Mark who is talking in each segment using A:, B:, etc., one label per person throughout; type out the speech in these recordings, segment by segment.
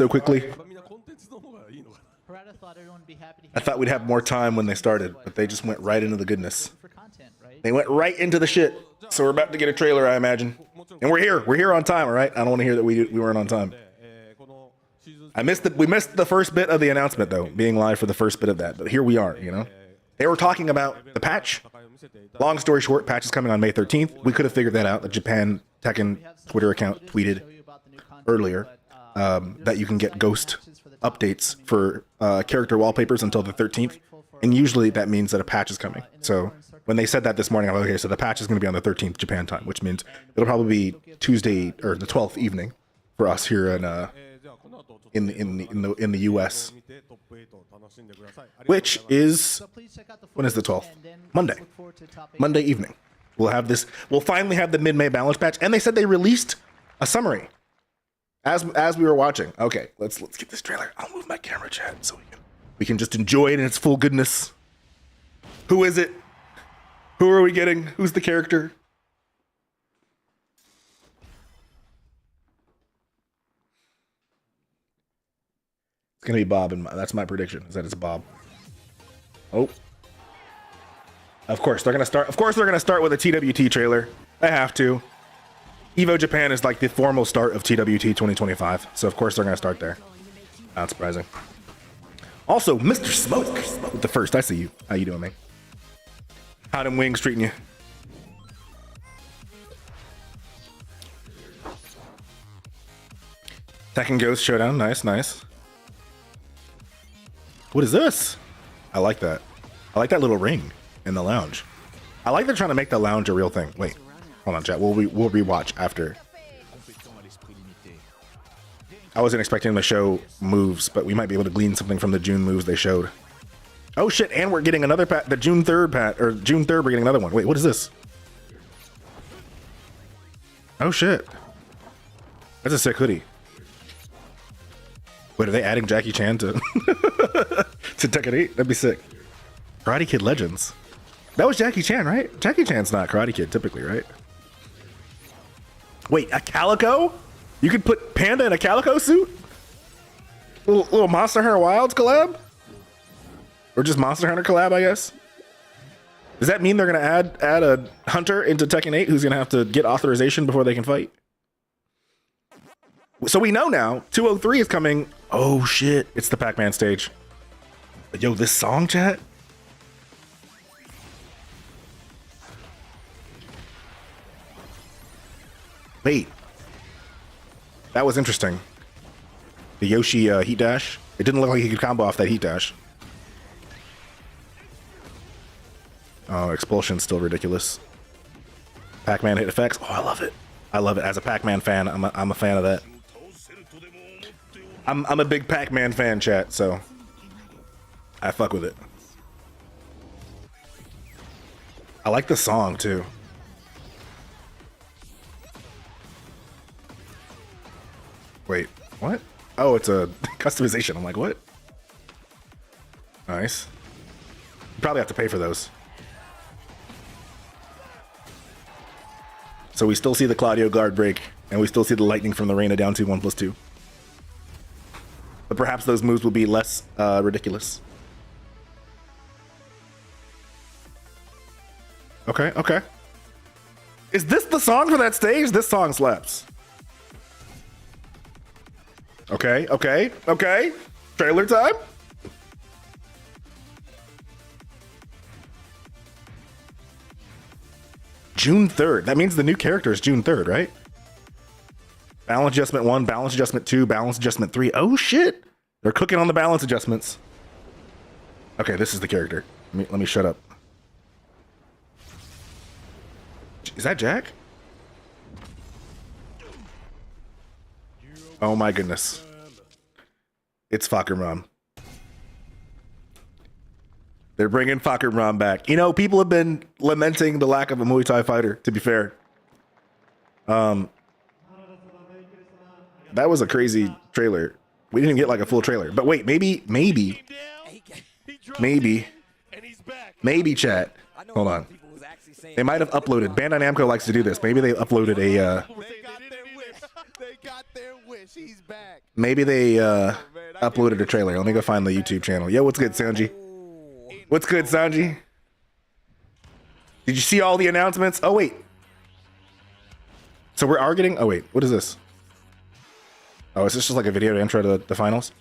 A: so quickly. I thought we'd have more time when they started, but they just went right into the goodness. They went right into the shit. So we're about to get a trailer, I imagine. And we're here. We're here on time, all right? I don't want to hear that we weren't on time. We missed the first bit of the announcement, though, being live for the first bit of that. But here we are, you know? They were talking about the patch. Long story short, patch is coming on May 13th. We could have figured that out. The Japan Tekken Twitter account tweeted earlier that you can get ghost updates for character wallpapers until the 13th. And usually that means that a patch is coming. So when they said that this morning, I'm like, okay, so the patch is going to be on the 13th Japan time, which means it'll probably be Tuesday or the 12th evening for us here in the US, which is, when is the 12th? Monday evening. We'll finally have the mid-May balance patch, and they said they released a summary as we were watching. Okay, let's get this trailer. I'll move my camera, chat, so we can just enjoy it in its full goodness. Who is it? Who are we getting? Who's the character? It's gonna be Bob, and that's my prediction. Is that it's Bob? Oh, of course they're gonna start. Of course they're gonna start with a TWT trailer. They have to. Evo Japan is like the formal start of TWT 2025, so of course they're gonna start there. Not surprising. Also, Mr. Smoke with the first. I see you. How you doing, man? How them wings treating you? Tekken Ghost Showdown. Nice, nice. What is this? I like that. I like that little ring in the lounge. I like they're trying to make the lounge a real thing. Wait, hold on, chat. We'll rewatch after. I wasn't expecting the show moves, but we might be able to glean something from the June moves they showed. Oh shit, and we're getting another the June 3rd or June 3rd, we're getting another one. Wait, what is this? Oh shit. That's a sick hoodie. Wait, are they adding Jackie Chan to to Tekken 8? That'd be sick. Karate Kid Legends. That was Jackie Chan, right? Jackie Chan's not Karate Kid typically, right? Wait, a calico? You could put Panda in a calico suit? Little Monster Hunter Wilds collab? Or just Monster Hunter collab, I guess? Does that mean they're gonna add a hunter into Tekken 8 who's gonna have to get authorization before they can fight? So we know now, 203 is coming. Oh shit, it's the Pac-Man stage. Yo, this song, chat? Wait. That was interesting. The Yoshi heat dash. It didn't look like he could combo off that heat dash. Oh, Expulsion's still ridiculous. Pac-Man hit effects. Oh, I love it. I love it. As a Pac-Man fan, I'm a fan of that. I'm a big Pac-Man fan, chat, so I fuck with it. I like the song too. Wait, what? Oh, it's a customization. I'm like, what? Nice. You probably have to pay for those. So we still see the Claudio guard break, and we still see the lightning from the Reina down to 1+2. But perhaps those moves will be less ridiculous. Okay, okay. Is this the song for that stage? This song slaps. Okay, okay, okay. Trailer time? June 3rd. That means the new character is June 3rd, right? Balance adjustment 1, balance adjustment 2, balance adjustment 3. Oh shit! They're cooking on the balance adjustments. Okay, this is the character. Let me shut up. Is that Jack? Oh my goodness. It's Fakumram. They're bringing Fakumram back. You know, people have been lamenting the lack of a Muay Thai fighter, to be fair. That was a crazy trailer. We didn't get like a full trailer. But wait, maybe, chat. Hold on. They might have uploaded. Bandai Namco likes to do this. Maybe they uploaded a... Maybe they uploaded a trailer. Let me go find the YouTube channel. Yo, what's good, Sanji? What's good, Sanji? Did you see all the announcements? Oh, wait. So we are getting... Oh, wait. What is this? Oh, is this just like a video to intro to the finals?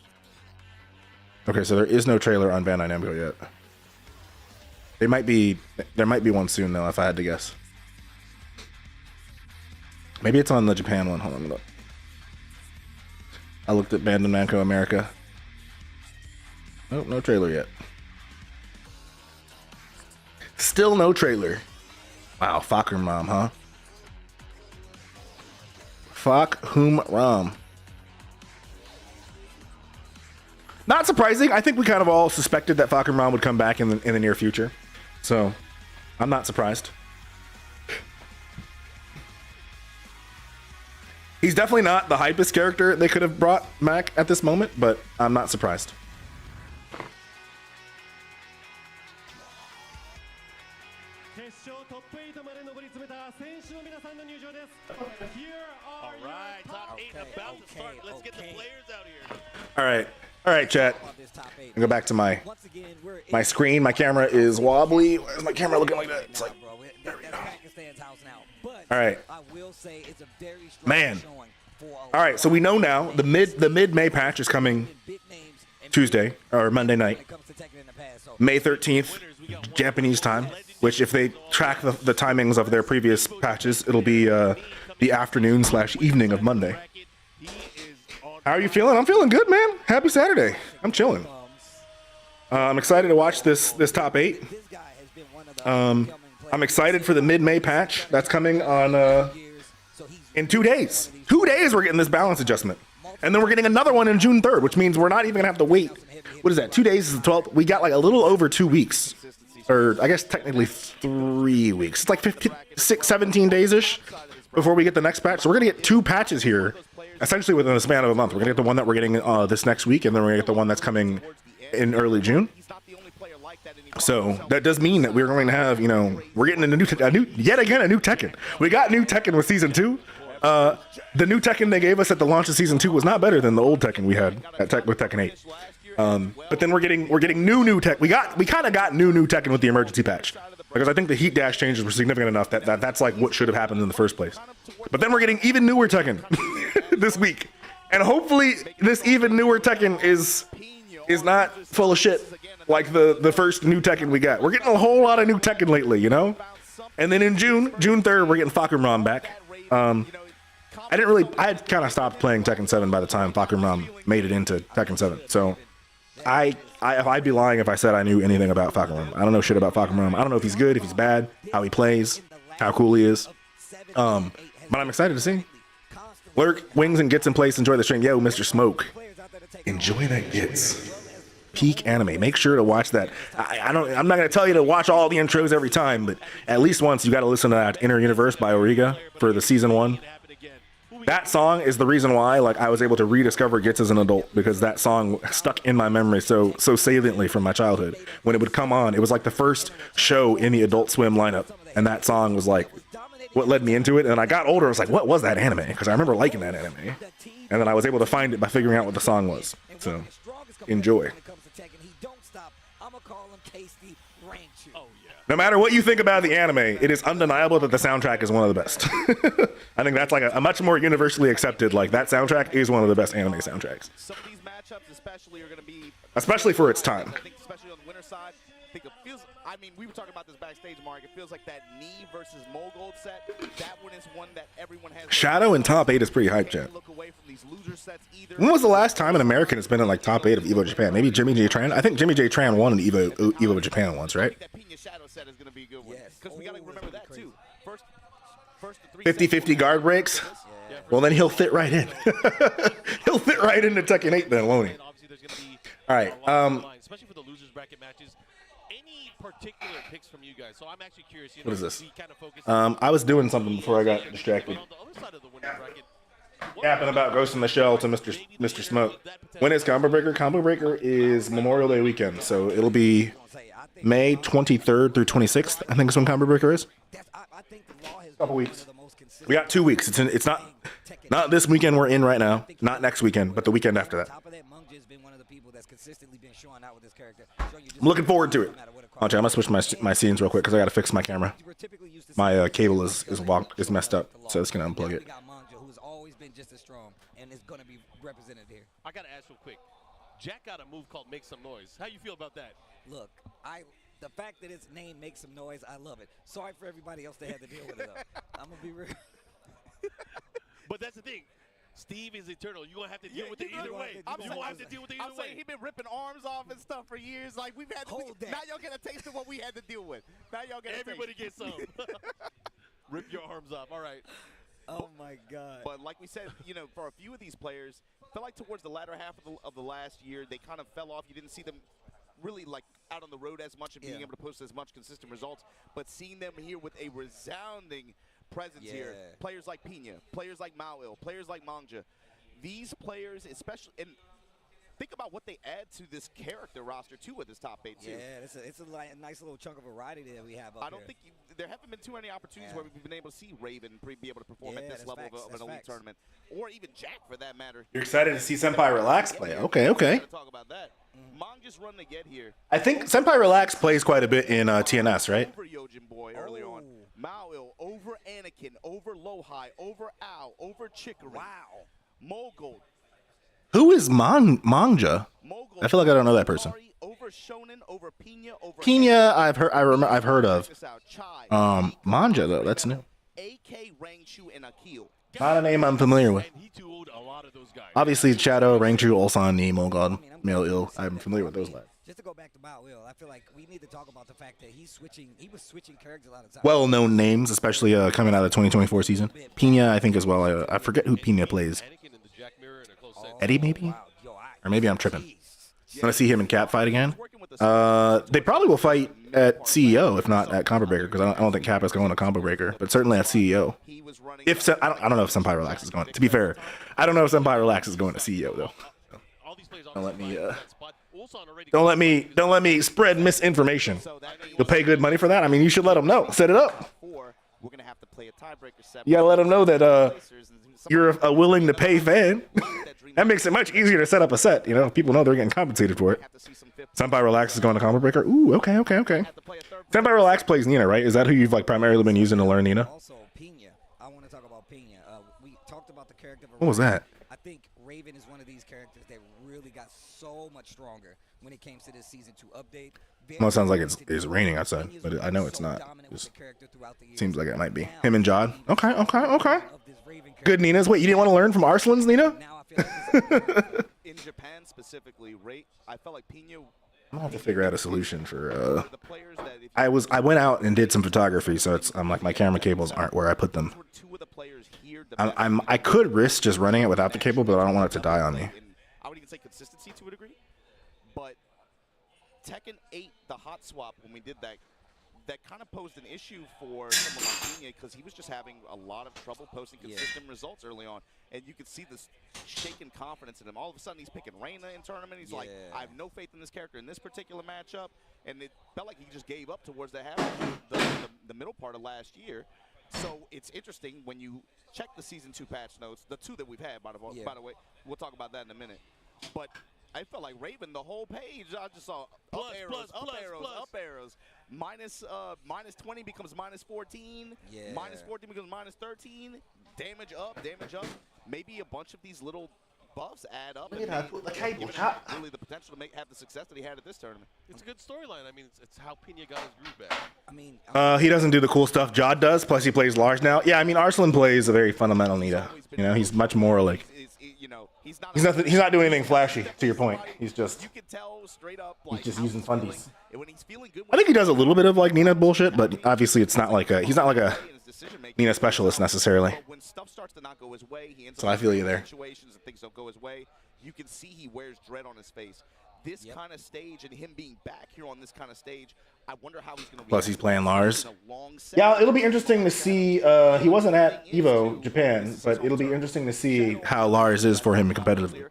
A: Okay, so there is no trailer on Bandai Namco yet. There might be one soon, though, if I had to guess. Maybe it's on the Japan one. Hold on. Look. I looked at Bandai Namco America. Nope, no trailer yet. Still no trailer. Wow, fuck whom ram, huh? Fuck whom ram. Not surprising. I think we kind of all suspected that Fuck whom ram would come back in the near future. So, I'm not surprised. He's definitely not the hypest character they could have brought back at this moment, but I'm not surprised. All right, chat. I'll go back to my screen. My camera is wobbly. Why is my camera looking like that? It's like, there we go. All right, man. All right, so we know now the mid-May patch is coming Tuesday or Monday night, May 13th, Japanese time. Which, if they track the timings of their previous patches, it'll be the afternoon/evening of Monday. How are you feeling? I'm feeling good, man. Happy Saturday. I'm chilling. I'm excited to watch this top 8. I'm excited for the mid-May patch that's coming on in 2 days. 2 days we're getting this balance adjustment. And then we're getting another one on June 3rd, which means we're not even going to have to wait. What is that? 2 days is the 12th. We got like a little over 2 weeks. Or I guess technically 3 weeks. It's like 17 days-ish before we get the next patch. So we're going to get 2 patches here, essentially within the span of a month. We're going to get the one that we're getting this next week, and then we're going to get the one that's coming in early June. So that does mean that we're going to have, we're getting yet again a new Tekken. We got new Tekken with Season 2. The new Tekken they gave us at the launch of Season 2 was not better than the old Tekken we had with Tekken 8. But then we're getting new tech. We kind of got new Tekken with the emergency patch, because I think the heat dash changes were significant enough that's like what should have happened in the first place. But then we're getting even newer Tekken this week, and hopefully this even newer Tekken is not full of shit like the first new Tekken we got. We're getting a whole lot of new Tekken lately, And then in June 3rd, we're getting Fuck whom ram back. I had kind of stopped playing Tekken 7 by the time Fuck whom ram made it into Tekken 7. So I'd be lying if I said I knew anything about Fuck whom ram. I don't know shit about Fuck whom ram. I don't know if he's good, if he's bad, how he plays, how cool he is. But I'm excited to see. Lurk, wings, and gets in place. Enjoy the stream. Yo, Mr. Smoke. Enjoy that gets. Peak anime. Make sure to watch that. I'm not going to tell you to watch all the intros every time, but at least once you got to listen to that Inner Universe by Origa for the Season 1. That song is the reason why I was able to rediscover Gits as an adult, because that song stuck in my memory so saliently from my childhood. When it would come on, it was like the first show in the Adult Swim lineup, and that song was like what led me into it. And I got older, I was like, what was that anime? Because I remember liking that anime, and then I was able to find it by figuring out what the song was. So enjoy. No matter what you think about the anime, it is undeniable that the soundtrack is one of the best. I think that's like a much more universally accepted, that soundtrack is one of the best anime soundtracks. Some of these matchups especially are going to be... Especially for its time. I think especially on the winner side, we were talking about this backstage, Mark. It feels like that Knee versus Mogold set, that one is one that everyone has... Shadow in top 8 is pretty hype, chat. When was the last time an American has been in top 8 of Evo Japan? Maybe Jimmy J Tran? I think Jimmy J Tran won in Evo Japan once, right? 50-50 guard breaks? Well, then he'll fit right in. He'll fit right into Tekken 8 then, won't he? All right. Especially for the losers bracket matches. Any particular picks from you guys? So I'm actually curious. What is this? I was doing something before I got distracted. Yapping about Ghost in the Shell to Mr. Smoke. When is Combo Breaker? Combo Breaker is Memorial Day weekend, so it'll be May 23rd through 26th, I think is when Combo Breaker is. Couple weeks. We got 2 weeks. It's not this weekend we're in right now, not next weekend, but the weekend after that. I'm looking forward to it. I'm gonna switch my scenes real quick because I gotta fix my camera. My cable is messed up, so it's gonna unplug it.
B: Who's always been just as strong and is gonna be represented here.
C: I gotta ask real quick. Jack got a move called Make Some Noise. How you feel about that?
B: Look, the fact that its name makes some noise, I love it. Sorry for everybody else that had to deal with it, though. I'm going to be real.
C: But that's the thing. Steve is eternal. You're going to have to deal with it either way. You're going to have to deal with it either way.
D: He's been ripping arms off and stuff for years. Like, we've had to, now y'all get a taste of what we had to deal with. Now y'all get
C: Everybody gets some. Rip your arms off. All right.
B: Oh, my God.
D: But like we said, you know, for a few of these players, felt like towards the latter half of the last year, they kind of fell off. You didn't see them really like out on the road as much and being able to post as much consistent results, but seeing them here with a resounding presence here, players like Pina, players like Mao, players like Mangja, these players especially, and think about what they add to this character roster too with this top 8 too.
B: Yeah, it's a nice little chunk of variety that we have up
D: I don't think there haven't been too many opportunities where we've been able to see Raven be able to perform at this level of an elite tournament, or even Jack for that matter.
A: You're excited to see Senpai Relax play. Okay.
D: Talk about that. Mangja's run to get here.
A: I think Senpai Relax plays quite a bit in TNS, right?
D: Over Yojin Boy early on. Mao over Anakin, over Lohai, over Ao, over Chicory.
B: Wow.
D: Mogul.
A: Who is Mangja? I feel like I don't know that person.
D: Over Shonen, over Pina, over
A: Pina, I've heard of. Mangja though, that's new.
D: AK, Rangchu, and Akil.
A: Not a name I'm familiar with.
C: And he tooled a lot of those guys.
A: Obviously, Shadow, Rangchu, Ulsan, Nemo, God, Male Ill. I'm familiar with those guys.
B: Just to go back to Mao Will, I feel like we need to talk about the fact that he was switching characters a lot of times.
A: Well-known names, especially coming out of the 2024 season. Pina, I think as well. I forget who Pina plays. Eddie, maybe? Or maybe I'm tripping. I'm going to see him in Cap fight again. They probably will fight at CEO, if not at Combo Breaker, because I don't think Cap is going to Combo Breaker, but certainly at CEO. I don't know if Senpai Relax is going. To be fair, I don't know if Senpai Relax is going to CEO though. Don't let me spread misinformation. You'll pay good money for that. I mean, you should let them know. Set it up.
D: We're gonna have to play a tiebreaker.
A: You gotta let them know that you're a willing to pay fan. That makes it much easier to set up a set. You know, people know they're getting compensated for it. Senpai Relax is going to Combo Breaker. Ooh, okay. Senpai Relax plays Nina, right? Is that who you've like primarily been using to learn Nina?
B: Also, Pina. I want to talk about Pina. We talked about the character.
A: What was that?
B: I think Raven is one of these characters that really got so much stronger when it came to this season 2 update.
A: Well, it sounds like it's raining outside, but I know it's not. It seems like it might be. Him and Jod. Okay. Good Ninas. Wait, you didn't want to learn from Arslan's Nina?
D: In Japan specifically, I felt like Pina.
A: I'm gonna have to figure out a solution for. I went out and did some photography, so I'm like my camera cables aren't where I put them. I could risk just running it without the cable, but I don't want it to die on me.
D: I would even say consistency to a degree, but Tekken 8, the hot swap when we did that kind of posed an issue for someone like Pina because he was just having a lot of trouble posting consistent results early on. And you could see this shaken confidence in him. All of a sudden, he's picking Reina in tournament. He's like, I have no faith in this character in this particular matchup. And it felt like he just gave up towards the middle part of last year. So it's interesting when you check the Season 2 patch notes, the 2 that we've had, by the way. We'll talk about that in a minute. But I felt like Raven, the whole page, I just saw up arrows. Minus 20 becomes minus 14. Minus 14 becomes minus 13. Damage up. Maybe a bunch of these little buffs add up. And really the potential to have the success that he had at this tournament.
C: It's a good storyline. I mean, it's how Pina got his groove back.
B: I mean,
A: he doesn't do the cool stuff Jod does. Plus, he plays large now. Yeah, I mean, Arslan plays a very fundamental Nita. You know, he's much more like. He's not doing anything flashy. To your point, he's just.
D: You can tell straight up. Like,
A: he's just using fundies.
D: When he's feeling good.
A: I think he does a little bit of like Nina bullshit, but obviously it's not like he's not like a Nina specialist necessarily.
D: When stuff starts to not go his way, he ends
A: so I feel you there.
D: Situations and things don't go his way. You can see he wears dread on his face. This kind of stage and him being back here on this kind of stage, I wonder how he's going to.
A: Plus, he's playing Lars. Yeah, it'll be interesting to see. He wasn't at Evo Japan, but it'll be interesting to see how Lars is for him competitively.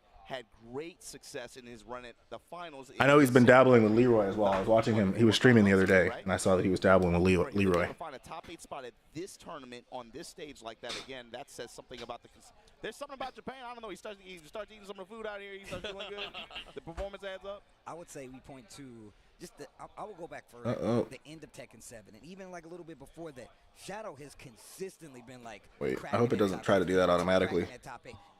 D: great success in his run at the finals.
A: I know he's been dabbling with Leroy as well. I was watching him. He was streaming the other day, and I saw that he was dabbling with Leroy.
D: To find a top 8 spot at this tournament on this stage like that again, that says something about the. There's something about Japan. I don't know. He starts eating some of the food out here. He starts feeling good. The performance adds up.
B: I would say we point to just I will go back for the end of Tekken 7, and even like a little bit before that. Shadow has consistently been like.
A: Wait, I hope it doesn't try to do that automatically.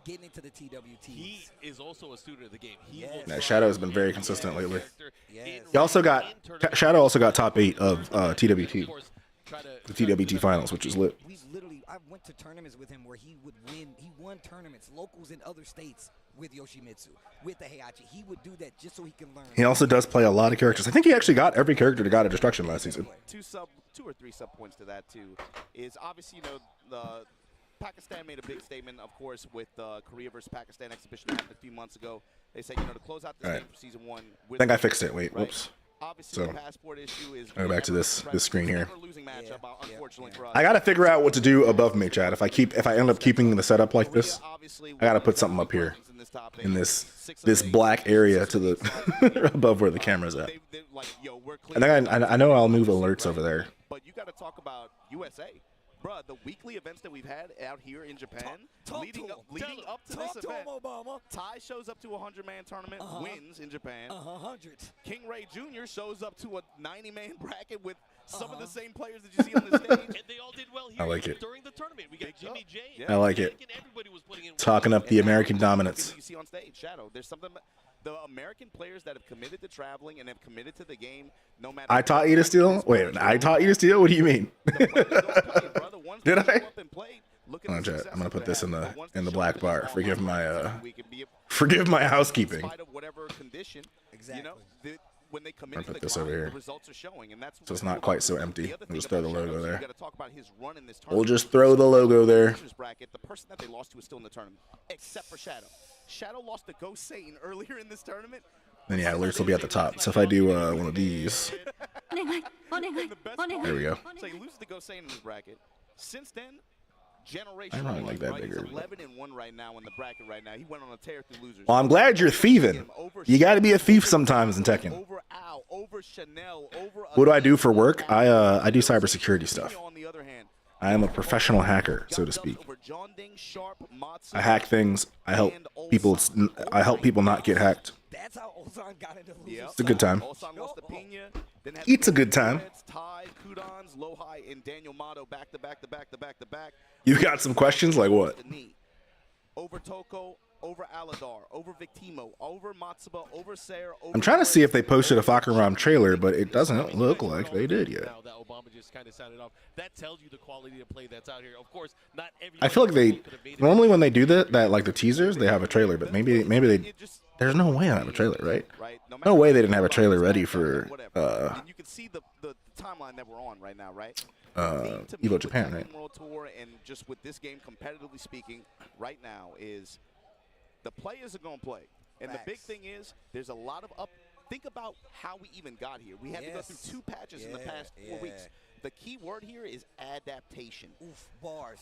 B: Getting into the TWT.
C: He is also a student of the game.
A: Yeah, Shadow has been very consistent lately.
B: Yes.
A: He also got Shadow also got top 8 of TWT, the TWT finals, which is lit.
B: I went to tournaments with him where he would win. He won tournaments, locals in other states with Yoshimitsu, with the Heihachi. He would do that just so he can learn.
A: He also does play a lot of characters. I think he actually got every character to God of Destruction last season.
D: Two or three sub points to that too is obviously the Pakistan made a big statement, of course, with the Korea versus Pakistan exhibition that happened a few months ago. They said, to close out the game for season 1.
A: I think I fixed it. Wait, whoops.
D: Obviously,
A: So,
D: the passport issue is
A: go back to this screen here.
D: Unfortunately for us.
A: I gotta figure out what to do above me, Chad. If I end up keeping the setup like this, I gotta put something up here in this black area to the above where the camera's at. And then I know I'll move alerts over there.
D: But you got to talk about USA. Bruh, the weekly events that we've had out here in Japan, leading up to this event, Ty shows up to a 100-man tournament, wins in Japan.
B: 100.
D: King Ray Jr. shows up to a 90-man bracket with some of the same players that you see on the stage.
C: And they all did well here
A: I like it.
C: during the tournament. We got Jimmy J.
A: I like it.
C: Everybody was putting in
A: Talking up the American dominance.
D: You see on stage, Shadow. There's something. The American players that have committed to traveling and have committed to the game, no matter.
A: I taught you to steal? Wait, I taught you to steal? What do you mean? Did I? Hold on, Chad. I'm gonna put this in the black bar. Forgive my housekeeping.
B: Exactly.
D: When they commit
A: I'll
D: to
A: put
D: the
A: this over
D: grind,
A: here.
D: the results are showing, and that's
A: So it's not quite so empty. We'll just throw the logo there.
D: We'll
A: just throw the logo there.
D: The person that they lost to is still in the tournament, except for Shadow. Shadow lost to Ghost Satan earlier in this tournament.
A: Then yeah, alerts will be at the top. So if I do one of these, there we go.
D: So he loses to Ghost Satan in this bracket. Since then,
A: I
D: Generation
A: really like that bigger.
D: He's 11-1 right now in the bracket right now. He went on a tear through losers.
A: Well, I'm glad you're thieving. You got to be a thief sometimes in Tekken.
D: Over Al, over Chanel, over
A: What do I do for work? I do cybersecurity stuff.
D: On the other hand,
A: I am a professional hacker, so to speak. I hack things. I help people. I help people not get hacked.
B: That's how Ozan got into losers.
A: It's a good time.
D: It's
A: a good time.
D: Ty, Kudans, Lohai, and Daniel Mato back to back to back to back to back.
A: You got some questions like what?
D: Over Toko, over Aladar, over Victimo, over Matsuba, over Sayer.
A: I'm trying to see if they posted a Fakaram trailer, but it doesn't look like they did yet.
C: Now that Obama just kind of sounded off. That tells you the quality of play that's out here. Of course, not every.
A: I feel like they normally when they do that like the teasers, they have a trailer, but maybe they. There's no way I have a trailer, right? No way they didn't have a trailer ready for
D: you can see the timeline that we're on right now, right?
A: Evo Japan, right?
D: World Tour and just with this game, competitively speaking, right now is the players are going to play, and the big thing is there's a lot of Think about how we even got here. We had to go through 2 patches in the past 4 weeks. The key word here is adaptation.
B: Oof, bars.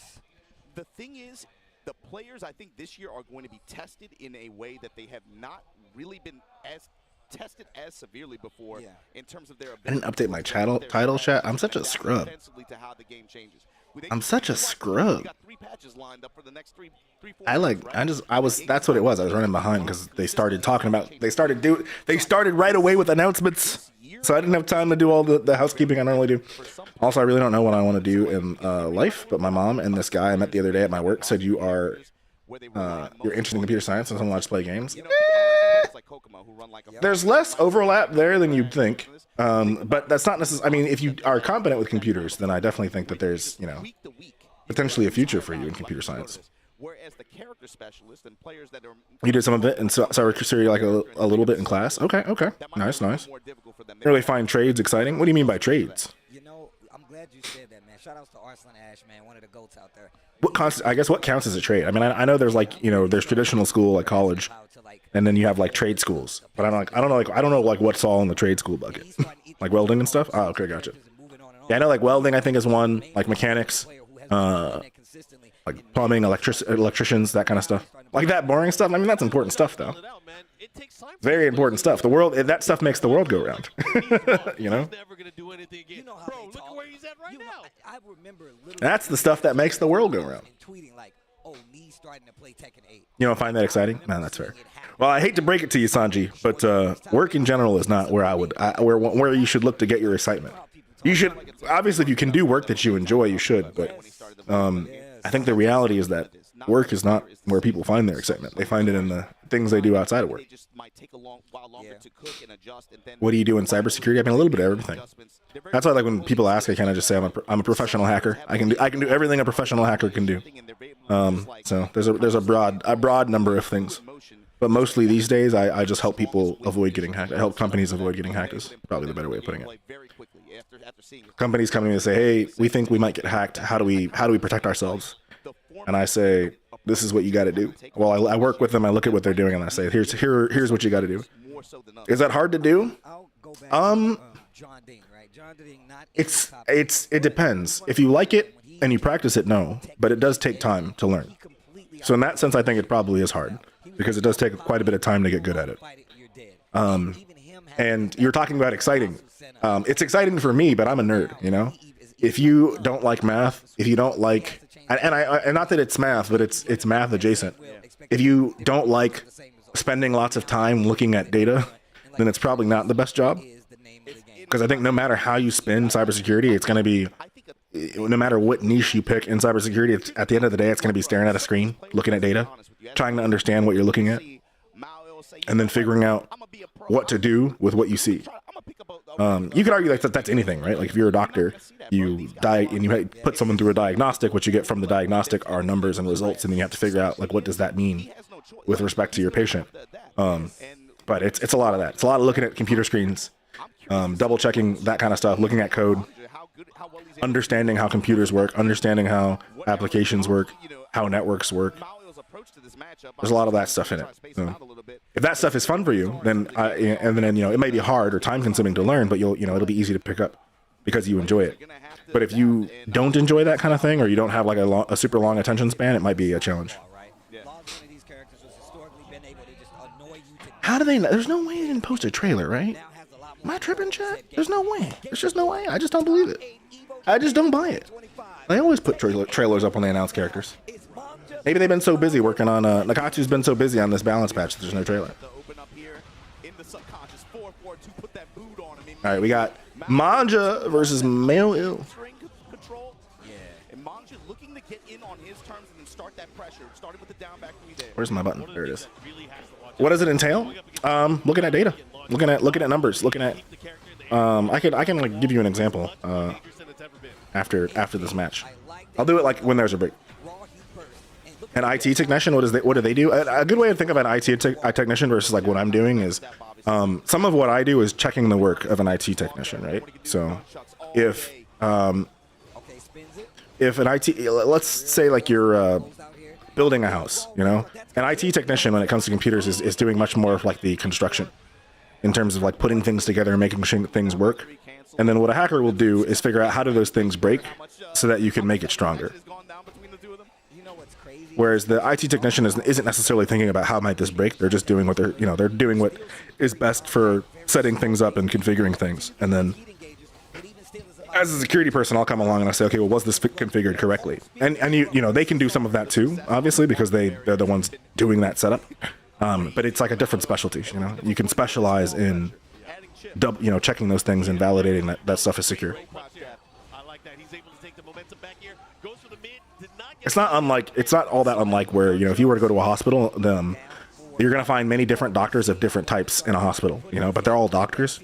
D: The thing is, the players I think this year are going to be tested in a way that they have not really been tested as severely before in terms of their ability.
A: I didn't update my title chat. I'm such a scrub. I'm such a scrub. That's what it was. I was running behind because they started talking about, they started right away with announcements. So I didn't have time to do all the housekeeping I normally do. Also, I really don't know what I want to do in life, but my mom and this guy I met the other day at my work said you're interested in computer science and someone likes to play games. There's less overlap there than you'd think, but that's not necessarily. I mean, if you are competent with computers, then I definitely think that there's potentially a future for you in computer science.
D: Whereas the character specialist and players that are
A: you did some of it, and so like a little bit in class. Okay, nice. Didn't really find trades exciting. What do you mean by trades?
B: I'm glad you said that, man. Shout outs to Arslan Ash, man, one of the goats out there.
A: I guess what counts as a trade? I mean, I know there's there's traditional school like college, and then you have like trade schools. But I don't know what's all in the trade school bucket, like welding and stuff. Oh, okay, gotcha. Yeah, I know like welding I think is one, like mechanics. like plumbing, electricians, that kind of stuff. Like that boring stuff. I mean, that's important stuff, though. Very important stuff. The world, that stuff makes the world go round. You know? That's the stuff that makes the world go round. You don't find that exciting? Man, that's fair. Well, I hate to break it to you, Sanji, but work in general is not where where you should look to get your excitement. You should, obviously, if you can do work that you enjoy, you should, but I think the reality is that work is not where people find their excitement. They find it in the things they do outside of work. What do you do in cybersecurity? I mean, a little bit of everything. That's why, like, when people ask, I kind of just say I'm a professional hacker. I can do everything a professional hacker can do. So there's a broad number of things. But mostly these days, I just help people avoid getting hacked. I help companies avoid getting hacked is probably the better way of putting it. Companies come to me and say, hey, we think we might get hacked. How do we protect ourselves? And I say, this is what you got to do. Well, I work with them. I look at what they're doing, and I say, here's what you got to do. Is that hard to do? It depends. If you like it and you practice it, no. But it does take time to learn. So in that sense, I think it probably is hard because it does take quite a bit of time to get good at it. And you're talking about exciting. It's exciting for me, but I'm a nerd, you know? If you don't like math, if you don't like, and not that it's math, but it's math adjacent. If you don't like spending lots of time looking at data, then it's probably not the best job. Because I think no matter how you spin cybersecurity, it's going to be, no matter what niche you pick in cybersecurity, at the end of the day, it's going to be staring at a screen, looking at data, trying to understand what you're looking at, and then figuring out what to do with what you see. You could argue that that's anything, right? Like if you're a doctor, you put someone through a diagnostic. What you get from the diagnostic are numbers and results, and then you have to figure out, like, what does that mean with respect to your patient. But it's a lot of that. It's a lot of looking at computer screens, double checking that kind of stuff, looking at code, understanding how computers work, understanding how applications work, how networks work. There's a lot of that stuff in it. So if that stuff is fun for you, then it may be hard or time consuming to learn, but it'll be easy to pick up because you enjoy it. But if you don't enjoy that kind of thing, or you don't have like a super long attention span, it might be a challenge. How do they know? There's no way they didn't post a trailer, right? Am I tripping, chat? There's no way. There's just no way. I just don't believe it. I just don't buy it. They always put trailers up when they announce characters. Maybe they've been so busy working on, Nakatsu's been so busy on this balance patch that there's no trailer. Alright, we got Manja versus Male Ill. Where's my button? There it is. What does it entail? Looking at data. Looking at numbers. Looking at I can like give you an example after this match. I'll do it like when there's a break. An IT technician, what do they do? A good way to think of an IT technician versus like what I'm doing is some of what I do is checking the work of an IT technician, right? So if an IT, let's say like you're building a house, you know, an IT technician when it comes to computers is doing much more of like the construction in terms of like putting things together and making sure that things work. And then what a hacker will do is figure out how do those things break so that you can make it stronger. Whereas the IT technician isn't necessarily thinking about how might this break. They're just doing what they're doing what is best for setting things up and configuring things. And then as a security person, I'll come along and I'll say, okay, well, was this configured correctly? And they can do some of that too, obviously, because they're the ones doing that setup. But it's like a different specialty, you know. You can specialize in checking those things and validating that stuff is secure. It's not all that unlike where, if you were to go to a hospital, you're going to find many different doctors of different types in a hospital, but they're all doctors,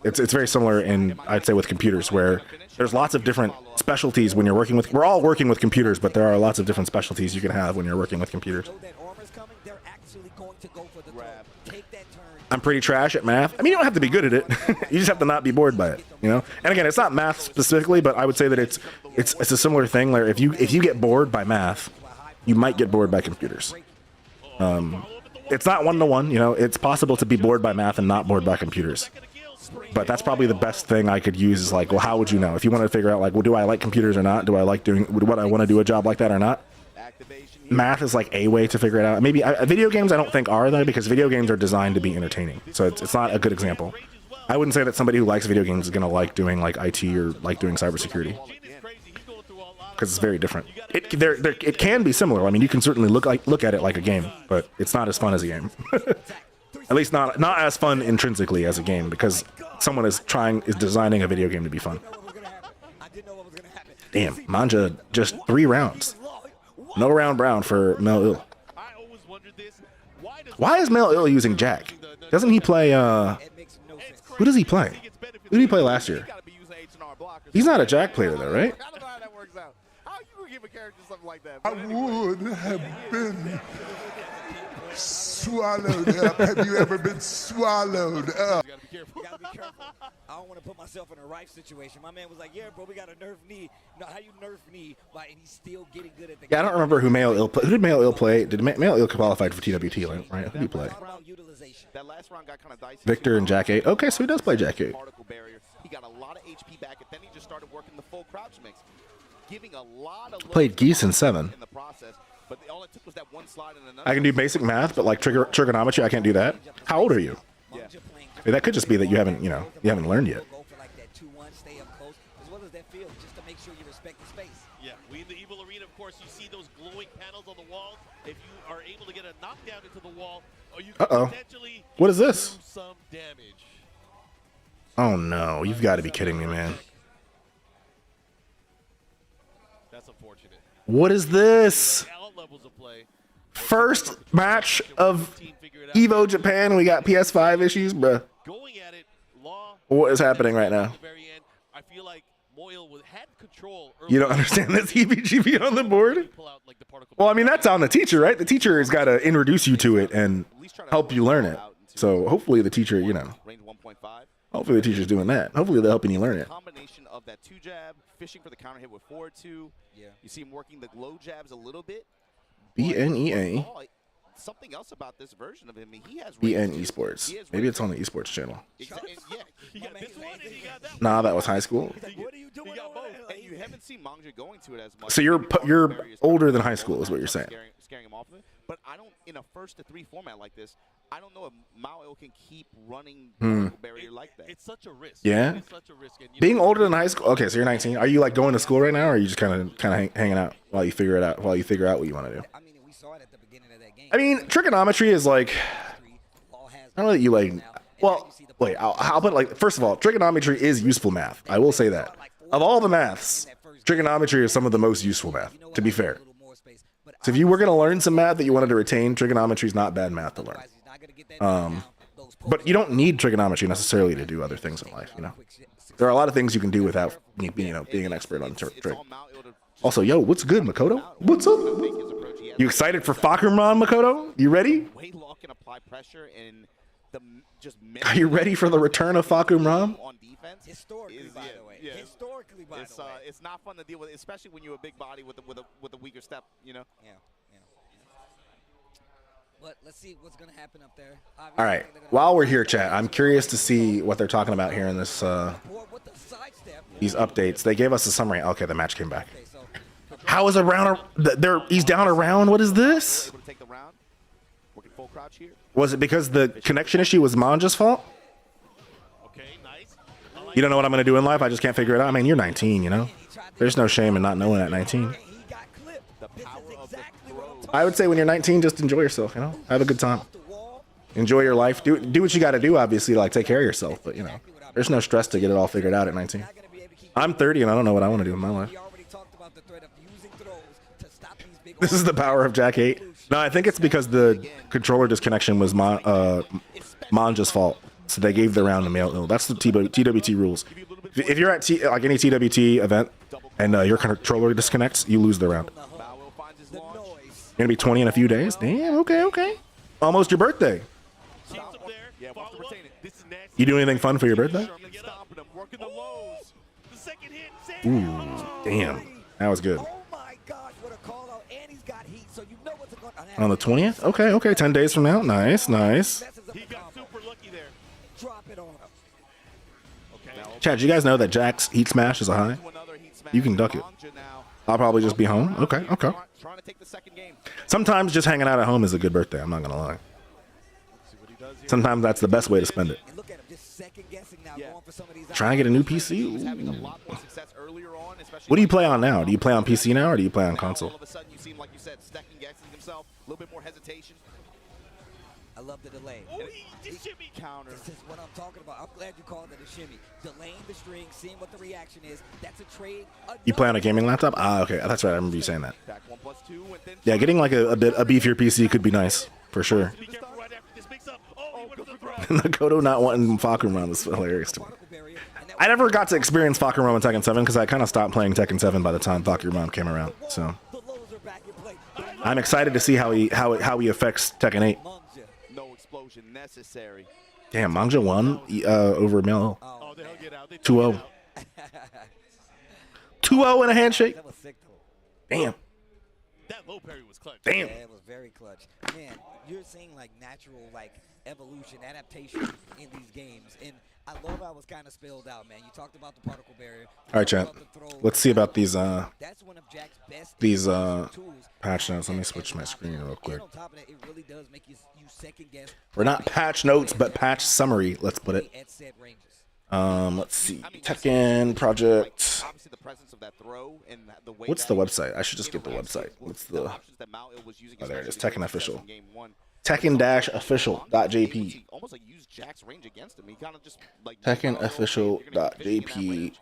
A: It's very similar I'd say with computers, where there's lots of different specialties when you're working with, we're all working with computers, but there are lots of different specialties you can have when you're working with computers. I'm pretty trash at math. I mean, you don't have to be good at it. You just have to not be bored by it, And again, it's not math specifically, but I would say that it's a similar thing where if you get bored by math, you might get bored by computers. It's not one-to-one, It's possible to be bored by math and not bored by computers. But that's probably the best thing I could use is like, well, how would you know? If you want to figure out like, well, do I like computers or not? Do I like doing what I want to do a job like that or not? Math is like a way to figure it out. Maybe video games I don't think are though, because video games are designed to be entertaining. So it's not a good example. I wouldn't say that somebody who likes video games is gonna like doing like IT or like doing cybersecurity, because it's very different. It can be similar. I mean, you can certainly look at it like a game, but it's not as fun as a game. At least not as fun intrinsically as a game, because someone is designing a video game to be fun. Damn, Manja just 3 rounds. No round brown for Mel Ill. Why is Mel Ill using Jack? Doesn't he play, who does he play? Who did he play last year? He's not a Jack player though, right?
E: I would have been swallowed up. Have you ever been swallowed up?
B: You gotta be careful. I don't want to put myself in a Rife situation. My man was like, yeah, bro, we got a nerf knee. No, how you nerf knee and he's still getting good at the
A: Yeah, I don't remember who Male Ill played. Who did Male Ill play? Did Male Ill qualified for TWT, right? Who did he play? Victor and Jack 8. Okay, so he does play Jack 8.
D: He got a lot of HP back, and then he just started working the full crouch mix, giving a lot of
A: Played Geese in 7.
D: in the process. But all it took was that one slide and
A: I can do basic math, but like trigonometry, I can't do that. How old are you?
D: Yeah.
A: I mean, that could just be that you haven't learned yet.
B: Go for like that 2-1, stay up close, as well as that field, just to make sure you respect the space.
C: Yeah, we in the Evil Arena, of course, you see those glowing panels on the wall. If you are able to get a knockdown into the wall, or you can potentially
A: What is this?
C: do some damage.
A: Oh no, you've got to be kidding me, man.
C: That's unfortunate.
A: What is this?
C: All levels of play.
A: First match of Evo Japan, we got PS5 issues, bruh.
C: Going at it, Law.
A: What is happening right now?
C: At the very end, I feel like Moyle had control.
A: You don't understand this EVGB on the board? Well, I mean, that's on the teacher, right? The teacher has got to introduce you to it and help you learn it. So hopefully the teacher, hopefully the teacher's doing that. Hopefully they're helping you learn it.
D: Combination of that 2-jab, fishing for the counter hit with forward 2. Yeah. You see him working the low jabs a little bit.
A: BNEA.
D: Something else about this version of him, he has
A: BN Esports. Maybe it's on the esports channel.
D: Yeah.
C: He got this one and he got that one.
A: Nah, that was high school.
B: What are you doing?
D: And you haven't seen Manja going to it as much.
A: So you're older than high school is what you're saying.
D: Scaring him off of it. But I don't, in a 1-to-3 format like this, I don't know if Mao can keep running the barrier like that.
C: It's such a risk.
A: Yeah.
C: It's such a risk. And
A: Being older than high school. Okay, so you're 19. Are you like going to school right now, or are you just kind of hanging out while you figure out what you want to do?
B: I mean, we saw it at the beginning of that game.
A: I mean, trigonometry is like, I don't know that you like. Well, wait. I'll put like, first of all, trigonometry is useful math. I will say that. Of all the maths, trigonometry is some of the most useful math. To be fair. So if you were going to learn some math that you wanted to retain, trigonometry is not bad math to learn. But you don't need trigonometry necessarily to do other things in life. There are a lot of things you can do without being an expert on trig. Also, yo, what's good, Makoto? What's up? You excited for Fakumran, Makoto? You ready?
D: Can apply pressure and
A: Are you ready for the return of Fakumran?
D: on defense.
B: Historically, by the way. Historically, by the way.
D: It's not fun to deal with, especially when you're a big body with a weaker step.
B: Yeah. But let's see what's gonna happen up there.
A: All right. While we're here, chat, I'm curious to see what they're talking about here in this these updates. They gave us a summary. Okay, the match came back. How is a round? He's down a round. What is this?
D: Able to take the round. Working full crouch here.
A: Was it because the connection issue was Manja's fault?
C: Okay, nice.
A: You don't know what I'm gonna do in life? I just can't figure it out. I mean, you're 19, you know. There's no shame in not knowing at 19. I would say when you're 19, just enjoy yourself, you know? Have a good time. Enjoy your life. Do what you got to do, obviously, to like take care of yourself. But, there's no stress to get it all figured out at 19. I'm 30 and I don't know what I want to do in my life. This is the power of Jack 8. No, I think it's because the controller disconnection was Manja's fault. So they gave the round to Male Ill. That's the TWT rules. If you're at like any TWT event and your controller disconnects, you lose the round. You're gonna be 20 in a few days? Damn, okay. Almost your birthday. You do anything fun for your birthday? Ooh, damn. That was good. On the 20th? Okay. 10 days from now. Nice.
C: He got super lucky there.
B: Drop it on him.
A: Chad, you guys know that Jack's heat smash is a high? You can duck it. I'll probably just be home. Okay, okay. Sometimes just hanging out at home is a good birthday. I'm not gonna lie. Sometimes that's the best way to spend it. Trying to get a new PC? Ooh. What do you play on now? Do you play on PC now, or do you play on console?
B: I love the delay.
C: Oh, he shimmy counter.
B: This is what I'm talking about. I'm glad you called it a shimmy. Delaying the string, seeing what the reaction is. That's a trade.
A: You play on a gaming laptop? Ah, okay. That's right. I remember you saying that. Yeah, getting like a beefier PC could be nice for sure. Nakoto not wanting Fakuman was hilarious to me. I never got to experience Fakuman in Tekken 7 because I kind of stopped playing Tekken 7 by the time Fakuman came around. So I'm excited to see how he affects Tekken 8.
D: No explosion necessary.
A: Damn, Mangja won over Melo. 2-0. 2-0 in a handshake.
B: That was sick,
A: Damn.
C: That low parry was clutch.
A: Damn.
B: Yeah, it was very clutch. Man, you're seeing like natural evolution, adaptation in these games, and I love how it was kind of spelled out, man. You talked about the particle barrier.
A: All right, chat. Let's see about these
B: That's one of Jack's best
A: patch notes. Let me switch my screen real quick.
B: On top of that, it really does make you second guess.
A: We're not patch notes, but patch summary. Let's put it. Let's see. Tekken project.
D: Obviously, the presence of that throw and the way
A: What's the website? I should just get the website. What's the? Oh, there it is. Tekken official. Tekken-official.jp.
D: Almost like use Jack's range against him. He kind of just like
A: Tekken-official.jp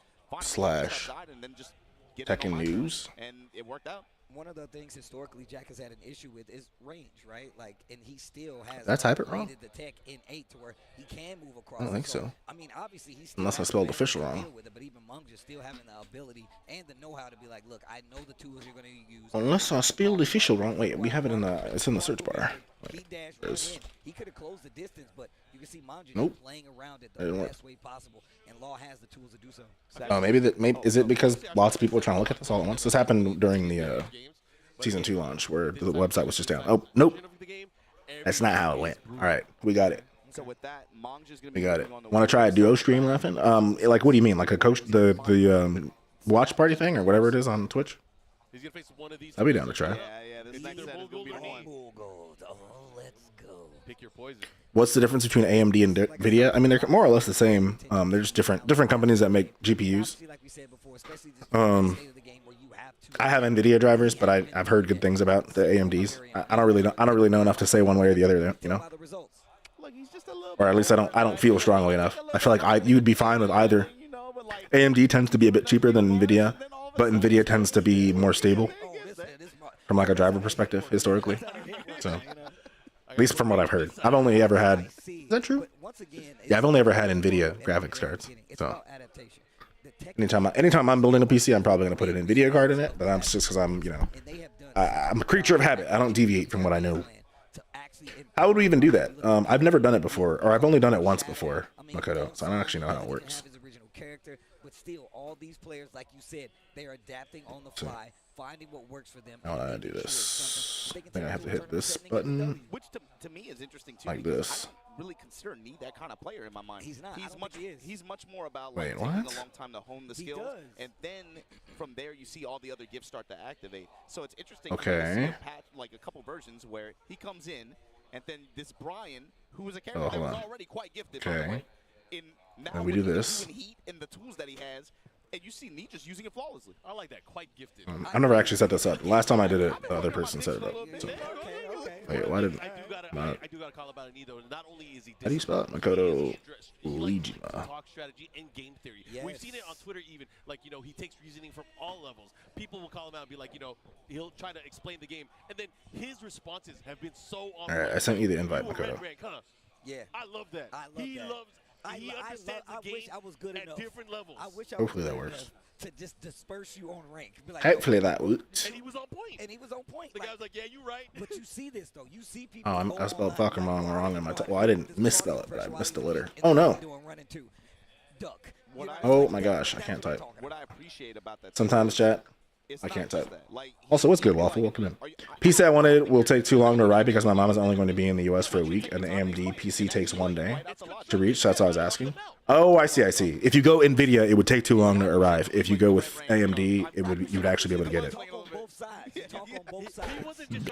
A: / Tekken News.
D: And it worked out.
B: One of the things historically Jack has had an issue with is range, right? And he still has.
A: Did I type it wrong?
B: The tech in 8 to where he can move across.
A: I don't think so.
B: I mean, obviously he's
A: unless I spelled official wrong.
B: With it, but even Mungja still having the ability and the know-how to be like, look, I know the tools you're going to use.
A: Unless I spelled official wrong. Wait, we have it in the. It's in the search bar. Wait,
B: he could have closed the distance, but you can see Mungja playing around it the best way possible, and Law has the tools to do so.
A: Oh, maybe is it because lots of people are trying to look at this all at once? This happened during the Season 2 launch where the website was just down. Oh, nope. That's not how it went. All right, we got it.
D: So with that,
A: We got it. Want to try a duo stream, Raffin? Like, what do you mean? Like a coach, the watch party thing or whatever it is on Twitch? I'll be down to try.
D: Yeah, this next set is going to be the one.
B: Let's go.
C: Pick your poison.
A: What's the difference between AMD and Nvidia? I mean, they're more or less the same. They're just different companies that make GPUs. I have Nvidia drivers, but I've heard good things about the AMDs. I don't really know enough to say one way or the other, you know. Or at least I don't feel strongly enough. I feel like you'd be fine with either. AMD tends to be a bit cheaper than Nvidia, but Nvidia tends to be more stable from like a driver perspective historically. So, at least from what I've heard, I've only ever had. Is that true? Yeah, I've only ever had Nvidia graphics cards. So, anytime I'm building a PC, I'm probably gonna put an Nvidia card in it. But that's just because I'm I'm a creature of habit. I don't deviate from what I know. How would we even do that? I've never done it before, or I've only done it once before, Makoto, so I don't actually know how it works.
B: But still, all these players, like you said, they are adapting on the fly, finding what works for them.
A: How do I do this? I think I have to hit this button.
D: Which to me is interesting too.
A: Like this.
D: I don't really consider Need that kind of player in my mind.
B: He's not.
D: He's much more about
A: Wait,
D: taking a
A: what?
D: long time to hone the skills, and then from there you see all the other gifts start to activate. So it's interesting.
A: Okay.
D: To see a patch, like a couple versions where he comes in, and then this Brian, who was a character that was already quite gifted, by the way, now
A: we do this.
D: Heat and the tools that he has, and you see Neat just using it flawlessly.
C: I like that. Quite gifted.
A: I never actually set this up. The last time I did it, the other person set it up. So. Wait, why didn't
C: I do gotta call about it either. Not only is he
A: how do you spell it? Makoto Lijima.
C: talk strategy and game theory. We've seen it on Twitter even. Like, he takes reasoning from all levels. People will call him out and be like, he'll try to explain the game. And then his responses have been so on.
A: All right, I sent you the invite, Makoto.
B: Yeah.
C: I love that. He understands the game at different levels.
A: Hopefully that works.
B: To just disperse you on rank. Be like,
A: Hopefully that works.
C: And he was on point. The guy was like, yeah, you're right.
B: But you see this, though. You see people.
A: Oh, I spelled fucking wrong in my well, I didn't misspell it, but I missed a letter. Oh, no.
B: Duck.
A: Oh, my gosh. I can't type.
D: What I appreciate about that.
A: Sometimes, chat,
D: It's
A: I
D: not
A: can't
D: just
A: type.
D: that. Like,
A: Also, what's
D: he-
A: good, Waffle? Welcome in.
D: are you-
A: PC I wanted will take too long to arrive because my mom is only going to be in the US for a week, and the AMD PC takes 1 day to reach. So that's what I was asking. Oh, I see. I see. If you go Nvidia, it would take too long to arrive. If you go with AMD, you would actually be able to get it.
B: Talk on both sides. You talk on both sides.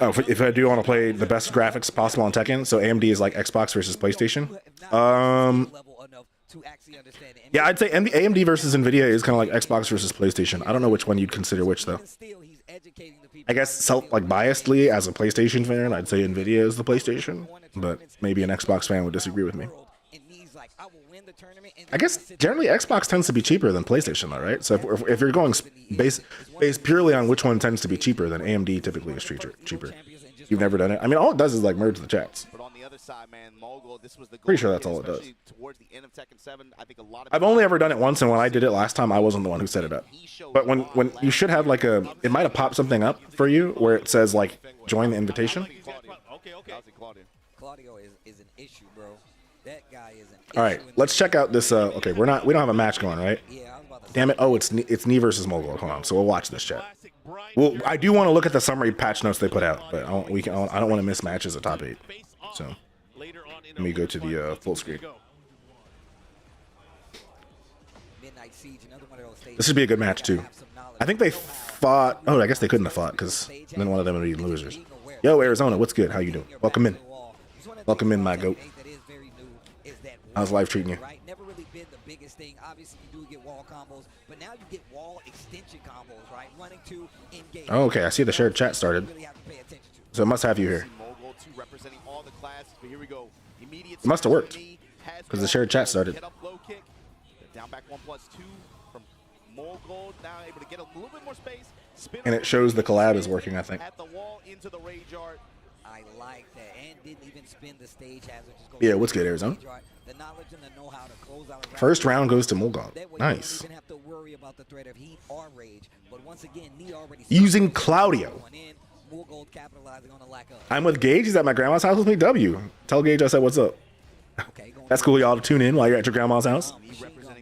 A: Oh, if I do want to play the best graphics possible on Tekken, so AMD is like Xbox versus PlayStation. Yeah, I'd say AMD versus Nvidia is kind of like Xbox versus PlayStation. I don't know which one you'd consider which though. I guess biasedly as a PlayStation fan, I'd say Nvidia is the PlayStation, but maybe an Xbox fan would disagree with me. I guess generally Xbox tends to be cheaper than PlayStation though, right? So if you're going based purely on which one tends to be cheaper, then AMD typically is cheaper. You've never done it? I mean, all it does is like merge the chats.
D: But on the other side, man, Mogul, this was the
A: Pretty
D: goal
A: sure that's
D: here,
A: all it does.
D: especially towards the end of Tekken 7, I think a lot of
A: I've only ever done it once, and when I did it last time, I wasn't the one who set it up. But when you should have like it might have popped something up for you where it says like join the invitation.
B: Claudio is an issue, bro. That guy is an issue.
A: All right, let's check out this. Okay, we don't have a match going, right?
B: Yeah, I was about to
A: Damn it! Oh, it's knee versus Mogul. Hold on, so we'll watch this chat. Well, I do want to look at the summary patch notes they put out, but I don't want to miss matches at top 8. So let me go to the full screen.
B: Midnight Siege, another one of those stages.
A: This should be a good match too. I think they fought. Oh, I guess they couldn't have fought because then one of them would be losers. Yo, Arizona, what's good? How you doing? Welcome in. Welcome in, my goat. How's life treating you?
B: Right? Never really been the biggest thing. Obviously, you do get wall combos, but now you get wall extension combos, right? Running to engage.
A: Oh, okay, I see the shared chat started.
B: Really have to pay attention to.
A: So it must have you here.
D: Mogul 2 representing all the classes, but here we go. Immediate
A: It must have worked,
D: has
A: 'cause the shared chat started.
D: Get up low kick. Down back 1+2 from Mogul, now able to get a little bit more space. Spin
A: And it shows the collab is working, I think.
D: at the wall into the rage art.
B: I like that, and didn't even spin the stage hazard. Just go
A: Yeah, what's good, Arizona?
B: The knowledge and the know-how to close out a round.
A: First round goes to Mogul.
B: That way
A: Nice.
B: You don't even have to worry about the threat of heat or rage. But once again, Knee already
A: Using Claudio.
B: going in. Mogul capitalizing on the lack of.
A: I'm with Gage. He's at my grandma's house with me. W. Tell Gage I said what's up.
B: Okay, going
A: That's cool, y'all, to tune in while you're at your grandma's house.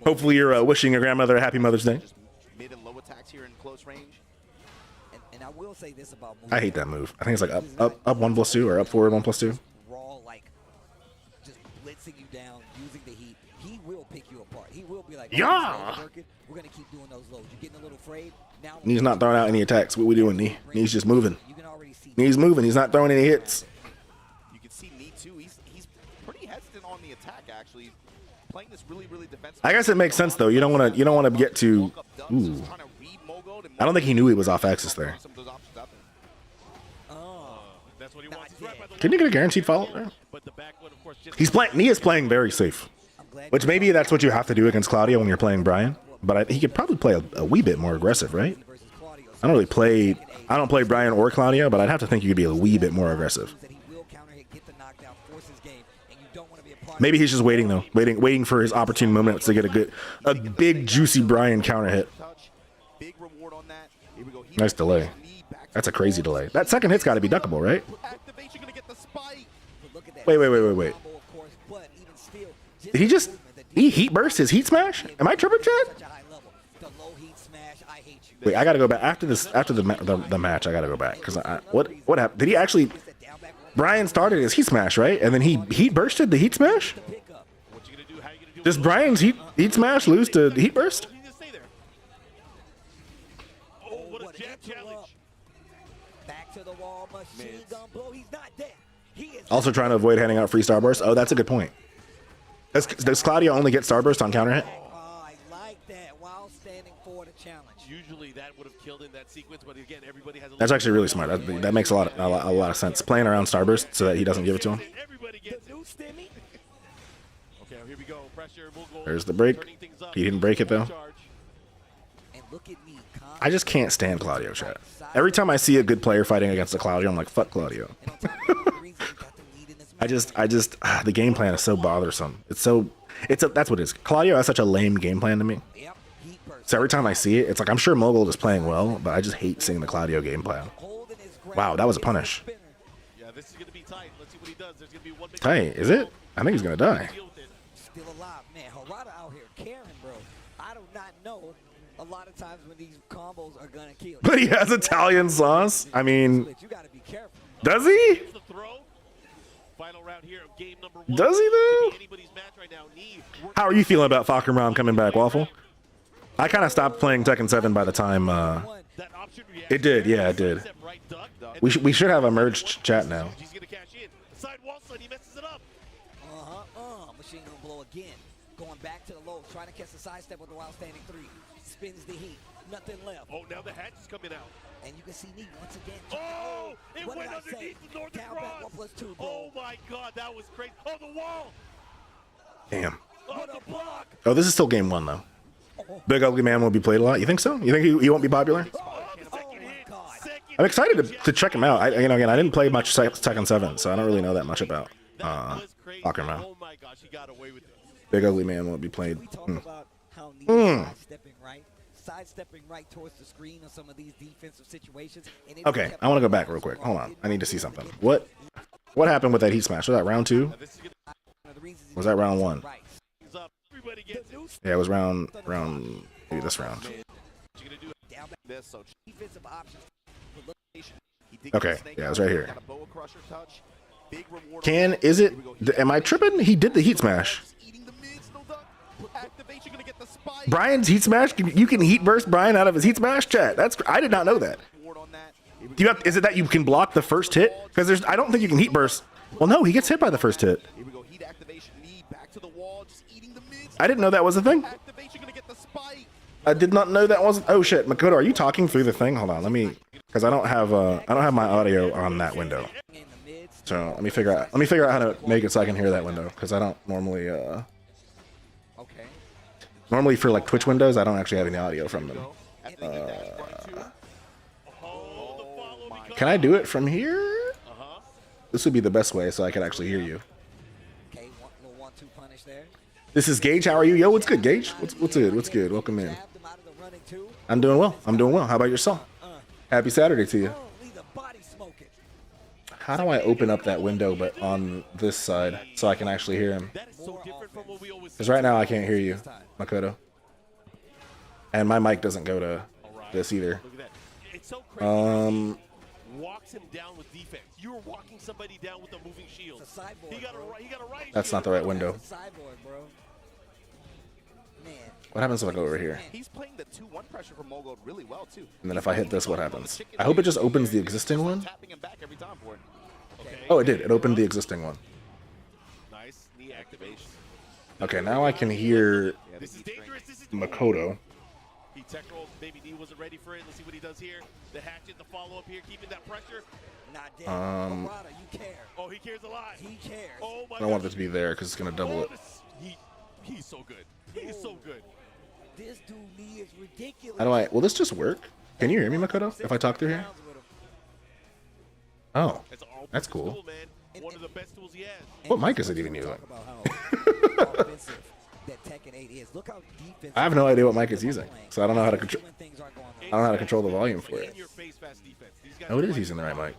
A: Hopefully you're wishing your grandmother a happy Mother's Day.
D: Just mid and low attacks here in close range.
B: and I will say this about
A: I hate that move. I think it's like up 1+2 or up forward 1+2.
B: Raw, like just blitzing you down, using the heat. He will pick you apart. He will be like,
A: Yeah.
B: We're gonna keep doing those lows. You're getting a little afraid. Now
A: Knee's not throwing out any attacks. What we doing, Knee? Knee's just moving.
B: you can already see
A: Knee's moving. He's not throwing any hits.
D: You can see Knee too. He's pretty hesitant on the attack actually. Playing this really defensive.
A: I guess it makes sense though. You don't want to get too. Ooh. I don't think he knew he was off axis there.
C: That's what he wants. He's right by the
A: Can you get a guaranteed follow there?
C: but the back one, of course, just
A: He's playing. Knee is playing very safe, which maybe that's what you have to do against Claudio when you're playing Brian. But he could probably play a wee bit more aggressive, right?
B: versus Claudio.
A: I don't play Brian or Claudio, but I'd have to think you could be a wee bit more aggressive.
B: That he will counter hit, get the knockdown, force his game, and you don't want to be a part
A: Maybe he's just waiting though, waiting for his opportune moment to get a big juicy Brian counter hit.
D: Big reward on that. Here we go.
A: Nice delay. That's a crazy delay. That second hit's got to be duckable, right?
D: Activation gonna get the spike.
B: Look at that.
A: Wait.
B: Combo, of course, but even still,
A: Did he just heat burst his heat smash? Am I tripping, Chad?
B: such a high level. The low heat smash, I hate you.
A: Wait, I gotta go back after the match. I gotta go back because what happened? Did he actually? Brian started his heat smash, right? And then he heat bursted the heat smash.
B: Pick up.
C: what you gonna do? How you gonna do?
A: Does Brian's heat smash lose to heat burst?
C: He just stay there. Oh, what a jab challenge!
B: Back to the wall, machine gun blow. He's not dead. He is
A: Also trying to avoid handing out free starburst. Oh, that's a good point. Does Claudio only get starburst on counter hit?
B: Oh, I like that while standing for the challenge.
C: Usually that would have killed in that sequence, but again, everybody has.
A: That's actually really smart. That makes a lot of sense. Playing around starburst so that he doesn't give it to him.
C: Everybody
B: The
C: gets it.
B: new stimmy.
C: Okay, here we go. Pressure. Mogul
A: There's the break.
C: turning things up.
A: He didn't break it though.
C: Charge.
B: And look at me.
A: I just can't stand Claudio, chat. Every time I see a good player fighting against a Claudio, I'm like, fuck Claudio.
B: And on top of the reason he got the lead in this match.
A: The game plan is so bothersome. That's what it is. Claudio has such a lame game plan to me.
B: Yep, heat burst.
A: So every time I see it, it's like, I'm sure Mogul is playing well, but I just hate seeing the Claudio game plan.
B: Holding his ground.
A: Wow, that was a punish.
B: Spinner.
C: Yeah, this is gonna be tight. Let's see what he does. There's gonna be one big.
A: Hey, is it? I think he's gonna die.
C: Deal with it.
B: Still alive. Man, Harada out here caring, bro. I do not know a lot of times when these combos are gonna kill.
A: But he has Italian sauce. I mean,
B: You gotta be careful.
A: does he?
C: Here's the throw. Final round here of game number 1.
A: Does he though?
C: Could be anybody's match right now. Knee working
A: How are you feeling about Fakirman coming back, Waffle? I kind of stopped playing Tekken 7 by the time
C: that option reaction.
A: it did. Yeah, it did.
C: Step right, duck, and
A: We should have a merged chat now.
C: he's gonna cash in. Side wall slide, he messes it up.
B: Machine gun blow again. Going back to the low, trying to catch the sidestep with the wild standing 3. Spins the heat. Nothing left.
C: Oh, now the hatch is coming out.
B: And you can see Knee once again.
C: Oh, it
B: What
C: went
B: did I say?
C: underneath the northern
B: Down back
C: cross.
B: 1+2, bro.
C: Oh my God, that was crazy. Oh, the wall.
A: Damn.
C: Oh, the block.
A: Oh, this is still game 1 though. Big Ugly Man will be played a lot. You think so? You think he won't be popular?
C: Oh, the second
B: my
C: hit.
B: God.
C: Second
A: I'm excited
C: hit.
A: to check him out. Again, I didn't play much Tekken 7, so I don't really know that much about
C: That was crazy.
A: Fakirman.
C: Oh my gosh, he got away with it.
A: Big Ugly Man won't be played.
B: We talk
A: Hmm.
B: about how Knee sidestepping right towards the screen on some of these defensive situations. And it
A: Okay,
B: kept
A: I want to go back real quick. Hold on. I need to see something. What happened with that heat smash? Was that round 2?
C: This is gonna
B: one of the reasons
A: Was that round 1?
C: ease up. Everybody gets it.
A: Yeah, it was round maybe this round.
C: What you gonna do?
B: Down back
D: This, so
B: defensive options.
D: he did
A: Okay,
D: get the snake
A: yeah, it was
D: out,
A: right here.
D: got a boa crusher touch. Big reward.
A: Is it?
D: Here we go.
A: Am I tripping? He did the heat smash.
D: Just eating the mids, no duck. Activation gonna get the spike.
A: Brian's heat smash. You can heat burst Brian out of his heat smash. Chat. I did not know that.
D: Ward on that.
A: Is it that you can block the first hit? Because I don't think you can heat burst. Well, no, he gets hit by the first hit.
D: Here we go. Heat activation. Knee back to the wall. Just eating the mids.
A: I didn't know that was a thing.
D: Activation gonna get the spike.
A: I did not know that wasn't. Oh shit, Makoto, are you talking through the thing? Hold on, let me, because I don't have my audio on that window.
B: in the mids.
A: So let me figure out how to make it so I can hear that window, because I don't normally
B: Okay.
A: normally for like Twitch windows I don't actually have any audio from them.
D: After they get that front two.
C: Oh, the follow becomes-
A: Can I do it from here? This would be the best way so I could actually hear you.
B: Okay, little 1-2 punish there.
A: This is Gage. How are you? Yo, what's good, Gage? What's good? What's good? Welcome in.
B: Jabbed him out of the running too.
A: I'm doing well. How about yourself? Happy Saturday to you.
B: Oh, leave the body smoking.
A: How do I open up that window but on this side so I can actually hear him?
C: That is so different from what we always
A: Because right now I can't hear you, Makoto. And my mic doesn't go to this either.
C: Look at that. It's so crazy. Walks him down with defense. You're walking somebody down with a moving shield.
B: It's a sideboard,
C: He got
B: bro.
C: a right.
A: That's not the right window.
B: It's a sideboard, bro. Man.
A: What happens if I go over here?
D: He's playing the 2-1 pressure from Mogul really well too.
A: And then if I hit this, what happens? I hope it just opens the existing one.
D: Tapping him back every time for it.
C: Okay.
A: Oh, it did. It opened the existing one.
C: Nice knee activation.
A: Okay, now I can hear
C: This is dangerous. This is
A: Makoto.
C: He tech rolled. Maybe knee wasn't ready for it. Let's see what he does here. The hatchet, the follow up here, keeping that pressure.
B: Not dead. Murata, you care.
C: Oh, he cares a lot.
B: He cares.
C: Oh my
A: I don't want it
C: gosh.
A: to be there because it's going to double it.
C: He's so good. He is so good.
B: This dude knee is ridiculous.
A: How do I... Will this just work? Can you hear me, Makoto, if I talk through here? Oh,
C: It's an all-purpose
A: That's cool.
C: tool, man. One of the best tools he has.
A: what mic is it even using?
B: Talk about how offensive that Tekken 8 is. Look how defensive.
A: I have no idea what mic it's using, so I don't know how to control.
B: When things aren't going
A: I don't know how to control the volume for
C: In
A: it.
C: your face, fast defense. These guys
A: Oh, it
C: are
A: is using the right mic.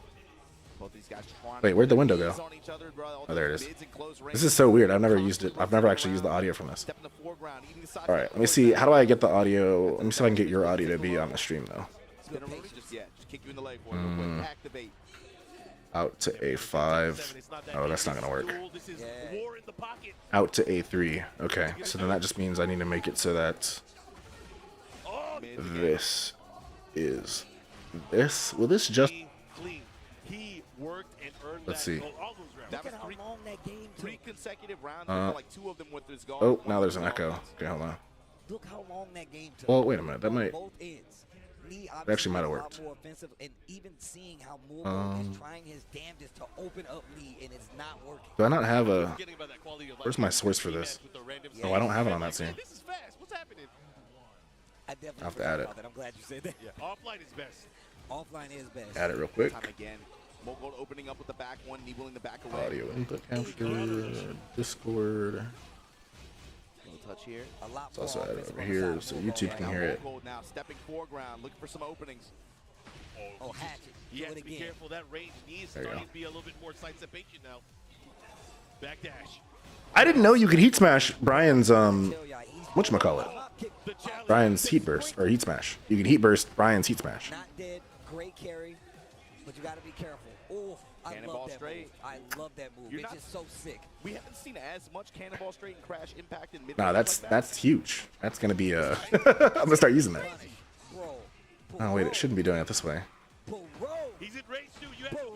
D: Both these guys trying
A: Wait,
D: to
A: where'd the
D: put
A: window
D: mids
A: go?
D: on each other, bro. All
A: Oh, there it
D: those
A: is.
D: mids in close range.
A: This is so weird. I've never used it. I've never actually used the audio from this.
D: Step in the foreground, eating the side
A: All right, let me see. How do I get the audio? Let me see if I can get your audio to be on the stream though.
D: Spin a root just yet. Just kick you in the leg for it real quick. Activate.
A: Out to A5. Oh, that's not gonna work.
C: This is war in the pocket.
A: Out to A3. Okay, so then that just means I need to make it so that
C: Oh,
A: this is this. Will this just?
C: clean. He worked and earned
A: Let's
C: that.
A: see.
C: All those rounds.
D: That
B: Look
D: was
B: at how long that game took.
D: 3 consecutive rounds. Like 2 of them with his guard.
A: Oh, now there's an echo. Okay, hold on.
B: Look how long that game took.
A: Well, wait a minute. That
B: On
A: might.
B: both ends. Knee
A: actually might have
B: obviously a lot
A: worked.
B: more offensive, and even seeing how Morgan is trying his damnedest to open up Lee, and it's not working.
A: Do I not have a?
C: Forgetting about that quality of life.
A: Where's my source for this?
C: With the random
A: Oh, I don't have it on that
C: Like,
A: scene.
C: This is fast. What's happening?
B: I definitely
A: I'll have to
B: forgot
A: add it.
B: about that. I'm glad you said that.
C: Yeah. Offline is best.
B: Offline is best.
A: Add it real quick.
D: Time again. Mogul opening up with the back one, knee willing the back away.
A: Audio input capture. Discord.
D: No touch here.
B: A lot
A: It's also
B: more
A: added
B: offensive
A: over
B: on the
A: here
B: side of
A: so
B: Morgan
A: YouTube
B: right
A: can
B: now.
A: hear it.
D: Mogul now stepping foreground, looking for some openings.
B: Oh, hatchet.
C: He
B: Do
C: has
B: it
C: to be
B: again.
C: careful. That range needs
A: There you
C: starting
A: go.
C: to be a little bit more sidestepation now. Backdash.
A: I didn't know you could heat smash Brian's
B: Tell y'all, he's
A: whatchamacallit.
B: drop kick.
C: The
A: Brian's heat burst or heat smash. You can heat burst Brian's heat smash.
B: Not dead, great carry, but you got to be careful. Oh, I
D: Cannonball
B: love that
D: straight.
B: move. I love that move. It's just so sick.
D: We haven't seen as much cannonball straight and crash impact in mid.
A: Nah, that's huge. That's gonna be a. I'm gonna start using that.
B: Bro.
A: Oh wait, it shouldn't be doing it this way.
C: He's in range too. You have to.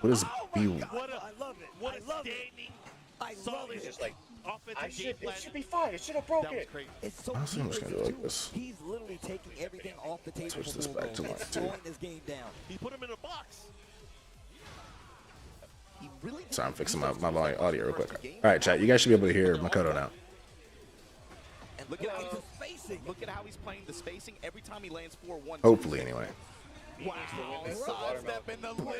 A: What is B?
C: What a,
B: I love it.
C: what
B: I
C: a
B: love it.
C: standing,
B: I love
C: solid,
B: it.
F: Just like,
C: offensive game plan.
F: it should be fine. It should have broke
C: That was
F: it.
C: crazy.
B: It's so
A: Honestly, I'm just gonna do it like this.
B: He's literally taking everything off the table.
A: Switch
B: for
A: this
B: Bull
A: back to
B: Gold
A: line
B: and
A: two.
B: slowing this game down.
C: He put him in a box.
D: He really
A: So I'm fixing my volume audio real quick. All right, chat. You guys should be able to hear Makoto now.
D: And look at how
B: The spacing.
D: look at how he's playing the spacing every time he lands 4-1.
A: Hopefully, anyway.
D: Wow. Sidestep in the lip.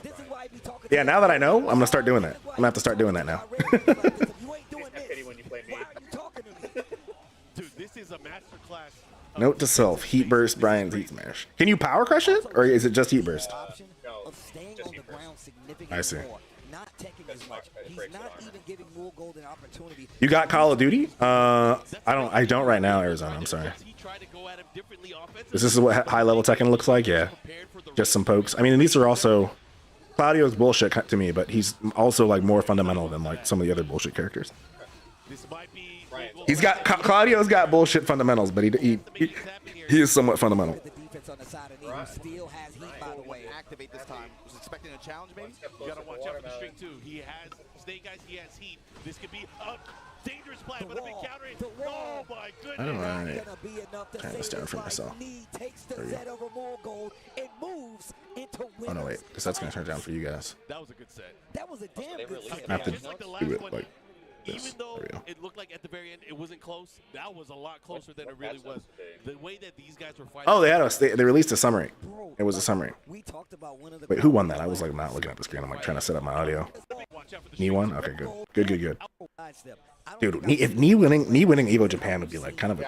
B: This is why I be talking.
A: Yeah, now that I know, I'm gonna start doing that. I'm gonna have to start doing that now.
B: If you ain't doing
F: Pity
B: this,
F: when you play me.
B: why are you talking to me?
C: Dude, this is a masterclass.
A: Note to self: heat burst Brian's heat smash. Can you power crush it, or is it just heat burst?
B: Option
F: No,
B: of staying
F: just
B: on the
F: heat burst.
B: ground significantly
A: I see.
B: more, not taking as much. He's
F: breaks the
B: not
F: armor.
B: even giving Mool Gold an opportunity.
A: You got Call of Duty? I don't right now, Arizona. I'm sorry.
C: He tried to go at him differently offensively.
A: Is this what high level Tekken looks like? Yeah, just some pokes. I mean, these are also Claudio's bullshit to me, but he's also like more fundamental than like some of the other bullshit characters.
C: This might be.
A: He's got Claudio's got bullshit fundamentals, but he is somewhat fundamental.
B: The defense on the side of Nehru still has heat, by the way.
D: Activate this time. Was expecting a challenge, maybe?
C: You gotta watch out for the string too. He has Snake Eyes. He has heat. This could be a dangerous play, but a big counter. Oh my goodness!
A: All right.
B: Gonna be enough to
A: Turn
B: save
A: this down
B: his
A: for
B: life.
A: myself.
B: Knee takes the
A: There you
B: set over Mool Gold and moves into winners.
A: Oh no, wait, because that's gonna turn down for you guys.
C: That was a good set.
B: That was a damn good set.
A: I have to
C: Just like the
A: do
C: last
A: it
C: one,
A: like this.
C: even though
A: There we go.
C: it looked like at the very end it wasn't close, that was a lot closer than it really was. The way that these guys were fighting.
A: Oh, they released a summary. It was a summary.
B: We talked about one of the
A: Wait, who won that? I was like not looking at the screen. I'm like trying to set up my audio.
C: Watch out for the
A: Knee
C: string.
A: won? Okay, good.
B: sidestep. I don't
A: Dude,
B: think
A: if knee winning Evo Japan would be like kind of a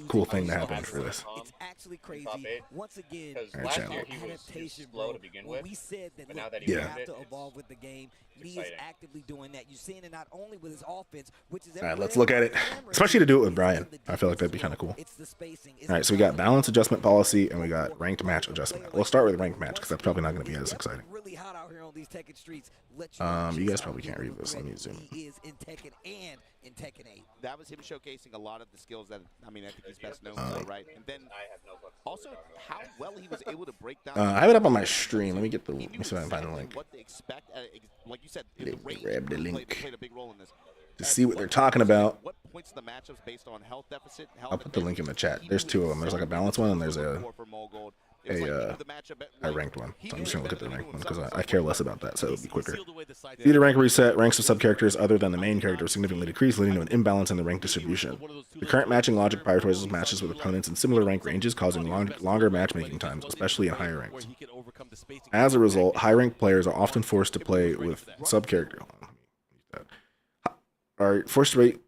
A: cool thing to happen for this.
B: it's actually crazy.
F: Top eight.
B: Once again,
F: Because
A: Alright,
F: last
A: chat.
F: year he was
B: adaptation,
F: slow
B: bro.
F: to begin
B: When
F: with.
B: we said that,
F: but
B: look,
F: now that he
B: you
A: Yeah.
F: moved
B: have
F: it,
B: to
F: it's-
B: evolve with the game. Lee is
F: exciting.
B: actively doing that. You're seeing it not only with his offense, which is
A: All right, let's look at it. Especially to do it with Brian. I feel like that'd be kind of cool.
B: It's the spacing. It's
A: All right, so we got balance adjustment policy and we got ranked match adjustment. We'll start with ranked match because that's probably not going to be as exciting.
B: Really hot out here on these Tekken streets.
A: You guys probably can't read this. Let me zoom.
B: He is in Tekken and in Tekken 8.
D: That was him showcasing a lot of the skills that, I think he's best known for, right? And then
F: I have no clue.
D: also how well he was able to break down.
A: I have it up on my stream. Let me get the.
D: He
A: Let
D: knew
A: me see if I can find the
D: exactly
A: link.
D: what to expect. Like you said,
A: Let
D: the
A: me
D: range
A: grab the
D: really
A: link.
D: played a big role in this.
A: To see what they're talking about.
D: What points the matchups based on health deficit?
A: I'll put the link in the chat. There's two of them. There's like a balance one and there's a ranked one. So I'm just gonna look at the ranked one because I care less about that, so it'll be quicker. Theater rank reset. Ranks of sub-characters other than the main character significantly decrease, leading to an imbalance in the rank distribution. The current matching logic prioritizes matches with opponents in similar rank ranges, causing longer matchmaking times, especially in higher ranks. As a result, high-ranked players are often forced to play with sub-character. Are forced to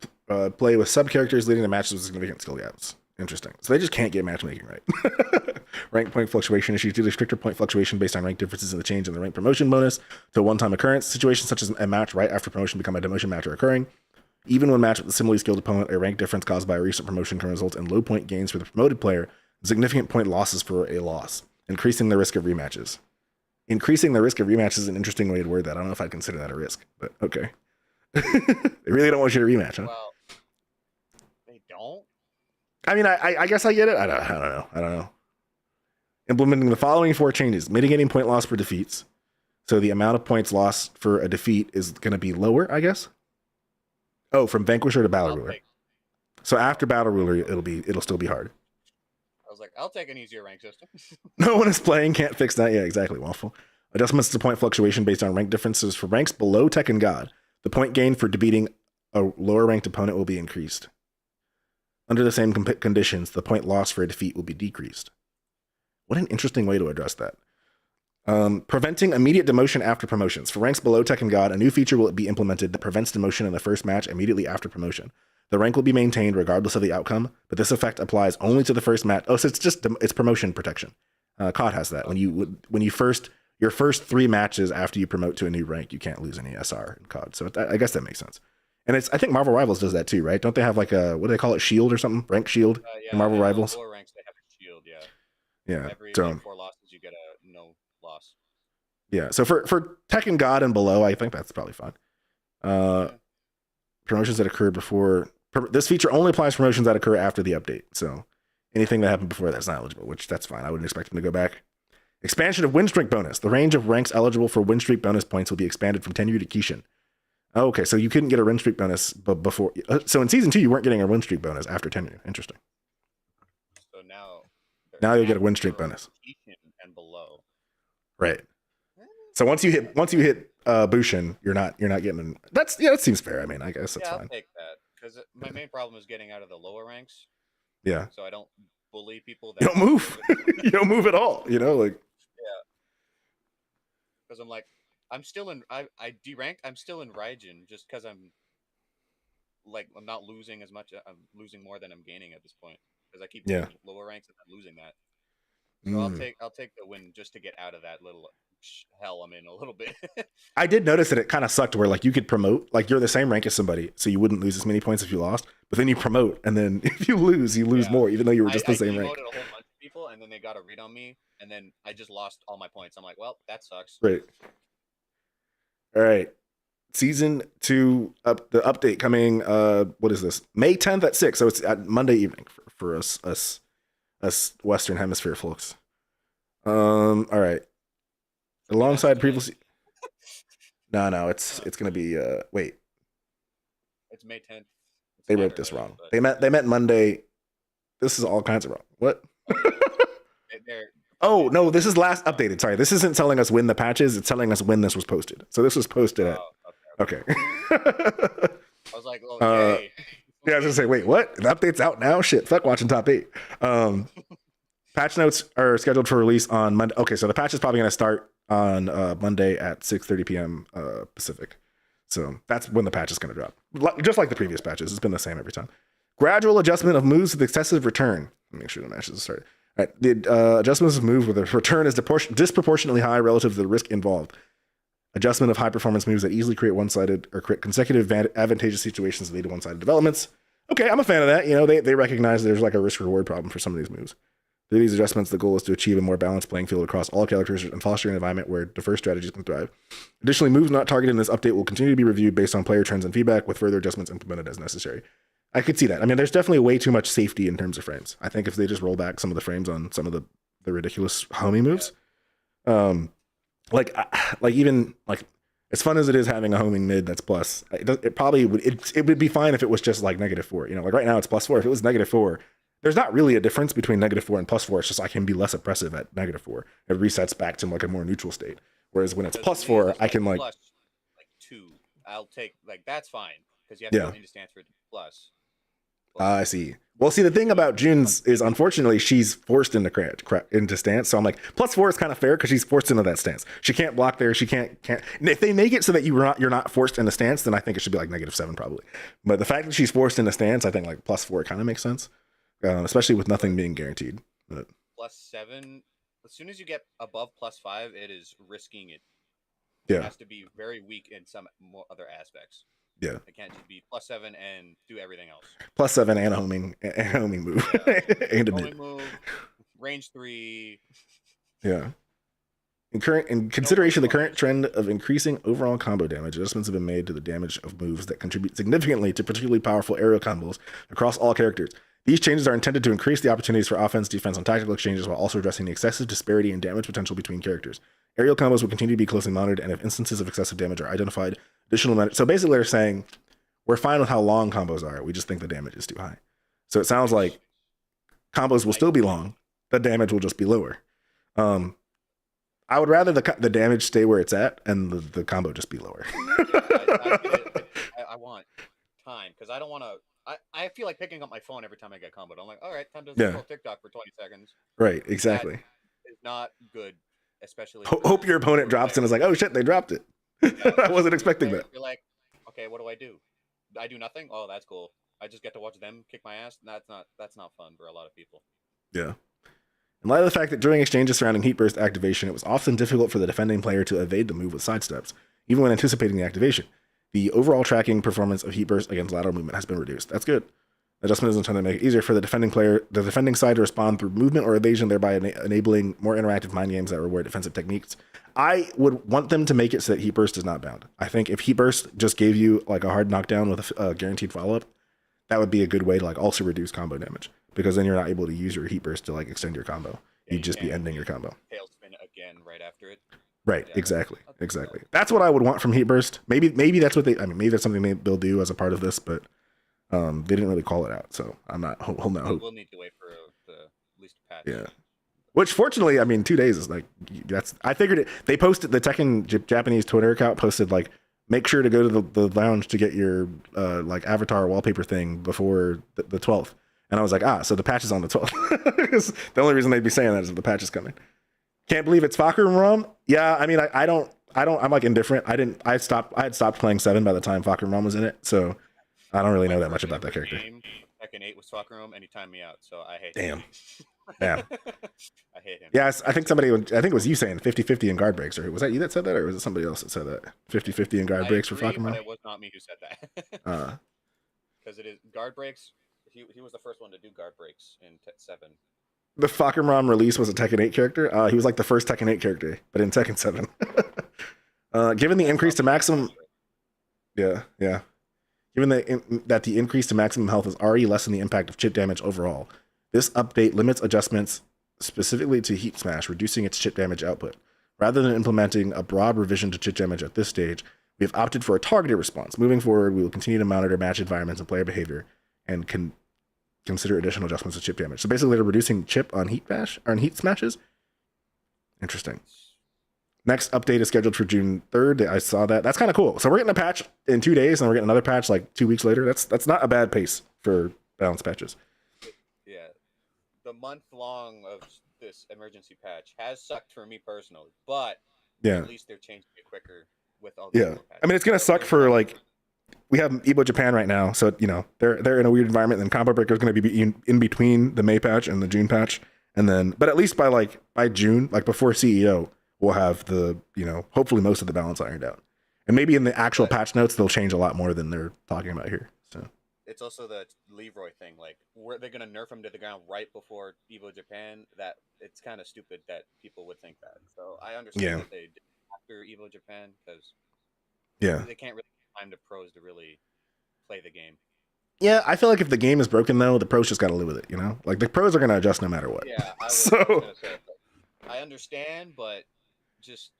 A: play with sub-characters, leading to matches with significant skill gaps. Interesting. So they just can't get matchmaking right. Rank point fluctuation issues due to stricter point fluctuation based on rank differences in the change in the rank promotion bonus to a one-time occurrence. Situations such as a match right after promotion become a demotion match are occurring. Even when matched with a similarly skilled opponent, a rank difference caused by a recent promotion can result in low point gains for the promoted player, significant point losses for a loss, increasing the risk of rematches. Increasing the risk of rematches is an interesting way to word that. I don't know if I'd consider that a risk, but okay. They really don't want you to rematch, huh?
F: Well, they don't.
A: I mean, I guess I get it. I don't know. Implementing the following 4 changes: mitigating point loss for defeats. So the amount of points lost for a defeat is going to be lower, I guess. Oh, from Vanquisher to Battle Ruler. So after Battle Ruler, it'll still be hard.
F: I was like, I'll take an easier rank system.
A: No one is playing, can't fix that. Yeah, exactly, Waffle. Adjustments to point fluctuation based on rank differences for ranks below Tekken God. The point gain for defeating a lower ranked opponent will be increased. Under the same conditions, the point loss for a defeat will be decreased. What an interesting way to address that. Preventing immediate demotion after promotions. For ranks below Tekken God, a new feature will be implemented that prevents demotion in the first match immediately after promotion. The rank will be maintained regardless of the outcome, but this effect applies only to the first match. Oh, so it's promotion protection. COD has that. Your first 3 matches after you promote to a new rank, you can't lose any SR in COD. So I guess that makes sense. And I think Marvel Rivals does that too, right? Don't they have like a, what do they call it, shield or something? Rank shield in Marvel
F: yeah,
A: Rivals?
F: lower ranks they have a shield. Yeah.
A: Yeah.
F: Every
A: So,
F: like 4 losses, you get a no loss.
A: yeah. So for Tekken God and below, I think that's probably fine. Promotions that occurred before. This feature only applies to promotions that occur after the update. So anything that happened before that's not eligible, which that's fine. I wouldn't expect them to go back. Expansion of win streak bonus. The range of ranks eligible for win streak bonus points will be expanded from Tenryu to Kishin. Okay, so you couldn't get a win streak bonus before. So in season 2, you weren't getting a win streak bonus after Tenryu. Interesting.
F: So
A: Now you'll get a win streak bonus.
F: And below.
A: Right. So once you hit Bushin, you're not getting. That seems fair. I mean, I guess that's
F: I'll
A: fine.
F: take that because my main problem is getting out of the lower ranks.
A: Yeah.
F: So I don't bully people.
A: You don't move. You don't move at all. Like.
F: Yeah. Because I'm still in. I deranked. I'm still in Raijin just because I'm not losing as much. I'm losing more than I'm gaining at this point because I keep doing lower ranks and I'm losing that. So I'll take the win just to get out of that little hell I'm in a little bit.
A: I did notice that it kind of sucked where like you could promote, like you're the same rank as somebody, so you wouldn't lose as many points if you lost. But then you promote, and then if you lose more, even though you were just the same rank.
F: I promoted a whole bunch of people, and then they got a read on me, and then I just lost all my points. I'm like, well, that sucks.
A: Right. All right. Season 2 the update coming. What is this? May 10th at 6. So it's at Monday evening for us Western Hemisphere folks. All right. Alongside previously. No, it's gonna be wait.
F: It's May 10th.
A: They wrote this wrong. They meant Monday. This is all kinds of wrong. What? Oh no, this is last updated. Sorry, this isn't telling us when the patch is. It's telling us when this was posted. So this was posted at. Okay.
F: I was like, oh, yay.
A: Yeah, I was gonna say, wait, what? The update's out now? Shit, fuck watching top 8. Patch notes are scheduled for release on Monday. Okay, so the patch is probably gonna start on Monday at 6:30 p.m. Pacific. So that's when the patch is going to drop. Just like the previous patches. It's been the same every time. Gradual adjustment of moves with excessive return. Let me make sure the matches are started. All right. The adjustments of moves with a return is disproportionately high relative to the risk involved. Adjustment of high performance moves that easily create one-sided or create consecutive advantageous situations that lead to one-sided developments. Okay, I'm a fan of that. They recognize there's like a risk-reward problem for some of these moves. Through these adjustments, the goal is to achieve a more balanced playing field across all characters and foster an environment where diverse strategies can thrive. Additionally, moves not targeted in this update will continue to be reviewed based on player trends and feedback, with further adjustments implemented as necessary. I could see that. I mean, there's definitely way too much safety in terms of frames. I think if they just roll back some of the frames on some of the ridiculous homing moves, even as fun as it is having a homing mid that's plus, it probably would be fine if it was just like -4. Like right now it's +4. If it was -4. There's not really a difference between -4 and +4. It's just I can be less oppressive at -4. It resets back to like a more neutral state. Whereas when it's +4, I can
F: plus 2. I'll take that's fine because you have to go into stance for it to be plus.
A: I see. Well, see, the thing about June's is unfortunately she's forced into stance. So I'm like, +4 is kind of fair because she's forced into that stance. She can't block there. She can't. And if they make it so that you're not forced into stance, then I think it should be like -7 probably. But the fact that she's forced into stance, I think like +4 kind of makes sense. Especially with nothing being guaranteed. But.
F: +7. As soon as you get above +5, it is risking it.
A: Yeah.
F: It has to be very weak in some more other aspects.
A: Yeah.
F: It can't just be +7 and do everything else.
A: +7 and a homing move.
F: Yeah.
A: And a
F: homing move, range 3.
A: Yeah. In consideration of the current trend of increasing overall combo damage, adjustments have been made to the damage of moves that contribute significantly to particularly powerful aerial combos across all characters. These changes are intended to increase the opportunities for offense, defense, and tactical exchanges while also addressing the excessive disparity in damage potential between characters. Aerial combos will continue to be closely monitored, and if instances of excessive damage are identified, so basically they're saying, we're fine with how long combos are, we just think the damage is too high. So it sounds like combos will still be long, the damage will just be lower. I would rather the damage stay where it's at, and the combo just be lower.
F: I want time, because I don't want to... I feel like picking up my phone every time I get comboed. I'm like, all right, time to scroll TikTok for 20 seconds.
A: Right, exactly.
F: That is not good, especially...
A: Hope your opponent drops and is like, oh shit, they dropped it. I wasn't expecting that.
F: You're like, okay, what do? I do nothing? Oh, that's cool. I just get to watch them kick my ass? That's not fun for a lot of people.
A: Yeah. In light of the fact that during exchanges surrounding Heat Burst activation, it was often difficult for the defending player to evade the move with sidesteps, even when anticipating the activation. The overall tracking performance of heat burst against lateral movement has been reduced. That's good. Adjustment is intended to make it easier for the defending side to respond through movement or evasion, thereby enabling more interactive mind games that reward defensive techniques. I would want them to make it so that heat burst is not bound. I think if heat burst just gave you like a hard knockdown with a guaranteed follow-up, that would be a good way to like also reduce combo damage, because then you're not able to use your heat burst to like extend your combo. You'd just be ending your combo.
F: Tailspin again right after it.
A: Right, yeah, exactly. That's what I would want from heat burst. Maybe that's what maybe that's something they'll do as a part of this, but they didn't really call it out, so I'm not holding out hope.
F: We'll need to wait for the at least patch.
A: Yeah. Which fortunately, 2 days is like, I figured it. They posted, the Tekken Japanese Twitter account posted like, make sure to go to the lounge to get your like avatar wallpaper thing before the 12th. And I was like, so the patch is on the 12th. The only reason they'd be saying that is if the patch is coming. Can't believe it's Fakurum ROM. Yeah, I don't, I'm like indifferent. I had stopped playing 7 by the time Fakurum ROM was in it. So I don't really know that much about that character.
F: Tekken 8 was Fakurum and he timed me out. So I hate
A: him.
F: Damn. I hate him.
A: Yeah, I think it was you saying 50-50 in guard breaks, or was that you that said that, or was it somebody else that said that 50-50 in guard breaks for Fakurum?
F: But it was not me who said that. Because it is guard breaks. He was the first one to do guard breaks in 7.
A: The Fakurum release was a Tekken 8 character. He was like the first Tekken 8 character, but in Tekken 7. Given the increase to maximum, yeah. Given that the increase to maximum health has already lessened the impact of chip damage overall, this update limits adjustments specifically to Heat Smash, reducing its chip damage output. Rather than implementing a broad revision to chip damage at this stage, we have opted for a targeted response. Moving forward, we will continue to monitor match environments and player behavior, and can consider additional adjustments to chip damage. So basically, they're reducing chip on Heat Smashes. Interesting. Next update is scheduled for June 3rd. I saw that. That's kind of cool. So we're getting a patch in 2 days, and we're getting another patch like 2 weeks later. That's not a bad pace for balanced patches.
F: Yeah, the month long of this emergency patch has sucked for me personally, but at least they're changing it quicker with all the patches.
A: It's gonna suck for like, we have Evo Japan right now, so they're in a weird environment, and Combo Breaker is going to be in between the May patch and the June patch, and then but at least by June, like before CEO, we'll have the hopefully most of the balance ironed out, and maybe in the actual patch notes they'll change a lot more than they're talking about here. So
F: it's also the Leroy thing, like were they going to nerf him to the ground right before Evo Japan? That it's kind of stupid that people would think that. So I understand that they did after Evo Japan, because they can't really time to pros to really play the game. Yeah, I feel like if the game is broken though, the pros just got to live with it. Like the pros are going to adjust no matter what. Yeah, I understand, but just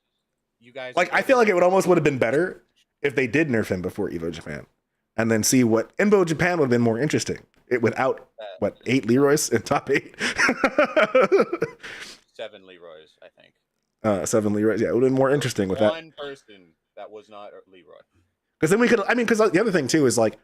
F: you guys. Like I feel like it would have been better if they did nerf him before Evo Japan, and then see what Evo Japan would have been more interesting. Without 8 Leroys in top 8. 7 Leroys, I think.
A: 7 Leroys. Yeah, it would have been more interesting with that.
F: One person that was not Leroy.
A: Because then we could, because the other thing too is like,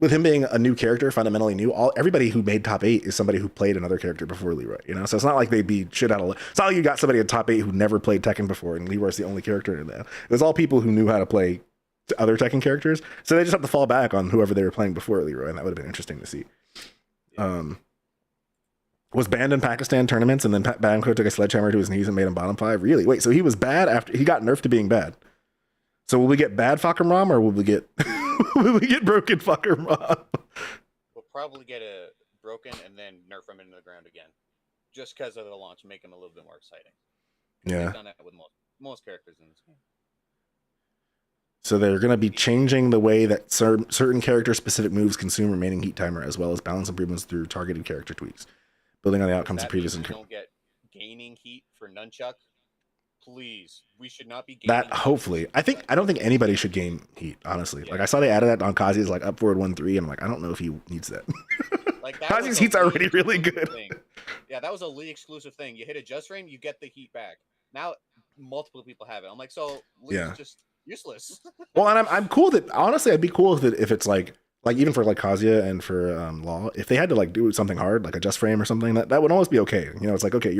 A: with him being a new character, fundamentally new, everybody who made top 8 is somebody who played another character before Leroy, So it's not like they'd be shit out of. It's not like you got somebody in top 8 who never played Tekken before, and Leroy's the only character in that. It was all people who knew how to play other Tekken characters, so they just have to fall back on whoever they were playing before Leroy, and that would have been interesting to see. Was banned in Pakistan tournaments, and then Bamco took a sledgehammer to his knees and made him bottom 5. Really? Wait, so he was bad after he got nerfed to being bad? So will we get bad Fakurum ROM, or will we get broken Fakurum ROM? We'll probably get a broken and then nerf him into the ground again, just because of the launch, make him a little bit more exciting. Yeah, they've done that with most characters in this game. So they're going to be changing the way that certain character-specific moves consume remaining heat timer, as well as balance improvements through targeted character tweaks, building on the outcomes of previous. Don't get gaining heat for Nunchuck. Please, we should not be gaining that. Hopefully, I don't think anybody should gain heat. Honestly, like I saw they added that on Kazi's like up forward 1-3, and I'm like, I don't know if he needs that. Like Kazi's heat's already really good. Yeah, that was a League exclusive thing. You hit a just frame, you get the heat back. Now multiple people have it. I'm like, so League's just useless. Well, and I'm cool that honestly, I'd be cool if it's like even for like Kazuya and for Law, if they had to like do something hard, like a just frame or something, that would almost be okay. It's like, okay,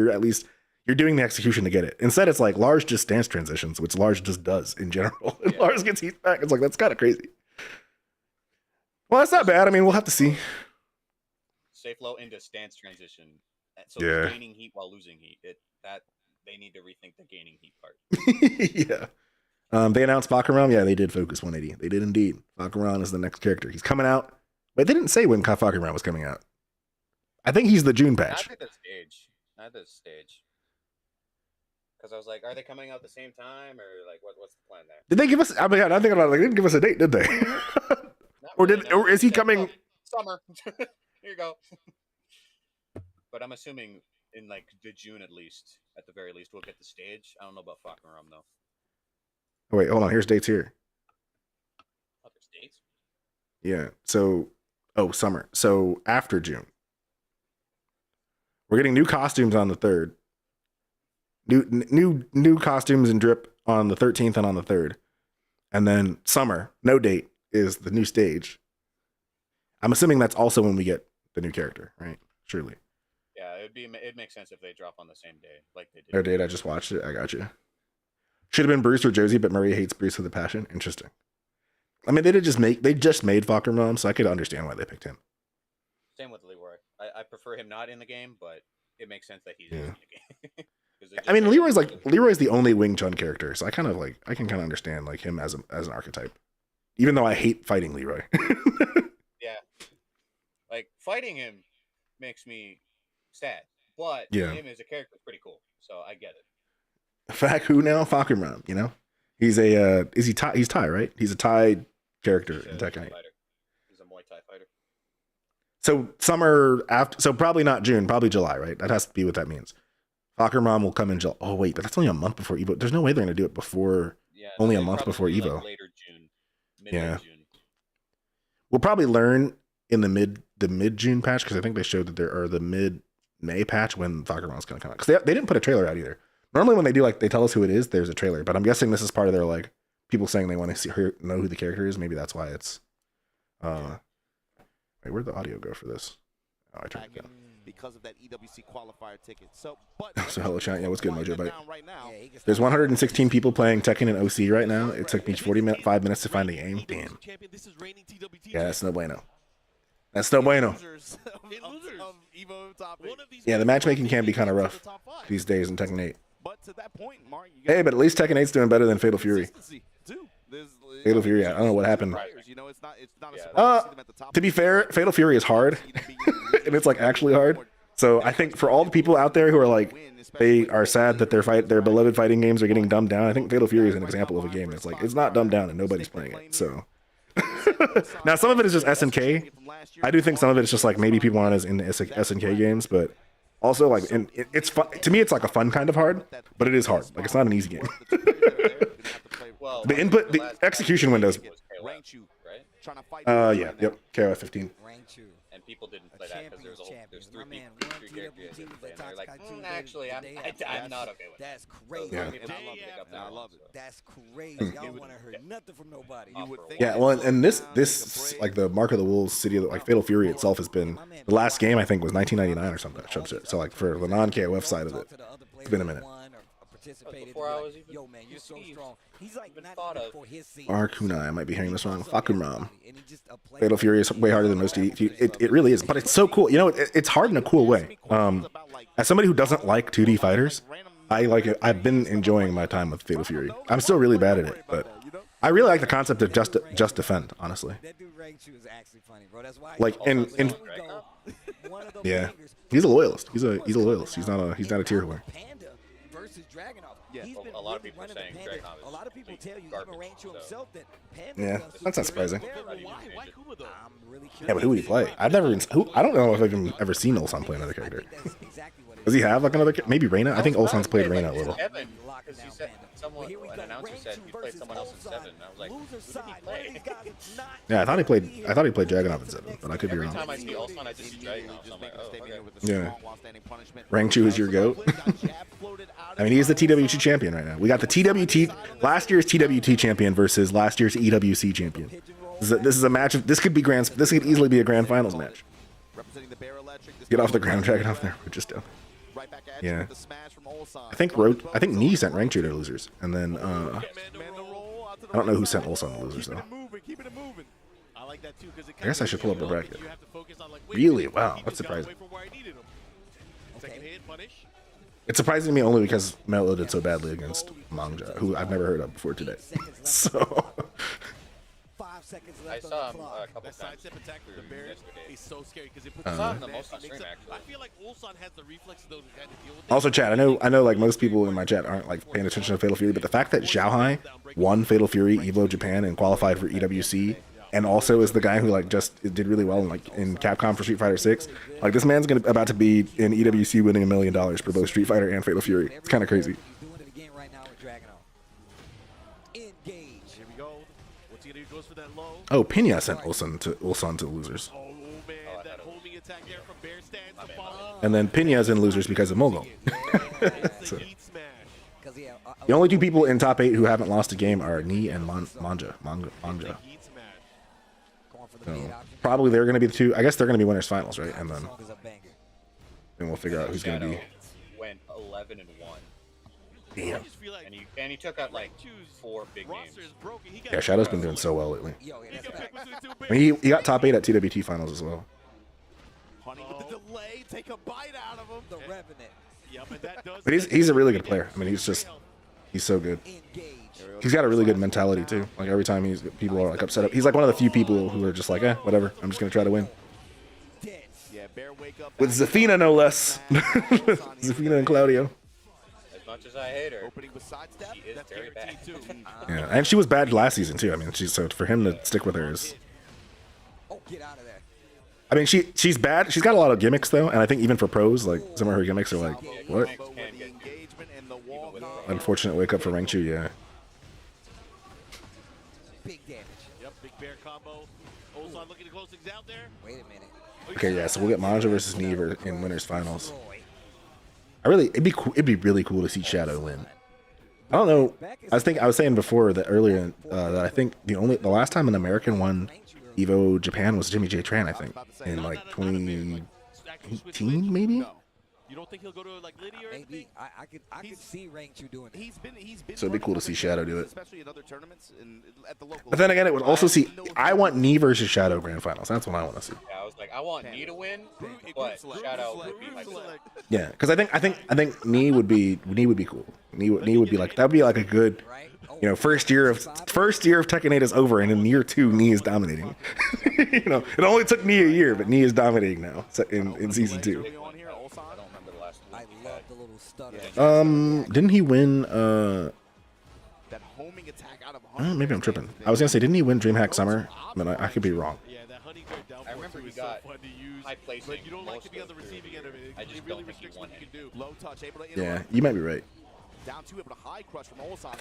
A: you're doing the execution to get it. Instead, it's like Lars just stance transitions, which Lars just does in general. And Lars gets heat back. It's like, that's kind of crazy. Well, that's not bad. I mean, we'll have to see. Safe low into stance transition. So gaining heat while losing heat. That they need to rethink the gaining heat part. Yeah. They announced Bakaram. Yeah, they did Focus 180. They did indeed. Bakaram is the next character. He's coming out. But they didn't say when Bakaram was coming out. I think he's the June patch.
F: Not at this stage. Not at this stage. Because I was like, are they coming out at the same time, or like what's the plan there?
A: Did they give us? I mean, I think about it. Like, they didn't give us a date, did they?
F: Not
A: Or
F: really,
A: did?
F: no.
A: Or is he
F: They said,
A: coming?
F: "Oh, summer. Here you go. But I'm assuming in like the June at least, at the very least, we'll get the stage. I don't know about Fakaram though.
A: Oh, wait, hold on. Here's dates here.
F: Other states.
A: Yeah. So, summer. So after June, we're getting new costumes on the 3rd. New costumes and drip on the 13th and on the 3rd, and then summer. No date is the new stage. I'm assuming that's also when we get the new character, right? Surely.
F: Yeah, it'd make sense if they drop on the same day, like they did.
A: No date. I just watched it. I got you. Should have been Bruce or Josie, but Maria hates Bruce with a passion. Interesting. I mean, they just made Fokker Mom, so I could understand why they picked him.
F: Same with Leroy. I prefer him not in the game, but it makes sense that he's in the game.
A: I mean, Leroy's the only Wing Chun character, so I can kind of understand like him as an archetype, even though I hate fighting Leroy.
F: Yeah, like fighting him makes me sad, but
A: Yeah.
F: him as a character is pretty cool, so I get it.
A: Fact who now? Fakirman, you know? He's he's Thai, right? He's a Thai character in Tekken 8.
F: He's a Muay Thai fighter.
A: So summer after, so probably not June, probably July, right? That has to be what that means. Fakirman will come in July. Oh wait, but that's only a month before Evo. There's no way they're gonna do it before.
F: Yeah,
A: only a
F: they'd
A: month
F: probably
A: before
F: do,
A: Evo.
F: like, later June, mid
A: Yeah.
F: June.
A: We'll probably learn in the mid June patch, because I think they showed that there are the mid May patch when Fakirman's gonna come out. Because they didn't put a trailer out either. Normally when they do, like, they tell us who it is, there's a trailer. But I'm guessing this is part of their, like, people saying they want to know who the character is. Maybe that's why it's wait, where'd the audio go for this? Oh, I turned it down.
D: Because of that EWC qualifier ticket. So, but
A: So hello chat. Yeah, what's good, Mojo Bite?
D: right now.
A: There's 116 people playing Tekken in OC right now. It took me 5 minutes to find the game. Damn. Yeah, that's no bueno. That's no bueno. Yeah, the matchmaking can be kind of rough these days in Tekken 8.
D: But to that point, Mark,
A: Hey, but at least Tekken 8's doing better than Fatal Fury. Fatal Fury, I don't know what happened. To be fair, Fatal Fury is hard, and it's like actually hard. So I think for all the people out there who are like, they are sad that their beloved fighting games are getting dumbed down, I think Fatal Fury is an example of a game that's like, it's not dumbed down and nobody's playing it. So now some of it is just SNK. I do think some of it is just like maybe people aren't as into SNK games, but also like, and it's fun to me. It's like a fun kind of hard, but it is hard. Like it's not an easy game.
F: Well,
A: the execution windows.
F: right?
A: Yeah, yep. KOF 15.
F: And people didn't play that because there's three characters that play, and they're like, actually, I'm not okay with that.
B: That's crazy.
A: Yeah.
D: I love it.
B: That's crazy. Y'all want to hear nothing from nobody.
A: Yeah, well, and this like the Mark of the Wolves City, like Fatal Fury itself has been the last game I think was 1999 or something. Some shit. So like for the non-KOF side of it, it's been a minute.
F: Before I was even
B: Yo, man, you're so strong. He's like
F: even
B: not
F: thought
B: even
F: of.
B: for his scene.
A: Arcuna, I might be hearing this wrong. Fakuram. Fatal Fury is way harder than most. It really is, but it's so cool. You know, it's hard in a cool way. As somebody who doesn't like 2D fighters, I like it. I've been enjoying my time with Fatal Fury. I'm still really bad at it, but I really like the concept of just defend. Honestly,
B: That dude Rangchu is actually funny, bro. That's why.
A: like in yeah, he's a loyalist. He's a loyalist. He's not a tier one.
B: Panda versus Dragunov.
D: Yeah.
B: He's been
F: A lot of
B: really
F: people are
B: running the
F: saying
B: Panda.
F: Dragunov is
B: A lot of people tell you, even
F: garbage,
B: Rangchu
F: so.
B: himself, that Panda.
A: Yeah, that's not surprising.
C: Why Kuma though?
B: I'm really curious.
A: Yeah, but who would he play? I've never even. I don't know if I've ever seen Ulsan play another character.
B: That's exactly what it
A: Does he have like another? Maybe Reyna. I think Ulsan's played Reyna a little.
F: Evan, because he said an announcer said he played someone else in 7. And I was like, who did he play?
A: Yeah, I thought he played Dragunov in 7, but I could be
F: Every
A: wrong.
F: time I see Ulsan, I just see Dragunov. So I'm like, oh, okay.
A: Yeah. Rangchu is your GOAT. I mean, he's the TWT champion right now. We got the last year's TWT champion versus last year's EWC champion. This is a match. This could easily be a grand finals match. Get off the ground, Dragunov there. We're just down. Yeah. I think Nee sent Rangchu to losers, and then I don't know who sent Ulsan to losers though.
C: I like that too,
A: I guess I should pull up the bracket. Really? Wow, that's surprising.
C: Second hit, punish.
A: It's surprising me only because Melo did so badly against Mangja, who I've never heard of before today. So
B: 5 seconds
F: I
B: left on
F: saw
B: the
F: him
B: clock.
F: a couple
C: That
F: times
C: sidestep attack with the
F: through
C: Bears
F: yesterday.
C: is so scary because it puts
F: I saw him
C: him
F: the
C: in
F: most on
C: that makes
F: stream,
C: up-
F: actually.
C: I feel like Ulsan has the reflexes though to kind of deal with it.
A: also, chat. I know, like most people in my chat aren't like paying attention to Fatal Fury, but the fact that Xiaohai won Fatal Fury Evo Japan and qualified for EWC, and also is the guy who like just did really well in Capcom for Street Fighter 6. Like this man's about to be in EWC winning $1 million for both Street Fighter and Fatal Fury. It's kind of crazy.
B: He's doing it again right now with Dragunov. Engage.
C: Here we go. What's he gonna do? Goes for that low.
A: Oh, Pena sent Ulsan to losers,
C: Oh man, that homing attack there from Bear stands to follow.
A: and then Pena's in losers because of Mogul.
C: It's
A: So-
C: a heat smash.
A: The only two people in top 8 who haven't lost a game are Ni and Manja.
C: Heat smash.
B: Going for the
A: So
B: mid option.
A: probably they're going to be the two. I guess they're going to be winners finals, right? And then
B: Song is a banger.
A: we'll figure out who's going to be.
F: Went 11-1,
A: Damn.
C: I just feel like
F: and he took out like
C: Choose
F: 4 big
C: roster
F: games.
C: is broken. He got
A: Yeah, Shadow's been doing so well lately.
B: Yo, yeah,
C: He
B: that's
C: can pick
B: back.
C: between two
A: I mean,
C: Bears.
A: he got top 8 at TWT finals as well.
D: Honey with the delay, take a bite out of him.
B: The Revenant.
C: Yep, and that does.
A: But he's a really good player. I mean, he's so good.
B: Engage.
A: He's got a really good mentality too. Like every time people are like upset, he's like one of the few people who are just like, whatever. I'm just gonna try to win.
B: Dead.
D: Yeah, Bear wake up.
A: With Zafina, no less. Zafina and Claudio.
F: As much as I hate her,
D: Opening with sidestep.
F: she is
C: That's
F: very bad.
C: guaranteed too.
A: Yeah, and she was bad last season too. I mean, so for him to stick with her is.
B: Oh, get out of there.
A: I mean, she's bad. She's got a lot of gimmicks though, and I think even for pros, like some of her gimmicks are like, what?
F: Can
D: The
F: get
D: engagement and the wall.
F: with
A: Unfortunate wake up for Rangchu, yeah.
B: Big damage.
C: Yep, big bear combo. Ulsan looking to close things out there.
B: Wait a minute.
A: Okay, yeah. So we'll get Manja versus Neve in winners finals.
B: Destroy.
A: It'd be really cool to see Shadow win. I don't know. I was saying before that earlier that I think the last time an American won Evo Japan was Jimmy J Tran, I think, in like 2018 maybe.
D: No.
C: You don't think he'll go to like Liddy or anything?
B: Maybe. I could see Rangchu doing that.
D: He's been
A: So it'd be cool to see Shadow do it.
D: especially in other tournaments and at the local.
A: But then again, it would also see. I want Neve versus Shadow grand finals. That's what I want to see.
F: Yeah, I was like, I want Nee to win, but Shadow would be my pick.
A: Yeah, because I think Neve would be cool. Neve would be like, that would be like a good.
B: Right? Oh,
A: You know, first year of Tekken 8 is over, and in year 2, Ni is dominating. You know, it only took Ni a year, but Ni is dominating now in season 2.
D: on here, Ulsan.
F: I don't remember the last
B: I
F: one.
B: love the little stutter.
A: Didn't he win?
D: That homing attack out of
A: Maybe I'm tripping. I was gonna say, didn't he win DreamHack Summer? But I could be wrong.
C: Yeah, that honey bear down
F: I remember
C: too
F: he
C: is so
F: got
C: fun to use.
F: high placing
C: But you don't like
F: most
C: to be on the
F: of the
C: receiving end of it.
F: I just
C: It really
F: don't think he
C: restricts
F: won
C: what you can do.
D: Low touch, able to
A: Yeah,
D: interrupt.
A: you might be right.
D: Down two, able to high crush from Ulsan.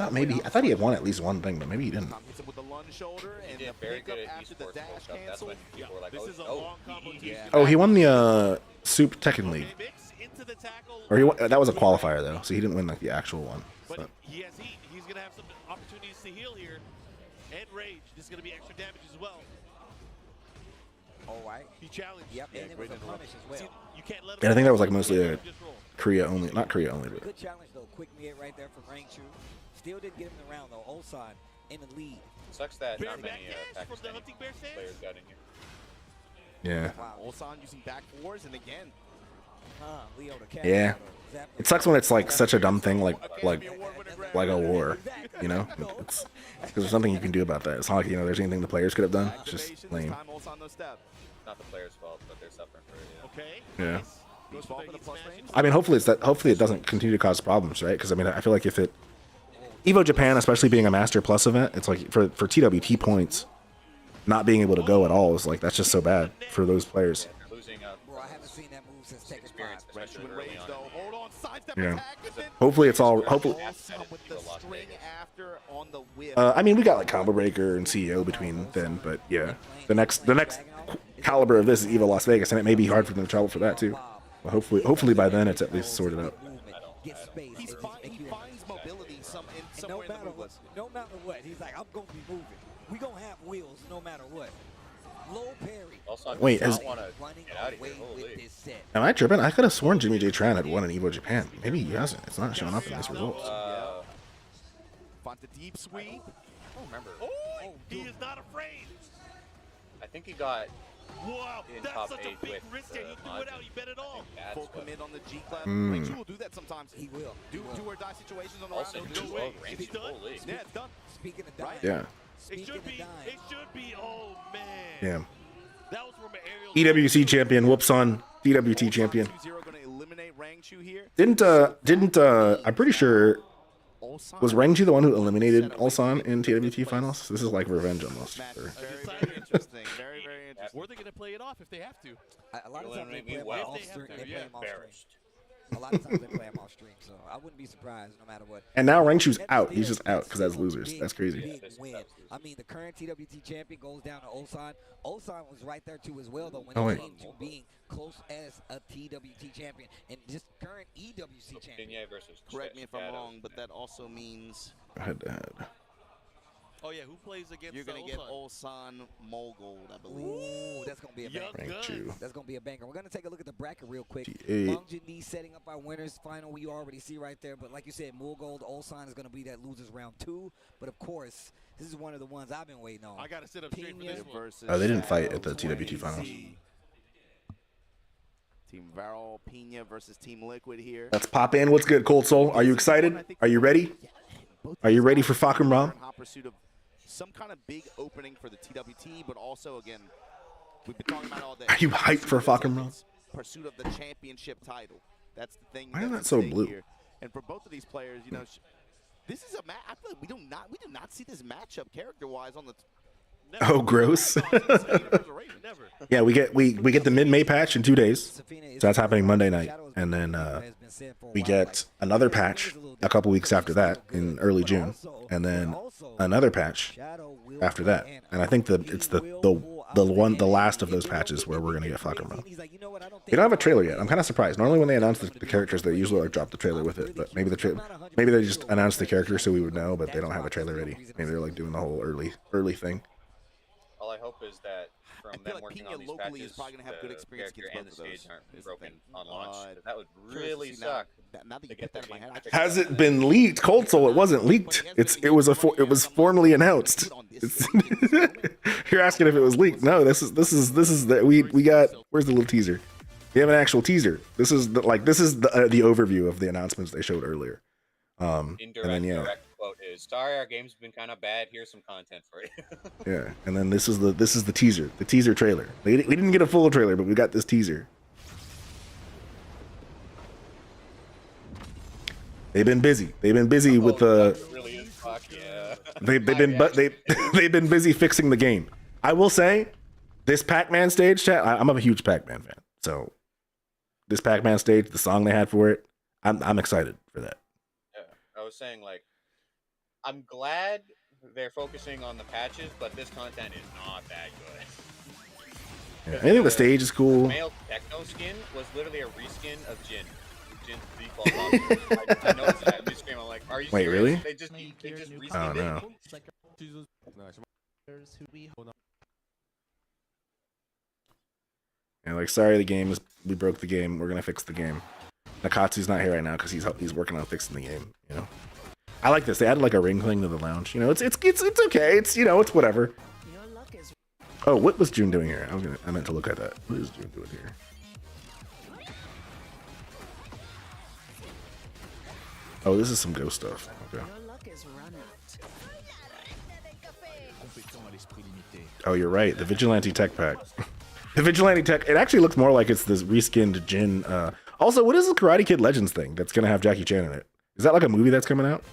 A: I thought he had won at least one thing, but maybe he didn't.
D: Hits him with the lunge shoulder and
F: He
D: the
F: did very
D: pickup
F: good at
D: after the
F: esports
D: dash
F: stuff. That's
D: cancel.
F: when people were like,
C: This is a
F: oh,
C: long combo too.
D: Yeah.
A: Oh, he won the Soup Tekken League,
C: Okay, mix into the tackle.
A: or that was a qualifier though, so he didn't win like the actual one.
C: But
A: So.
C: he has heat. He's going to have some opportunities to heal here. And rage. This is going to be extra damage as well.
B: All right.
C: He challenged.
B: Yep, and it was a punish as
C: See,
B: well.
C: you can't let him
A: And I think that was like mostly a
C: just roll.
A: Korea only, not Korea only, but
B: Good challenge though. Quick mid right there from Rangchu. Still didn't get him in the round though. Ulsan in the lead.
F: sucks that
C: Bear
F: not many
C: back dash from the
F: Pakistani
C: hunting bear stance.
F: players got in here.
A: yeah.
B: Wow.
D: Ulsan using back fours and again.
B: Leo the cat.
A: Yeah. It sucks when it's like such a dumb thing, like a war, you know. It's because there's nothing you can do about that. It's not like there's anything the players could have done. It's just lame.
D: Time Ulsan no step.
F: Not the players' fault, but they're suffering for it. Yeah.
C: Okay.
A: Yeah.
C: Nice. Goes
D: Ball
C: for
D: for
C: the
D: the plus
C: heat
D: range.
C: smash.
A: I mean, hopefully it doesn't continue to cause problems, right? Because I mean, I feel like if it Evo Japan, especially being a Master Plus event, it's like for TWT points, not being able to go at all is like that's just so bad for those players.
F: They're losing
B: Bro, I haven't seen that move since Tekken 5.
F: experience, especially
D: Rangchu
F: early
D: rage
F: on.
D: though. Hold on, sidestep
A: Yeah.
D: attack. And then
A: Hopefully it's all hopefully.
D: Ulsan with the string after on the whip.
A: I mean, we got like Combo Breaker and CEO between then, but yeah, the next caliber of this is Evo Las Vegas, and it may be hard for them to travel for that too. But hopefully by then it's at least sorted out.
B: Get space.
D: He finds mobility
B: And
D: somewhere
B: no
D: in the
B: matter
D: move
B: what,
D: list.
B: no matter what, he's like, I'm gonna be moving. We gonna have wheels no matter what. Low parry.
F: Also,
A: Wait,
F: I
A: has-
F: don't want to
B: Running
F: get out of
B: away
F: here.
B: with
F: Holy.
B: this set.
A: Am I tripping? I could have sworn Jimmy J Tran had won an Evo Japan. Maybe he hasn't. It's not showing up in these results.
D: Font the deep sweep.
F: I don't remember.
C: Oh, he is not afraid.
F: I think he got
C: Wow,
F: in
C: that's
F: top
C: such
F: 8
C: a big
F: with
C: risk there. He threw it out. He bet it all.
D: Full commit on the G clap.
A: Mm.
D: Rangchu will do that sometimes.
B: He will.
D: Do or die situations on the
F: Also,
D: round.
C: no way.
F: range,
C: It's done.
F: holy.
D: Yeah, it's done.
B: Speaking of dying,
D: Right.
A: Yeah.
C: It
B: speaking
C: should
B: of
C: be.
B: dying,
C: It should be. Oh man.
A: Yeah.
C: That was from an aerial.
A: EWC champion. Whoops on DWT champion.
D: 2-0 gonna eliminate Rangchu here.
A: Didn't I'm pretty sure was Rangju the one who eliminated Ulsan in TWT finals? This is like revenge almost.
D: Match
A: Or-
D: is very, very interesting. Very, very interesting.
C: Or they're gonna play it off if they have to.
B: a lot of
F: You'll
B: times they
F: eliminate
B: play
F: me
B: them
F: well.
B: off
C: If they
B: stream.
C: have to,
B: They play
C: yeah.
B: them off stream.
F: Embarrassed.
B: A lot of times they play them off stream, so I wouldn't be surprised no matter what.
A: And now Rangchu's out. He's just out because that's losers. That's crazy.
B: Big
F: that's
B: win.
F: losers.
B: I mean, the current TWT champion goes down to Ulsan. Ulsan was right there too as well, though, when
A: Oh,
B: it
A: wait.
B: came to being close as a TWT champion and just current EWC champion.
F: Pinye versus
D: Correct me if I'm
F: Shadow.
D: wrong, but that also means
A: Head to head.
C: Oh yeah, who plays against?
D: you're gonna get
C: Ulsan?
D: Ulsan Mogold, I believe.
B: Ooh, that's gonna be a
C: Young
B: banger.
A: Rangchu.
B: That's gonna be a banger. We're gonna take a look at the bracket real quick.
A: T8.
B: Longjin setting up our winners final. We already see right there, but like you said, Mulgold Ulsan is gonna be that losers round 2. But of course, this is one of the ones I've been waiting on.
C: I gotta sit up straight for this one.
D: Versus
A: Oh, they didn't fight at the
D: Shadow
A: TWT finals.
D: YZ. Team Varol Pina versus Team Liquid here.
A: Let's pop in. What's good, Cold Soul? Are you excited? Are you ready? Are you ready for Fakum Ram?
D: In hot pursuit of some kind of big opening for the TWT, but also again, we've been talking about all day.
A: Are you hyped for Fakum Ram?
D: Pursuit of the championship title. That's the thing.
A: Why is
D: that's
A: that
D: at
A: so
D: stake
A: blue?
D: Here. And for both of these players, you know, this is a match. I feel like we do not see this matchup character-wise on the.
C: Never.
A: Oh, gross.
C: Never.
A: Yeah, we get the mid-May patch in 2 days. So that's happening Monday night, and then we get another patch a couple weeks after that in early June, and then another patch after that. And I think that it's the last of those patches where we're gonna get Fakum Ram. They don't have a trailer yet. I'm kind of surprised. Normally when they announce the characters, they usually like drop the trailer with it. But maybe maybe they just announced the character so we would know, but they don't have a trailer ready. Maybe they're like doing the whole early thing.
F: All I hope is that from
D: I feel
F: them
D: like
F: working
D: Pina
F: on these
D: locally
F: patches,
D: is probably gonna have good
F: the
D: experience
F: character
D: against
F: and the
D: both of
F: stage
D: those,
F: aren't
D: is the
F: broken
D: thing.
F: on launch. That would
D: Curious to
F: really
D: see now-
F: suck.
D: Now that you
F: to
D: put
F: get
D: that in
F: the
D: my head, I
F: game-
D: just-
A: Has it been leaked? Cold Soul, it wasn't leaked. It was formally announced. You're asking if it was leaked. No, this is the we got. Where's the little teaser? We have an actual teaser. This is the overview of the announcements they showed earlier. And
F: Indirect
A: then
F: direct quote is, "Sorry, our game's been kind of bad. Here's some content for you."
A: yeah, and then this is the teaser trailer. We didn't get a full trailer, but we got this teaser. They've been busy. They've been busy with the.
F: It really is. Fuck yeah.
A: They've been busy fixing the game. I will say, this Pac-Man stage, chat. I'm a huge Pac-Man fan, so this Pac-Man stage, the song they had for it, I'm excited for that.
F: Yeah, I was saying like, I'm glad they're focusing on the patches, but this content is not that good.
A: Yeah, I think the stage is cool.
F: Male techno skin was literally a reskin of Jin. Jin's default costume. I noticed that in this game. I'm like, are you
A: Wait,
F: serious?
A: really?
F: They just
A: Oh
F: reskinned it.
A: no. Yeah, like sorry, we broke the game. We're gonna fix the game. Nakatsu's not here right now because he's working on fixing the game. You know, I like this. They added like a ring thing to the lounge. You know, it's okay. It's it's whatever. Oh, what was June doing here? I meant to look at that. What is June doing here? Oh, this is some ghost stuff. Okay. Oh, you're right. The Vigilante Tech Pack. The Vigilante Tech. It actually looks more like it's this reskinned Jin. Also, what is the Karate Kid Legends thing that's gonna have Jackie Chan in it? Is that like a movie that's coming out?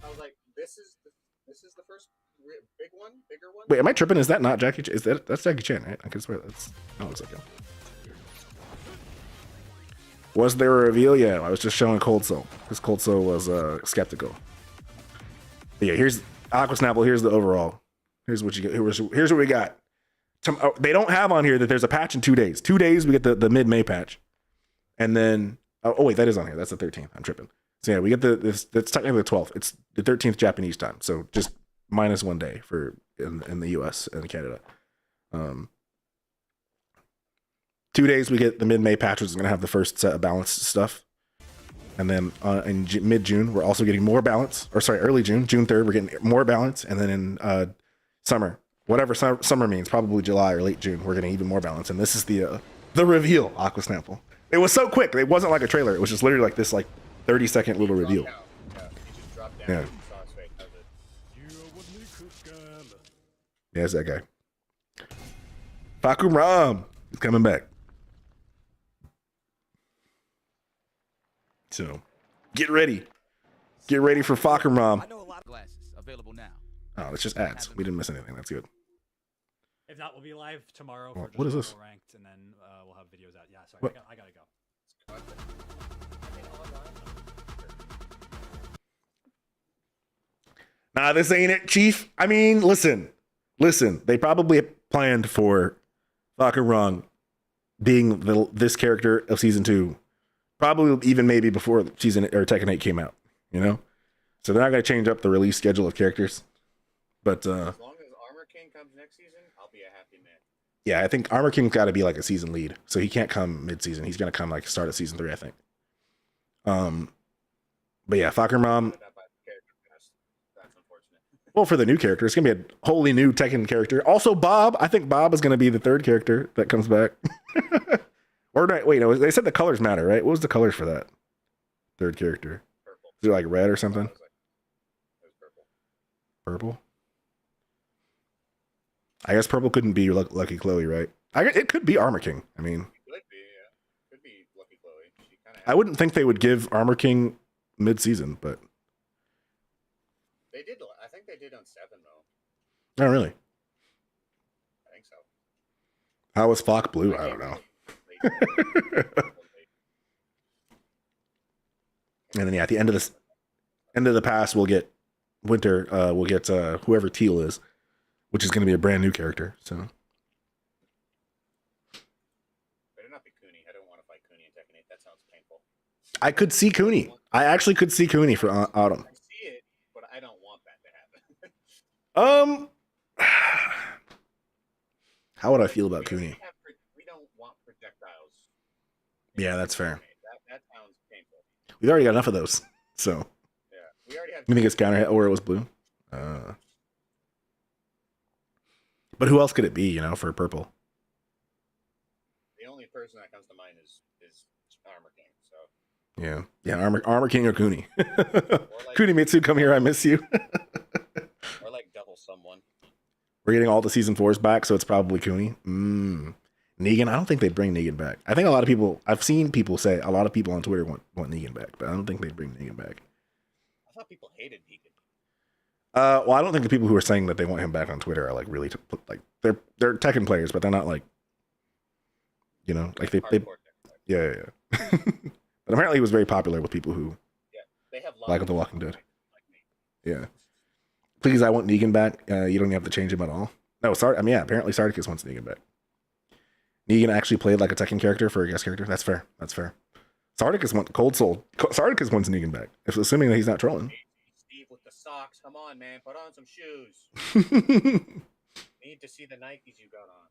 F: I was like, this is the first bigger one.
A: Wait, am I tripping? Is that not Jackie Chan? That's Jackie Chan, right? I can swear that looks like him. Was there a reveal? Yeah, I was just showing Cold Soul because Cold Soul was skeptical. But yeah, here's Aqua Snapple. Here's the overall. Here's what you get. Here's what we got. They don't have on here that there's a patch in 2 days. 2 days we get the mid-May patch, and then oh wait, that is on here. That's the 13th. I'm tripping. So yeah, we get that's technically the 12th. It's the 13th Japanese time. So just minus 1 day for in the US and Canada. 2 days we get the mid-May patch, which is going to have the first set of balanced stuff. And then in mid-June, we're also getting more balance. Or sorry, early June, June 3rd, we're getting more balance. And then in summer, whatever summer means, probably July or late June, we're getting even more balance. And this is the reveal, Aqua Snapple. It was so quick. It wasn't like a trailer. It was just literally like this, like 30-second little reveal.
F: Yeah, he just dropped down.
A: Yeah.
F: You saw his face. That was it.
A: Yeah, it's that guy. Fakuram is coming back. So, get ready. Get ready for Fakuram.
B: I know a lot of
G: Glasses available now.
A: Oh, it's just ads. We didn't miss anything. That's good.
H: If not, we'll be live tomorrow
A: Well,
H: for just
A: what is this?
H: local ranked, and then we'll have videos out. Yeah, sorry,
A: What?
H: I gotta go.
A: Nah, this ain't it, Chief. I mean, listen. They probably planned for Fakuram being this character of season 2, probably even maybe before season or Tekken 8 came out. You know, so they're not gonna change up the release schedule of characters. But
F: As long as Armor King comes next season, I'll be a happy man.
A: yeah, I think Armor King's got to be like a season lead, so he can't come mid-season. He's gonna come like start of season 3, I think. But yeah, Fakuram.
F: That's unfortunate.
A: Well, for the new character, it's gonna be a wholly new Tekken character. Also, Bob. I think Bob is gonna be the 3rd character that comes back. Or not, wait, no, they said the colors matter, right? What was the colors for that 3rd character?
F: Purple.
A: Is it like red or something?
F: It was purple.
A: Purple. I guess purple couldn't be Lucky Chloe, right? It could be Armor King. I mean,
F: Could be, yeah. Could be Lucky Chloe. She kind of.
A: I wouldn't think they would give Armor King mid-season, but
F: They did. I think they did on 7 though.
A: not really.
F: I think so.
A: How was Flock Blue? I don't know. And then yeah, at the end of the pass, we'll get Winter. We'll get whoever Teal is, which is going to be a brand new character. So
F: Better not be Cooney. I don't want to fight Cooney in Tekken 8. That sounds painful.
A: I could see Cooney. I actually could see Cooney for Autumn.
F: I see it, but I don't want that to happen.
A: How would I feel about Cooney?
F: We don't want projectiles.
A: Yeah, that's fair.
F: That sounds painful.
A: We've already got enough of those. So
F: Yeah, we already have.
A: you think it's counter hit or it was blue? But who else could it be? You know, for purple.
F: The only person that comes to mind is Armor King. So.
A: Yeah, Armor King or Cooney.
F: Or like,
A: Cooney Mitsu, come here, I miss you.
F: or like double someone.
A: We're getting all the season 4s back, so it's probably Cooney. Negan, I don't think they'd bring Negan back. I think a lot of people, I've seen people say, a lot of people on Twitter want Negan back, but I don't think they'd bring Negan back.
F: I thought people hated Negan.
A: Well, I don't think the people who are saying that they want him back on Twitter are like really, like, they're Tekken players, but they're not like, you know, like they
F: Hardcore Tekken.
A: yeah. But apparently he was very popular with people who
F: Yeah, they have
A: like The Walking Dead.
F: Like me.
A: Yeah. Please, I want Negan back. You don't even have to change him at all. No, sorry. I mean, yeah, apparently Sardicus wants Negan back. Negan actually played like a Tekken character for a guest character. That's fair. Sardicus wants Sardicus wants Negan back. If assuming that he's not trolling.
F: Steve with the socks. Come on, man. Put on some shoes. Need to see the Nikes you got on.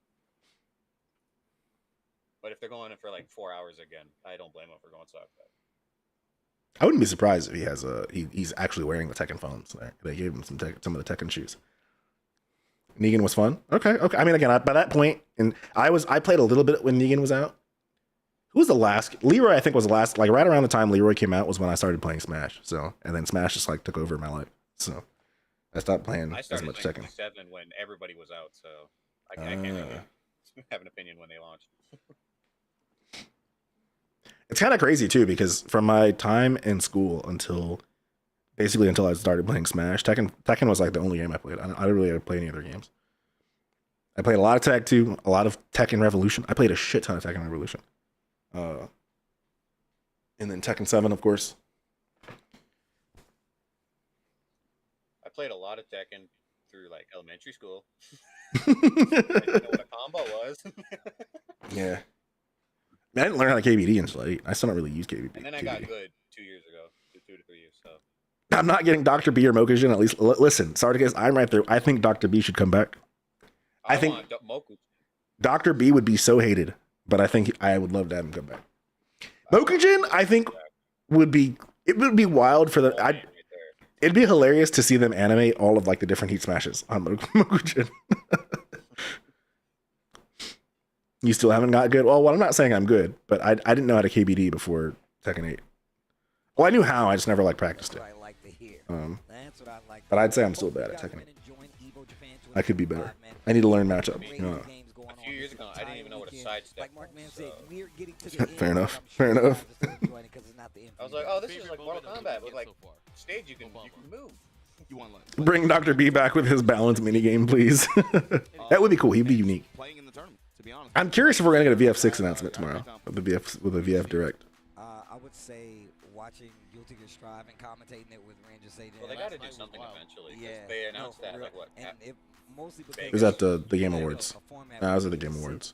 F: But if they're going in for like 4 hours again, I don't blame them for going socks.
A: I wouldn't be surprised if he has he's actually wearing the Tekken phones. They gave him some of the Tekken shoes. Negan was fun. Okay. I mean, again, by that point, and I played a little bit when Negan was out. Who was the last? Leroy, I think, was the last. Like right around the time Leroy came out was when I started playing Smash. So, and then Smash just like took over my life. So, I stopped playing
F: I
A: as
F: started
A: much
F: playing
A: Tekken.
F: 7 when everybody was out, so I can't really have an opinion when they launched.
A: It's kind of crazy too because from my time in school until I started playing Smash, Tekken was like the only game I played. I didn't really play any other games. I played a lot of Tag 2, a lot of Tekken Revolution. I played a shit ton of Tekken Revolution. And then Tekken 7, of course.
F: I played a lot of Tekken through like elementary school. I didn't know what a combo was.
A: Yeah. I didn't learn how to KBD until late. I still don't really use KBD.
F: And then I got good 2 years ago, 2 to 3 years. So
A: I'm not getting Dr. B or Mokujin. At least, listen, Sardicus, I'm right there. I think Dr. B should come back. I think
F: want Moku.
A: Dr. B would be so hated, but I think I would love to have him come back. Mokujin, I think, would be wild for the. It'd be hilarious to see them animate all of like the different Heat Smashes on Mokujin. You still haven't got good? Well, I'm not saying I'm good, but I didn't know how to KBD before Tekken 8. Well, I knew how, I just never like practiced it. But I'd say I'm still bad at Tekken 8. I could be better. I need to learn matchups. You know.
F: A few years ago, I didn't even know what a sidestep was.
A: Fair enough. Fair enough.
F: I was like, oh, this is like Mortal Kombat with like stage you can move.
D: You want
A: Bring Dr. B back with his balance minigame, please. That would be cool. He'd be unique.
D: playing in the tournament, to be honest.
A: I'm curious if we're gonna get a VF6 announcement tomorrow with the VF Direct.
B: I would say watching Guilty Gear Strive and commentating it with Ranger Sage.
F: Well, they got to do something eventually. They announced that like what?
A: It was at the Game Awards. I was at the Game Awards.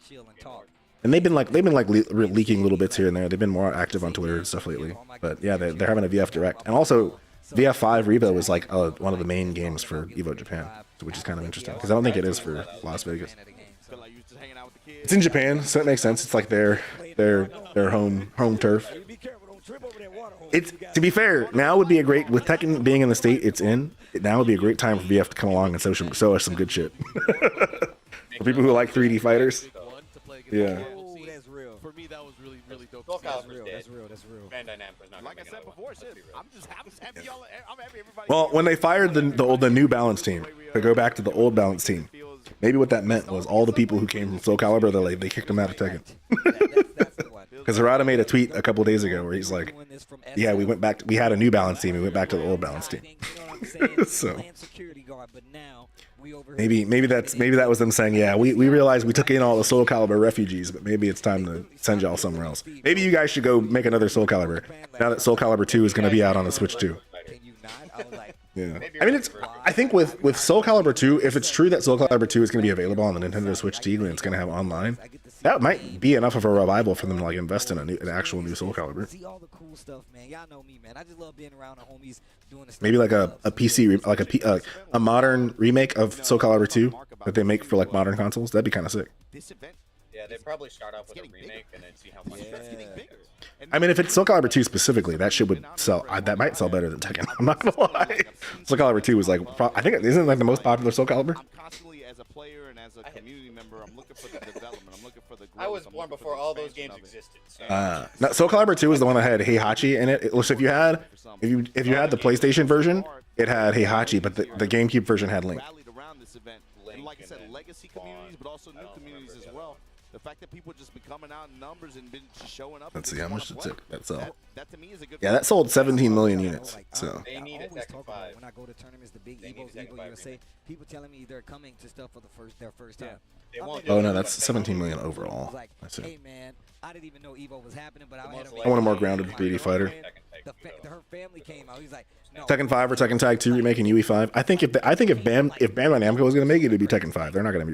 A: And they've been leaking little bits here and there. They've been more active on Twitter and stuff lately. But yeah, they're having a VF Direct, and also VF5 Revo is like one of the main games for Evo Japan, which is kind of interesting because I don't think it is for Las Vegas. It's in Japan, so it makes sense. It's like their home turf. It's, to be fair, now would be a great, with Tekken being in the state it's in, now would be a great time for VF to come along and show us some good shit. For people who like 3D fighters. Yeah.
C: For me, that was really dope.
F: That's real.
B: That's real.
F: Bandai Namco's not
D: Like I said before, I'm just happy y'all. I'm happy everybody.
A: Well, when they fired the new Balance team to go back to the old Balance team, maybe what that meant was all the people who came from Soul Calibur, they kicked them out of Tekken. Because Harada made a tweet a couple days ago where he's like, yeah, we had a new Balance team, we went back to the old Balance team. So maybe that was them saying, yeah, we realized we took in all the Soul Calibur refugees, but maybe it's time to send y'all somewhere else. Maybe you guys should go make another Soul Calibur now that Soul Calibur 2 is going to be out on the Switch too. Yeah, I mean, I think with Soul Calibur 2, if it's true that Soul Calibur 2 is going to be available on the Nintendo Switch T and it's going to have online, that might be enough of a revival for them to like invest in an actual new Soul Calibur. Maybe like a PC, like a modern remake of Soul Calibur 2 that they make for like modern consoles. That'd be kind of sick.
F: Yeah, they'd probably start off with a remake and then see how much.
A: I mean, if it's Soul Calibur 2 specifically, that shit would sell. That might sell better than Tekken. I'm not gonna lie. Soul Calibur 2 was like, I think, isn't it like the most popular Soul Calibur?
D: I'm constantly, as a player and as a community member, I'm looking for the development. I'm looking for the growth.
F: I was born before all those games existed. So.
A: No, Soul Calibur 2 is the one that had Heihachi in it. So if you had the PlayStation version, it had Heihachi, but the GameCube version had Link.
D: Rallied around this event, and like I said, legacy communities, but also new communities as well. The fact that people just been coming out in numbers and been just showing up.
A: Let's see how much that sold.
D: That to me is a good.
A: Yeah, that sold 17 million units. So
F: they need a Tekken 5.
B: When I go to tournaments, the big Evo USA, people telling me they're coming to stuff for their first time.
F: They won't
A: oh no, that's 17 million overall.
B: Like,
A: I see.
B: hey man, I didn't even know Evo was happening, but I had
A: I want a more grounded 3D fighter.
B: Her family came out. He's like, no.
A: Tekken 5 or Tekken Tag 2 remaking UE5. I think if Bandai Namco was gonna make it, it'd be Tekken 5. They're not gonna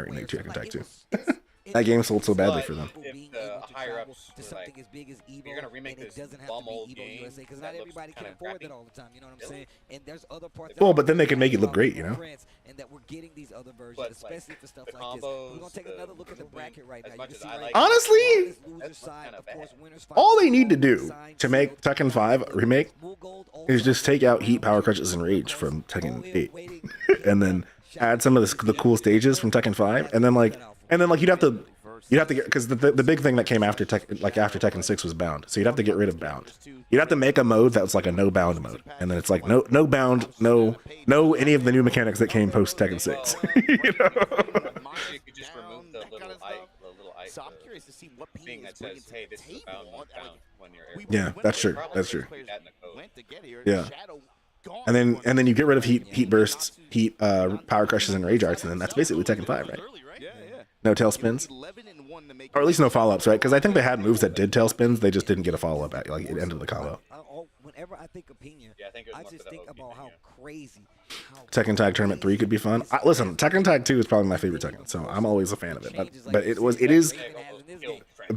A: remake Tekken Tag 2. That game sold so badly for them.
F: If the higher ups
B: to
F: were
B: something
F: like,
B: as big as Evo,
F: you're gonna remake
B: and it
F: this
B: doesn't have
F: bum
B: to be
F: old
B: Evo
F: game
B: USA because
F: that
B: not
F: looks
B: everybody can
F: kinda
B: afford
F: crappy.
B: it all the time. You know what I'm saying? And there's other parts.
A: Well, but then they can make it look great, you know.
B: And that we're getting these other versions,
F: But,
B: especially
F: like,
B: for stuff
F: the
B: like this. We're gonna
F: combos,
B: take
F: the
B: another look at the bracket right
F: as
B: now.
F: much
B: You
F: as
B: can
F: I
B: see
F: like
B: right
A: Honestly,
B: now, loser
F: that's
B: side,
F: kinda
B: of course,
F: bad.
B: winners fight
A: all they need to
B: gold,
A: do
B: signed,
A: to make
B: sealed,
A: Tekken 5 remake
B: Blue Gold,
A: is just take out Heat, Power Crutches, and Rage from Tekken 8, and then add some of the cool stages from Tekken 5, and then you'd have to get, because the big thing that came after Tekken 6 was bound, so you'd have to get rid of bound. You'd have to make a mode that was like a no bound mode, and then it's like no bound, no any of the new mechanics that came post Tekken 6. You know?
F: You could just remove the little eye,
D: So I'm curious to see what
F: thing that says, hey, this is a bound when you're air.
A: Yeah, that's true. That's true.
F: That in the code.
A: Yeah. And then you get rid of heat bursts, power crushes, and rage arts, and then that's basically Tekken 5, right?
D: Yeah, yeah.
A: No tail spins, or at least no follow ups, right? Because I think they had moves that did tail spins, they just didn't get a follow up at, like it ended the combo.
B: Whenever I think of Pena,
F: Yeah, I think it was
B: I
F: more
B: just
F: for the
B: think
F: OP
B: about how
F: Pena.
B: crazy.
A: Tekken Tag Tournament 3 could be fun. Listen, Tekken Tag 2 is probably my favorite Tekken, so I'm always a fan of it. But it is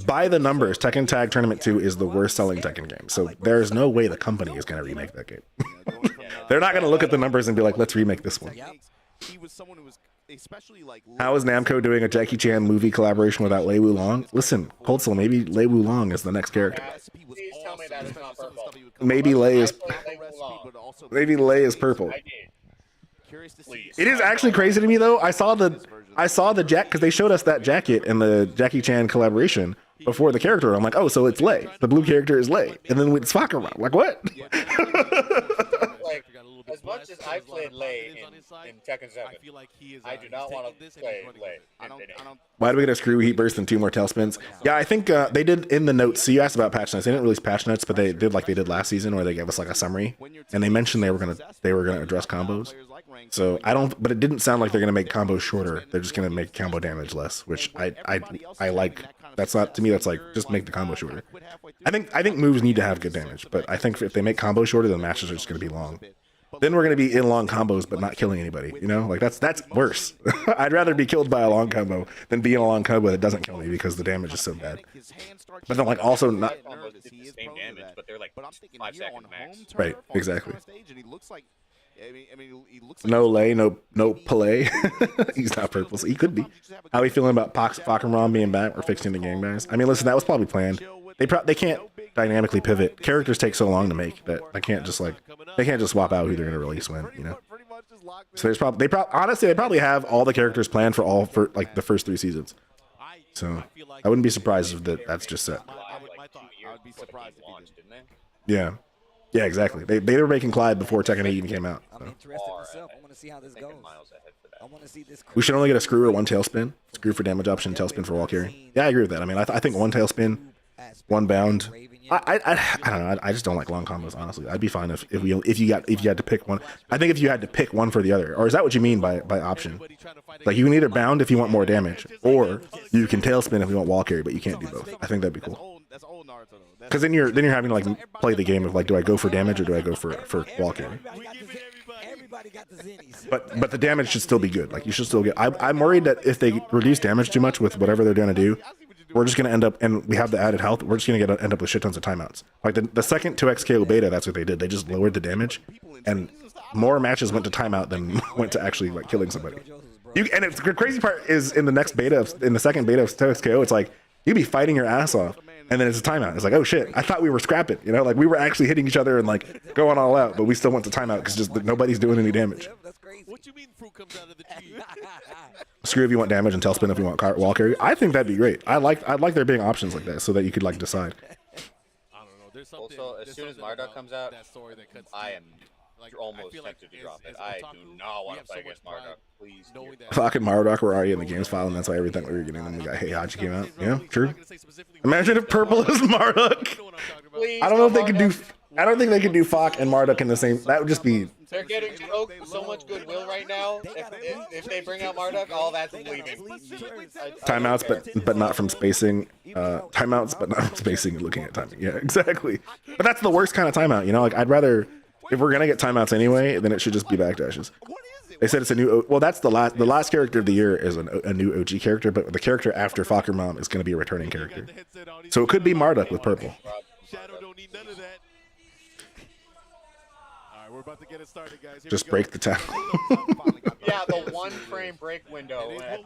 A: by the numbers. Tekken Tag Tournament 2 is the worst selling Tekken game, so there's no way the company is going to remake that game. They're not going to look at the numbers and be like, let's remake this one.
D: He was someone who was especially like.
A: How is Namco doing a Jackie Chan movie collaboration without Lei Wulong? Listen, Cold Soul, maybe Lei Wulong is the next character.
D: Recipe was
F: Please tell me that it's not purple.
A: Maybe Lei is maybe Lei is purple.
F: I did.
D: Curious to see.
F: Please.
A: It is actually crazy to me though. I saw the jack because they showed us that jacket in the Jackie Chan collaboration before the character. I'm like, oh, so it's Lei. The blue character is Lei, and then it's Fakuma. Like what?
F: Like, as much as I played Lei in Tekken 7, I do not want to play Lei.
A: Why do we get a screw heat burst and 2 more tail spins? Yeah, I think they did in the notes. So you asked about patch notes. They didn't release patch notes, but they did like they did last season, where they gave us like a summary, and they mentioned they were gonna address combos. So I don't, but it didn't sound like they're gonna make combos shorter. They're just gonna make combo damage less, which I like. That's not, to me, that's like just make the combo shorter. I think moves need to have good damage, but I think if they make combos shorter, the matches are just gonna be long. Then we're gonna be in long combos but not killing anybody. You know, like that's worse. I'd rather be killed by a long combo than be in a long combo that doesn't kill me because the damage is so bad. But then like also not
F: the same damage, but they're like 5 seconds max.
A: right. Exactly. No Lei, no Pelé. He's not purple, so he could be. How are we feeling about Fakuma being back or fixing the gangbangs? I mean, listen, that was probably planned. They can't dynamically pivot. Characters take so long to make that they can't just swap out who they're gonna release when, you know. So there's probably honestly they probably have all the characters planned for like the first 3 seasons. So I wouldn't be surprised if that's just set.
F: I would be surprised if launched, didn't they?
A: Yeah. Yeah, exactly. They were making Clyde before Tekken 8 even came out. So.
B: I'm interested myself. I want to see how this goes. I want to see this.
A: We should only get a screw or 1 tailspin. Screw for damage option, tailspin for wall carry. Yeah, I agree with that. I mean, I think 1 tailspin, 1 bound. I don't know. I just don't like long combos, honestly. I'd be fine if you had to pick one. I think if you had to pick one for the other, or is that what you mean by option? Like you can either bound if you want more damage, or you can tailspin if you want wall carry, but you can't do both. I think that'd be cool. Because then you're having to like play the game of like, do I go for damage or do I go for wall carry?
B: Everybody got the zinnies.
A: But the damage should still be good. Like you should still get. I'm worried that if they reduce damage too much with whatever they're gonna do, we're just gonna end up, and we have the added health. We're just gonna end up with shit tons of timeouts. Like the second 2XKO beta, that's what they did. They just lowered the damage, and more matches went to timeout than went to actually like killing somebody. And it's the crazy part is in the second beta of 2XKO, it's like you'd be fighting your ass off. And then it's a timeout. It's like, oh shit, I thought we were scrapping, you know, like we were actually hitting each other and like going all out, but we still went to timeout because just nobody's doing any damage.
C: What you mean fruit comes out of the tree?
A: Screw if you want damage and tailspin if you want wall carry. I think that'd be great. I'd like there being options like that so that you could like decide.
C: I don't know. There's something.
F: Also, as soon as Marduk comes out,
C: that story that cuts
F: I am
C: like,
F: almost
C: feel like
F: tempted to drop it. I do not want to play against Marduk. Please.
A: Fucking Marduk were already in the games file, and that's why everything we were getting. And we got Hey Hachi came out. Yeah, true. Imagine if purple is Marduk. I don't know if they could do. I don't think they could do Fak and Marduk in the same. That would just be.
F: They're getting so much goodwill right now. If they bring out Marduk, all that's leaving.
A: Timeouts, but not from spacing. Timeouts, but not from spacing and looking at timing. Yeah, exactly. But that's the worst kind of timeout. You know, like I'd rather, if we're gonna get timeouts anyway, then it should just be backdashes. They said it's a new. Well, that's the last character of the year is a new OG character, but the character after Fakuma is going to be a returning character. So it could be Marduk with purple.
C: Shadow don't need none of that. All right, we're about to get it started, guys.
A: Just break the tap.
F: Yeah, the 1 frame break window at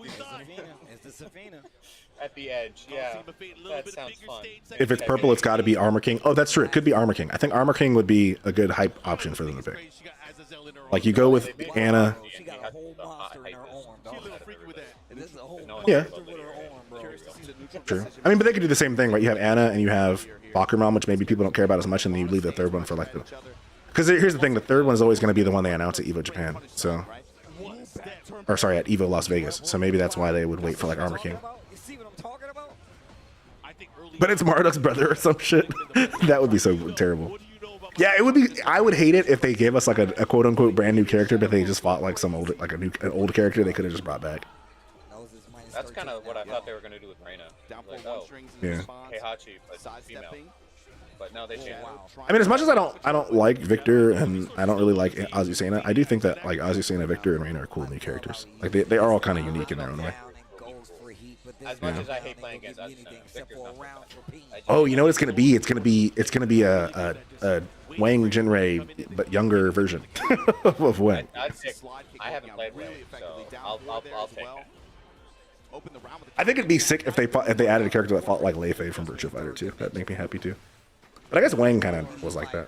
F: the edge. Yeah, that sounds fun.
A: If it's purple, it's got to be Armor King. Oh, that's true. It could be Armor King. I think Armor King would be a good hype option for them to pick. Like you go with Anna.
B: She got a whole monster in her arm, dog. This is a whole
A: Yeah.
B: monster with her arm, bro.
A: True. I mean, but they could do the same thing, right? You have Anna and you have Bakkerman, which maybe people don't care about as much, and then you leave the third one for like the. Because here's the thing: the third one is always going to be the one they announce at Evo Japan. So, or sorry, at Evo Las Vegas. So maybe that's why they would wait for like Armor King.
B: You see what I'm talking about?
A: But it's Marduk's brother or some shit. That would be so terrible. Yeah, it would be. I would hate it if they gave us like a quote unquote brand new character, but they just fought like some old, like an old character they could have just brought back.
F: That's kind of what I thought they were going to do with Reina. Like, oh,
A: yeah.
F: Heihachi, but female. But no, they changed.
A: I mean, as much as I don't like Victor and I don't really like Azucena, I do think that like Azucena, Victor, and Reina are cool new characters. Like they are all kind of unique in their own way.
F: As much as I hate playing against Azucena, Victor's not bad.
A: Oh, you know what it's gonna be? It's gonna be a Wang Jinrei but younger version of Wang.
F: I haven't played Wang, so I'll take that.
A: I think it'd be sick if they added a character that fought like Lei Fei from Virtua Fighter 2. That'd make me happy too. But I guess Wang kind of was like that.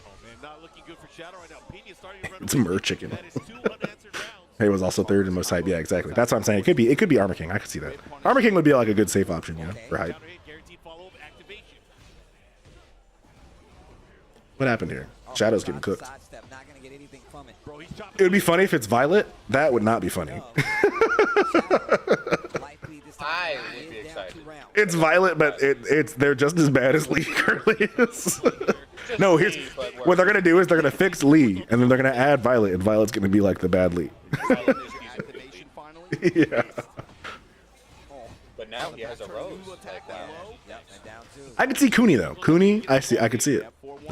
C: Oh, man, not looking good for Shadow right now. Pena starting to run
A: It's
C: away.
A: Mer Chicken.
C: That is 2 unanswered rounds.
A: He was also third in most hype. Yeah, exactly. That's what I'm saying. It could be Armor King. I could see that. Armor King would be like a good safe option, you know, for hype.
C: Counter hit, guaranteed follow-up activation.
A: What happened here? Shadow's getting cooked.
B: Sidestep, not gonna get anything from it.
C: Bro, he's chopping.
A: It would be funny if it's Violet. That would not be funny.
B: Likely this time
F: I
B: around,
F: would be
B: is down
F: excited.
B: 2 rounds.
A: It's Violet, but they're just as bad as Lee currently is. No, here's
F: Lee, but worse.
A: what they're gonna do is they're gonna fix Lee, and then they're gonna add Violet, and Violet's gonna be like the bad Lee.
D: Violet is your activation finally.
A: Yeah.
F: But now he has a Rose. Like, wow.
B: Yep, and down 2.
A: I could see Cooney though. Cooney, I could see it. I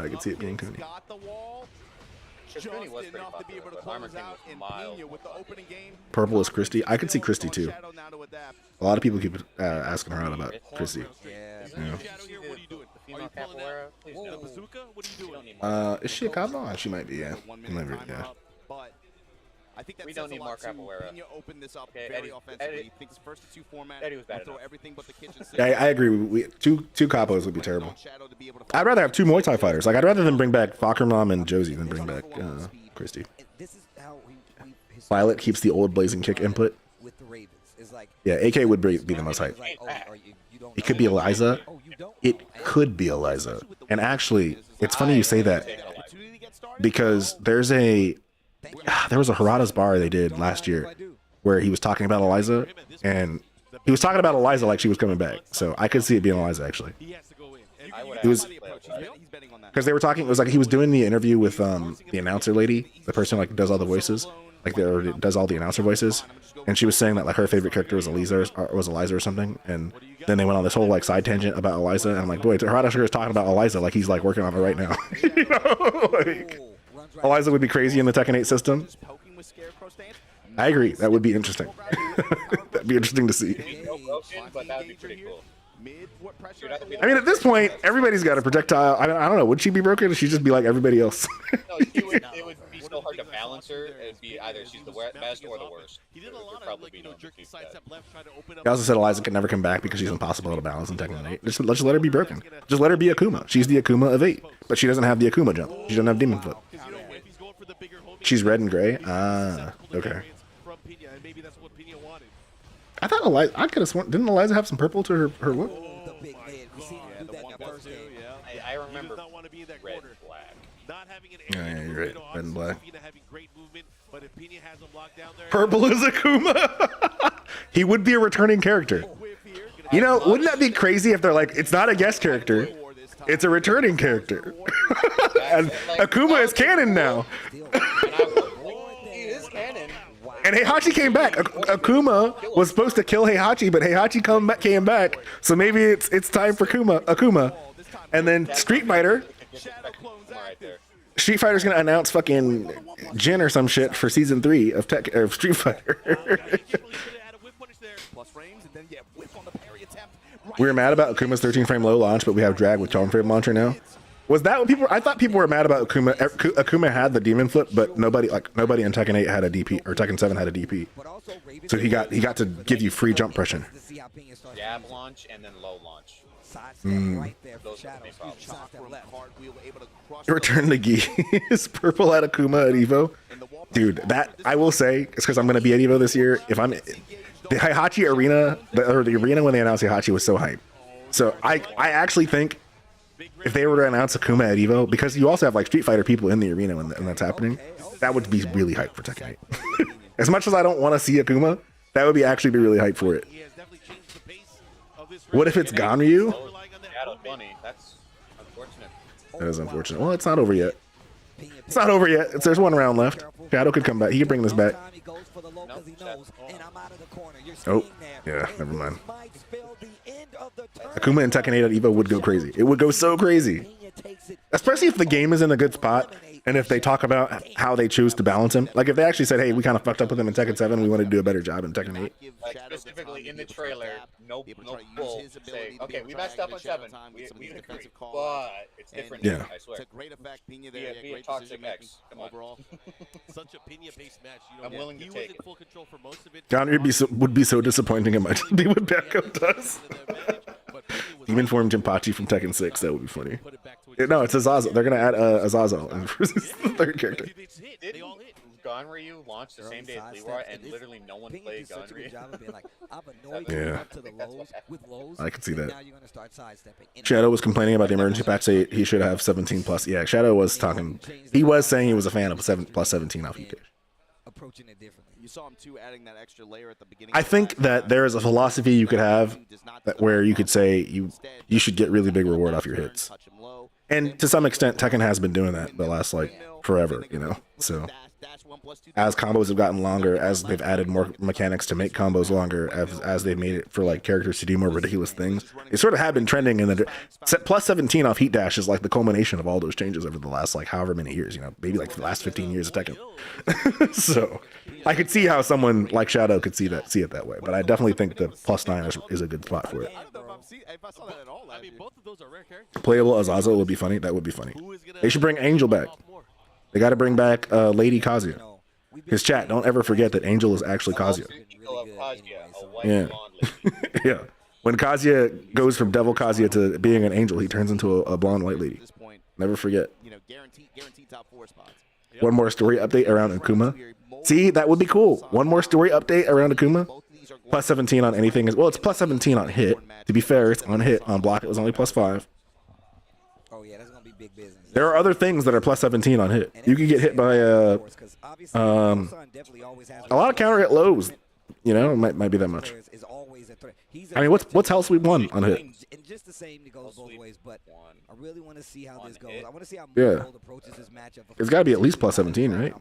A: could see it being Cooney.
D: Got the wall.
F: Because Cooney was pretty
D: enough to be
F: popular,
D: able to
F: but Armor
D: close
F: King
D: out
F: was
D: and
F: mild.
D: Pena with the opening game.
A: Purple is Christy. I could see Christy too.
D: Shadow now to adapt.
A: A lot of people keep asking her out about Christy.
B: Yeah.
C: Shadow here, what are you doing?
F: The
C: Are
F: female
C: you pulling that?
F: capoeira? Please
C: The
F: no.
C: bazooka? What are you
F: We don't
C: doing?
F: need more.
A: Is she a combo? She might be. Yeah.
D: 1
A: She
D: minute
A: might be,
D: timer
A: yeah.
D: up, but I think that
F: We
D: says
F: don't need
D: a
F: more
D: lot to
F: capoeira.
D: Pena open this up
F: Okay,
D: very
F: Eddie-
D: offensively.
F: Eddie-
D: He thinks first to 2 format.
F: Eddie was bad
D: will throw
F: enough.
D: everything but the kitchen sink.
A: Yeah, I agree. Two capos would be terrible.
D: Shadow to be able to
A: I'd rather have 2 Muay Thai fighters. Like I'd rather than bring back Fakirmom and Josie than bring back Christy.
B: And this is how his
A: Violet keeps the old blazing kick input.
B: with the Ravens. It's like
A: Yeah, AK would be the most hype.
B: like, oh, you don't
A: It could
B: know.
A: be Eliza.
B: Oh, you don't
A: It
B: know.
A: could be Eliza. And actually, it's funny you say that
D: opportunity to get started.
A: because there was a Harada's bar they did last year where he was talking about Eliza, and he was talking about Eliza like she was coming back. So I could see it being Eliza actually.
C: He has to go in. And
F: I would
A: It was-
F: actually play with
D: He's
F: that.
D: betting on that.
A: Because they were talking, it was like he was doing the interview with the announcer lady, the person like does all the voices, like or does all the announcer voices, and she was saying that like her favorite character was Eliza or something, and then they went on this whole like side tangent about Eliza, and I'm like, boy, Harada sure is talking about Eliza like he's like working on it right now. You know, like Eliza would be crazy in the Tekken 8 system.
D: Poking with Scarecrow stance.
A: I agree, that would be interesting. That'd be interesting to see.
F: No broken, but that would be pretty cool.
D: Mid foot pressure.
F: Dude, I think
A: I mean, at this point, everybody's got a projectile. I don't know. Would she be broken? Or she'd just be like everybody else.
F: No, it would be so hard to balance her. It'd be either she's the best or the worst.
C: He did
F: It
C: a
F: would
C: lot of
F: probably
C: like,
F: be
C: you know,
F: known to
C: jerky
F: keep that.
C: sidestep left, trying to open up.
A: He also said Eliza could never come back because she's impossible to balance in Tekken 8. Just let her be broken. Just let her be Akuma. She's the Akuma of 8, but she doesn't have the Akuma jump. She doesn't have Demon Foot.
C: Because, you know, if he's going for the bigger homie,
A: She's red and gray. Ah, okay.
C: from Pena, and maybe that's what Pena wanted.
A: I thought Eliza. I could have sworn. Didn't Eliza have some purple to her look?
B: The big lid. We seen him do that in the first game.
F: I remember
C: He does not want to be in that
F: red
C: corner.
F: and black.
C: Not having an
A: Yeah,
C: area
A: yeah,
C: to
A: you're
C: move
A: right.
C: it on,
A: Red and black.
C: Pena having great movement, but if Pena has him locked down there,
A: Purple is Akuma. He would be a returning character.
C: whip here, gonna
A: You know, wouldn't that be crazy if they're like, it's not a guest character, it's a returning character, and Akuma is canon now.
F: He is canon.
A: And Heihachi came back. Akuma was supposed to kill Heihachi, but Heihachi came back. So maybe it's time for Akuma. And then Street Fighter.
F: Right there.
A: Street Fighter's gonna announce fucking Jin or some shit for season 3 of Street Fighter.
D: Plus frames, and then whip on the parry attempt.
A: We were mad about Akuma's 13 frame low launch, but we have drag with 12 frame launcher now. Was that what people? I thought people were mad about Akuma. Akuma had the demon flip, but nobody in Tekken 8 had a DP or Tekken 7 had a DP. So he got to give you free jump pressure.
F: Jab launch and then low launch.
B: Right there for
F: Those are the
B: Shadow.
F: main problems.
B: Sidestep left.
D: Cartwheel able to crush
A: Return to Gi is purple at Akuma at Evo. Dude, that I will say, it's because I'm gonna be at Evo this year. If I'm the Heihachi arena, the arena when they announced Heihachi was so hype. So I actually think if they were to announce Akuma at Evo, because you also have like Street Fighter people in the arena when that's happening, that would be really hype for Tekken 8. As much as I don't want to see Akuma, that would actually be really hype for it.
C: He has definitely changed the pace of this
A: What if it's Ganryu?
F: Shadow funny. That's unfortunate.
A: That is unfortunate. Well, it's not over yet. It's not over yet. There's one round left. Shadow could come back. He could bring this back. Oh, yeah, never mind. Akuma and Tekken 8 at Evo would go crazy. It would go so crazy. Especially if the game is in a good spot and if they talk about how they choose to balance him. Like if they actually said, hey, we kind of fucked up with him in Tekken 7, we want to do a better job in Tekken 8.
F: Like specifically in the trailer, no bull saying, okay, we messed up on 7. We agree, but it's different.
A: Yeah.
F: I swear.
D: It's a great effect. Pena there.
F: Yeah,
D: Yeah,
F: be a
D: great
F: toxic
D: decision-making
F: X. Come on.
D: overall.
C: Such a Pena-based match. You know,
F: I'm willing to
C: he
F: take
C: was in
F: it.
C: full control for most of it.
A: Ganryu would be so disappointing. It might be what Becco does. Demon Form Jinpachi from Tekken 6. That would be funny. No, it's Azazel. They're gonna add Azazel as the third character.
C: They all hit.
F: Ganryu launched the same day as Leroy, and literally no one
B: Ping
F: played
B: did such a good
F: Ganryu.
B: job of being like, I've annoyed
A: Yeah.
B: you up to the lows with lows.
A: I can see
B: and
A: that.
B: Now you're gonna start sidestepping. And
A: Shadow was complaining about the emergency patch. Say he should have 17 plus. Yeah, Shadow was talking. He was saying he was a fan of plus 17 off UK.
B: approaching it differently.
D: You saw him too adding that extra layer at the beginning.
A: I think that there is a philosophy you could have where you could say you should get really big reward off your hits. And to some extent, Tekken has been doing that the last like forever, you know. So as combos have gotten longer, as they've added more mechanics to make combos longer, as they've made it for like characters to do more ridiculous things, they sort of have been trending in the plus 17 off Heat Dash is like the culmination of all those changes over the last like however many years, you know, maybe like the last 15 years of Tekken. So I could see how someone like Shadow could see it that way, but I definitely think the plus 9 is a good spot for it.
D: I don't know if I saw that at all.
C: I mean, both of those are rare characters.
A: Playable Azazel would be funny. That would be funny.
C: Who is gonna
A: They should bring Angel back. They got to bring back Lady Kazuya. His chat, don't ever forget that Angel is actually Kazuya. Yeah. Yeah. When Kazuya goes from Devil Kazuya to being an angel, he turns into a blonde white lady. Never forget.
D: Guaranteed top 4 spots.
A: One more story update around Akuma. See, that would be cool. One more story update around Akuma. Plus 17 on anything. Well, it's plus 17 on hit. To be fair, it's on hit. On block, it was only plus 5.
B: Oh yeah, that's gonna be big business.
A: There are other things that are plus 17 on hit. You can get hit by a lot of counter hit lows. You know, it might be that much. I mean, what's Hell Sweep 1 on hit?
B: And just the same, it goes both ways. But I really want to see how this goes. I want to see how
A: Yeah.
B: Gold approaches this matchup.
A: It's got to be at least plus 17, right?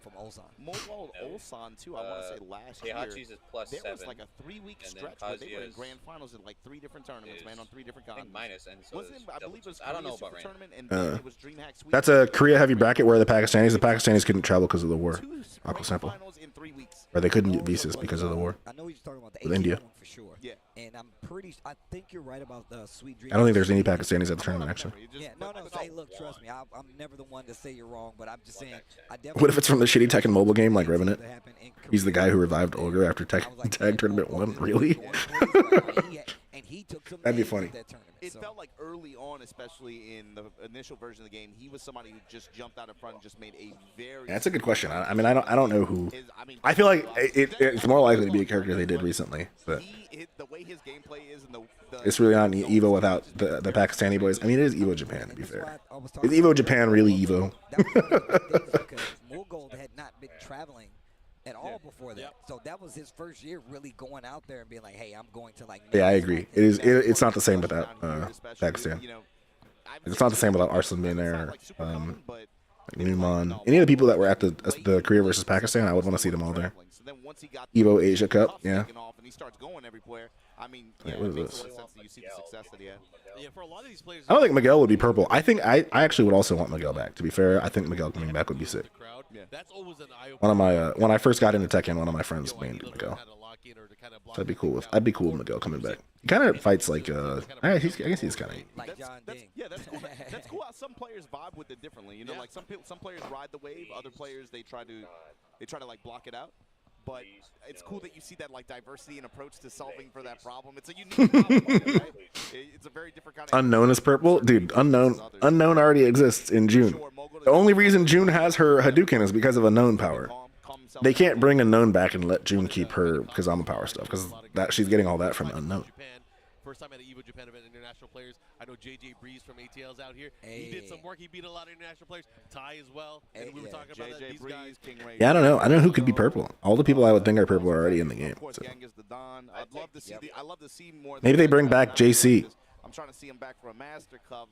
D: Mogul Ulsan too. I want to say last year
F: Heihachi's is plus
D: there
F: 7.
D: was like a 3-week
F: and then
D: stretch where they were in
F: Kazuya's
D: grand finals at like 3 different tournaments, man, on 3 different
F: I think
D: continents.
F: minus, and so
D: Wasn't
F: is
D: it, I believe it was
F: I don't know
D: Korea's
F: about
D: Super
F: rank.
D: tournament, and then it was DreamHack Sweep.
A: That's a Korea heavy bracket where the Pakistanis couldn't travel because of the war. Aqua sample.
D: Finals in 3 weeks.
A: Or they couldn't get visas because of the war.
B: I know you're talking about the
A: With India.
B: Asian one for sure.
D: Yeah.
B: And I think you're right about the Sweet Dream.
A: I don't think there's any Pakistanis at the tournament, actually.
B: Yeah, no. Hey, look, trust me. I'm never the one to say you're wrong, but I'm just saying. I definitely
A: What if it's from the shitty Tekken mobile game like Revenant?
B: that happened in
A: He's the guy who
B: Korea.
A: revived Olga after
B: I was like,
A: Tag Tournament 1? Really?
B: And he took some
A: That'd be
B: names
A: funny.
B: at that tournament,
D: It
B: so.
D: felt like early on, especially in the initial version of the game, he was somebody who just jumped out in front and just made a very.
A: Yeah, that's a good question. I mean, I don't know who.
D: I mean,
A: I feel like it's more likely to be a character they did recently, but
D: the way his gameplay is, and the
A: it's really on Evo without the Pakistani boys. I mean, it is Evo Japan, to be
B: That's why
A: fair.
B: I was
A: Is
B: talking
A: Evo
B: about
A: Japan really Evo?
B: That was one of the things because Mogold had not been traveling at all before that. So that was his first year really going out there and being like, hey, I'm going to like.
A: Yeah, I
B: make
A: agree.
B: something
A: It's not the same without Pakistan.
D: You know,
A: It's not the same without Arslan being there. Like Numan. Any of the people that were at the Korea versus Pakistan, I would want to see them all there. Evo Asia Cup, yeah.
D: And he starts going everywhere. I mean,
A: Wait,
D: yeah,
A: what
D: it
A: is
D: makes
A: this?
D: a lot of sense that you see the success that he had.
C: Yeah, for a lot of these players.
A: I don't think Miguel would be purple. I think I actually would also want Miguel back. To be fair, I think Miguel coming back would be sick.
C: Crowd. That's always an eye
A: One of my when I first got into Tekken, one of my friends named Miguel. That'd be cool. I'd be cool with Miguel coming back. He kind of fights like I guess he's kind of.
B: Like John Ding.
D: Yeah, that's cool. That's cool how some players vibe with it differently. You know, like some players ride the wave, other players they try to like block it out. But it's cool that you see that like diversity and approach to solving for that problem. It's a unique problem, right? It's a very different kind of
A: Unknown is purple, dude. Unknown already exists in June. The only reason June has her Hadouken is because of Unknown power. They can't bring Unknown back and let June keep her Kazama power stuff because that she's getting all that from Unknown.
C: First time at an Evo Japan event, international players. I know JJ Breeze from ATL's out here. He did some work. He beat a lot of international players. Ty as well. And we were talking about that. These guys.
A: Yeah, I don't know. I don't know who could be purple. All the people I would think are purple are already in the game. So.
D: I'd love to see. I love to see more.
A: Maybe they bring back JC.
D: I'm trying to see him back for a Master Cup.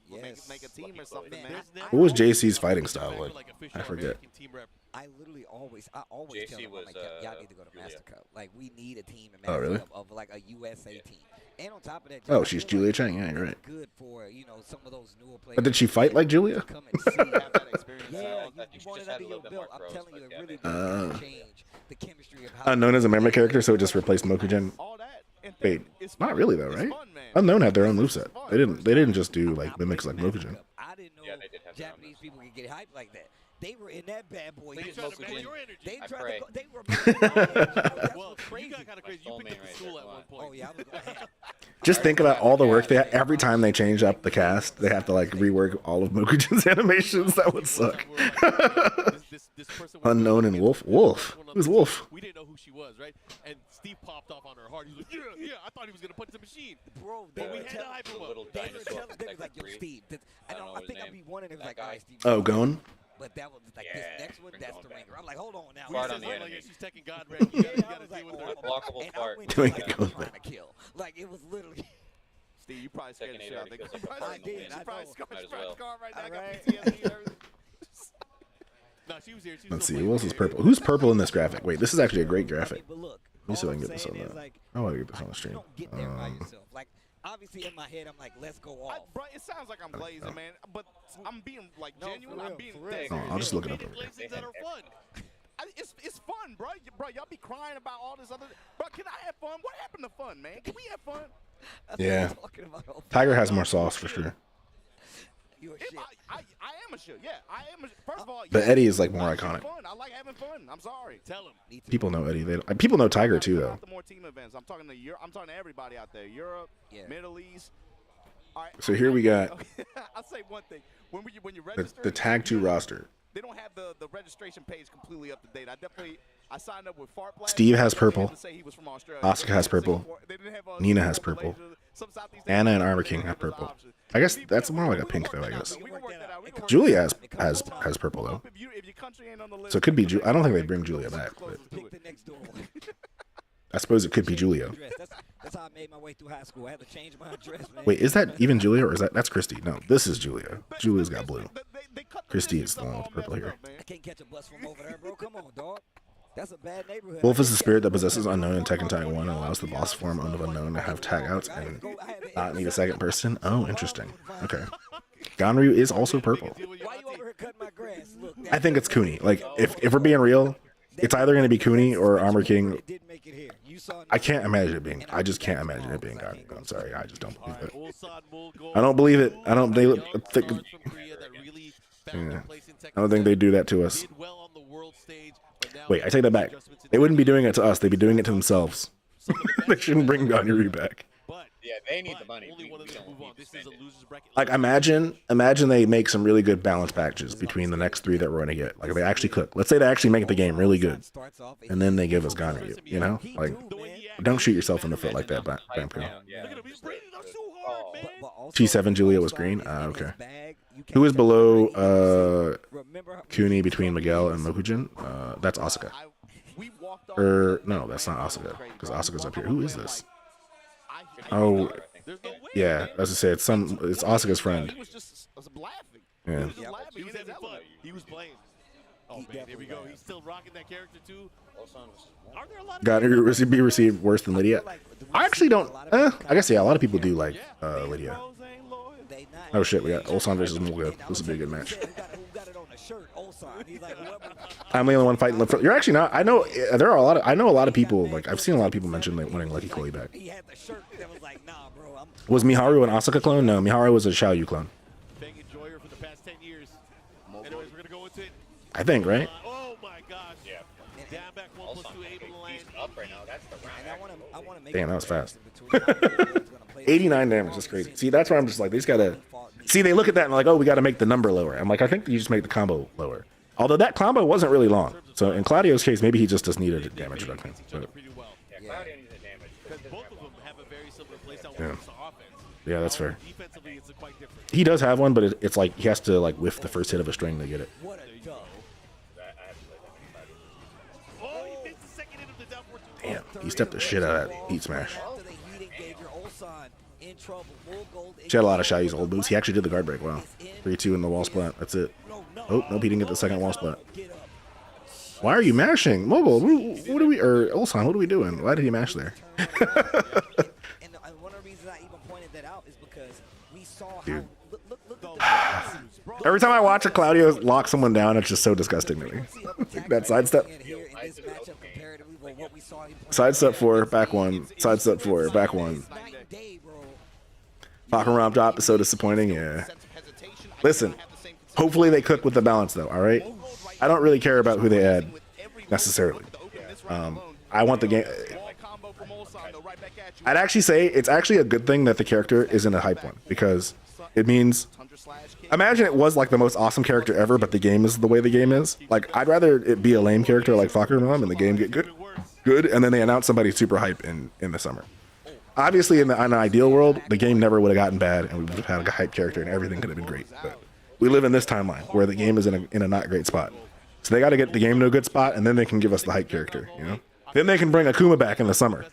D: Make a team or something, man.
A: What was JC's fighting style like? I forget.
B: I always tell
F: JC
B: them,
F: was,
B: like, y'all need to go to
F: Julia.
B: Master Cup. Like, we need a team in
A: Oh,
B: Master
A: really?
B: Cup of like a USA team. And on top of that,
A: Oh,
B: I
A: she's
B: feel
A: Julia
B: like
A: Chang. Yeah, you're right.
B: good for some of those newer players.
A: But did she fight like Julia?
B: Come and see, have that experience.
F: I
B: Yeah,
F: don't know,
B: you
F: she
B: want
F: just
B: it
F: had
B: under
F: a
B: your
F: little bit
B: belt.
F: more
B: I'm
F: growth,
B: telling you,
F: but
B: it
F: yeah,
B: really
F: they-
B: does change the chemistry of how.
A: Unknown is a memory character, so it just replaced Mokugen.
D: All that. And
A: Wait,
D: it's
A: not
D: fun.
A: really though,
D: It's
A: right?
D: fun, man.
A: Unknown had their own
D: It's
A: moveset.
D: fun.
A: They didn't just do like mimics like Mokugen.
B: I didn't know
F: Yeah, they did have their own
B: Japanese people could get hyped like that. They were in that bad boy.
C: They
B: getting
C: tried to
B: Mokugen.
C: match your energy.
B: They
F: I
B: tried
F: pray.
B: to go. They were. That's
C: Well,
B: what's
C: you
B: crazy.
C: got kind of crazy. You
F: soul
C: picked up
F: man
C: the
F: right
C: school
F: there,
C: at
F: come
C: one
F: on.
C: point.
B: Oh yeah, I was going ham.
A: Just think about all the work they every time they change up the cast, they have to like rework all of Mokujin's animations. That would suck. Unknown and Wolf. Wolf. Who's Wolf?
C: We didn't know who she was, right? And Steve popped off on her hard. He was like, yeah, I thought he was gonna punch the machine.
B: Bro,
C: But we
B: were
C: had to
B: telling-
C: hype him
F: little
C: up.
B: they were
F: dinosaur
B: telling- they was
F: protected
B: like, yo,
F: breed.
B: Steve,
F: I don't know
B: I
F: his
B: think I'd
F: name.
B: be wondering if
F: That
B: like,
F: guy.
B: all right, Steve.
A: Oh, Gon?
B: But that was like this
F: Yeah,
B: next one,
F: bring
B: that's
F: Gon
B: the
F: back.
B: ringer. I'm like, hold on now.
F: Fart
B: This
F: on
B: is
F: the
B: like-
C: Like,
F: enemy.
C: she's taking God red. You gotta,
B: Yeah,
C: you
B: I
C: gotta
B: was
C: deal with
B: like,
C: her.
B: oh,
F: Blockable
B: and
F: fart.
B: I went
A: Doing
B: like,
A: it
B: I was
A: goes
B: trying to kill. Like it was literally.
D: Steve, you probably scared the
F: Second
D: shit out of
F: eight
D: the
F: already kills
B: I did,
D: She
B: I
D: probably
B: know.
D: scarred
F: Might as well.
D: right now. I got
B: Alright.
D: PTSD and everything.
C: No, she was here. She was
A: Let's
C: still
A: see.
C: playing
A: Who else
C: with
A: is
C: it.
A: purple? Who's purple in this graphic? Wait, this is actually a great graphic.
B: But look,
A: Let me see if I can
B: all
A: get this
B: I'm
A: on
B: saying
A: the.
B: is, like,
A: I want to get this on the
B: you
A: stream.
B: don't get there by yourself. Like obviously in my head, I'm like, let's go off.
D: Bro, it sounds like I'm glazing, man. But I'm being like
B: No, for
D: genuine.
B: real,
D: I'm being
B: for real.
D: dead
A: Oh,
D: serious.
A: I'll just look it up.
C: Creative plays things that are fun.
D: It's fun, bro. Y'all be crying about all this other. Bro, can I have fun? What happened to fun, man? Can we have fun?
B: That's
A: Yeah.
B: what I'm talking about.
A: Tiger has more sauce for sure.
B: You a
D: If
B: shit.
D: I am a shit. Yeah, I am. First of all,
A: But
D: yeah,
A: Eddie is like more
D: I like
A: iconic.
D: fun. I like having fun. I'm sorry.
C: Tell him.
B: Me too.
A: People know Eddie. People know Tiger too, though.
D: The more team events. I'm talking to I'm talking to everybody out there. Europe,
B: Yeah.
D: Middle East. All right.
A: So here we got
D: I'll say one thing. When you
A: the,
D: register,
A: the Tag 2 roster.
D: they don't have the registration page completely up to date. I signed up with Fart Blast.
A: Steve has
D: They didn't
A: purple.
D: have to say he was from Australia.
A: Asuka
D: They didn't
A: has
D: have
A: purple.
D: Singapore. They didn't have,
A: Nina
D: Singapore,
A: has purple.
D: Malaysia, some Southeast
A: Anna and
D: Asian
A: Armor
D: countries,
A: King
D: they
A: have
D: those
A: purple.
D: options.
A: I guess
D: We-
A: that's
D: we-
A: more
D: we-
A: like a
D: we
A: pink,
D: can
A: though,
D: work
A: I
D: that
A: guess.
D: out. We can work that out. We can work
A: Julia
D: that
A: has
D: out.
A: has purple though.
D: If your country ain't on the list,
A: So it could be
D: then
A: I don't think they bring Julia back, but
B: Pick the next door.
A: I suppose it could be Julia.
B: Dress. That's how I made my way through high school. I had to change my address, man.
A: Wait, is that even Julia or is that's Christy? No, this is Julia. Julia's got blue.
D: They cut the
A: Christy
D: business
A: is the one
D: up
A: with
D: all
A: purple
D: messed
A: here.
D: up, man.
B: I can't catch a bus from over there, bro. Come on, dog. That's a bad neighborhood.
A: Wolf is the spirit that possesses unknown in Tekken Tag 1 and allows the boss form of unknown to have tag outs and not need a second person. Oh, interesting. Okay. Ganryu is also purple.
B: Why you over here cutting my grass? Look,
A: I think it's Kuni. Like, if we're being real, it's either going to be Kuni or Armor King.
B: it didn't make it here. You saw
A: I can't imagine it being. I just can't imagine it being Ganryu. I'm sorry. I just don't believe it.
C: Ulsan Mulgol,
A: I don't believe it. I don't. They
C: young
A: think.
C: stars from Korea that really found their
A: Yeah.
C: place in Tekken
A: I don't think they
C: 7,
A: do that to us.
C: did well on the world stage, but now
A: Wait, I take that back. They wouldn't be doing it to us. They'd be doing it to themselves.
C: some of the
A: They
C: best
A: shouldn't bring
C: players
A: Ganryu back.
C: But
F: Yeah, they need the money.
C: only
F: We-
C: one of
F: we
C: them
F: don't
C: move on.
F: need to
C: This is a
F: spend it.
C: losers bracket.
A: Like, imagine they make some really good balance packages between the next three that we're gonna get. Like, they actually cook. Let's say they actually make the game really good, and then they give us Ganryu. You know, like, don't shoot yourself in the foot like that, Bamco.
F: Yeah,
C: Look at him, he's
F: just like-
C: breathing up so hard, man.
A: T7 Julia was green? Okay. Who is below Kuni between Miguel and Mokujin? That's Asuka.
D: We walked off
A: No, that's not Asuka, because Asuka's up here. Who is this? Oh,
C: There's no way.
A: yeah. As I said, it's Asuka's friend.
D: He was just laughing.
A: Yeah.
D: He was just laughing.
C: He was
D: in his
C: having fun.
D: element.
C: He was playing. Oh, man, here we go. He's still rocking that character, too. Are there a lot of
A: Ganryu be received worse than Lydia? I actually don't. I guess yeah. A lot of people do like Lydia.
D: Bros ain't loyal.
A: Oh shit, we got Ulsan versus Mulgo. This will be a good match.
B: Who got it on the shirt? Ulsan. He's like, what?
A: I'm the only one fighting. You're actually not. I know there are a lot of. I know a lot of people. Like I've seen a lot of people mention like wanting Lucky Chloe back.
B: He had the shirt that was like, nah, bro. I'm
A: Was Miharu an Asuka clone? No, Miharu was a Xiaoyu clone.
C: bang enjoyer for the past 10 years? Anyways, we're going to go into it.
A: I think, right?
C: Oh, my gosh.
F: Yeah.
C: Down back 1+2, able to land.
F: He's up right now. That's the round.
B: and I want to make.
A: Damn, that was fast. 89 damage. That's crazy. See, that's where I'm just like, these gotta. See, they look at that and like, oh, we got to make the number lower. I'm like, I think you just make the combo lower. Although that combo wasn't really long. So in Claudio's case, maybe he just needed a damage reduction.
C: Each other
A: But,
C: pretty well.
F: Yeah, Claudio needs the damage.
C: Because both of them have a very similar playstyle
A: Yeah.
C: when it comes to offense.
A: yeah, that's fair.
C: Defensively, it's quite different.
A: He does have one, but it's like he has to like whiff the first hit of a string to get it.
B: What a dub.
F: I have to play that.
C: Oh, he missed the second hit of the down forward.
A: Damn, he stepped the shit out of that heat smash.
B: After the heat engager, Ulsan in trouble. Full gold.
A: She had a lot of Xiaoyu's old moves. He actually did the guard break. Wow. 3-2 in the wall splat. That's it. Oh, nope, he didn't get the second wall splat.
B: Get up.
A: Why are you mashing? Mobile, what are we, or Ulsan, what are we doing? Why did he mash there?
B: And one of the reasons I even pointed that out is because we saw how.
A: Dude.
B: Look at the.
A: Every time I watch a Claudio lock someone down, it's just so disgusting to me. That sidestep. Sidestep 4, back 1. Sidestep 4, back 1. Falcon Romp drop is so disappointing, yeah. Listen, hopefully they cook with the balance though, alright? I don't really care about who they add, necessarily. I want the game. I'd actually say it's actually a good thing that the character isn't a hype one, because it means, imagine it was like the most awesome character ever, but the game is the way the game is. Like, I'd rather it be a lame character like Fucker Mom and the game get good, and then they announce somebody super hype in the summer. Obviously, in an ideal world, the game never would have gotten bad, and we would have had a hype character, and everything could have been great. But we live in this timeline where the game is in a not great spot. So they got to get the game to a good spot, and then they can give us the hype character, you know? Then they can bring Akuma back in the summer,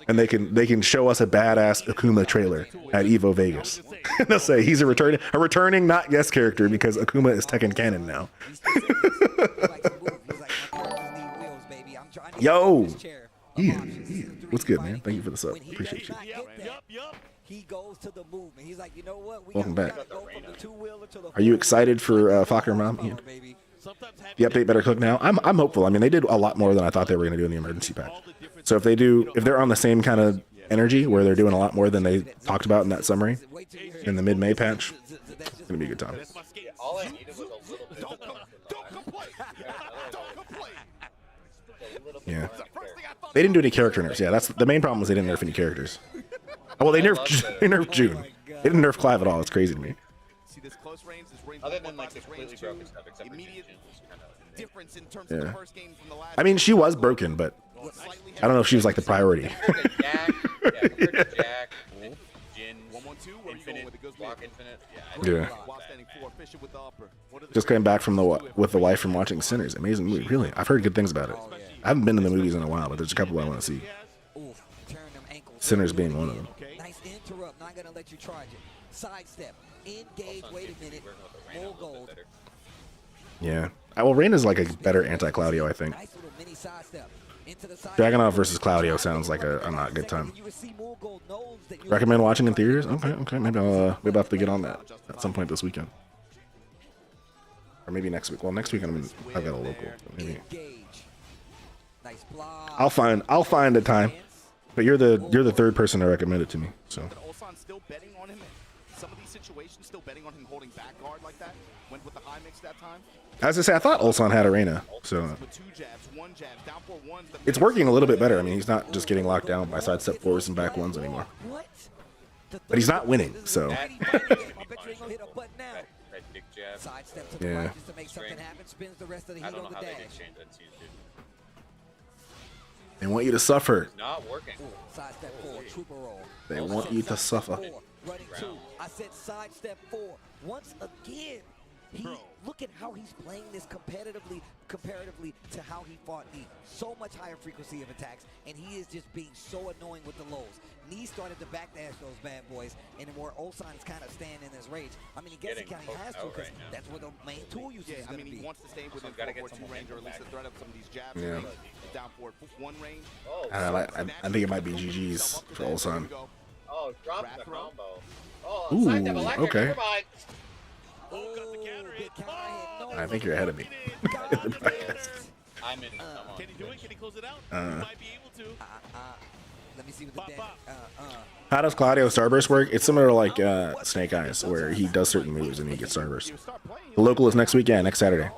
A: and they can show us a badass Akuma trailer at Evo Vegas. And they'll say he's a returning not guest character because Akuma is Tekken canon now. Yo, what's good, man? Thank you for the sub. Appreciate you.
B: He goes to the movement. He's like, you know what?
A: Welcome back. Are you excited for Fokker Mom? Ian? The update better cook now. I'm hopeful. I mean, they did a lot more than I thought they were going to do in the emergency patch. So if they're on the same kind of energy where they're doing a lot more than they talked about in that summary in the mid-May patch, it's going to be a good time.
F: All I needed was a little bit of
A: Yeah. They didn't do any character nerfs. Yeah, that's the main problem was they didn't nerf any characters. Well, they nerfed June. They didn't nerf Clive at all. It's crazy to me.
F: Other than like the completely broken stuff, except for Jin,
D: difference in terms
A: Yeah.
D: of the first game from the last.
A: I mean, she was broken, but I don't know if she was like the priority.
F: Jack, Jack, Jin, Infinite, Walk Infinite.
A: Yeah. Just came back from with the wife from watching Sinners. Amazing movie. Really, I've heard good things about it. I haven't been to the movies in a while, but there's a couple I want to see. Sinners being one of them.
B: Nice interrupt. Not gonna let you charge it. Sidestep. Engage. Wait a minute. Full gold.
A: Yeah. Well, Rain is like a better anti-Claudio, I think.
B: Nice little mini sidestep. Into the side.
A: Dragunov versus Claudio sounds like a not good time. Recommend watching in theaters? Okay. Maybe I'll have to get on that at some point this weekend, or maybe next week. Well, next week I've got a local. Maybe I'll find a time. But you're the third person to recommend it to me. So.
D: Ulsan still betting on him. Some of these situations still betting on him holding back guard like that. Went with the high mix that time.
A: As I say, I thought Ulsan had Arena, so it's working a little bit better. I mean, he's not just getting locked down by sidestep forwards and back ones anymore. But he's not winning, so. Yeah.
F: I don't know how they did change that scene, dude.
A: They want you to suffer.
F: Not working.
B: Sidestep 4, trooper roll.
A: They want you to suffer.
B: Running 2. I said sidestep 4. Once again, look at how he's playing this comparatively to how he fought Knee. So much higher frequency of attacks, and he is just being so annoying with the lows. Knee started to backdash those bad boys, and where Ulsan is kind of staying in his rage. I mean, he gets it kind of has to, because that's where the main tool usage is going to be.
D: He wants to stay within 4-4-2 range, or at least to thread up some of these jabs.
A: Yeah.
D: Down forward, 1 range.
A: I think it might be GG's for Ulsan.
F: Oh, drop the combo. Oh,
A: Ooh, okay. I think you're ahead of me.
F: I'm in.
C: Can he do it? Can he close it out? He might be able to.
B: Let me see what the
A: How does Claudio Starburst work? It's similar to like Snake Eyes, where he does certain moves and he gets Starburst. The local is next week, yeah, next Saturday.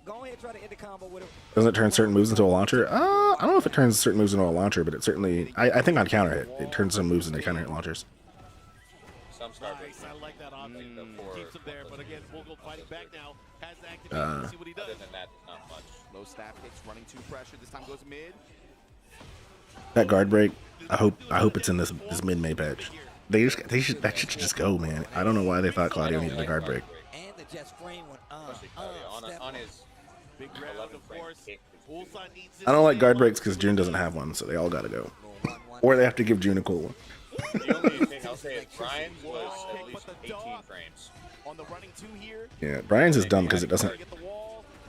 B: Go ahead, try to end the combo with him.
A: Doesn't it turn certain moves into a launcher? I don't know if it turns certain moves into a launcher, but it certainly, I think on counter hit, it turns some moves into counter hit launchers.
F: Some Starbase.
C: I like that option. Keeps him there, but again, Vogel fighting back now. Has the activation. See what he does.
F: Other than that, not much.
D: Low stab kicks, running 2 pressure. This time goes mid.
A: That guard break, I hope it's in this mid-May patch. That shit should just go, man. I don't know why they thought Claudio needed a guard break.
B: And the just frame one.
F: On his
C: Big grab,
F: 11
C: of
F: frame
C: course.
F: kick.
C: Ulsan needs
A: I don't like guard breaks because June doesn't have one, so they all gotta go. Or they have to give June a cool one.
F: The only thing I'll say is Brian's was at least 18 frames.
D: On the running 2 here.
A: Yeah, Brian's is dumb because it doesn't.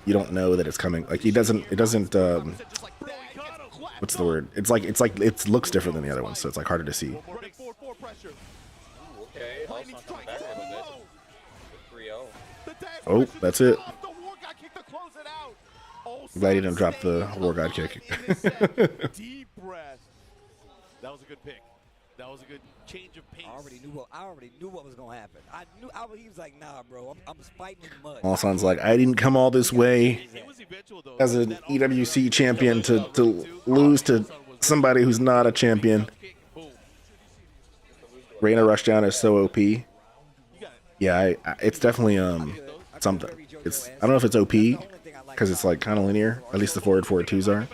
A: You don't know that it's coming. Like it doesn't. What's the word? It's like it looks different than the other ones, so it's like harder to see.
F: Okay, also coming back a little bit. 3-0.
A: Oh, that's it. Glad you didn't drop the War God kick.
C: deep breath. That was a good pick. That was a good change of pace.
B: I already knew what was gonna happen. He was like, nah, bro, I'm fighting in the mud.
A: Ulsan's like, I didn't come all this way
C: It was eventual, though.
A: as an EWC champion to lose to somebody who's not a champion. Reina rushdown is so OP. Yeah, it's definitely something. It's I don't know if it's OP because it's like kind of linear. At least the forward 2s are.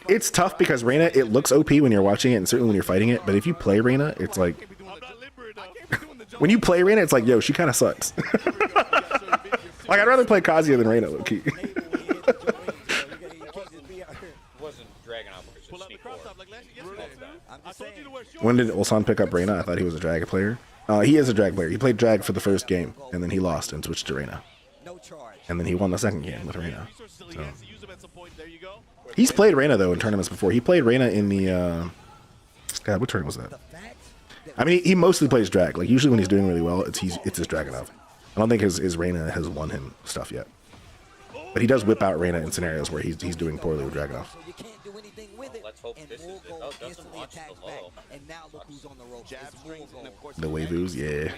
A: It's tough because Reina, it looks OP when you're watching it and certainly when you're fighting it. But if you play Reina, it's like when you play Reina, it's like, yo, she kind of sucks. Like, I'd rather play Kazuya than Reina, low-key. When did Ulsan pick up Reina? I thought he was a drag player. He is a drag player. He played drag for the first game, and then he lost and switched to Reina. And then he won the second game with Reina. So. He's played Reina, though, in tournaments before. He played Reina in the... God, what tournament was that? I mean, he mostly plays drag. Like, usually when he's doing really well, it's his Dragunov. I don't think his Reina has won him stuff yet. But he does whip out Reina in scenarios where he's doing poorly with Dragunov.
F: Let's hope this is it. Oh, doesn't launch the low.
A: The Waivus, yeah.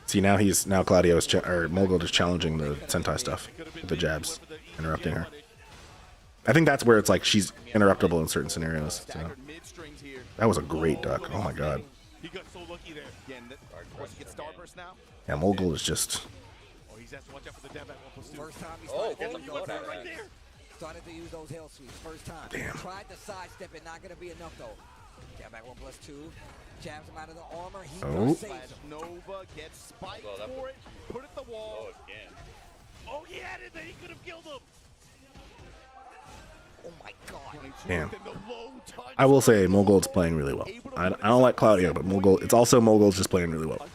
A: See, now Claudio's or Mogul is challenging the Sentai stuff with the jabs, interrupting her. I think that's where it's like she's interruptible in certain scenarios. So. That was a great duck. Oh my god. Yeah, Mogul is just.
F: Oh, get the float out of that.
B: Started to use those hell sweeps first time.
A: Damn.
B: Tried to sidestep it, not gonna be enough though. Jab back 1+2. Jabs him out of the armor. He
A: Oh.
D: Nova gets spiked for it. Put it the wall.
F: Oh, again.
C: Oh, he had it there. He could have killed him.
B: Oh my god.
A: Damn. I will say Mogul's playing really well. I don't like Claudio, but it's also Mogul's just playing really well.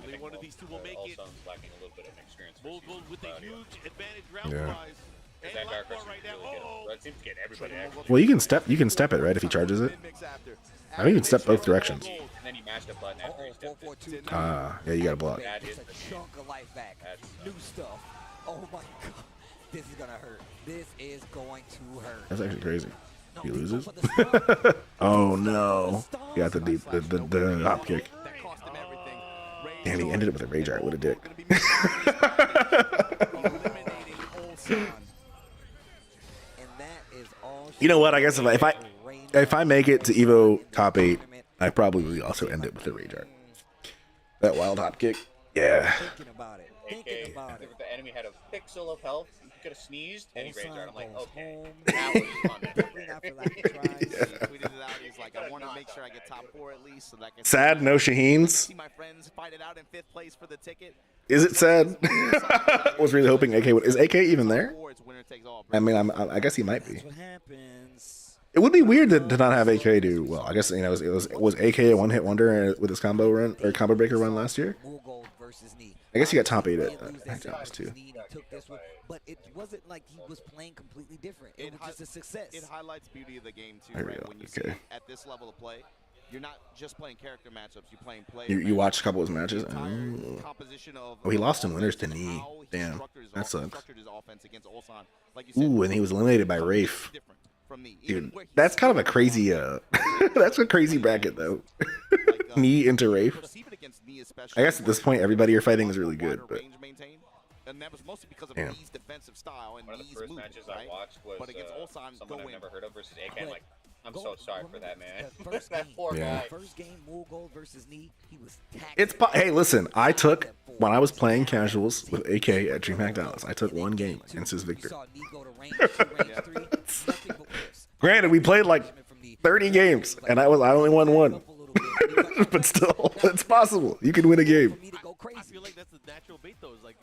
C: Only one of these two will make it.
F: Ulsan's lacking a little bit of experience.
C: Mogul with a huge advantage round
A: Yeah.
C: wise.
F: Because
C: And
F: that Dark
C: Blackmore
F: Rush
C: right now.
F: that seems to get everybody actually.
A: Well, you can step it, right, if he charges it. I think you can step both directions.
F: And then he mashed a button after he stepped it.
B: 4-4-2.
A: Ah, yeah, you gotta block.
F: That is
B: It's
F: the
B: a
F: thing.
B: chunk of life back.
F: That's,
B: New stuff. Oh my god. This is gonna hurt. This is going to hurt.
A: That's actually crazy. He loses.
B: For the stun.
A: Oh no. He got the deep the hop kick.
D: That cost him everything.
A: And he ended it with a rage art. What a dick.
D: Eliminating Ulsan.
B: And that is all.
A: You know what? I guess if I make it to Evo top 8, I probably also end it with a rage art. That wild hop kick. Yeah.
B: Thinking about it.
F: AK,
B: Thinking about it.
F: if the enemy had a pixel of health, he could have sneezed, and he rage
B: Ulsan
F: out. I'm like,
B: goes
F: okay,
B: home.
F: that was fun.
B: Definitely not for lack of tries.
D: He tweeted it out. He's like, I want to make sure I get top 4 at least, so that I can
A: Sad, no Shaheens.
D: see my friends fight it out in 5th place for the ticket.
A: Is it sad? I was really hoping AK would. Is AK even there?
D: Or it's winner takes all.
A: I mean, I guess he might be.
B: That's what happens.
A: It would be weird to not have AK do well. I guess, you know, was AK a one-hit wonder with his combo run or combo breaker run last year?
B: Mool versus knee.
A: I guess he got top 8
B: Didn't
A: at
B: lose that
A: McDonald's
B: series
A: too.
B: knee, and he took this one, but it wasn't like he was playing completely different. It was just a success.
D: It highlights the beauty of the game too,
A: There we
D: right?
A: go.
D: When you
A: Okay.
D: see at this level of play, you're not just playing character matchups. You're playing play.
A: You watched a couple of his matches?
D: Composition of
A: Oh, he lost in winners to knee.
D: how he
A: Damn,
D: structured his
A: that sucks.
D: structured his offense against Ulsan. Like you said,
A: Ooh, and he was eliminated by Rafe.
D: different from me.
A: Dude,
D: Even where he
A: that's kind of a
D: started
A: crazy, that's a crazy bracket though.
D: like,
A: Knee into Rafe.
D: perceive it against knee especially,
A: I guess at this point, everybody you're fighting is really good,
D: wider
A: but
D: range maintained, and that was mostly because of
A: Damn.
D: Knee's defensive style and
F: One of the
D: Knee's
F: first
D: movement,
F: matches
D: right?
F: I watched was
D: But against Ulsan,
F: someone
D: go
F: I've
D: in.
F: never heard of versus AK. I'm
B: But
F: like, I'm
B: go-
F: so sorry for that, man.
B: The first
F: That
B: game,
F: poor
A: Yeah.
F: guy.
B: First game, Mool Gold versus knee, he was taxed.
A: it's hey, listen, I took when I was playing casuals with AK at DreamHack Dallas. I took one game against his
B: You
A: Victor.
B: saw knee go to range 2, range 3, nothing but whiffs.
A: Granted, we played like 30 games, and I only won one. But still, it's possible. You can win a game.
B: For me to go
C: I
B: crazy.
C: feel like that's the natural bait, though. Is like,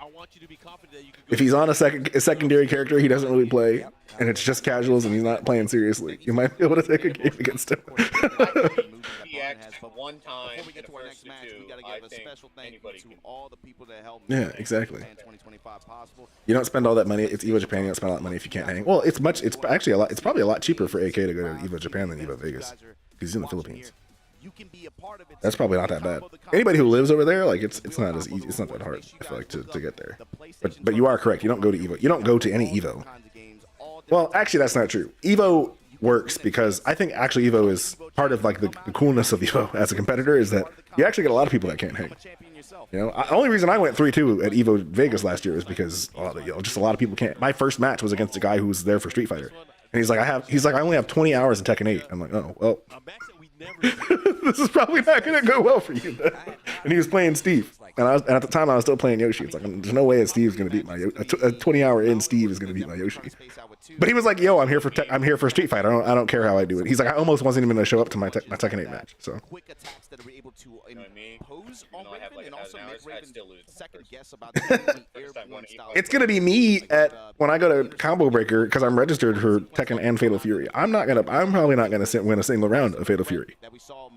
C: I want you to be confident that you can go.
A: If he's on a secondary character, he doesn't really play, and it's just casuals, and he's not playing seriously. You might be able to take a game against him.
F: EX one time
D: Before we
F: in
D: get
F: the
D: to our
F: first
D: next match, we
F: two,
D: got to
F: I
D: give a
F: think
D: special thank you
F: anybody
D: to
F: can.
D: all the people that helped
A: Yeah,
D: make
A: exactly.
D: Japan 2025 possible.
A: You don't spend all that money. It's Evo Japan. You don't spend all that money if you can't hang. Well, it's actually a lot. It's probably a lot cheaper for AK to go to Evo Japan than Evo Vegas because he's in the Philippines.
D: You can be a part of it.
A: That's probably not that bad. Anybody who lives over there, like it's not as easy. It's not that hard. I feel like to get there. But you are correct. You don't go to Evo. You don't go to any Evo. Well, actually, that's not true. Evo works because I think actually Evo is part of like the coolness of Evo as a competitor is that you actually get a lot of people that can't hang.
D: yourself.
A: You know, the only reason I went 3-2 at Evo Vegas last year is because just a lot of people can't. My first match was against a guy who was there for Street Fighter, and he's like, I only have 20 hours in Tekken 8. I'm like, oh well, this is probably not gonna go well for you. And he was playing Steve, and at the time I was still playing Yoshi. It's like, there's no way that Steve's gonna beat my a 20-hour in Steve is gonna beat my Yoshi. But he was like, yo, I'm here for Street Fighter. I don't care how I do it. He's like, I almost wasn't even gonna show up to my Tekken 8 match. So.
D: Quick attacks that are able to impose on
F: I have
D: Raven
F: like
D: and also
F: 1,000
D: make
F: hours, I'd
D: Raven
F: still lose the
D: second
F: first.
D: guess about the airborne style.
A: It's gonna be me when I go to Combo Breaker because I'm registered for Tekken and Fatal Fury. I'm probably not gonna win a single round of Fatal Fury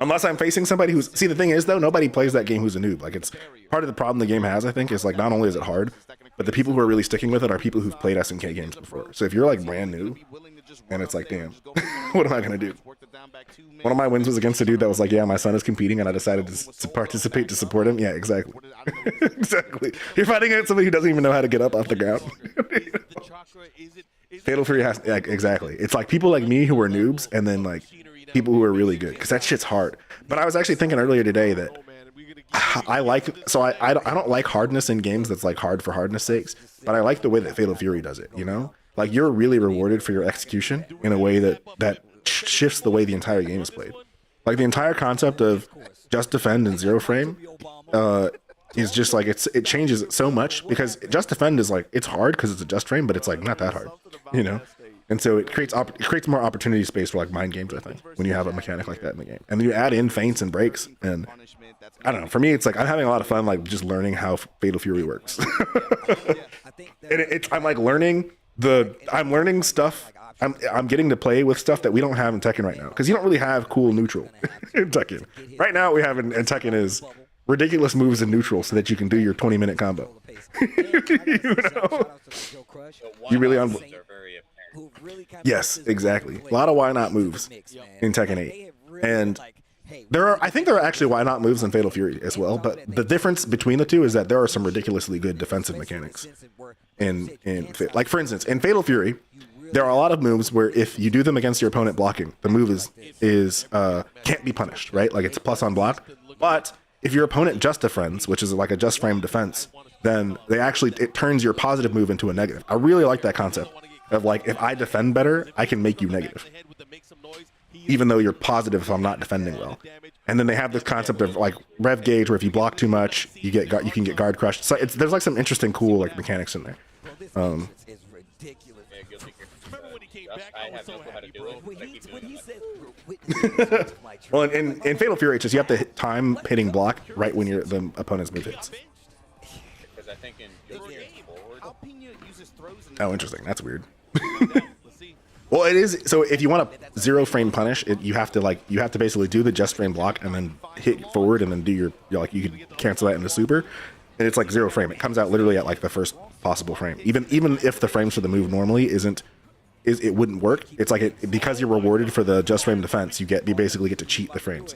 A: unless I'm facing somebody who's. See, the thing is though, nobody plays that game who's a noob. Like, it's part of the problem the game has. I think is like, not only is it hard, but the people who are really sticking with it are people who've played SNK games before. So if you're like brand new, and it's like, damn, what am I gonna do? One of my wins was against a dude that was like, yeah, my son is competing, and I decided to participate to support him. Yeah, exactly. Exactly. You're fighting against somebody who doesn't even know how to get up off the ground. Fatal Fury has, yeah, exactly. It's like people like me who are noobs, and then like people who are really good, because that shit's hard. But I was actually thinking earlier today that I don't like hardness in games that's like hard for hardness sakes, but I like the way that Fatal Fury does it, you know? Like, you're really rewarded for your execution in a way that shifts the way the entire game is played. Like, the entire concept of just defend and zero frame is just like, it changes it so much, because just defend is like, it's hard because it's a just frame, but it's like not that hard, you know? And so it creates more opportunity space for like mind games, I think, when you have a mechanic like that in the game. And then you add in feints and breaks, and I don't know, for me it's like I'm having a lot of fun like just learning how Fatal Fury works. And I'm like learning stuff. I'm getting to play with stuff that we don't have in Tekken right now, because you don't really have cool neutral in Tekken. Right now what we have in Tekken is ridiculous moves in neutral so that you can do your 20-minute combo. You know? You really on. Yes, exactly. A lot of why not moves in Tekken 8. And I think there are actually why not moves in Fatal Fury as well, but the difference between the two is that there are some ridiculously good defensive mechanics like, for instance, in Fatal Fury, there are a lot of moves where if you do them against your opponent blocking, the move is can't be punished, right? Like, it's plus on block. But if your opponent just defends, which is like a just frame defense, then it turns your positive move into a negative. I really like that concept of like, if I defend better, I can make you negative, even though you're positive if I'm not defending well. And then they have this concept of like rev gauge, where if you block too much, you can get guard crushed. So there's like some interesting cool like mechanics in there.
F: I have no clue how to do it, but I keep doing it.
A: Well, in Fatal Fury, it's just you have to time hitting block right when the opponent's move hits.
F: Because I think in forward.
A: Oh, interesting. That's weird. Well, it is. So if you want to zero frame punish, you have to basically do the just frame block and then hit forward and then do you can cancel that into super, and it's like zero frame. It comes out literally at like the first possible frame. Even if the frames for the move normally it wouldn't work. It's like because you're rewarded for the just frame defense, you basically get to cheat the frames.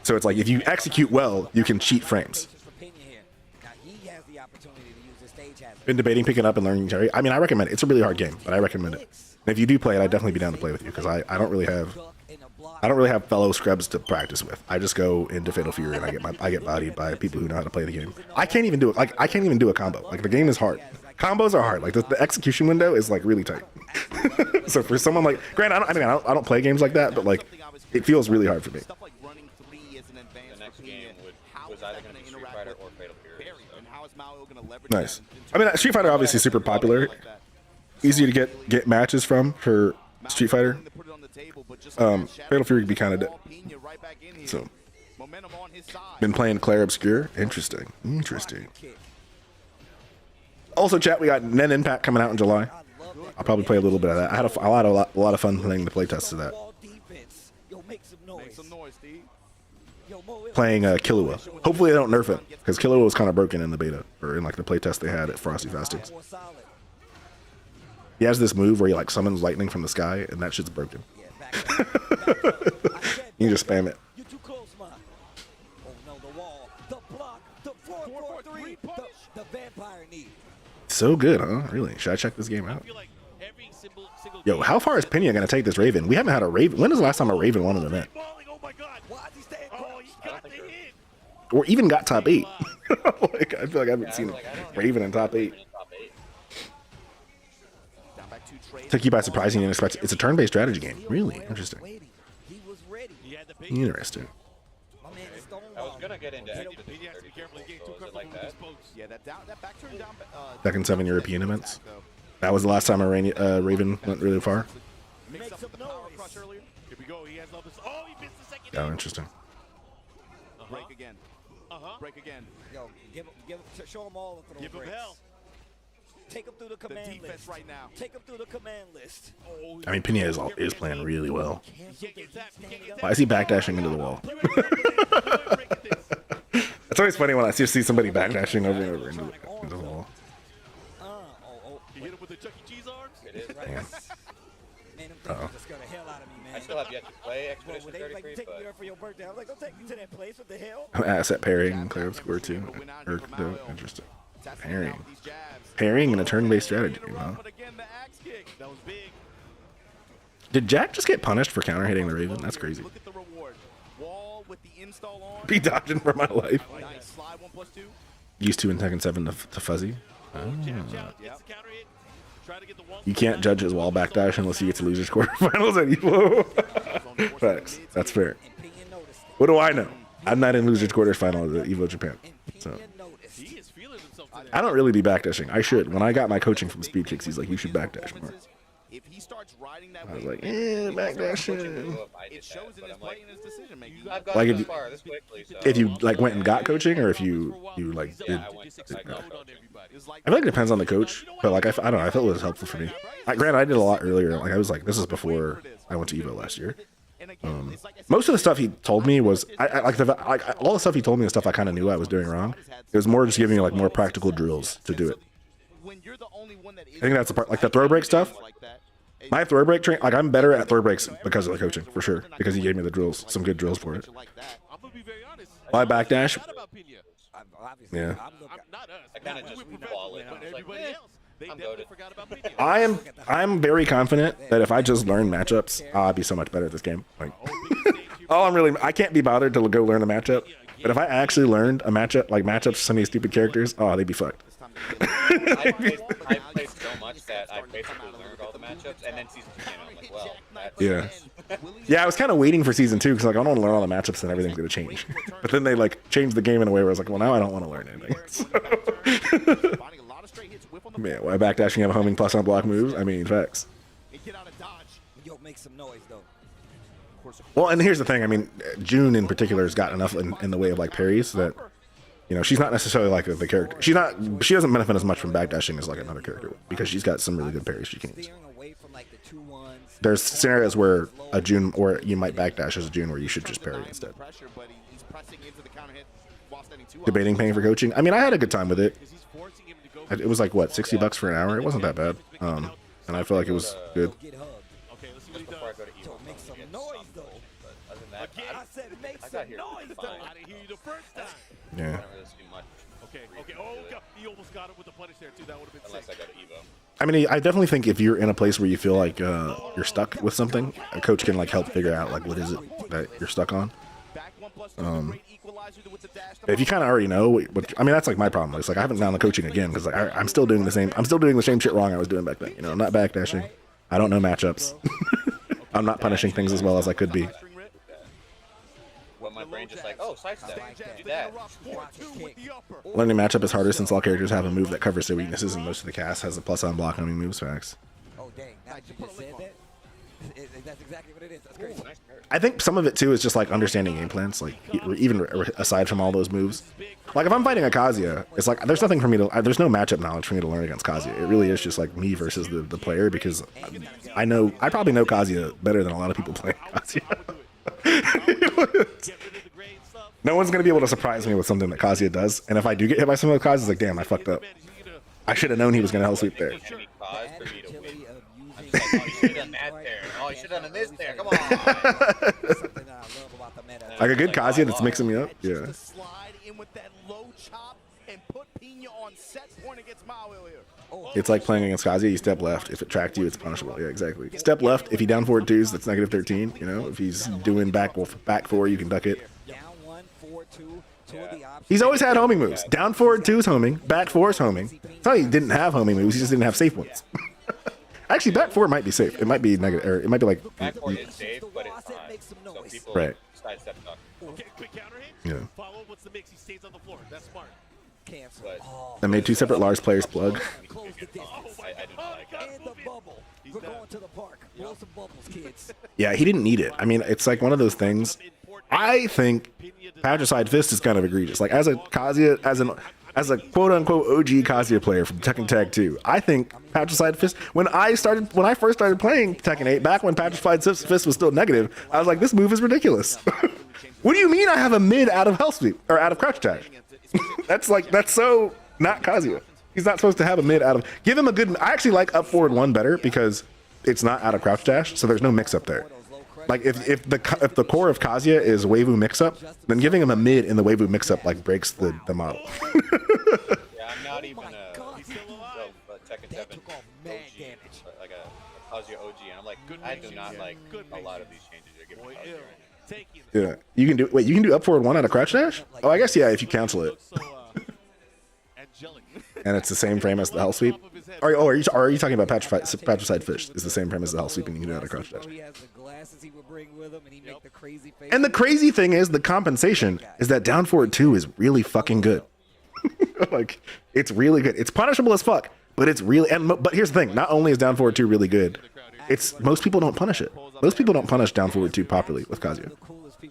A: So it's like if you execute well, you can cheat frames. Been debating picking up and learning Terry. I mean, I recommend it. It's a really hard game, but I recommend it. And if you do play it, I'd definitely be down to play with you, because I don't really have fellow scrubs to practice with. I just go into Fatal Fury and I get bodied by people who know how to play the game. I can't even do it. Like, I can't even do a combo. Like, the game is hard. Combos are hard. Like, the execution window is like really tight. So for someone like Grant, I don't play games like that, but like it feels really hard for me.
F: The next game was either going to be Street Fighter or Fatal Fury.
A: Nice. I mean, Street Fighter obviously super popular, easy to get matches from for Street Fighter. Fatal Fury would be kind of dead. So, been playing Claire Obscure. Interesting. Also, chat, we got Nen Impact coming out in July. I'll probably play a little bit of that. I had a lot of fun playing the playtest of that. Playing Killua. Hopefully they don't nerf it, because Killua was kind of broken in the beta, or in like the playtest they had at Frosty Fastings. He has this move where he like summons lightning from the sky, and that shit's broken. You just spam it. So good, huh? Really? Should I check this game out? Yo, how far is Pena gonna take this Raven? We haven't had a Raven. When was the last time a Raven won an event? or even got top 8. Like, I feel like I haven't seen
F: Like, I don't
A: Raven in top 8.
F: top 8.
D: Down back 2 trade.
A: Took you by surprise and you didn't expect. It's a turn-based strategy game. Really interesting.
B: He was ready.
C: He had the patience.
A: Interesting.
B: My man is
F: I was gonna get into
C: He
F: Expedition
C: has to be
F: 30,
C: careful. He getting too
F: so is it
C: comfortable
F: like
C: with his
F: that?
C: boats.
D: Yeah, that back turn down.
A: Second 7 European
D: attack,
A: events.
D: though.
A: That was the last time a Raven went really far.
D: Mix
B: Make
D: up
B: some
D: the power
B: noise.
D: crush earlier.
C: Here we go. He has levels. Oh, he missed the second.
A: Oh,
C: hit.
A: interesting.
D: Break again. Break again.
B: Yo, show them all of those
C: Give him
B: breaks.
C: hell.
B: Take him through the
D: The
B: command
D: defense
B: list.
D: right now.
B: Take him through the command list.
C: Oh,
A: I mean, Pena is playing really well.
C: he can't get that. He can't get
A: Why is he backdashing into the wall?
C: that.
A: It's always funny when I just see somebody backdashing over and over into the wall.
C: He hit him with the Chuck E. Cheese arms.
F: It is.
A: Damn.
B: Man, them things just scared the hell out of me, man.
F: I still have yet to play
B: Bro,
F: Expedition
B: when they like
F: 33,
B: take me
F: but
B: there for your birthday, I'm like, don't take me to that place. What the hell?
A: Asset pairing and clear up score too. Or no, interesting.
D: Testing
A: Pairing.
D: out with these jabs.
A: Pairing in a turn-based strategy, you know?
D: But again, the axe kick.
C: That was big.
A: Did Jack just get punished for counter hitting the Raven? That's crazy.
D: Look at the reward. Wall with the install on.
A: Be dodging for my life.
D: Nice slide 1+2.
A: Used to in Tekken 7 to Fuzzy.
C: Jab, jab, gets the counter hit. Try to get the wall.
A: You can't judge his wall backdash unless he gets to losers quarterfinals at Evo. Facts. That's fair.
B: And Pinion noticed it.
A: What do I know? I'm not in losers quarterfinals at Evo Japan.
B: And
A: So
B: Pinion noticed.
C: He is feeling himself today.
A: I don't really be backdashing. I should. When I got my coaching from Speed Kicks, he's like, you should backdash more.
D: If he starts riding that
A: I was
D: wave,
A: like, backdashing.
F: I did
D: it shows
F: that,
D: in
F: but
D: his
F: I'm
D: play
F: like,
D: and his decision making.
F: I've got
A: Like, if
F: this
A: you-
F: far this quickly, so
A: If you like went and got coaching, or if you like did.
F: I went to I got coaching.
D: It's like
A: I feel like it depends on the coach, but like I don't know. I felt it was helpful for me. Granted, I did a lot earlier. Like I was like, this is before I went to Evo last year.
D: and again, it's like I said,
A: Most of the stuff he told me was I like all the stuff he told me was stuff I kind of knew I was doing wrong. It was more just giving me like more practical drills to do it.
D: when you're the only one that is
A: I think that's the part, like the throw break stuff.
D: like that.
A: My throw break train, like I'm better at throw breaks because of the coaching for sure. Because he gave me the drills, some good drills for it.
D: Like that.
C: I'm gonna be very honest.
A: Why backdash?
C: Not about Pena.
B: Obviously,
A: Yeah.
B: I'm looking.
C: Not us.
F: I kinda
C: We
F: just
C: were
F: fall in.
C: professionals, but
F: I was like,
C: everybody else, they
F: I'm
C: definitely
F: goated.
C: forgot about Pena.
A: I'm very confident that if I just learn matchups, I'll be so much better at this game. Like, I can't be bothered to go learn a matchup. But if I actually learned a matchup, like matchups for some of these stupid characters, oh, they'd be fucked.
F: I played so much that I basically learned all the matchups, and then season 2 came out. I'm like, well, that's
A: Yeah. Yeah, I was kind of waiting for season 2 because like I don't want to learn all the matchups and everything's gonna change. But then they like changed the game in a way where I was like, well, now I don't want to learn anything. So,
D: Finding a lot of straight hits, whip on the
A: man, why backdashing have homing plus on block moves? I mean, facts.
D: and get out of dodge.
B: Yo, make some noise though.
A: Well, and here's the thing. I mean, June in particular has got enough in the way of like parries that, you know, she's not necessarily like the character. She doesn't benefit as much from backdashing as like another character would, because she's got some really good parries she can use.
B: Steering away from like the 2-1s.
A: There's scenarios where a June, or you might backdash as a June, where you should just parry instead.
D: Pressure, but he's pressing into the counter hit while standing 2
A: Debating paying for coaching. I mean, I had a good time with it.
C: Because he's forcing him to go.
A: It was like what, $60 for an hour. It wasn't that bad. And I feel like it was good.
B: Get hugged.
C: Okay, let's see what he
F: before I
C: does.
F: go to Evo.
B: Yo, make some noise though.
F: But other than that,
C: Again?
B: I said make
F: I
B: some
F: got here
B: noise
F: fine.
B: though.
C: I didn't hear you the first time.
A: Yeah.
F: I don't really do much
C: Okay, okay. Oh, God. He almost got him with the punish there, too. That would have been
F: unless I
C: sick.
F: go to Evo.
A: I mean, I definitely think if you're in a place where you feel like you're stuck with something, a coach can like help figure out like what is it that you're stuck on.
D: Back 1+2, great equalizer with the dash.
A: If you kind of already know, what, I mean, that's like my problem. It's like I haven't found the coaching again because like I'm still doing the same. I'm still doing the same shit wrong I was doing back then. You know, I'm not backdashing. I don't know matchups. I'm not punishing things as well as I could be.
F: When my brain just like, oh, sidestep,
B: like that.
F: do that.
A: Learning matchup is harder since all characters have a move that covers their weaknesses, and most of the cast has a plus on block homing moves. Facts.
B: Oh dang! Now that you just said that, that's exactly what it is. That's crazy.
F: Nice card.
A: I think some of it too is just like understanding game plans, like even aside from all those moves. Like if I'm fighting a Kazuya, it's like there's nothing for me to. There's no matchup knowledge for me to learn against Kazuya. It really is just like me versus the player, because I probably know Kazuya better than a lot of people playing Kazuya. No one's gonna be able to surprise me with something that Kazuya does, and if I do get hit by something with Kazuya, it's like, damn, I fucked up. I should have known he was gonna hell sweep there.
F: Any cause for me to win.
B: Utility of
F: I'm
B: using
F: just like, oh, you should have done that there. Oh, you should have done this there. Come on.
B: something that I love about the meta.
A: Like a good
F: Like, oh,
A: Kazuya
F: I
A: that's
F: lost.
A: mixing me up.
D: Just
A: Yeah.
D: to slide in with that low chop and put Pena on set point against Mawil here.
A: It's like playing against Kazuya. You step left. If it tracked you, it's punishable. Yeah, exactly. Step left. If he down forward twos, that's negative 13. You know, if he's doing back 4, you can duck it.
B: Down 1, 4, 2, toward the
A: He's always had homing moves. Down forward 2 is homing. Back 4 is homing. It's not he didn't have homing moves. He just didn't have safe ones. Actually, back 4 might be safe. It might be negative. Or it might be like.
F: Back 4 is safe, but it's not. So people
A: Right.
F: sidestep duck.
C: Okay, quick counter hit.
A: Yeah.
C: Follow what's the mix. He stays on the floor. That's smart.
B: Cancel.
F: But
A: I made 2 separate Lars players plug.
B: Close the distance.
F: I do not like that.
B: In the bubble. We're going to the park. Blow some bubbles, kids.
A: Yeah, he didn't need it. I mean, it's like one of those things. I think Patricide Fist is kind of egregious. Like as a Kazuya, as a quote unquote OG Kazuya player from Tekken Tag 2, I think Patricide Fist. When I first started playing Tekken 8, back when Patricide Fist was still negative, I was like, this move is ridiculous. What do you mean I have a mid out of Hell Sweep or out of Crouch Dash? That's so not Kazuya. He's not supposed to have a mid out of. Give him a good. I actually like up forward 1 better because it's not out of Crouch Dash, so there's no mix up there. Like if the core of Kazuya is Weiwu mix up, then giving him a mid in the Weiwu mix up like breaks the model.
F: Yeah, I'm not even a Tekken 7 OG, like a Kazuya OG, and I'm like, I do not like a lot of these changes you're giving Kazuya right now.
A: Yeah, you can do. Wait, you can do up forward 1 out of Crouch Dash? Oh, I guess yeah, if you cancel it. And it's the same frame as the Hell Sweep. Are you talking about Patricide Fish? Is the same frame as the Hell Sweep and you can do it out of Crouch Dash. And the crazy thing is, the compensation is that down forward 2 is really fucking good. Like, it's really good. It's punishable as fuck, but it's really. But here's the thing: not only is down forward 2 really good, it's most people don't punish it. Most people don't punish down forward 2 properly with Kazuya.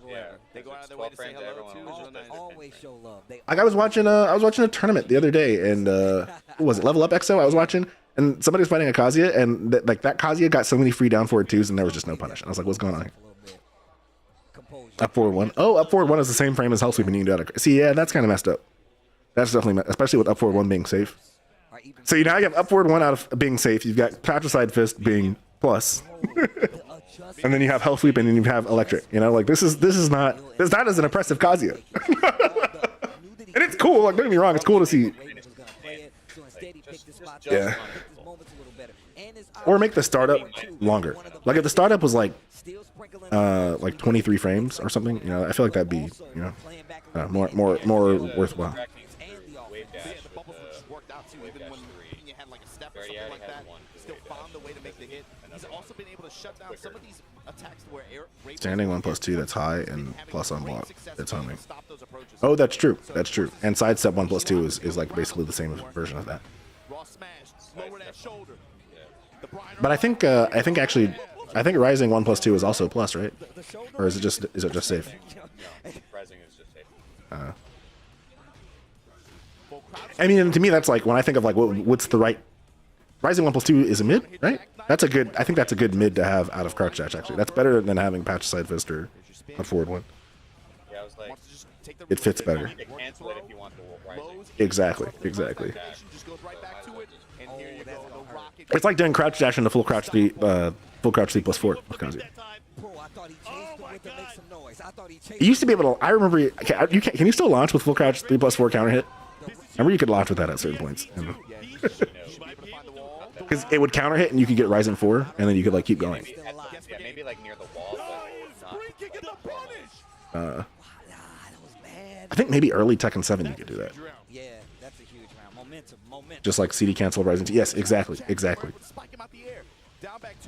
F: Yeah, they go out of their way to say hello to
B: Always show love.
A: Like I was watching a tournament the other day, and what was it, Level Up XO? I was watching, and somebody was fighting a Kazuya, and that Kazuya got so many free down forward 2s, and there was just no punish. And I was like, what's going on here? Up forward 1. Oh, up forward 1 is the same frame as Hell Sweep, and you can do it. See, yeah, that's kind of messed up. That's definitely, especially with up forward 1 being safe. So now you have up forward 1 out of being safe. You've got Patricide Fist being plus. And then you have Hell Sweep, and then you have Electric. You know, like this is not as an oppressive Kazuya. And it's cool. Like, don't get me wrong, it's cool to see. Yeah. Or make the startup longer. Like if the startup was like 23 frames or something, you know, I feel like that'd be, you know, more worthwhile. Standing 1+2, that's high, and plus on block, that's homing. Oh, that's true. That's true. And sidestep 1+2 is like basically the same version of that. But I think actually Rising 1+2 is also plus, right? Or is it just safe?
F: Rising is just safe.
A: I mean, to me, that's like when I think of like what's the right. Rising 1+2 is a mid, right? That's a good. I think that's a good mid to have out of Crouch Dash. Actually, that's better than having Patricide Fist or a forward 1.
F: Yeah, I was like,
A: it fits better.
F: you can cancel it if you want the Rising.
A: Exactly. It's like doing Crouch Dash into full Crouch 3 +4 with Kazuya. You used to be able to. I remember. Can you still launch with full Crouch 3+4 counter hit? Remember you could launch with that at certain points. Because it would counter hit and you could get Rising 4, and then you could like keep going.
F: Yeah, maybe like near the wall, but not.
A: I think maybe early Tekken 7 you could do that.
B: Yeah, that's a huge round. Momentum.
A: Just like CD cancel Rising 2. Yes, exactly.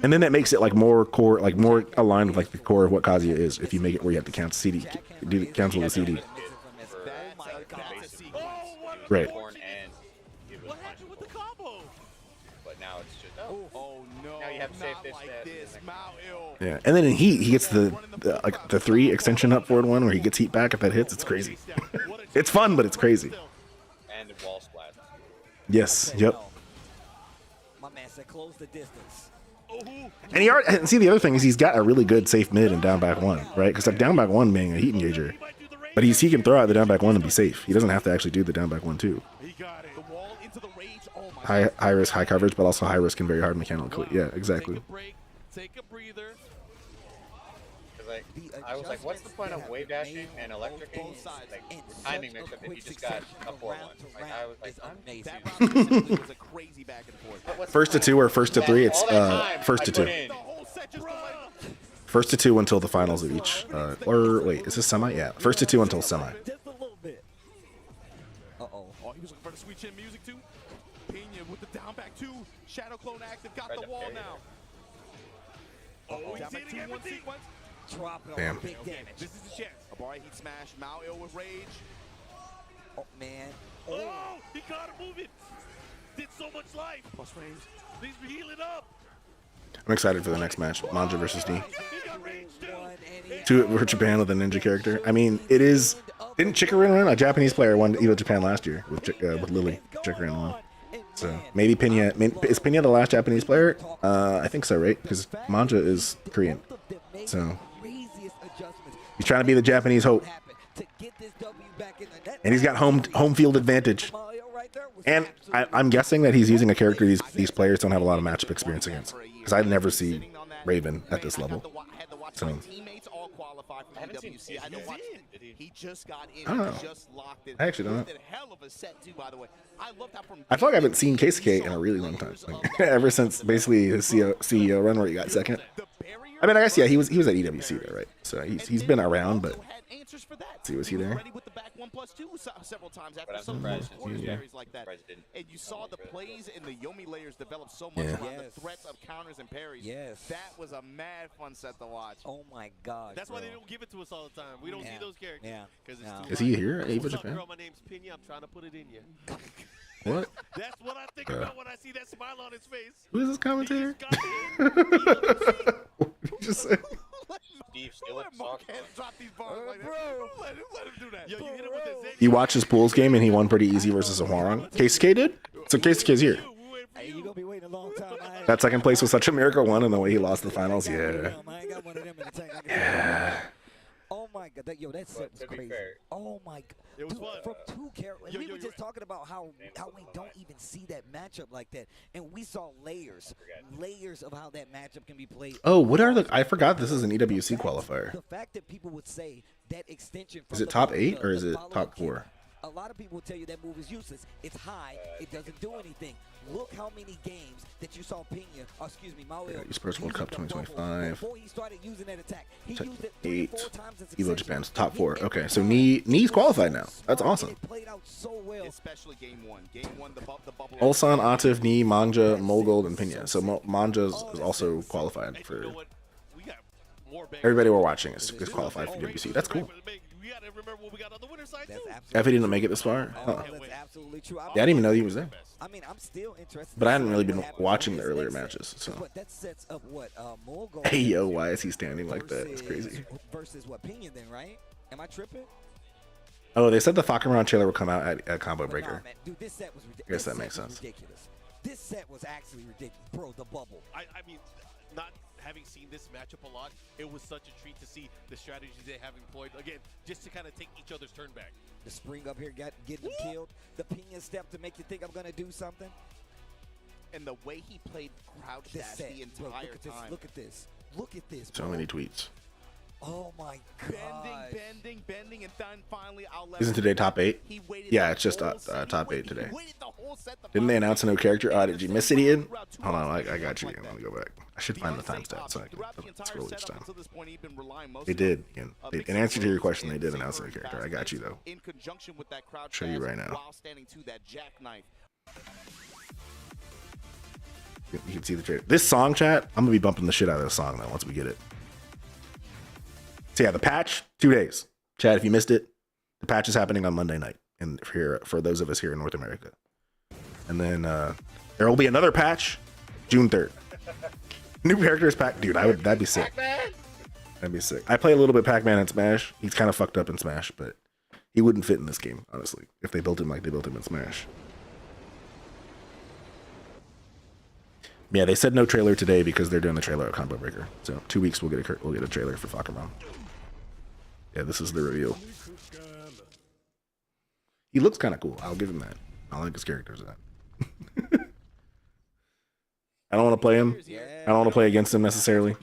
A: And then that makes it like more core, like more aligned with like the core of what Kazuya is. If you make it where you have to cancel CD, cancel the CD. Right.
F: But now it's just now you have to save this.
A: Yeah, and then in Heat he gets the 3 extension up forward 1 where he gets heat back if that hits. It's crazy. It's fun, but it's crazy.
F: And wall splat.
A: Yes. Yep.
B: My man said close the distance.
A: And see, the other thing is he's got a really good safe mid and down back 1, right? Because like down back 1 being a heat engager, but he can throw out the down back 1 and be safe. He doesn't have to actually do the down back 1 too. High risk, high coverage, but also high risk and very hard mechanically. Yeah, exactly.
C: Take a breather.
F: Like, I was like, what's the point of wave dashing and electricing? Like, timing mix up if you just got a 4-1. Like, I was like,
A: First to 2 or first to 3, it's first to 2. First to 2 until the finals of each. Or wait, is this semi? Yeah, first to 2 until semi.
D: Start to sweet chin music too. Pena with the down back two. Shadow clone active. Got the wall now.
C: Oh, he's
D: Down back
C: hitting
D: 2-1
C: everything.
D: sequence.
B: Drop it
A: Damn.
B: on big damage.
C: This is the chance.
D: Abari heat smash. Mao ill with rage.
B: Oh, man.
C: Oh, he caught him moving. Did so much life.
D: Plus range.
C: He's healing up.
A: I'm excited for the next match, Manja versus D.
C: He got range too.
A: To it for Japan with a ninja character. I mean, it is. Didn't Chikarin win? A Japanese player won Evo Japan last year with Lily. Chikarin won. So maybe Pena. Is Pena the last Japanese player? I think so, right? Because Manja is Korean. So he's trying to be the Japanese hope. And he's got home field advantage. And I'm guessing that he's using a character these players don't have a lot of matchup experience against. Because I'd never see Raven at this level. So
F: I haven't seen
D: He just got in.
A: I don't know.
D: He just locked it.
A: I actually don't know.
D: Did a hell of a set too, by the way. I loved how from
A: I feel like I haven't seen Keisuke in a really long time. Like, ever since basically his CEO run where he got second. I mean, I guess yeah, he was at EWC though, right? So he's been around, but see, was he there?
D: Several times
F: But
D: after
F: I'm
D: some
F: surprised.
D: series like that.
F: Surprised it didn't.
D: And you saw the plays in the Yomi layers develop so much
A: Yeah.
D: around the threats of counters and parries.
B: Yes.
D: That was a mad fun set to watch.
B: Oh my God.
C: That's why they
B: bro.
C: don't give it to us all the time. We don't see
B: Yeah.
C: those characters.
B: Yeah.
C: Because
B: Yeah.
C: it's too
A: Is he
C: hard.
A: here at Evo
C: What's up,
A: Japan?
C: girl? My name's Pena. I'm trying to put it in you.
A: What?
C: That's what I think about when I see that smile on his face.
A: Who is this
C: He
A: commentator?
C: just got in.
A: What did you just say?
F: Steve still
D: Let
F: at
D: Mark
F: soccer.
D: Hands drop these bars like that. Let him do that.
C: Yo, you hit him with the Zen.
A: You watched his pools game and he won pretty easy versus a Hwarang. Keisuke did? So Keisuke's here.
B: Hey, you gonna be waiting a long time.
A: That second place was such a miracle one, and the way he lost the finals, yeah.
B: I ain't got one of them in the tank. Yeah. Oh my God, that set was
F: to be
B: crazy.
F: fair-
B: Oh my God,
C: It was
B: Dude,
C: fun.
B: from two characters.
C: Yo,
B: We
C: yo,
B: were
C: you're
B: just talking about how we don't even see that matchup like that, and we saw layers of how that matchup can be played.
A: Oh, what are the? I forgot this is an EWC qualifier.
B: The fact that people would say that extension. From
A: Is it
B: the
A: top
B: follow-
A: 8 or
B: the
A: is it
B: follow-up
A: top
B: kick,
A: 4?
B: A lot of people will tell you that move is useless. It's high. It doesn't do anything. Look how many games that you saw Pena, Mario.
A: Yeah, Esports World Cup
B: using the bubble
A: 2025.
B: Before he started using that attack, he
A: Top
B: used it 3 or 4
A: 8.
B: times in
A: Evo
B: succession.
A: Japan's top
B: He
A: 4.
B: hit
A: Okay,
B: it
A: so
B: hard.
A: Knee's qualified now.
B: So
A: That's
B: smart,
A: awesome.
B: and it played out so well.
D: Especially game one. Game one, the bubble.
A: Ulsan, Atif, Knee, Manja, Mogold, and Pena. So Manja is also qualified
C: Hey,
A: for.
C: you know what? We got more bangers.
A: Everybody we're watching is qualified for WC. That's cool.
C: We gotta remember what we got on the winner side
B: That's
C: too.
B: absolutely
A: Effie didn't make it this far.
B: Oh,
A: Huh.
B: that's absolutely true.
A: Yeah, I didn't even know he was there.
B: I mean, I'm still interested.
A: But I
B: to
A: hadn't
B: see
A: really
B: what
A: been
B: happens
A: watching
B: on
A: the
B: this
A: earlier
B: next set.
A: matches, so.
B: But that sets up what Mogo.
A: Hey yo, why is he standing like that? It's
B: versus-
A: crazy.
B: Versus what Pena then, right? Am I tripping?
A: Oh, they said the Fakaran trailer will come out at Combo
B: But
A: Breaker.
B: Nah, man, dude, this set was ridiculous.
A: I guess that makes sense.
B: Ridiculous. This set was actually ridiculous, bro. The bubble.
C: I mean, not having seen this matchup a lot, it was such a treat to see the strategies they have employed. Again, just to kind of take each other's turn back.
B: The spring up here getting him killed. The Pena step to make you think I'm gonna do something.
D: And the way he played crouch
B: This
D: dash
B: set,
D: the
B: bro,
D: entire
B: look at this.
D: time.
B: Look at this. Look at this.
A: So
B: bro.
A: many tweets.
B: Oh my god.
D: Bending, and then finally I'll let
A: Isn't today top 8?
D: He waited
A: Yeah,
D: the
A: it's just
D: whole set.
A: top
D: He
A: 8 today.
D: waited the whole set to
A: Didn't they
D: finally
A: announce a new
D: get
A: character?
D: it.
A: Oh, did you miss it, Ian?
D: Throughout two
A: Hold on,
D: rounds,
A: I got you.
D: like
A: Ian.
D: that.
A: Let me go back. I should find the
D: unsafe
A: timestamp so I
D: option.
A: can
D: Throughout the
A: let's
D: entire
A: roll each
D: setup
A: time.
D: until this point, he'd been relying
A: They
D: mostly
A: did,
D: on,
A: Ian.
D: uh,
A: In
D: mixing
A: answer to your
D: moves
A: question, they
D: and
A: did announce a
D: safer
A: new
D: and
A: character. I
D: fast
A: got you
D: plays
A: though.
D: in conjunction with that crouch
A: Show you
D: dash
A: right now.
D: while standing to that jackknife.
A: You can see the trailer. This song, chat, I'm gonna be bumping the shit out of this song though once we get it. So yeah, the patch, 2 days. Chad, if you missed it, the patch is happening on Monday night, and for those of us here in North America. And then there will be another patch, June 3rd. New characters pack, dude. That'd be sick. That'd be sick. I play a little bit Pac-Man in Smash. He's kind of fucked up in Smash, but he wouldn't fit in this game, honestly, if they built him like they built him in Smash. Yeah, they said no trailer today because they're doing the trailer at Combo Breaker. So 2 weeks we'll get a trailer for Fakaran. Yeah, this is the reveal. He looks kind of cool. I'll give him that. I like his character design. I don't want to play him. I don't want to play against him necessarily,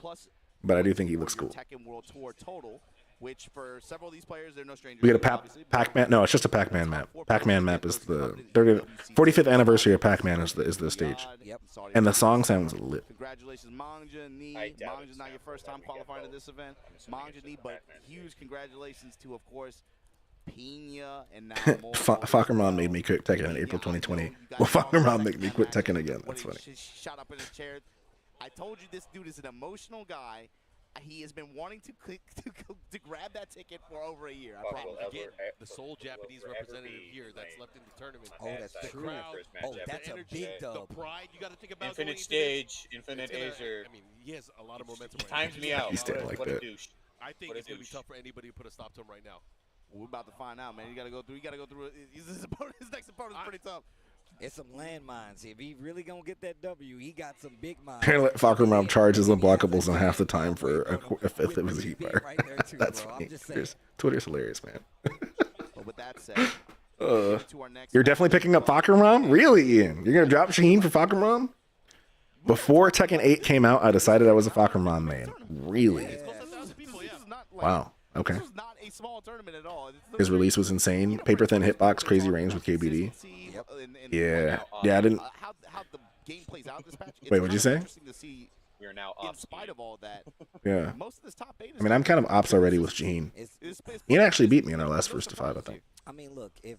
A: but I do think he looks cool.
D: Tekken World Tour total, which for several of these players, they're no strangers.
A: We get a
D: to, obviously, but
A: Pac-Man. No, it's just a Pac-Man map. Pac-Man map is the 45th anniversary of Pac-Man is the stage,
B: Yep.
A: and the song sounds lit.
D: Congratulations, Manja Knee.
F: I doubt
D: Manja's
F: it's
D: not your
F: Stanford.
D: first time
F: Let me get
D: qualifying to
F: both.
D: this event.
F: I'm assuming
D: Manja
F: it's
D: Knee,
F: just
D: but
F: Pac-Man.
D: huge congratulations to, of course, Pena and now
A: Fakerman made me quit Tekken in April 2020. Well, Fakerman made me quit Tekken again. That's funny.
D: Shot up in his chair. I told you this dude is an emotional guy. He has been wanting to grab that ticket for over a year. I promise.
C: Again, the sole Japanese representative here that's left in the tournament.
B: Oh, that's
C: the
B: true.
C: crowd,
B: Oh,
C: the
B: that's a
C: energy,
B: big dub.
C: the pride you got to think about.
F: Infinite
C: going into
F: stage,
C: this.
F: Infinite
C: It's gonna-
F: Azer.
C: I mean, he has a lot of momentum.
F: Times me out.
A: He's standing like
F: What a
A: that.
F: douche.
C: I think
F: What a
C: it's going to be
F: douche.
C: tough for anybody to put a stop to him right now.
D: We're about to find out, man. You got to go through. His next opponent is pretty tough.
B: It's some landmines. If he really gonna get that W, he got some big mines.
A: Apparently, Fakerman charges unblockables in half the time for a fifth of his heat bar.
B: Right there too,
A: That's
B: bro.
A: funny.
B: I'm just saying.
A: Twitter's hilarious, man.
D: But with that said, to our next
A: You're definitely picking up Fakerman? Really, Ian? You're gonna drop Shaheen for Fakerman? Before Tekken 8 came out, I decided I was a Fakerman man. Really?
D: It's close to 1,000 people. This is not like,
A: Wow. Okay.
D: This is not a small tournament at all.
A: His release was insane. Paper thin hitbox, crazy range with KBD.
D: Yep.
A: Yeah. Yeah, I didn't.
D: How the game plays out this patch. It's
A: Wait, what'd you
D: kind
A: say?
D: of interesting to see.
F: We are now
D: In
F: off.
D: spite of all that,
A: Yeah.
D: most of this top eight.
A: I mean, I'm kind of ops already with Shaheen.
B: It's
A: Ian actually beat me in our last first to 5, I think.
B: I mean, look, if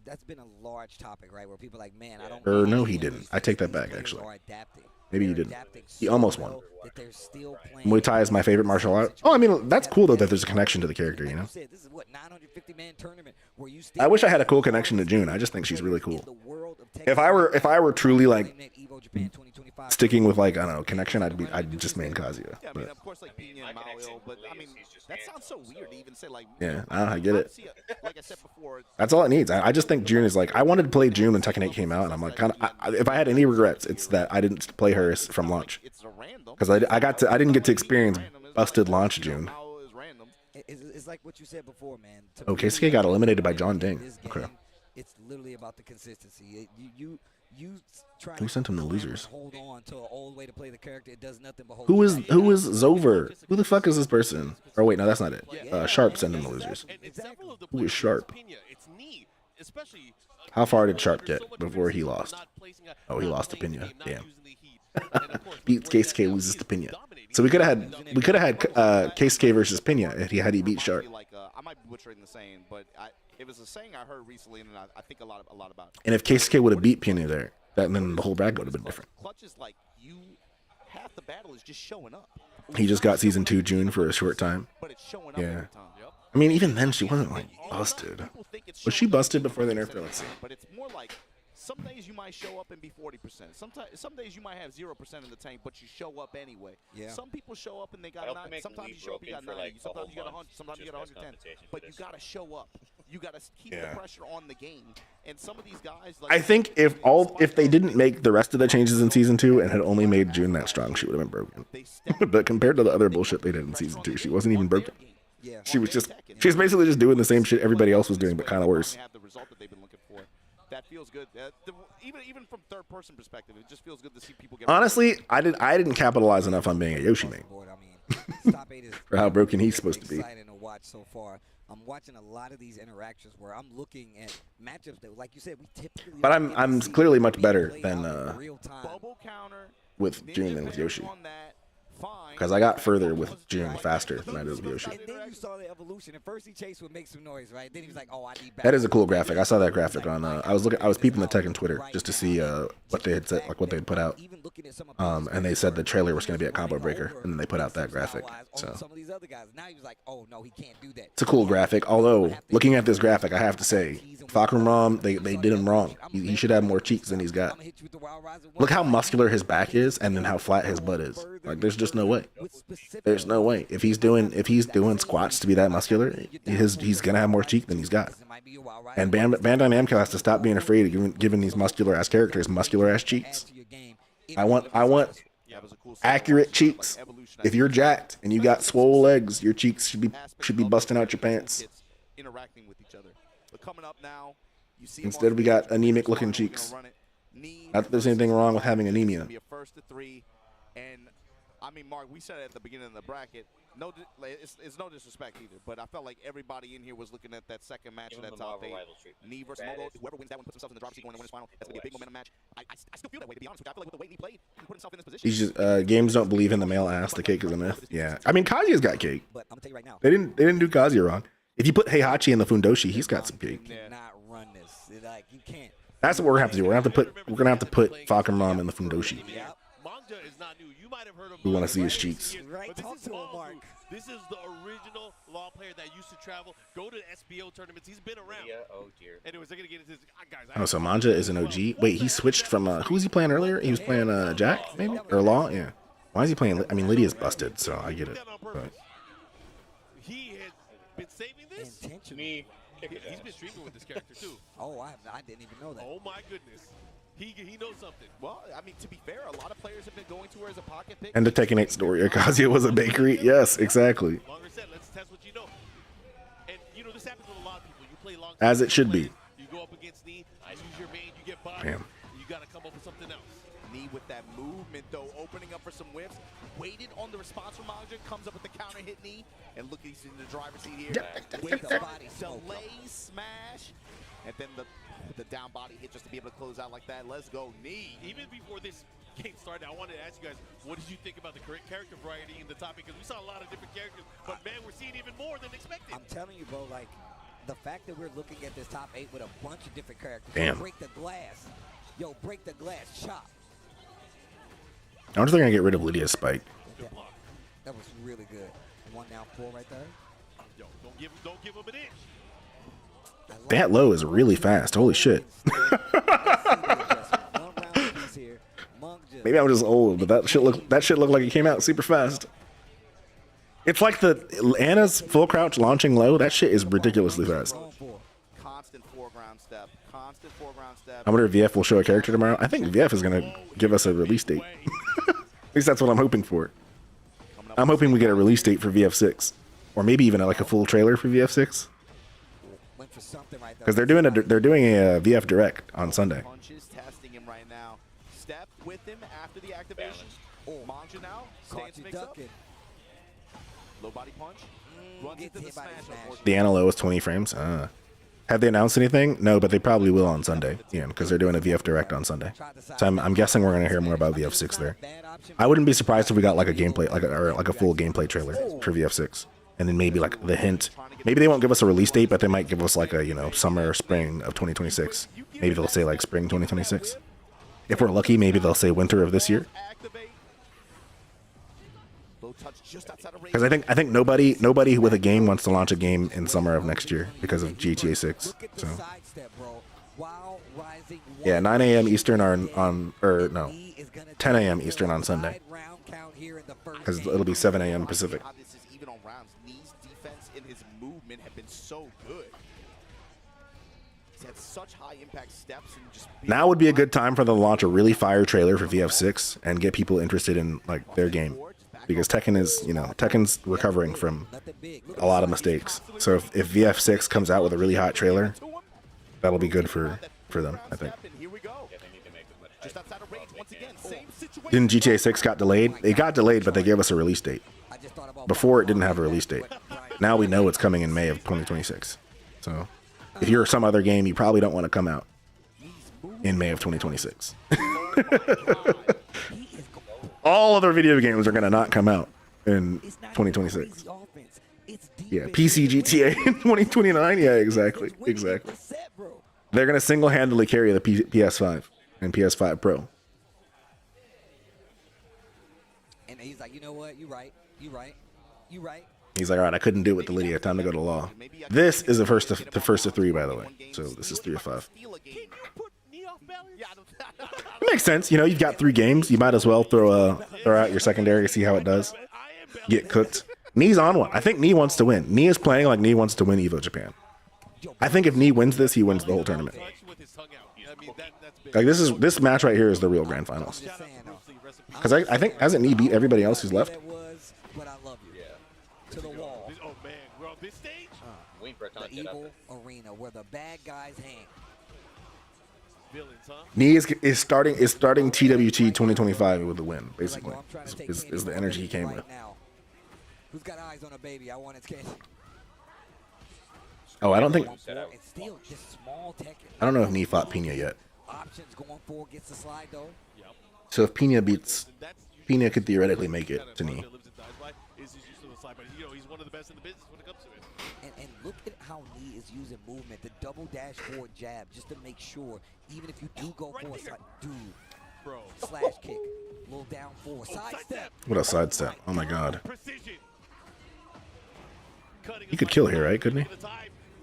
B: that's been a large topic, right? Where people are like, man, I don't.
A: Or no,
B: really
A: he
B: know
A: didn't.
B: these
A: I take that
B: players
A: back, actually.
B: are adapting.
A: Maybe you
B: They're
A: didn't.
B: adapting
A: He
B: so
A: almost won.
B: well that they're still playing
A: Muay Thai is my favorite martial art. Oh, I mean, that's cool though that there's a connection to the character, you know.
B: Like said, this is what 950-man tournament where you
A: I wish I had a cool connection to June. I just think she's really cool.
B: in the world of
A: If I were truly like
B: Evo Japan 2025
A: sticking with like I don't know connection, I'd just main Kazuya.
D: Yeah, I mean,
A: But
D: of course, like Pena and Mario, but I mean, that sounds so weird to even say. Like,
A: yeah, I get it.
D: obviously, like I said before,
A: That's all it needs. I just think June is like I wanted to play June when Tekken 8 came out, and I'm like kind of if I had any regrets, it's that I didn't play her from launch
D: it's a random.
A: because I didn't get to experience busted launch June.
D: Mario is random.
B: it's like what you said before, man. To
A: Oh,
B: me,
A: Keisuke got eliminated by John Ding.
B: this
A: Okay.
B: game, it's literally about the consistency. You try
A: Who
B: to
A: sent him to
B: climb
A: Losers?
B: and hold on to an old way to play the character. It does nothing but hold
A: Who
B: you
A: is
B: back.
A: Zover? Who the fuck is this person? Or wait, no, that's not it. Sharp sent him to Losers.
C: And several of the
A: Who is
C: players,
A: Sharp?
C: Pena, it's knee, especially.
A: How far did Sharp
C: there's
A: get
C: so much
A: before he
C: emphasis on
A: lost?
C: not placing a-
A: Oh, he
C: not
A: lost to
C: playing the
A: Pena.
C: game, not
A: Damn.
C: using the heat. And of course,
A: Beats
C: where
A: Keisuke,
C: that
A: loses
C: now
A: to
C: is
A: Pena.
C: dominating.
A: So we could have had Keisuke versus Pena if he beat Sharp.
D: Like, I might be butchering the saying, but it was a saying I heard recently, and I think a lot about.
A: And if Keisuke would have beat Pena there, then the whole bracket would have been different.
D: Clutch is like half the battle is just showing up.
A: He just got season 2 June for a short time.
D: But it's showing up
A: Yeah.
D: every time.
A: I mean, even then she wasn't like busted.
D: People think it's
A: Was she
D: showing up
A: busted before they nerfed her?
D: 100%,
A: Let's see.
D: But it's more like some days you might show up and be 40%. Some days you might have 0% in the tank, but you show up anyway.
B: Yeah.
D: Some people show up and they got
F: I hope
D: 9.
F: make
D: Sometimes
F: Lee
D: you show up, you got
F: broken for,
D: 90.
F: like, a
D: Sometimes
F: whole
D: you got 100.
F: month,
D: Sometimes you
F: just
D: got
F: as
D: 110.
F: compensation for
D: But you
F: this.
D: got to show up. You got to keep
A: Yeah.
D: the pressure on the game. And some of these guys, like,
A: I think if they didn't make the rest of the changes in season 2 and had only made June that strong, she would have been broken.
D: they step
A: But compared to the other bullshit they did in season 2, she wasn't even broken.
B: Yeah.
A: She was basically just doing the same shit everybody else was doing, but kind of worse.
D: Have the result that they've been looking for. That feels good. Even from third person perspective, it just feels good to see people get.
A: Honestly, I didn't capitalize enough on being a Yoshi main
B: Board, I mean, Top 8 is
A: for how broken he's supposed to be.
B: exciting to watch so far. I'm watching a lot of these interactions where I'm looking at matchups that, like you said, we typically.
A: But
B: don't get to
A: I'm
B: see
A: clearly much
B: being
A: better
B: played
A: than
B: out in real time.
D: Bubble counter
A: with
D: Ninja
A: June than with
D: Bears
A: Yoshi.
D: on that, fine.
A: Because I got further with June faster than I did with Yoshi.
B: And then you saw the evolution. At first, he chased would make some noise, right? Then he was like, "Oh, I need."
A: That is a cool graphic. I saw that graphic on. I was peeping the Tekken Twitter just to see what they had said, like what they had put out.
B: Even looking at some of
A: And they said the trailer was going to be a combo breaker, and then they put out that graphic. So
B: some of these other guys. Now he was like, "Oh no, he can't do that."
A: it's a cool graphic. Although looking at this graphic, I have to say, Fakerman, they did him wrong. He should have more cheeks than he's got.
B: I'ma hit you with the Wild Riser one
A: Look how
B: time.
A: muscular his back is, and then how flat his butt is. Like there's just no way.
B: With specific-
A: There's no way. If he's doing squats to be that muscular, he's gonna have more cheek than he's got.
B: It might be a Wild Riser
A: And Bandai Namco has to stop being afraid of giving these muscular ass characters muscular ass cheeks.
B: to your game.
A: I want
D: That was a cool
A: accurate cheeks. If you're jacked and you got swole legs, your cheeks should be busting out your pants.
D: Interacting with each other. But coming up now, you see
A: Instead, we got anemic looking cheeks. Not that there's anything wrong with having anemia.
D: Be a first to 3, and I mean, Mark, we said it at the beginning of the bracket. It's no disrespect either, but I felt like everybody in here was looking at that second match
F: Give
D: of
F: him
D: that
F: the
D: top
F: Marvel
D: 8.
F: rival treatment.
D: Knee versus
F: That
D: Mogo.
F: is-
D: Whoever wins that one puts themselves in the driver's seat going to win the final. That's going to be a big momentum match. I still feel that way, to be honest with you. I feel like with the way he played, he put himself in this position.
A: He's just games don't believe in the male ass. The cake is a myth. Yeah, I mean Kazuya's got cake.
B: But I'm gonna tell you right now.
A: They didn't do Kazuya wrong. If you put Heihachi in the Fundoshi, he's got some cake.
B: You cannot run this. Like, you can't.
A: That's what we're gonna have to do. We're gonna have to put Falkenraum in the Fundoshi.
B: Yep.
C: Manga is not new. You might have heard of
A: We want
C: Manga
A: to see his
C: for
A: cheeks.
C: years,
B: Right,
C: but this
B: talk
C: is
B: to him,
C: Mazu.
B: Mark.
C: This is the original law player that used to travel, go to SBO tournaments. He's been around.
F: Yeah, oh dear.
C: Anyways, they're gonna get into this. Guys,
A: Oh, so Manja is an OG. Wait, he switched from who was he playing earlier? He was playing Jack, maybe, or Law. Yeah. Why is he playing? I mean, Lydia's busted, so I get it. But
C: he has been saving this.
B: Intentional.
F: Me, kick it
C: He's
F: down.
C: been streaming with this character too.
B: Oh, I didn't even know that.
C: Oh my goodness, he knows something.
D: Well, I mean, to be fair, a lot of players have been going to her as a pocket pick.
A: and the Tekken 8 story, Kazuya was a bakery. Yes, exactly.
C: Longer said, let's test what you know. And you know this happens with a lot of people. You play long.
A: As it should be.
C: You go up against knee. I use your main. You get body.
A: Damn.
C: You gotta come up with something else.
D: Knee with that movement, though, opening up for some whiffs. Waited on the response from Manja, comes up with the counter hit knee, and look, he's in the driver's seat here.
B: With the body
D: Delay smash, and then the down body hit just to be able to close out like that. Let's go, knee.
C: Even before this game started, I wanted to ask you guys, what did you think about the character variety in the topic? Because we saw a lot of different characters, but man, we're seeing even more than expected.
B: I'm telling you, bro, like, the fact that we're looking at this top 8 with a bunch of different characters.
A: Damn.
B: Break the glass. Yo, break the glass. Chop.
A: I wonder if they're gonna get rid of Lydia's spike.
C: Good block.
B: That was really good. 1 down 4 right there.
C: Yo, don't give him an inch.
B: I like
A: That low is really fast. Holy shit. Maybe I'm just old, but that shit looked like it came out super fast. It's like the Anna's full crouch launching low. That shit is ridiculously fast.
D: Constant foreground step. Constant foreground step.
A: I wonder if VF will show a character tomorrow. I think VF is gonna give us a release date. At least that's what I'm hoping for. I'm hoping we get a release date for VF6, or maybe even like a full trailer for VF6, because they're doing a VF Direct on Sunday.
D: Punches testing him right now. Step with him after the activation. Manja now stands mix up. Low body punch. Runs into the smash.
A: The Anna low is 20 frames. Have they announced anything? No, but they probably will on Sunday. Yeah, because they're doing a VF Direct on Sunday. So I'm guessing we're gonna hear more about VF6 there. I wouldn't be surprised if we got like a gameplay, like a full gameplay trailer for VF6, and then maybe like the hint. Maybe they won't give us a release date, but they might give us like a summer or spring of 2026. Maybe they'll say like spring 2026. If we're lucky, maybe they'll say winter of this year. Because I think nobody with a game wants to launch a game in summer of next year because of GTA 6. So yeah, 9 a.m. Eastern or no, 10 a.m. Eastern on Sunday. Because it'll be 7 a.m. Pacific.
D: This is even on rounds. Knee's defense and his movement have been so good. He's had such high impact steps and just.
A: Now would be a good time for them to launch a really fire trailer for VF6 and get people interested in like their game. Because Tekken is, Tekken's recovering from a lot of mistakes. So if VF6 comes out with a really hot trailer, that'll be good for them, I think. Didn't GTA 6 got delayed? It got delayed, but they gave us a release date. Before, it didn't have a release date. Now we know it's coming in May of 2026. So if you're some other game, you probably don't want to come out in May of 2026. All other video games are going to not come out in 2026. Yeah, PC GTA in 2029. Yeah, exactly. They're going to single-handedly carry the PS5 and PS5 Pro.
B: And he's like, you know what? You right.
A: He's like, all right, I couldn't do it with the Lydia. Time to go to law. This is the first of 3, by the way. So this is 3 of 5. Makes sense. You've got 3 games. You might as well throw out your secondary, see how it does. Get cooked. Knee's on one. I think Knee wants to win. Knee is playing like Knee wants to win Evo Japan. I think if Knee wins this, he wins the whole tournament. Like this match right here is the real grand finals. Because I think hasn't Knee beat everybody else who's left?
B: To the wall.
C: Oh man, we're on this stage.
B: The evil arena where the bad guys hang.
C: Villains, huh?
A: Knee is starting TWT 2025 with a win, basically. Is the energy he came with.
B: Who's got eyes on a baby? I want its case.
A: Oh, I don't think.
B: It's still just small Tekken.
A: I don't know if Knee fought Pina yet.
B: Options going for gets the slide though.
A: So if Pina beats, Pina could theoretically make it to Knee.
C: He's one of the best in the business when it comes to it.
B: And look at how Knee is using movement, the double dash forward jab, just to make sure, even if you do go for a side, dude,
C: Bro.
B: slash kick, little down forward, side step.
A: What a sidestep. Oh my god.
C: Precision.
A: He could kill here, right? Couldn't he?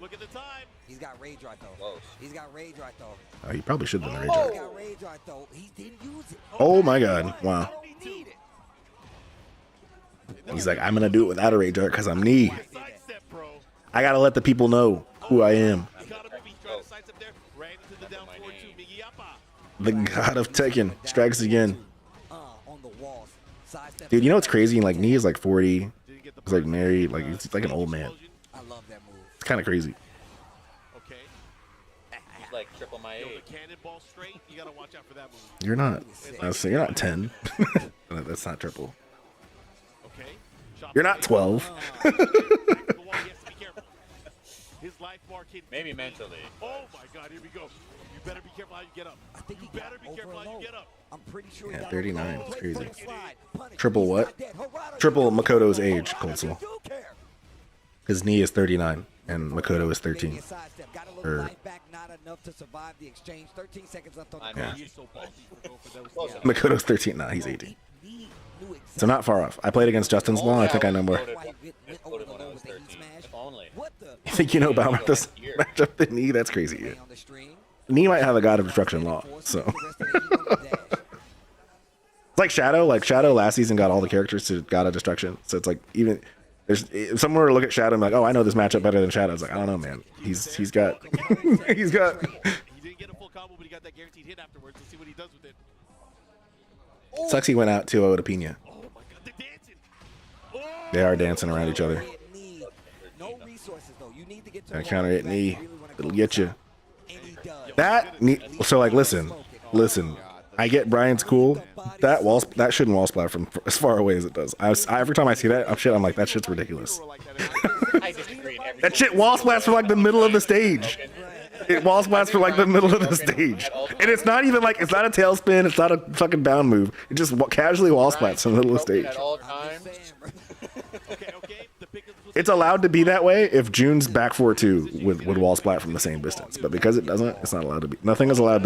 C: Look at the time.
B: He's got rage right though.
F: Close.
B: He's got rage right though.
A: Oh, he probably should have been the
B: He's
A: Rager.
B: got rage right though. He didn't use it.
A: Oh my god.
B: I
A: Wow.
B: don't need it.
A: He's like, I'm gonna do it without a Rager because I'm Knee.
C: Sidestep, bro.
A: I gotta let the people know who I am.
C: He got him. He's trying to sidestep there. Ran into the down forward to Miggy Appa.
A: The god of Tekken strikes again.
B: On the walls. Side step.
A: Dude, you know what's crazy? Like, Knee is like 40. He's like married. Like, he's like an old man.
B: I love that move.
A: It's kind of crazy.
C: Okay.
F: He's like triple my
C: Yo,
F: age.
C: the cannonball straight. You gotta watch out for that move.
A: You're not. You're not 10. That's not triple.
C: Okay. Shot
A: You're not 12.
C: the wall. He has to be careful. His life mark hit.
F: Maybe mentally.
C: Oh my God! Here we go. You better be careful how you get up.
B: I think he
C: You better
B: got
C: be
B: over
C: careful how you
B: alone.
C: get up.
B: I'm pretty sure
A: Yeah,
B: he got
A: 39.
B: over
A: It's
B: alone.
A: crazy.
B: Slide, punish.
A: Triple
B: He's
A: what?
B: not dead. Harada,
A: Triple
B: you
A: Makoto's
B: do
A: age,
B: care.
A: Console.
B: You do care.
A: His Knee is 39 and Makoto is 13.
B: Maybe a sidestep. Got a little
A: Or-
B: life back, not enough to survive the exchange. 13 seconds left on the
F: I
B: clock.
F: know.
C: He is so ballsy for going for those.
F: Close
C: Yeah.
F: enough.
A: Makoto's 13. Nah, he's 18.
B: He knew exactly
A: So not far off. I played against Justin's Law. I think I know more.
F: Voted
B: why he went over
F: voted
B: the
F: when I
B: low
F: was
B: with the heat
F: 13.
B: smash.
F: If only.
B: What the?
A: You think you know about this matchup than Knee? That's crazy. Yeah.
B: On the stream.
A: Knee might have a God of Destruction Law. So
B: The rest of the heat on the dash.
A: it's like Shadow. Like Shadow last season got all the characters to God of Destruction. So it's like even there's if someone were to look at Shadow and be like, oh, I know this matchup better than Shadow. It's like I don't know, man. He's got he's got.
C: He didn't get a full combo, but he got that guaranteed hit afterwards. Let's see what he does with it.
A: Sucks he went out 2-0 to Pina.
C: Oh my God, they're dancing. Oh!
A: They are dancing around each other.
B: No resources though. You need to get to
A: Gotta
B: a
A: counter
B: wall
A: it,
B: that
A: Knee.
B: you really wanna
A: It'll
B: go
A: get you.
B: inside. And he does.
A: That so like listen. I get Brian's cool. That shouldn't wall splat from as far away as it does. Every time I see that I'm like that shit's ridiculous.
F: I disagreed every
A: That shit wall splats for like the middle of the stage. It wall splats for like the middle of the stage, and it's not even like it's not a tailspin. It's not a fucking bound move. It just casually wall splats in the middle of the stage.
F: At all times.
C: Okay, okay. The pick was
A: It's allowed to be that way if June's back 4-2 would wall splat from the same distance, but because it doesn't, it's not allowed to be. Nothing is allowed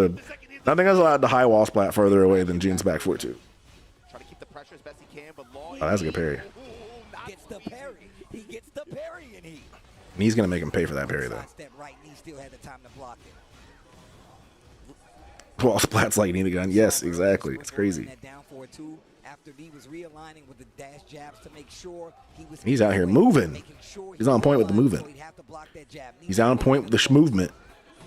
A: to high wall splat further away than June's back 4-2.
D: Try to keep the pressure as best he can, but Law.
A: Oh, that's a good parry.
B: Gets the parry. He gets the parry and he.
A: And he's gonna make him pay for that parry though.
B: Sidestep right. Knee still had the time to block it.
A: Wall splats like Nina gun. Yes, exactly. It's crazy.
B: That down forward too. After Knee was realigning with the dash jabs to make sure he was.
A: He's out here moving.
B: making sure
A: He's on point with the
B: realized
A: movement.
B: so he'd have to block that jab. Knee
A: He's on point with the movement.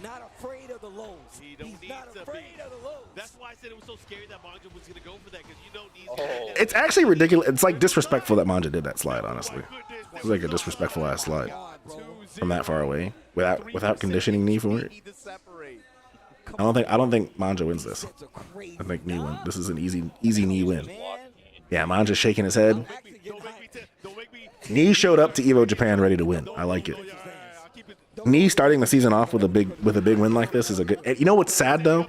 B: Not afraid of the lows.
C: He don't
B: He's
C: need
B: not
C: to
B: afraid
C: be.
B: of the lows.
C: That's why I said it was so scary that Manja was gonna go for that because you know he's.
F: Oh.
A: It's actually ridiculous. It's like disrespectful that Manja did that slide. Honestly, it was like a disrespectful ass slide from that far away without conditioning Knee for it. I don't think Manja wins this.
B: Sets are crazy.
A: I think Knee win. This is an easy Knee win.
B: Man,
A: Yeah, Manja's shaking his head.
B: actually getting
C: Don't make me. Don't make me.
A: Knee showed up to Evo Japan ready to win. I like it.
C: I'll keep it.
A: Knee starting the season off with a big win like this is a good. And you know what's sad though?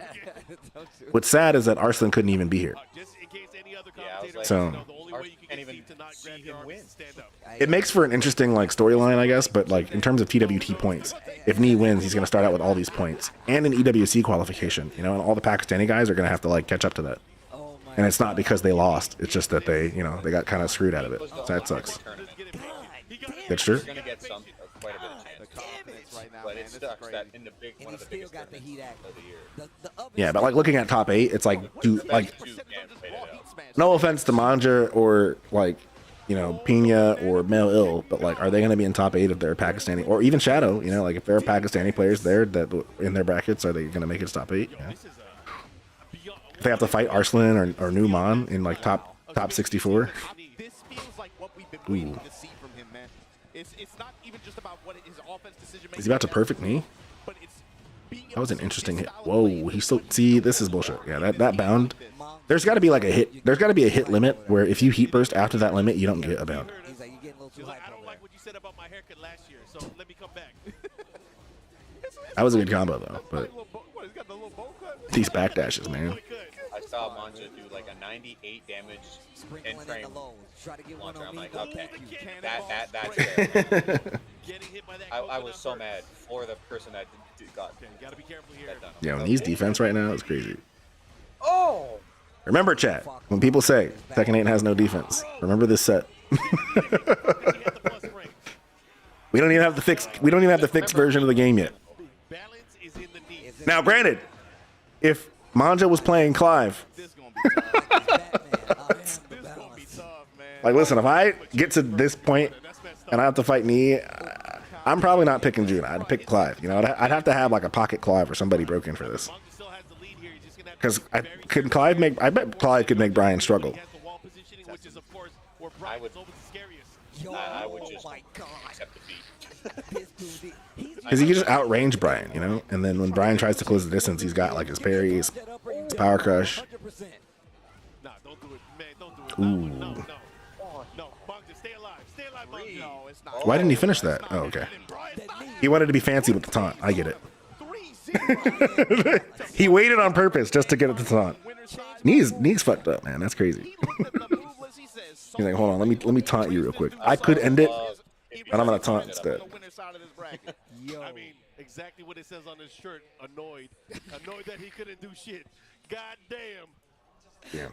A: What's sad is that Arslan couldn't even be here.
C: Just in case any other
F: Yeah, I was
C: commentator.
F: like,
A: So-
C: you know, the only way you can
F: can't
C: get
F: even
C: Steve to not
F: see
C: grab
F: him
C: your arm
F: win.
C: is to stand up.
A: It makes for an interesting like storyline, I guess. But like in terms of TWT points, if Knee wins, he's gonna start out with all these points and an EWC qualification. You know, and all the Pakistani guys are gonna have to like catch up to that.
B: Oh my
A: And it's not because they lost. It's just that they got kind of screwed out of it. So that sucks. That's true.
F: You're gonna get some quite a bit of chance. But it sucks that in the big
B: And
F: one
B: he
F: of the
B: still
F: biggest
B: got the heat
F: tournaments
B: act.
F: of the year.
B: The oven
A: Yeah, but like looking at top 8, it's like like
F: Two games made it out.
A: no offense to Manja or like Pina or Mel Ill, but like are they going to be in top 8 if they're Pakistani or even Shadow? You know, like if there are Pakistani players there that in their brackets, are they going to make it to top 8? Yeah. If they have to fight Arslan or Numan in like top 64.
D: This feels like what we've been waiting
A: Ooh.
D: to see from him, man. It's not even just about what his offense decision making.
A: Is he about to perfect Knee?
D: But it's being
A: That was an
D: able to
A: interesting
D: his
A: hit.
D: style of
A: Whoa,
D: play.
A: he still see this is bullshit. Yeah, that bound. There's got to be like a hit. There's got to be a hit limit where if you heat burst after that limit, you don't get a bound.
B: He's like, you're getting a little too
C: He's like,
B: hyped
C: I don't
B: over
C: like
B: there.
C: what you said about my haircut last year, so let me come back.
A: That was a good combo though, but
D: What, he's got the little bowl cut?
A: these backdashes, man.
C: Really good.
F: I saw Manja do like a 98 damage in
B: Sprinkling in
F: frame
B: the lows. Try to get one
F: launcher.
B: on
F: I'm
B: me.
F: like,
B: Go
F: okay,
B: thank you.
F: that's fair.
C: Getting hit by that
F: I was
C: coconut
F: so
C: hurt.
F: mad for the person that got
C: Okay, you gotta be careful here.
F: that done.
A: Yeah, when these defense right now is crazy.
F: Oh!
A: Remember, chat, when people say Tekken 8 has no defense, remember this set. We don't even have the fixed. We don't even have the fixed version of the game yet.
C: Balance is in the knee.
A: Now, granted, if Manja was playing Clive,
D: This gonna be tough. This gonna be tough, man.
A: like, listen, if I get to this point and I have to fight Nee, I'm probably not picking June. I'd pick Clive. You know, I'd have to have like a pocket Clive or somebody broken for this.
C: Manga still has the lead here. He's just gonna have
A: Because
C: to be very
A: could Clive make? I bet Clive could make Brian struggle.
C: He has the wall positioning, which is of course where Brian
F: would-
C: is always the scariest.
B: Yo,
F: I would just
B: my God.
F: accept defeat.
B: This dude, he's
A: Because he can just outrange Brian, you know. And then when Brian tries to close the distance, he's got like his parries, his power crush.
B: 100%.
C: Nah, don't do it, man. Don't do it.
A: Ooh.
C: No, no, no. Manga, stay alive. Stay alive, Manga.
D: No, it's not.
A: Why didn't he finish that? Oh, okay. He wanted to be fancy with the taunt. I get it.
D: 3-0.
A: He waited on purpose just to get at the taunt. Knee's fucked up, man. That's crazy.
D: He looked at the move list, he says,
A: He's like, hold on, let me taunt you real quick. I could end it, but I'm gonna taunt instead.
D: the winner side of this bracket.
B: Yo.
C: I mean, exactly what it says on his shirt. Annoyed. Annoyed that he couldn't do shit. God damn.
A: Yeah.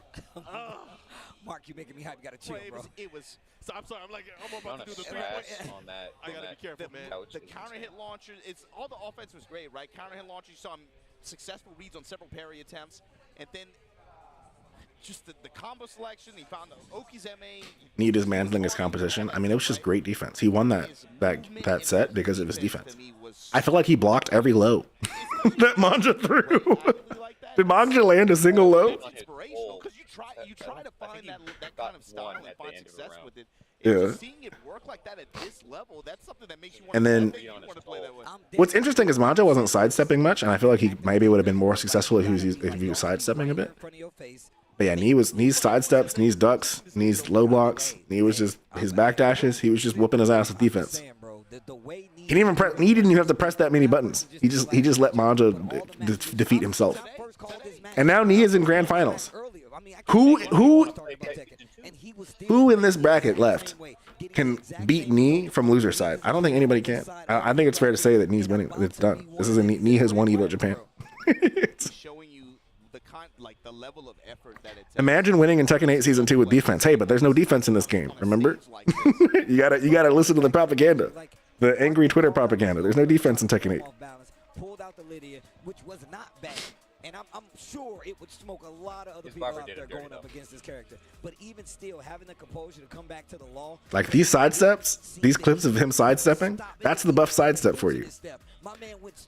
B: Mark, you making me hype. You gotta chill,
D: Well,
B: bro.
D: it was
C: So I'm sorry. I'm
F: On
C: about
F: a
C: to do the
F: crash
C: 3-point.
F: on that.
C: I gotta be careful, man.
F: couch
D: the
F: was
D: counter
F: insane.
D: hit launcher. It's all the offense was great, right? Counter hit launcher. You saw him successful reads on several parry attempts, and then just the combo selection. He found the Oki's MA.
A: Need dismantling his competition. I mean, it was just great defense. He won that set because of his defense. I feel like he blocked every low that Manja threw. Did Manja land a single low?
D: It's inspirational because you try to find that kind of style and
F: at the
D: find
F: end of the
D: success
F: round.
D: with it.
A: Yeah.
D: And just seeing it work like that at this level, that's something that makes you want
A: And
D: to
A: then-
D: play that way.
A: What's interesting is Manja wasn't sidestepping much, and I feel like he maybe would have been more successful if he was sidestepping a bit.
B: In front of your face.
A: But yeah, Knee's sidesteps, Knee's ducks, Knee's low blocks. Knee was just his back dashes. He was just whooping his ass with defense.
B: Saying, bro, the way
A: He didn't even press. He didn't even have to press that many buttons. He just let Manja defeat himself. And now Knee is in grand finals. Who in this bracket left can beat Knee from loser side? I don't think anybody can. I think it's fair to say that Knee's winning. It's done. This is Knee has won Evo Japan.
D: Showing you the level of effort that it takes.
A: Imagine winning in Tekken 8 Season 2 with defense. Hey, but there's no defense in this game. Remember? you gotta listen to the propaganda, the angry Twitter propaganda. There's no defense in Tekken 8.
B: Pulled out the Lydia, which was not bad. And I'm sure it would smoke a lot of other
F: His
B: people
F: barber
B: out
F: did
B: there
F: him dirty,
B: going up
F: though.
B: against this character. But even still, having the composure to come back to the law.
A: Like these sidesteps, these clips of him sidestepping, that's the buff sidestep for you.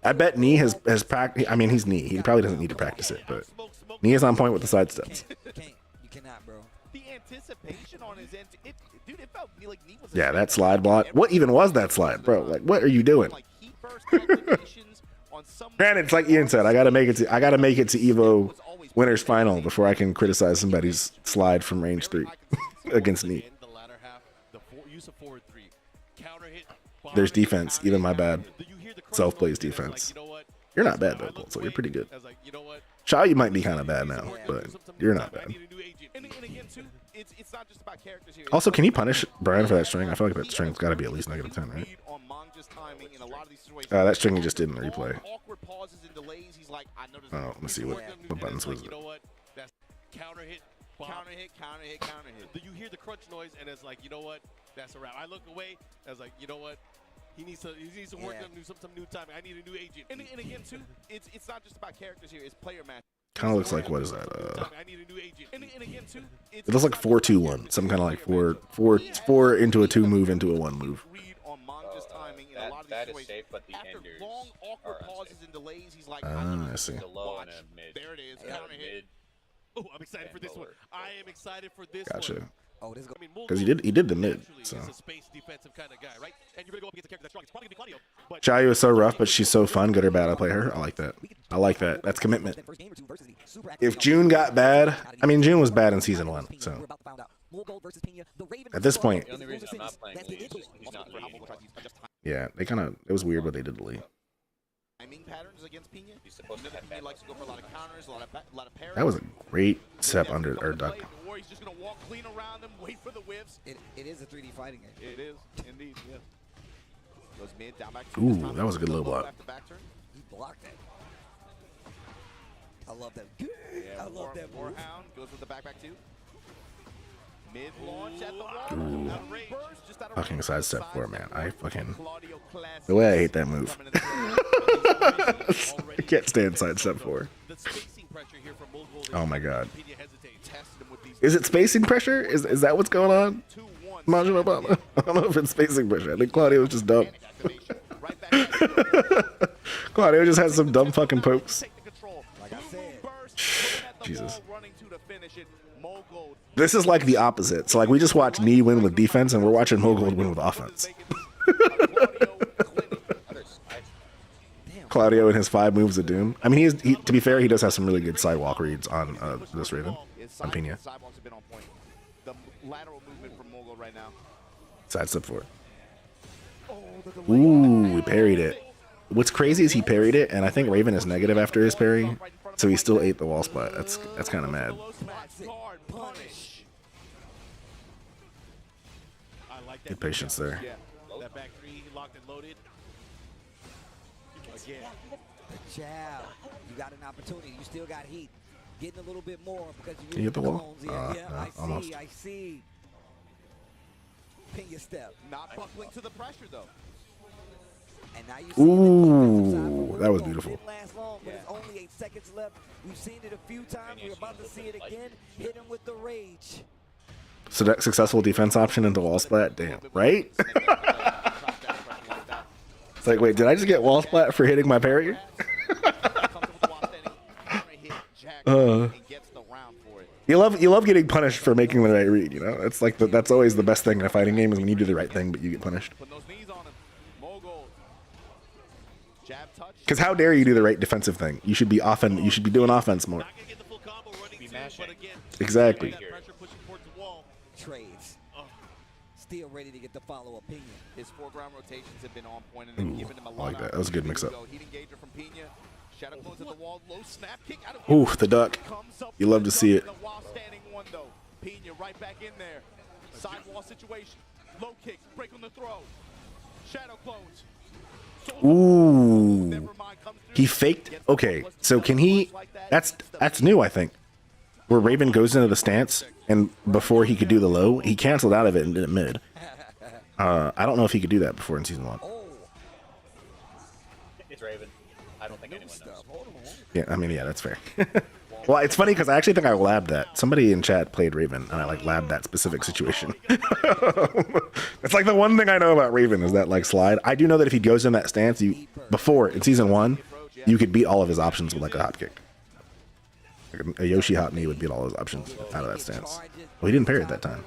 A: I bet Knee has practiced. I mean, he's Knee. He probably doesn't need to practice it, but Knee is on point with the sidesteps.
B: You cannot, bro.
D: The anticipation on his end, dude, it felt like Knee was.
A: Yeah, that slide block. What even was that slide, bro? Like, what are you doing?
D: Like he burst combinations on some.
A: Granted, it's like Ian said, I gotta make it to Evo winners final before I can criticize somebody's slide from range 3 against Knee.
C: The latter half, the use of forward 3. Counter hit.
A: There's defense, even my bad.
C: You hear the crunch
A: Self-plays
C: noise, and it's
A: defense.
C: Like, you know what?
A: You're not bad
C: I
A: though,
C: look
A: Colt, so you're
C: away,
A: pretty good.
C: I was like, you know what?
A: Shaw, you might be kind of bad now, but you're not
C: I
A: bad.
C: need a new agent.
D: And again, too, it's not just about characters here.
A: Also, can you punish Brian for that string? I feel like that string's got to be at least -10, right?
D: Read on Manja's timing in a lot of these situations.
A: That string he just did in the replay.
D: Awkward pauses and delays. He's like, I noticed.
A: Oh, let's see what buttons was
C: You
A: it.
C: know what? That's counter hit. Bomb.
D: Counter hit, counter hit, counter hit.
C: You hear the crunch noise, and it's like, you know what? That's a wrap. I look away. I was like, you know what? He needs to work on some new timing. I need a new agent.
D: And again, too, it's not just about characters here. It's player match.
A: Kind of looks like, what is that?
C: I need a new agent.
D: And again, too,
A: It looks like 4-2-1. Some kind of like four into a 2 move into a 1 move.
D: Read on Manja's timing in a lot of these
F: That is
D: situations.
F: safe, but the
D: After
F: enders
D: long, awkward
F: are
D: pauses
F: unsafe.
D: and delays, he's like,
A: I see.
F: The low
D: watch.
F: and a mid.
D: There it is.
F: Yeah,
D: Counter hit.
F: mid.
C: Oh, I'm excited for this one.
F: lower.
C: I am excited for this
A: Gotcha.
C: one.
B: Oh, this is
C: I mean,
A: Because he did the mid.
C: naturally
A: So
C: is a space defensive kind of guy, right? And you're gonna go up against a character that's strong. It's probably gonna be Claudio. But
A: Chayu is so rough, but she's so fun. Good or bad, I play her. I like that. I like that. That's commitment. If June got bad, I mean, June was bad in season 1. So at this point,
F: The only reason I'm not playing Lee is just he's not leading.
A: yeah, they kind of, it was weird what they did to Lee.
D: Timing patterns against Pina.
F: He's supposed to have
D: He
F: bad
D: likes to go for a lot of counters, a lot of parries.
A: That was a great step under or duck.
D: Or he's just gonna walk clean around them, wait for the whiffs.
B: It is a 3D fighting game.
D: It is indeed. Yes. Goes mid, down back two.
A: Ooh,
D: This time
A: that was a good
D: goes
A: low block.
D: after back turn.
B: He blocked that. I love that. I love that move.
D: Warhound goes with the back two. Mid launch at the wall.
A: Ooh.
D: Out of range, just out of
A: Fucking
D: range.
A: sidestep 4, man. I fucking...
D: Claudio classic.
A: The way I hate that move.
D: Coming in the
A: I can't stand sidestep 4.
C: The spacing pressure here from Mogul.
A: Oh my god.
C: Pena hesitates.
D: Tested him with these
A: Is it spacing pressure? Is that what's going on?
D: 2-1.
A: Majin Obama? I don't know if it's spacing pressure. I think Claudio was just dumb.
D: Activation. Right back at it.
A: Claudio just has some dumb fucking pokes.
D: Take the control.
B: Like I said.
D: Burst, at the
A: Jesus.
D: wall, running to finish it. Mogul.
A: This is like the opposite. So like we just watched Knee win with defense, and we're watching Mogul win with offense. Claudio and his 5 moves of doom. I mean, to be fair, he does have some really good sidewalk reads on this Raven, on Pena.
D: Sidewalks have been on point. The lateral movement from Mogul right now.
A: Sidestep 4. Ooh, he parried it. What's crazy is he parried it, and I think Raven is negative after his parry, so he still ate the wall splat. That's kind of mad.
D: Punish.
C: I like that.
A: Good patience there.
D: Yeah.
C: That back three locked and loaded. Again.
B: The jab. You got an opportunity. You still got heat. Getting a little bit more because you
A: Can you hit the wall?
B: clones. Yeah,
A: No,
B: I see.
A: almost.
B: I see. Pin your step.
D: Not buckling to the pressure though.
B: And now you see
A: Ooh, that was beautiful.
B: Didn't last long, but it's only 8 seconds left. We've seen it a few times. We're about to see it again. Hit him with the rage.
A: So that successful defense option into wall splat, damn, right? It's like, wait, did I just get wall splat for hitting my parry? You love getting punished for making the right read, you know? It's like that's always the best thing in a fighting game is when you do the right thing but you get punished.
D: Put those knees on him. Mogul. Jab touch.
A: Because how dare you do the right defensive thing? You should be You should be doing offense more.
C: Not gonna get the full combo running
F: Be
C: too,
F: mashing.
C: but again,
A: Exactly.
C: that pressure pushing towards the wall.
B: Trades. Still ready to get the follow opinion.
D: His foreground rotations have been on point and they've given him a
A: I
D: lot
A: like
D: of
A: that. That was a good
D: opportunity
A: mix-up.
D: to go. Heat engager from Pena. Shadow close at the wall. Low snap kick out of
A: Ooh, the duck.
D: Comes up
A: You love
D: with
A: to
D: the
A: see
D: duck
A: it.
D: in the wall standing one though. Pena right back in there. Side wall situation. Low kick. Break on the throw. Shadow close.
A: Ooh.
D: Never mind, comes through.
A: He faked. Okay, so can he? That's new, I think. Where Raven goes into the stance, and before he could do the low, he canceled out of it and did it mid. I don't know if he could do that before in season 1.
B: Oh,
F: It's Raven. I don't think anyone knows.
B: stuff. Hold on.
A: Yeah, I mean, yeah, that's fair. Well, it's funny because I actually think I labbed that. Somebody in chat played Raven, and I like labbed that specific situation. It's like the one thing I know about Raven is that like slide. I do know that if he goes in that stance, before in season 1, you could beat all of his options with like a hop kick. Like a Yoshi hop knee would beat all his options out of that stance. Well, he didn't parry it that time.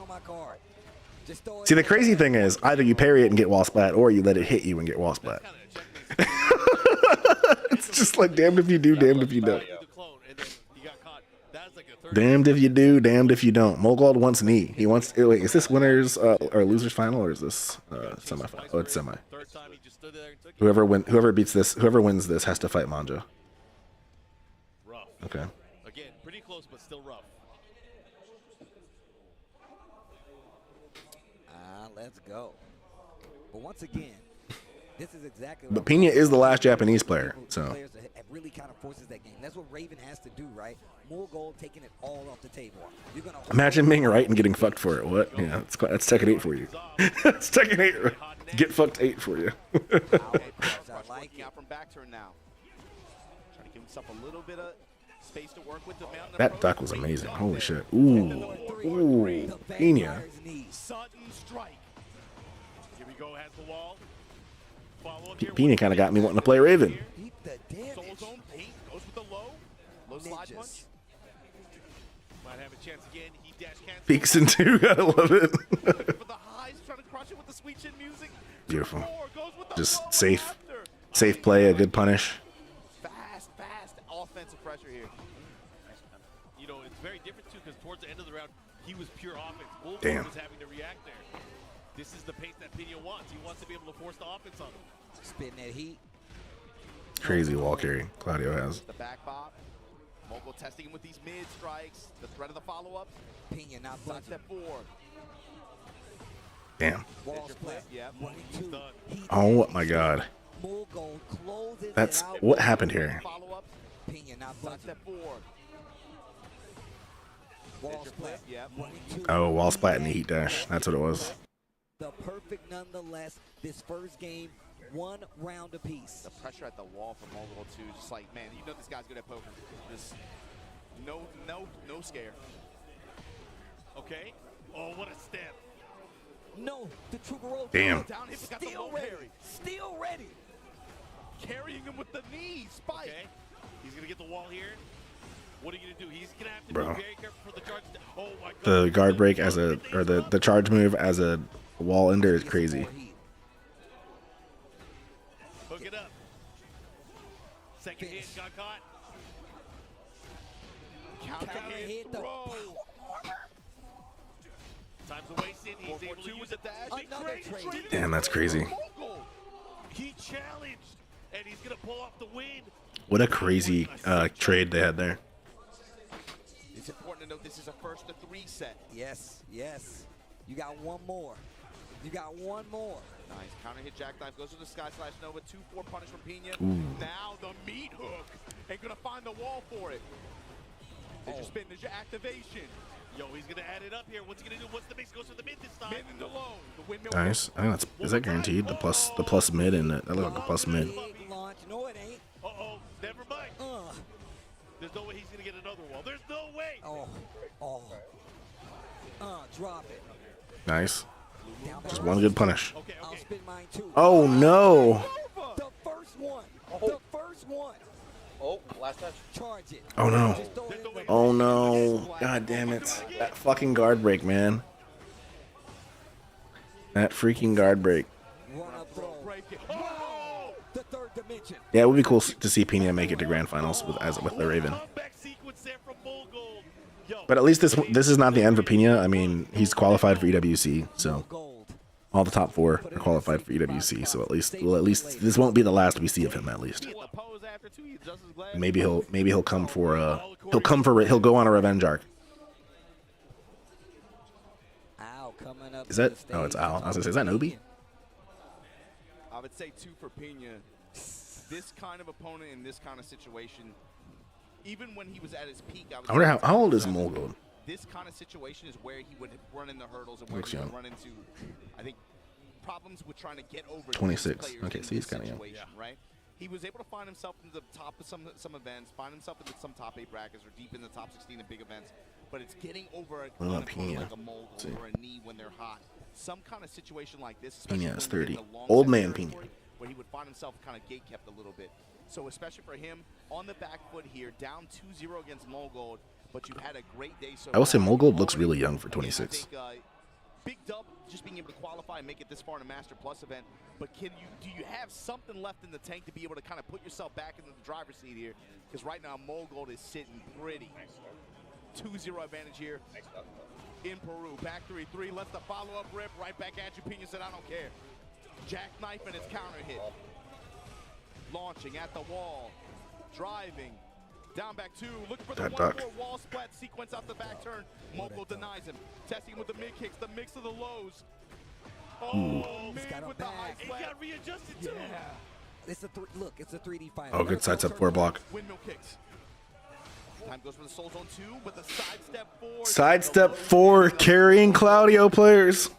A: See, the crazy thing is either you parry it and get wall splat, or you let it hit you and get wall splat. It's just like damned if you do, damned if you don't.
C: The clone, and then he got caught. That's like a third.
A: Damned if you do, damned if you don't. Mogul wants knee. He wants. Wait, is this winners or losers final, or is this semifinal? Oh, it's semi.
C: Third time he just stood there and took it.
A: Whoever beats this, whoever wins this has to fight Manja.
C: Rough.
A: Okay.
C: Again, pretty close, but still rough.
B: Let's go. But once again, this is exactly.
A: But Pena is the last Japanese player, so
B: Players that really kind of forces that game. That's what Raven has to do, right? More gold, taking it all off the table. You're gonna
A: imagine being right and getting fucked for it. What? Yeah, that's Tekken 8 for you. That's Tekken 8. Get fucked 8 for you.
B: I like
D: Working
B: it.
D: out from back turn now. Trying to give himself a little bit of space to work with the mountain.
A: That duck was amazing. Holy shit. Ooh. Ooh. Pena.
D: Sudden strike.
C: Here we go, has the wall. Follow up here.
A: Pena kind of got me wanting to play Raven.
B: Beat the damage.
D: Soul zone paint goes with the low. Low slide punch.
B: Ninjas.
C: Might have a chance again. He dash cancel.
A: Peeks in 2. Gotta love it.
D: Looking for the highs, trying to crush it with the sweet chin music.
A: Beautiful.
D: Goes with the
A: Just
D: low
A: safe.
D: after.
A: Safe play, a good punish.
D: Fast offensive pressure here.
C: You know, it's very different too, because towards the end of the round, he was pure offense. Wolf
A: Damn.
C: was having to react there. This is the pace that Pena wants. He wants to be able to force the offense on him.
B: Spitting that heat.
A: Crazy wall carry Claudio has.
D: The back bop. Mogul testing him with these mid strikes. The threat of the follow-up.
B: Pena not
D: Side
B: budging.
D: step 4.
A: Damn.
B: Wall split.
D: Yep.
B: Running two. He
A: Oh
B: did
A: my
B: it.
A: god.
B: Mulgold closes
A: That's
B: it out.
A: what happened here.
D: Follow up.
B: Pena not
D: Side
B: budging.
D: step 4.
B: Wall split.
D: Yep.
B: Running two.
A: Oh, wall splat and the heat dash. That's what it was.
B: The perfect nonetheless. This first game, 1 round apiece.
D: The pressure at the wall from Mogul too. Just like, man, you know this guy's good at poker. Just no scare.
C: Okay. Oh, what a step.
B: No, the Trooper roll.
A: Damn.
D: Down hit, but got the
B: Still
D: low
B: ready.
D: carry.
B: Still ready.
D: Carrying him with the knee. Spike.
C: Okay. He's gonna get the wall here. What are you gonna do? He's gonna have to
A: Bro.
C: be very careful for the charge. Oh my god.
A: The guard break as a, or the charge move as a wall ender is crazy.
C: Hook it up. Second hit got caught.
D: Counter hit.
B: hit the
D: Throw.
C: Time's wasted. He's able to
D: 4-4-2
C: use
D: with
C: it.
D: the dash.
C: Big
B: Another
C: trade.
B: trade.
A: Damn, that's crazy.
D: Mogul.
C: He challenged, and he's gonna pull off the win.
A: What a crazy trade they had there.
D: It's important to note this is a 1st-to-3 set.
B: Yes, yes. You got one more. You got one more.
D: Nice counter hit jackknife goes to the Sky Slash Nova. 2-4 punish from Pena.
A: Ooh.
D: Now the meat hook. Ain't gonna find the wall for it. There's your spin, there's your activation.
C: Yo, he's gonna add it up here. What's he gonna do? What's the mix? Goes for the mid this time.
D: Mid and the low. The windmill.
A: Nice. I think that's, is that guaranteed? The plus mid and that looked like a plus mid.
B: Big launch. No, it ain't.
C: Uh-oh, never mind. There's no way he's gonna get another wall. There's no way.
B: Drop it.
A: Nice.
B: Down
A: Just
B: below.
A: one good punish.
C: Okay,
B: I'll
C: okay.
B: spin mine too.
A: Oh no.
B: The first one. The first one.
F: Oh, last touch.
B: Charge it.
A: Oh no.
B: Just throw it in the
A: Oh no. God damn it. That fucking guard break, man. That freaking guard break.
B: run up throw.
D: Break it.
B: Wow. The third dimension.
A: Yeah, it would be cool to see Pena make it to grand finals with the Raven.
C: Comeback sequence there from Bull Gold. Yo,
A: But at least this is not the end for Pena. I mean, he's qualified for EWC, so
B: Gold.
A: all the top 4 are qualified for EWC. So at least this won't be the last we see of him. At least
D: Hit the pose after 2. He's just as glad.
A: maybe he'll come for he'll go on a revenge arc.
B: Al coming up.
A: Is
B: to
A: that?
B: the stage.
A: Oh, it's Al. I was gonna say, is that Nobi?
D: I would say 2 for Pena. This kind of opponent in this kind of situation, even when he was at his peak,
A: I wonder how old is Mogul?
D: This kind of situation is where he would run into hurdles and where
A: Looks
D: he would
A: young.
D: run into, I think, problems with trying to get over
A: 26.
D: players
A: Okay,
D: in
A: so he's
D: this
A: kinda young.
D: situation, right? He was able to find himself in the top of some events, find himself in some top 8 brackets or deep in the top 16 in big events. But it's getting over a,
A: What
D: an
A: about
D: opponent
A: Pena?
D: like a Mogul
A: See.
D: or a knee when they're hot. Some kind of situation like this, especially
A: Pena is
D: when we're in
A: 30.
D: the long
A: Old
D: set
A: man
D: territory,
A: Pena.
D: where he would find himself kind of gate kept a little bit. So especially for him, on the back foot here, down 2-0 against Mogul, but you had a great day so
A: I will say
D: far.
A: Mogul looks really young for
D: Again,
A: 26.
D: I think, big dub, just being able to qualify and make it this far in a Master Plus event. But do you have something left in the tank to be able to kind of put yourself back into the driver's seat here? Because right now Mogul is sitting pretty. 2-0 advantage here in Peru. Back 3-3, lets the follow-up rip right back at you. Pena said, I don't care. Jackknife and its counter hit. Launching at the wall, driving. Down back 2, looking for the
A: That
D: one
A: duck.
D: more wall splat sequence out the back turn. Mogul denies him. Testing him with the mid kicks, the mix of the lows. Oh,
B: He's got
D: mid
B: him
D: with the high
B: back.
C: he
D: splat.
C: got readjusted too.
B: It's a look. It's a 3D final.
A: Oh, good side step 4 block.
D: Windmill kicks. Time goes for the Soul Zone 2 with the sidestep 4.
A: Sidestep 4 carrying Claudio players.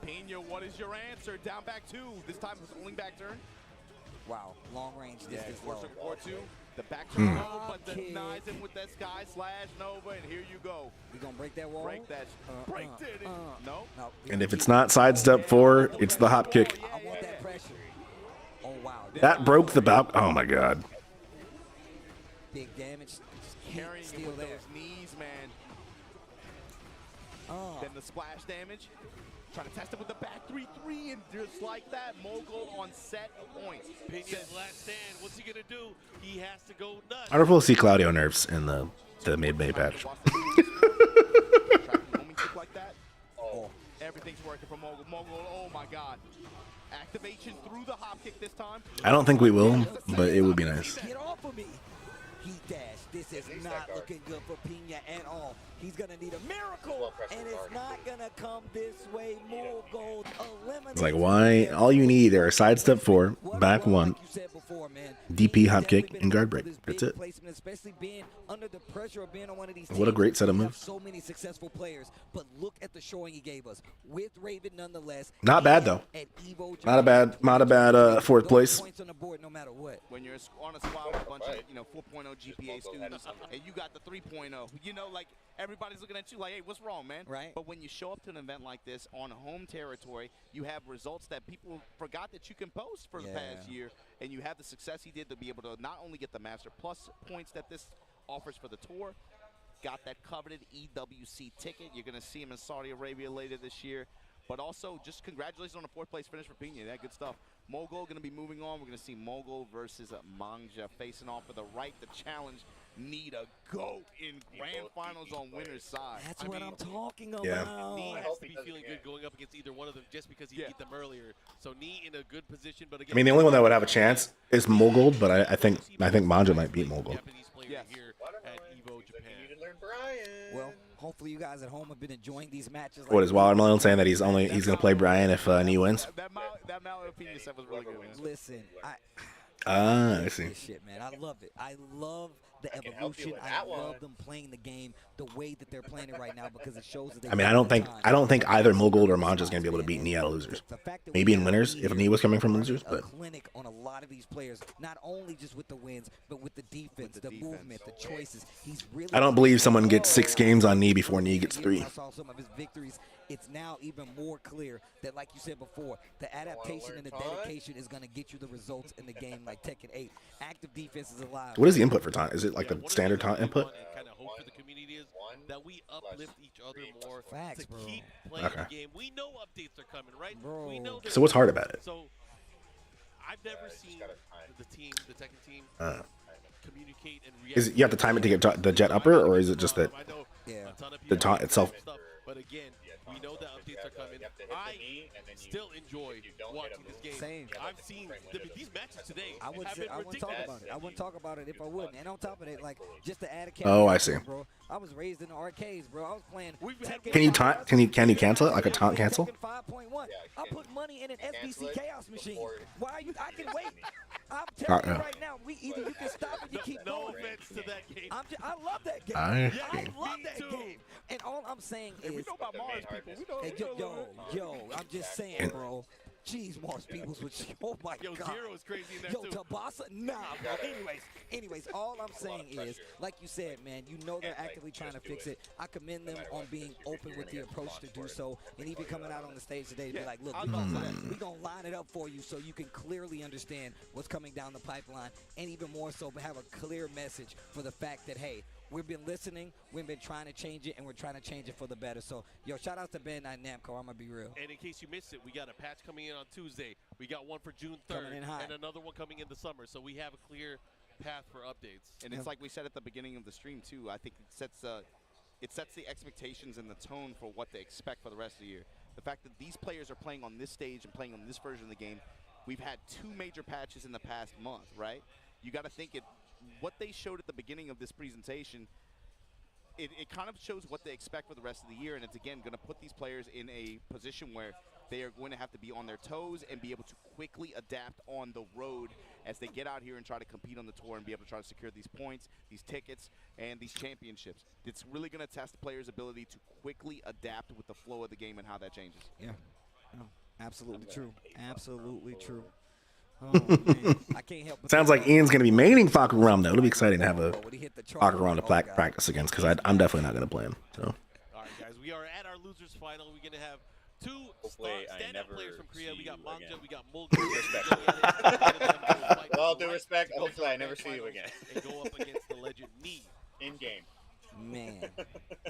D: Pena, what is your answer? Down back 2. This time it's rolling back turn.
B: Wow, long range distance low.
D: 4-2. The back turn low, but denies him with that Sky Slash Nova, and here you go.
B: We gonna break that wall?
D: Break that. Break it. No.
B: No.
A: And if it's not sidestep 4, it's the hop kick.
B: I want that pressure. Oh wow.
A: That broke the balcony. Oh my god.
B: Big damage.
D: Carrying him
B: Still
D: with
B: there.
D: those knees, man. Then the splash damage. Trying to test it with the back 3-3, and just like that, Mogul on set point.
C: Pena's last stand. What's he gonna do? He has to go nuts.
A: I wonder if we'll see Claudio nerfs in the mid-May patch.
D: Like that. Everything's working for Mogul. Mogul, oh my god. Activation through the hop kick this time.
A: I don't think we will, but it would be nice.
B: Get off of me. heat dash. This is not looking good for Pina at all. He's going to need a miracle, and it's not going to come this way. Mool Gold eliminates.
A: It's like, why? All you need are a sidestep 4, back 1, DP hop kick, and guard break. That's it.
B: Especially being under the pressure of being on one of these
A: What a great set of moves.
B: So many successful players, but look at the showing he gave us with Raven nonetheless.
A: Not bad though. Not a bad 4th place.
B: Points on the board no matter what.
D: When you're on a squad with a bunch of 4.0 GPA students and you got the 3.0, like everybody's looking at you like, hey, what's wrong, man?
B: Right.
D: But when you show up to an event like this on home territory, you have results that people forgot that you can post for the past year, and you have the success he did to be able to not only get the Master Plus points that this offers for the tour, got that coveted EWC ticket. You're going to see him in Saudi Arabia later this year. But also, just congratulations on a 4th place finish for Pina. That good stuff. Mogul going to be moving on. We're going to see Mogul versus Mangja facing off for the right to challenge Need a GOAT in grand finals on winner's side.
B: That's what I'm talking about.
A: Yeah.
C: Nee has to be feeling good going up against either one of them just because he beat them earlier. So Nee in a good position, but again,
A: I mean, the only one that would have a chance is Mogul, but I think Manja might beat Mogul.
C: Japanese player here at Evo Japan.
B: Well, hopefully you guys at home have been enjoying these matches.
A: What is Watermelon saying that he's going to play Brian if Nee wins?
D: That Mal opinion set was really good, man.
B: Listen,
A: I see.
B: this shit, man. I love it. I love the evolution. I love them playing the game the way that they're playing it right now because it shows that they.
A: I mean, I don't think either Mogul or Manja is going to be able to beat Nee out of losers. Maybe in winners if Nee was coming from losers, but
B: clinic on a lot of these players, not only just with the wins, but with the defense, the movement, the choices. He's really.
A: I don't believe someone gets 6 games on Nee before Nee gets 3.
B: I saw some of his victories. It's now even more clear that, like you said before, the adaptation and the dedication is going to get you the results in the game like Tekken 8. Active defense is alive.
A: What is the input for taunt? Is it like the standard taunt input?
C: And kind of hope for the community is that we uplift each other more
B: Facts,
C: to
B: bro.
C: keep playing
A: Okay.
C: the game. We know updates are coming, right?
B: Bro.
C: We know
A: So what's hard about it?
C: So I've never seen the Tekken team communicate and react.
A: Is it, you have to time it to get the jet upper, or is it just that
C: I know
B: Yeah.
C: a ton of
A: the
C: people
A: taunt
C: do
A: itself?
C: stuff, but again, we know that updates are coming. I still enjoy watching this game.
B: Same.
C: I've seen these matches today.
B: I wouldn't
C: have been
B: talk
C: ridiculous.
B: about it. I wouldn't talk about it if I wouldn't. And on top of it, like just to add a
A: Oh, I
B: caveat,
A: see.
B: bro. I was raised in the arcades, bro. I was playing. Tekken
A: Can you
B: 5.
A: taunt? Can you cancel it like a taunt cancel?
B: Tekken 5.1. I put money in an SBC Chaos machine. Why are you? I can wait. I'm telling you right now. Either you can stop it, you keep
C: No
B: going.
C: offense to that game.
B: I love that game.
A: I
B: I
A: see.
B: love that
C: Me too.
B: game. And all I'm saying is,
D: We know about Mars people. We know,
B: hey, yo, I'm just saying, bro. Jeez, Mars Peoples was, oh my
C: Yo,
B: God.
C: Zero is crazy in there
B: Yo,
C: too.
B: Tabasa, nah, bro. Anyways, all I'm saying is, like you said, man, you know they're actively trying to fix it. I commend them on being open with the approach to do so, and even coming out on the stage today to be like, look, we're gonna line it up for you so you can clearly understand what's coming down the pipeline, and even more so, but have a clear message for the fact that, hey, we've been listening, we've been trying to change it, and we're trying to change it for the better. So, yo, shout out to Ben at Namco. I'm gonna be real.
C: And in case you missed it, we got a patch coming in on Tuesday. We got one for June 3rd
B: Coming in hot.
C: and another one coming in the summer. So we have a clear path for updates.
D: And it's like we said at the beginning of the stream too. I think it sets the expectations and the tone for what they expect for the rest of the year. The fact that these players are playing on this stage and playing on this version of the game, we've had 2 major patches in the past month, right? You got to think what they showed at the beginning of this presentation. It kind of shows what they expect for the rest of the year, and it's again going to put these players in a position where they are going to have to be on their toes and be able to quickly adapt on the road as they get out here and try to compete on the tour and be able to try to secure these points, these tickets, and these championships. It's really going to test the players' ability to quickly adapt with the flow of the game and how that changes.
B: Yeah, no, absolutely true. Absolutely true. Oh, man. I can't help but
A: Sounds like Ian's going to be maining Fakuram, though. It'll be exciting to have a
B: when he hit the chart.
A: Fakuram to
B: God.
A: practice against, because I'm definitely not going to play him. So
C: All right, guys, we are at our losers final. We're going to have 2
F: Hopefully I
C: standout
F: never
C: players from Korea.
F: see
C: We got
F: you
C: Mangja,
F: again.
C: we got Mulga.
F: With all due respect, hopefully I never see you again.
C: And go up against the legend Nee.
F: In game.
B: Man,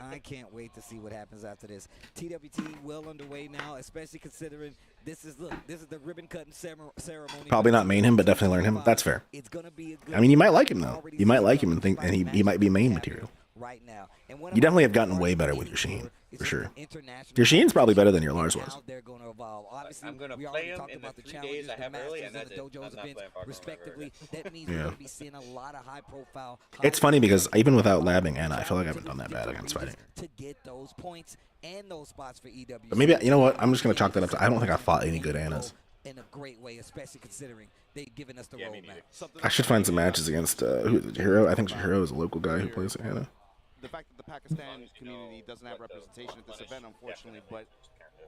B: I can't wait to see what happens after this. TWT well underway now, especially considering this is the ribbon cutting ceremony.
A: probably not main him, but definitely learn him. That's fair.
B: It's gonna be a good.
A: I mean, you might like him though. You might like him and think, and he might be main material.
B: right now. And
A: You definitely have gotten way better with your Sheen, for sure. Your Sheen's probably better than your Lars was.
B: They're going to evolve. Obviously,
F: I'm gonna
B: we
F: play
B: already
F: him
B: talked
F: in the
B: about the
F: 3
B: challenges,
F: days I
B: the
F: have early,
B: Masters,
F: and
B: and the
F: that's it.
B: Dojos
F: I'm not
B: events,
F: playing Far Cry
B: respectively. That means
A: Yeah.
B: we're going to be seeing a lot of high-profile.
A: It's funny because even without labbing Anna, I feel like I haven't done that bad against fighting.
B: To get those points and those spots for EW.
A: But maybe, you know what? I'm just going to chalk that up to I don't think I fought any good Annas.
B: In a great way, especially considering they've given us the
F: Yeah, me
B: roadmap.
A: I should find some matches against who is it, Hero. I think Hero is a local guy who plays Anna.
D: The fact that the Pakistan community doesn't have representation at this event, unfortunately, but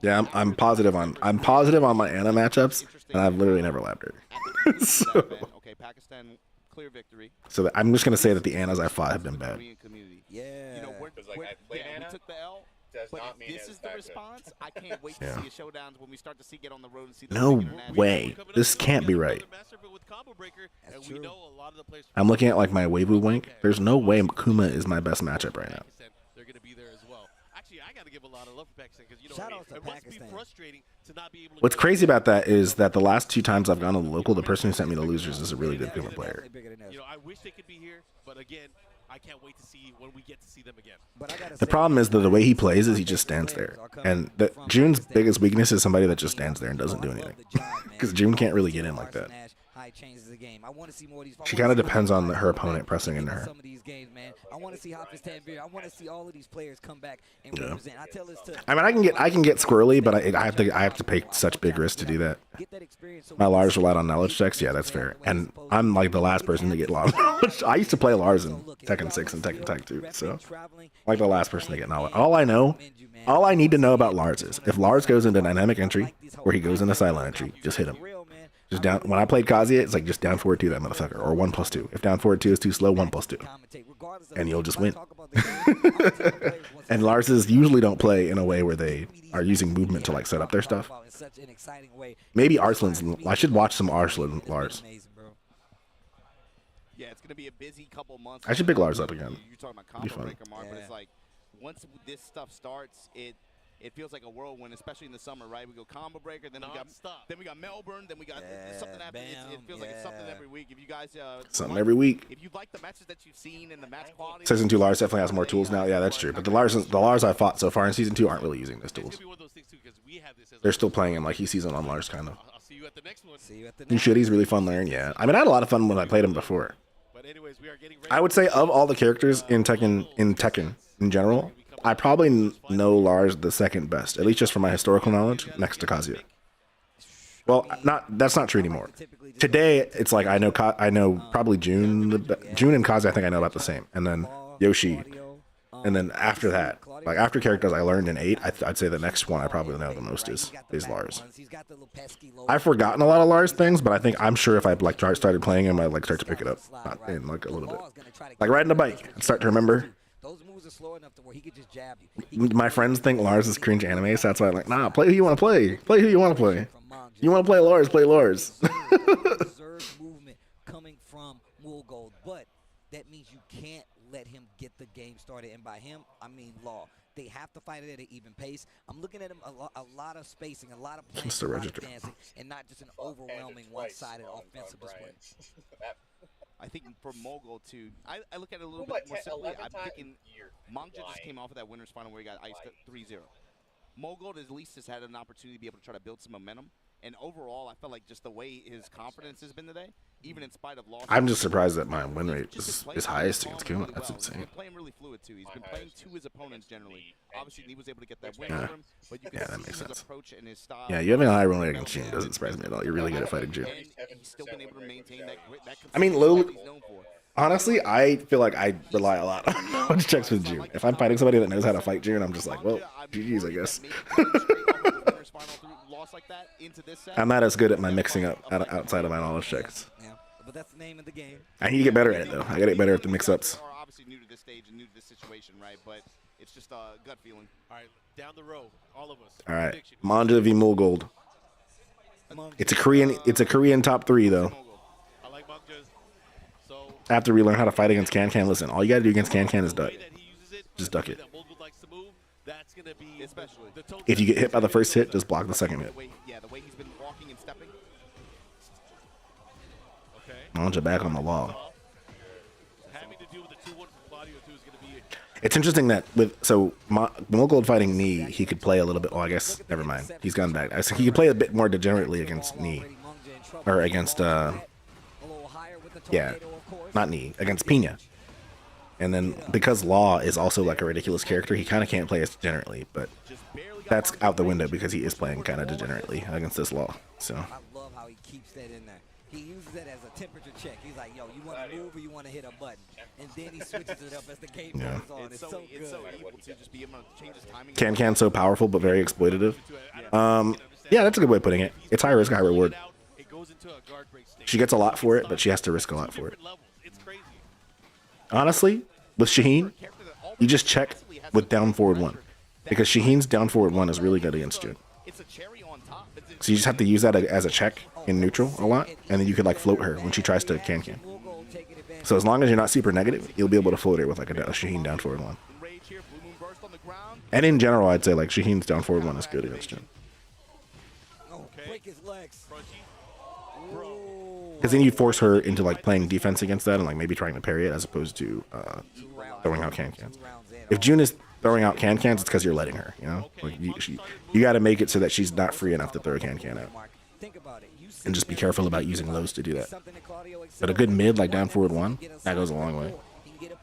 A: Yeah, I'm positive on my Anna matchups, and I've literally never labbed her. so
D: okay, Pakistan clear victory.
A: so I'm just going to say that the Annas I fought have been bad.
D: Korean community.
B: Yeah.
D: You know,
F: Because, like, I played
D: we
F: Anna,
D: took the L.
F: does
D: But
F: not mean
D: if this
F: it's
D: is the
F: that good.
D: response, I can't wait to
A: Yeah.
D: see a showdowns when we start to see get on the road and see the
A: No
D: big international-
A: way. This can't be right.
B: That's true.
A: I'm looking at like my Weibo Wink. There's no way Kuma is my best matchup right now.
C: They're going to be there as well. Actually, I got to give a lot of love for Pakistan because, you know,
B: Shout out to
C: it must be
B: Pakistan.
C: frustrating to not be able to
A: What's
C: get
A: crazy about that is that the last 2 times I've gone to the local, the person who sent me the losers is a really good Kuma player.
C: You know, I wish they could be here, but again, I can't wait to see when we get to see them again.
A: The problem is that the way he plays is he just stands there. And that June's biggest weakness is somebody that just stands there and doesn't do anything. Because June can't really get in like that. She kind of depends on her opponent pressing into her.
B: Some of these games, man. I want to see Hafiz Tanvir. I want to see all of these players come back and represent. I tell this to
A: I mean, I can get squirrely, but I have to take such big risks to do that.
B: get that experience. So
A: My Lars relied on knowledge checks. Yeah, that's fair. And I'm like the last person to get a lot of knowledge. I used to play Lars in Tekken 6 and Tekken Tag 2, so like the last person to get knowledge. All I need to know about Lars is if Lars goes into dynamic entry or he goes into silent entry, just hit him. Just down. When I played Kazuya, it's like just down forward 2 that motherfucker, or 1+2. If down forward 2 is too slow, 1+2, and you'll just win. And Larses usually don't play in a way where they are using movement to like set up their stuff. Maybe Arslan's. I should watch some Arslan Lars.
D: Yeah, it's gonna be a busy couple months.
A: I should pick Lars up again.
D: You're talking about
A: Be
D: combo
A: fun.
D: breaker, Mark, but it's like once this stuff starts, it feels like a whirlwind, especially in the summer, right? We go combo breaker, then we got Melbourne, then we got something happening. It feels like it's something every week. If you guys
A: Something every week.
D: if you like the matches that you've seen and the match quality,
A: Season 2 Lars definitely has more tools now. Yeah, that's true. But the Lars I fought so far in Season 2 aren't really using those tools. They're still playing him like he's season on Lars, kind of.
C: I'll see you at the next one.
A: He should. He's really fun to learn. Yeah. I mean, I had a lot of fun when I played him before.
C: But anyways, we are getting ready.
A: I would say of all the characters in Tekken in general, I probably know Lars the second best, at least just from my historical knowledge, next to Kazuya. Well, that's not true anymore. Today, it's like I know probably June and Kazuya. I think I know about the same, and then Yoshi, and then after that, like after characters I learned in 8, I'd say the next one I probably know the most is Lars. I've forgotten a lot of Lars things, but I'm sure if I like started playing him, I'd like start to pick it up in like a little bit, like riding a bike. I'd start to remember.
B: Those moves are slow enough to where he could just jab you.
A: My friends think Lars is cringe anime, so that's why I'm like, nah, play who you want to play. Play who you want to play. You want to play Lars, play Lars.
B: Reserve movement coming from Woolgold, but that means you can't let him get the game started. And by him, I mean Law. They have to fight it at an even pace. I'm looking at him a lot of spacing, a lot of playing,
A: Just the
B: a lot of
A: register.
B: dancing, and not just an overwhelming one-sided offensive display.
D: I think for Mogul too, I look at it a little bit more simply. I'm thinking Mangja just came off of that winner's final where he got iced at 3-0. Mogul at least has had an opportunity to be able to try to build some momentum. And overall, I felt like just the way his confidence has been today, even in spite of losses.
A: I'm just surprised that my win rate is highest against Kuma. That's
D: He's
A: insane.
D: been playing really fluid too. He's been playing to his opponents generally. Obviously, he was able to get that win
A: Yeah.
D: over him, but you can
A: Yeah, that
D: see
A: makes
D: his
A: sense.
D: approach and his style.
A: Yeah, you having a high win rate against Jin doesn't surprise me at all. You're really good at fighting Jin.
D: And he's still been able to maintain that grit, that
A: I mean,
D: consistency that he's known for.
A: Honestly, I feel like I rely a lot on knowledge checks with June. If I'm fighting somebody that knows how to fight June, I'm just like, well, GG's, I guess. I'm not as good at my mixing up outside of my knowledge checks.
B: Yeah, but that's the name of the game.
A: I need to get better at it, though. I gotta get better at the mix-ups.
D: Are obviously new to this stage and new to this situation, right? But it's just a gut feeling.
C: All right, down the row, all of us.
A: All right,
C: Prediction.
A: Manja v Mulgold. It's a Korean top 3, though.
C: I like Mangja's. So
A: After we learn how to fight against Can, listen, all you gotta do against Can is duck.
C: the way that he uses it,
A: Just duck it.
C: that Mogul likes to move, that's gonna be
D: Especially.
C: the total.
A: If you get hit by the first hit, just block the second hit.
D: The way he's been walking and stepping.
C: Okay.
A: Manja back on the wall.
C: Having to deal with the 2-1 from Claudio too is gonna be
A: It's interesting that with Mogold fighting knee, he could play a little bit. Well, I guess never mind. He's gone back. I think he could play a bit more degenerately against knee, or against yeah, not knee, against Pina. And then because Law is also like a ridiculous character, he kind of can't play as degenerately, but that's out the window because he is playing kind of degenerately against this Law. So.
B: I love how he keeps that in there. He uses it as a temperature check. He's like, yo, you want to move or you want to hit a button? And then he switches it up as the game goes on. It's so good.
D: evil to just be able to change his timing.
A: Can so powerful but very exploitative. Yeah, that's a good way of putting it. It's high risk, high reward. She gets a lot for it, but she has to risk a lot for it. Honestly, with Shaheen, you just check with down forward 1. Because Shaheen's down forward 1 is really good against June. So you just have to use that as a check in neutral a lot, and then you could like float her when she tries to can. So as long as you're not super negative, you'll be able to float her with like a Shaheen down forward 1. And in general, I'd say like Shaheen's down forward 1 is good against June. Because then you force her into like playing defense against that and like maybe trying to parry it as opposed to throwing out can-cans. If June is throwing out can-cans, it's because you're letting her, you know? Like you got to make it so that she's not free enough to throw a can-can out. And just be careful about using those to do that. But a good mid, like down forward 1, that goes a long way.
D: It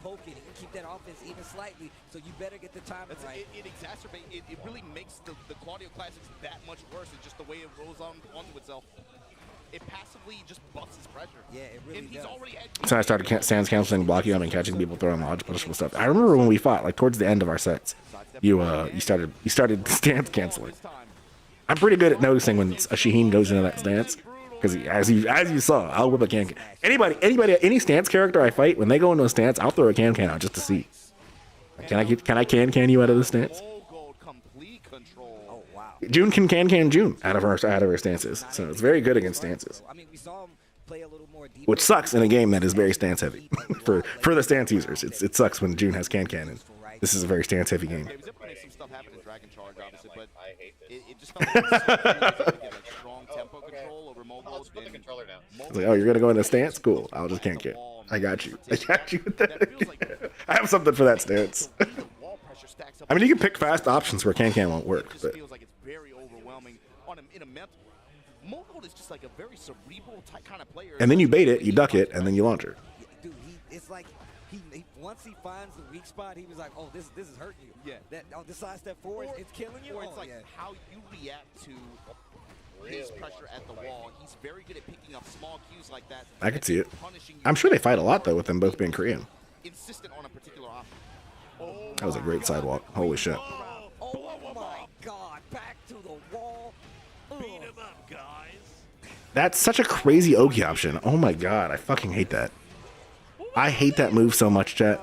D: really makes the Claudio Classics that much worse. It's just the way it rolls onto itself. It passively just busts his pressure. Yeah, it really does.
A: So I started stance canceling, blocking up, and catching people throwing lodge punishable stuff. I remember when we fought, like towards the end of our sets, you started stance canceling. I'm pretty good at noticing when a Shaheen goes into that stance, because as you saw, I'll whip a can. Any stance character I fight, when they go into a stance, I'll throw a can out just to see. Can I can you out of the stance? June can June out of her stances, so it's very good against stances. Which sucks in a game that is very stance heavy for the stance users. It sucks when June has can and this is a very stance heavy game. It's like, oh, you're gonna go into stance? Cool. I'll just can. I got you. I got you with that. I have something for that stance. I mean, you can pick fast options where can won't work, but.
D: Is just like a very cerebral type kind of player.
A: And then you bait it, you duck it, and then you launch her.
B: Dude, it's like he once he finds the weak spot, he was like, oh, this is hurting you. Yeah. This side step forward, it's killing you.
D: Or it's like how you react to his pressure at the wall. He's very good at picking up small cues like that.
A: I could see it. I'm sure they fight a lot though, with them both being Korean.
D: Insistent on a particular option.
A: That was a great sidewalk. Holy shit.
B: Oh my God! Back to the wall.
C: Beat him up, guys.
A: That's such a crazy Oki option. Oh my God, I fucking hate that. I hate that move so much, chat.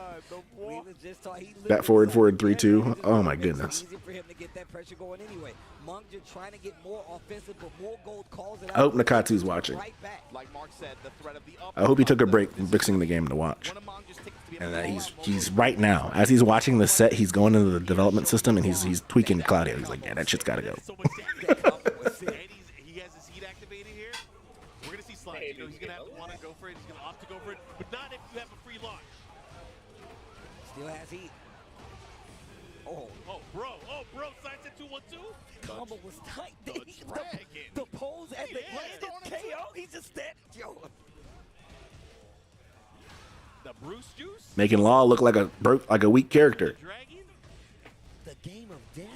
A: That forward 3-2. Oh my goodness. I hope Nakatsu's watching. I hope he took a break from fixing the game to watch. And that he's right now, as he's watching the set, he's going into the development system and he's tweaking Claudio. He's like, yeah, that shit's gotta go.
C: You know, he's going to have to want to go for it. He's going to opt to go for it, but not if you have a free launch.
B: Still has heat.
C: Oh, bro, side set 2-1-2.
B: Combo was tight. The pose at the KO, he just stepped. Yo.
C: The Bruce juice.
A: Making Law look like a weak character.
B: The game of death.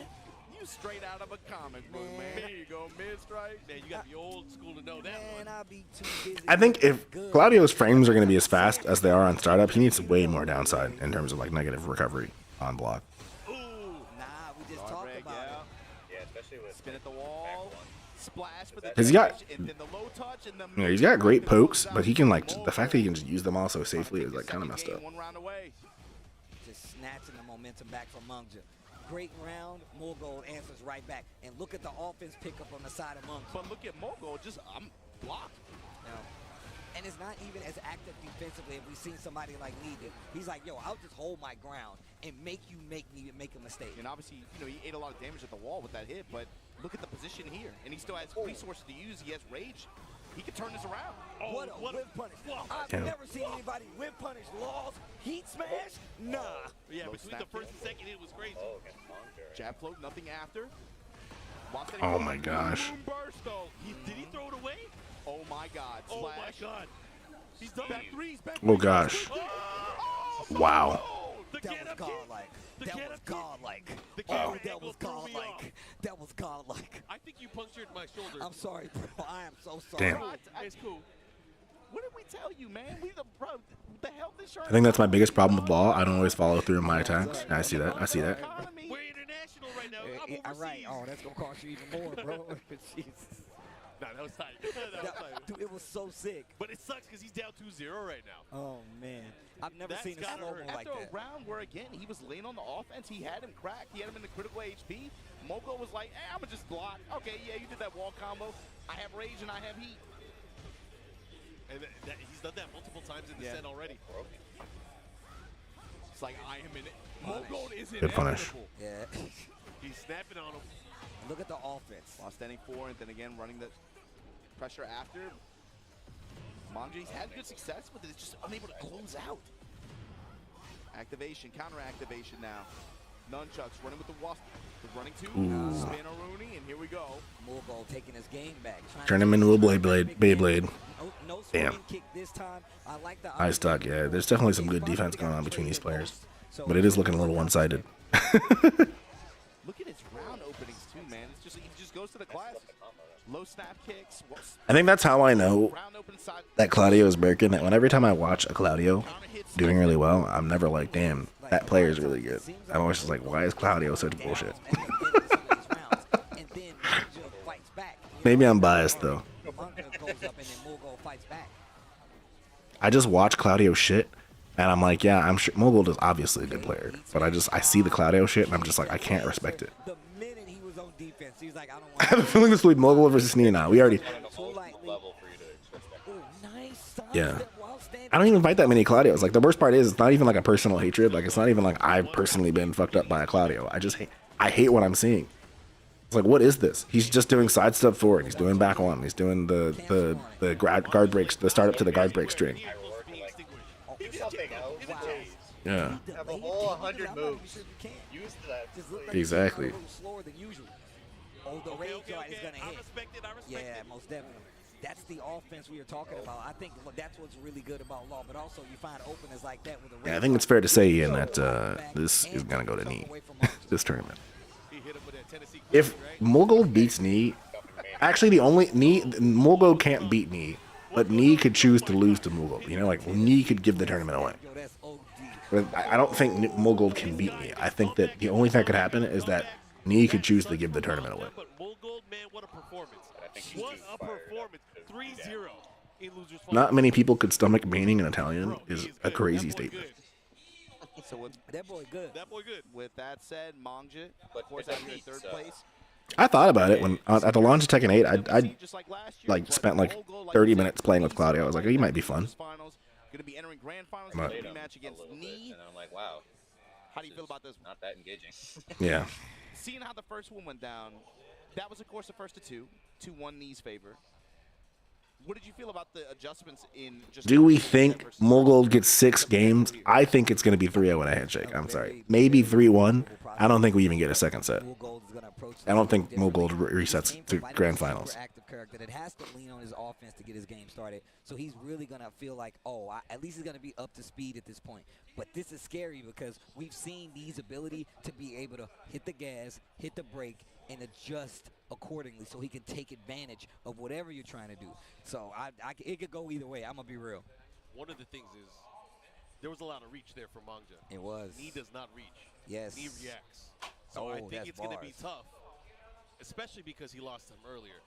D: You straight out of a comic book, man. There you go, mid-strike.
C: Man, you got to be old school to know that one.
A: I think if Claudio's frames are going to be as fast as they are on startup, he needs way more downside in terms of like negative recovery on block.
B: Ooh, nah, we just talked about it.
F: Yeah, especially with
D: spin at the wall, splash for the
A: he's got,
D: and then the low touch and the
A: you know, he's got great pokes, but he can like the fact that he can just use them all so safely is like kind of messed up.
B: Just snatching the momentum back from Mungja. Great round, Mogold answers right back. And look at the offense pickup on the side of Mungja.
D: But look at Mogold, just blocked.
B: No. And it's not even as active defensively if we've seen somebody like Lee do. He's like, yo, I'll just hold my ground and make you make a mistake.
D: And obviously, you know, he ate a lot of damage at the wall with that hit, but look at the position here. And he still has resources to use. He has rage. He could turn this around.
C: Oh,
B: What a whip punish. I've
A: Damn.
B: never seen anybody whip punish Laws. Heat smash? Nah.
C: Yeah,
D: Low
C: between
D: snap
C: the first
D: kick.
C: and second hit was crazy.
F: Oh, against Mongo.
D: Jab float, nothing after. Watch that
A: Oh
D: he
A: my
D: goes.
A: gosh.
D: Boom burst, though.
C: Did he throw it away?
D: Oh my God.
C: Oh my
D: Splash.
C: God. He's done.
D: Back threes, back
A: Oh
D: threes.
A: gosh.
D: Oh,
A: Wow.
C: The
B: That was
C: get-up kick.
B: godlike.
C: The
B: That
C: get-up
B: was
C: kick.
B: godlike.
C: The
B: Oh,
C: camera
B: that
C: angle
B: was
C: threw me off.
B: godlike. That was godlike.
C: I think you punctured my shoulder.
B: I'm sorry, bro. I am so sorry.
A: Damn.
C: It's cool.
D: What did we tell you, man? We the bro. The health insurance.
A: I think that's my biggest problem with Law. I don't always follow through in my attacks. I see that. I see that.
C: We're international right now. I'm
B: All
C: overseas.
B: right. Oh, that's gonna cost you even more, bro. Jesus.
C: Nah, that was tight. That was tight.
B: Dude, it was so sick.
C: But it sucks because he's down 2-0 right now.
B: Oh man, I've never
C: That's
B: seen a
C: gotta
B: slow
C: hurt.
B: mo like
D: After
B: that.
D: a round where, again, he was laying on the offense, he had him cracked, he had him in the critical HP. Mogul was like, hey, I'm going to just block. Okay, yeah, you did that wall combo. I have rage and I have heat.
C: And he's done that multiple times in the
D: Yeah.
C: set already.
D: It's like, I am in it. Mogul is
A: Good punish.
D: inevitable.
B: Yeah.
C: He's snapping on him.
B: Look at the offense.
D: While standing 4 and then again running the pressure after. Manji's had good success with it, it's just unable to close out. Activation, counter activation now. Nunchucks running with the wasp. Running two, spin a Rooney, and here we go.
B: Mulgo taking his game back.
A: Turn him into a Beyblade.
B: No
A: Damn.
B: swing kick this time. I like the
A: I stuck. Yeah, there's definitely some good defense going on between these players, but it is looking a little one-sided.
D: Look at his round openings too, man. It's just he just goes to the class. Low snap kicks.
A: I think that's how I know
D: Round open side.
A: that Claudio is breaking. That every time I watch a Claudio doing really well, I'm never like, damn, that player is really good. I'm always just like, why is Claudio such bullshit?
B: And then Manja fights back.
A: Maybe I'm biased though.
B: Manja goes up and then Mulgo fights back.
A: I just watch Claudio shit, and I'm like, yeah, I'm sure Mogul is obviously a good player, but I see the Claudio shit, and I'm just like, I can't respect it.
B: The minute he was on defense, he was like, I don't
A: I
B: want
A: have a feeling this will be Mogul versus Nia now. We already,
F: Level for you to express that.
B: Oh, nice side
A: Yeah.
B: step while standing.
A: I don't even fight that many Claudios. Like the worst part is, it's not even like a personal hatred. Like it's not even like I've personally been fucked up by a Claudio. I hate what I'm seeing. It's like, what is this? He's just doing side step forward. He's doing back one. He's doing the guard breaks, the startup to the guard break string.
C: Fireworks being extinguished.
F: Do something else.
B: Wow.
A: Yeah.
F: Have a whole 100 moves. Use that.
B: Just look like
A: Exactly.
B: he's a little slower than usual. Oh, the rage guard is gonna
C: I
B: hit.
C: respect it. I respect
B: Yeah,
C: it.
B: most definitely. That's the offense we are talking about. I think that's what's really good about Law, but also you find openers like that with a
A: Yeah, I think it's fair to say, Ian, that this is gonna go to Knee this tournament.
C: He hit him with that Tennessee
A: If
C: right?
A: Mogul beats Knee, actually the only Mogul can't beat Knee, but Knee could choose to lose to Mogul. You know, like Knee could give the tournament away.
B: Yo, that's OD.
A: But I don't think Mogul can beat Knee. I think that the only thing that could happen is that Knee could choose to give the tournament away.
C: But Mulgold, man, what a performance.
F: think he's
C: What
F: too
C: a
F: fired up
C: performance.
F: to
C: 3-0 in losers final.
A: Not many people could stomach banning an Italian
C: Bro,
A: is
C: he
A: a
C: good.
A: crazy
C: That boy
A: statement.
C: good.
D: So
B: That boy good.
C: That boy good.
D: with that said, Mangja,
F: But
D: of course,
F: it's
D: out here in
F: heat,
D: third
F: so-
D: place.
A: I thought about it when at the launch of Tekken 8. I
D: Just like last year,
A: like
D: but
A: spent like
D: Mogul, like
A: 30
D: you said,
A: minutes playing with
D: he's
A: Claudio. I was like, oh, he might be fun.
D: Finals, gonna be entering grand finals.
A: Right.
F: Played him
D: Rematch
F: a
D: against
F: little bit,
D: Knee.
F: and I'm like, wow.
D: How do you feel about this?
F: Not that engaging.
A: Yeah.
D: Seeing how the first one went down, that was of course the first of two. 2-1 Knee's favor. What did you feel about the adjustments in just?
A: Do we think Mogul gets 6 games? I think it's going to be 3-0 in a handshake. I'm sorry. Maybe 3-1. I don't think we even get a second set.
B: Mulgold is gonna approach
A: I don't think
B: this differently.
A: Mogul resets
B: Came
A: to
B: from fighting
A: grand
B: a super
A: finals.
B: active character that has to lean on his offense to get his game started. So he's really gonna feel like, oh, at least he's gonna be up to speed at this point. But this is scary because we've seen Knee's ability to be able to hit the gas, hit the brake, and adjust accordingly so he can take advantage of whatever you're trying to do. So it could go either way. I'm gonna be real.
C: One of the things is there was a lot of reach there from Mangja.
B: It was.
C: Knee does not reach.
B: Yes.
C: Knee reacts. So
B: Oh,
C: I think
B: that's
C: it's going to be
B: bars.
C: tough, especially because he lost him earlier.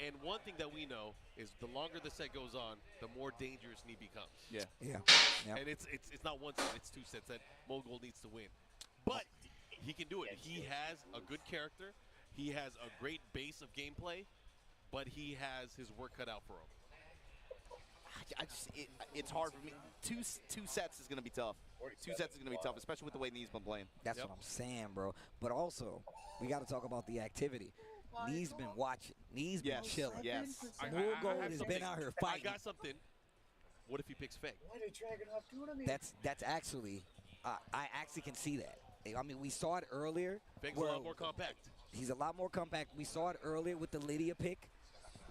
C: And one thing that we know is the longer the set goes on, the more dangerous Knee becomes.
D: Yeah.
B: Yeah. Yep.
C: And it's not one set, it's 2 sets that Mogul needs to win. But he can do it. He has a good character. He has a great base of gameplay, but he has his work cut out for him.
D: It's hard for me. Two sets is going to be tough. 2 sets is going to be tough, especially with the way Knee's been playing.
B: That's
C: Yep.
B: what I'm saying, bro. But also, we got to talk about the activity. Knee's been watching. Knee's been chilling.
D: Yes.
B: Moorgold has been
C: something.
B: out here
C: I
B: fighting.
C: got something. What if he picks Feng?
F: Why did Dragon Hawk do to me?
B: That's actually, I actually can see that. I mean, we saw it earlier.
C: Feng's a lot more compact.
B: He's a lot more compact. We saw it earlier with the Lydia pick.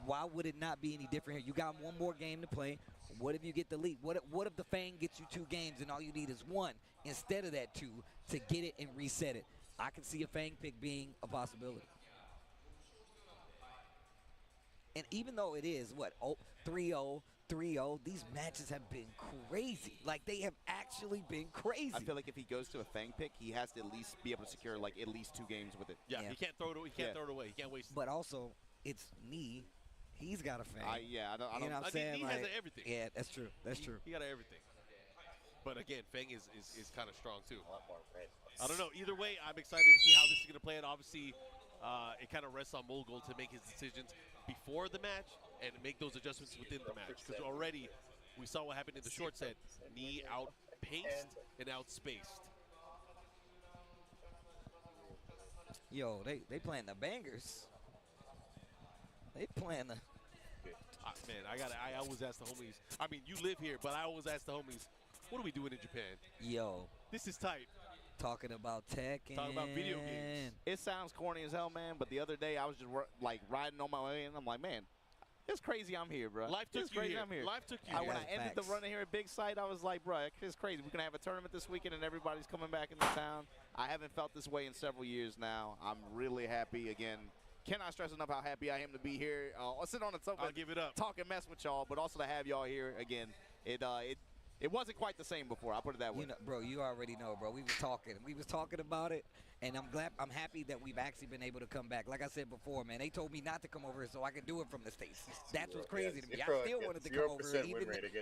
B: Why would it not be any different here? You got one more game to play. What if you get the lead? What if the Fang gets you 2 games and all you need is 1 instead of that 2 to get it and reset it? I can see a Fang pick being a possibility. And even though it is, 3-0, 3-0, these matches have been crazy. Like, they have actually been crazy.
D: I feel like if he goes to a Fang pick, he has to at least be able to secure, like, at least 2 games with it.
C: Yeah, he can't throw it away. He can't throw it away. He can't waste it.
B: But also, it's Knee. He's got a Fang.
D: I don't
B: You know what I'm saying?
C: Knee has everything.
B: Yeah, that's true. That's true.
C: He got everything. But again, Feng is kind of strong too. I don't know. Either way, I'm excited to see how this is going to play out. Obviously, it kind of rests on Mogul to make his decisions before the match and make those adjustments within the match. Because already we saw what happened in the short set. Knee outpaced and outspaced.
B: Yo, they playing the bangers. They playing the.
C: Man, I always ask the homies. I mean, you live here, but I always ask the homies, what are we doing in Japan?
B: Yo.
C: This is tight.
B: Talking about tech and
C: Talking about video games.
D: It sounds corny as hell, man, but the other day I was just like riding on my way and I'm like, man, it's crazy I'm here, bro.
C: Life took
D: it's
C: you
D: crazy
C: here.
D: I'm here.
C: Life took you
D: When
C: here.
D: I ended the run here at Big Sight, I was like, bro, it's crazy. We're going to have a tournament this weekend and everybody's coming back into town. I haven't felt this way in several years now. I'm really happy again. Cannot stress enough how happy I am to be here. I'll sit on the sofa,
C: I'll give it up.
D: talk and mess with y'all, but also to have y'all here again. It wasn't quite the same before. I'll put it that way.
B: You know, bro, you already know, bro. We was talking about it, and I'm happy that we've actually been able to come back. Like I said before, man, they told me not to come over here so I could do it from the States. That's what's crazy to me. I still wanted to come over here,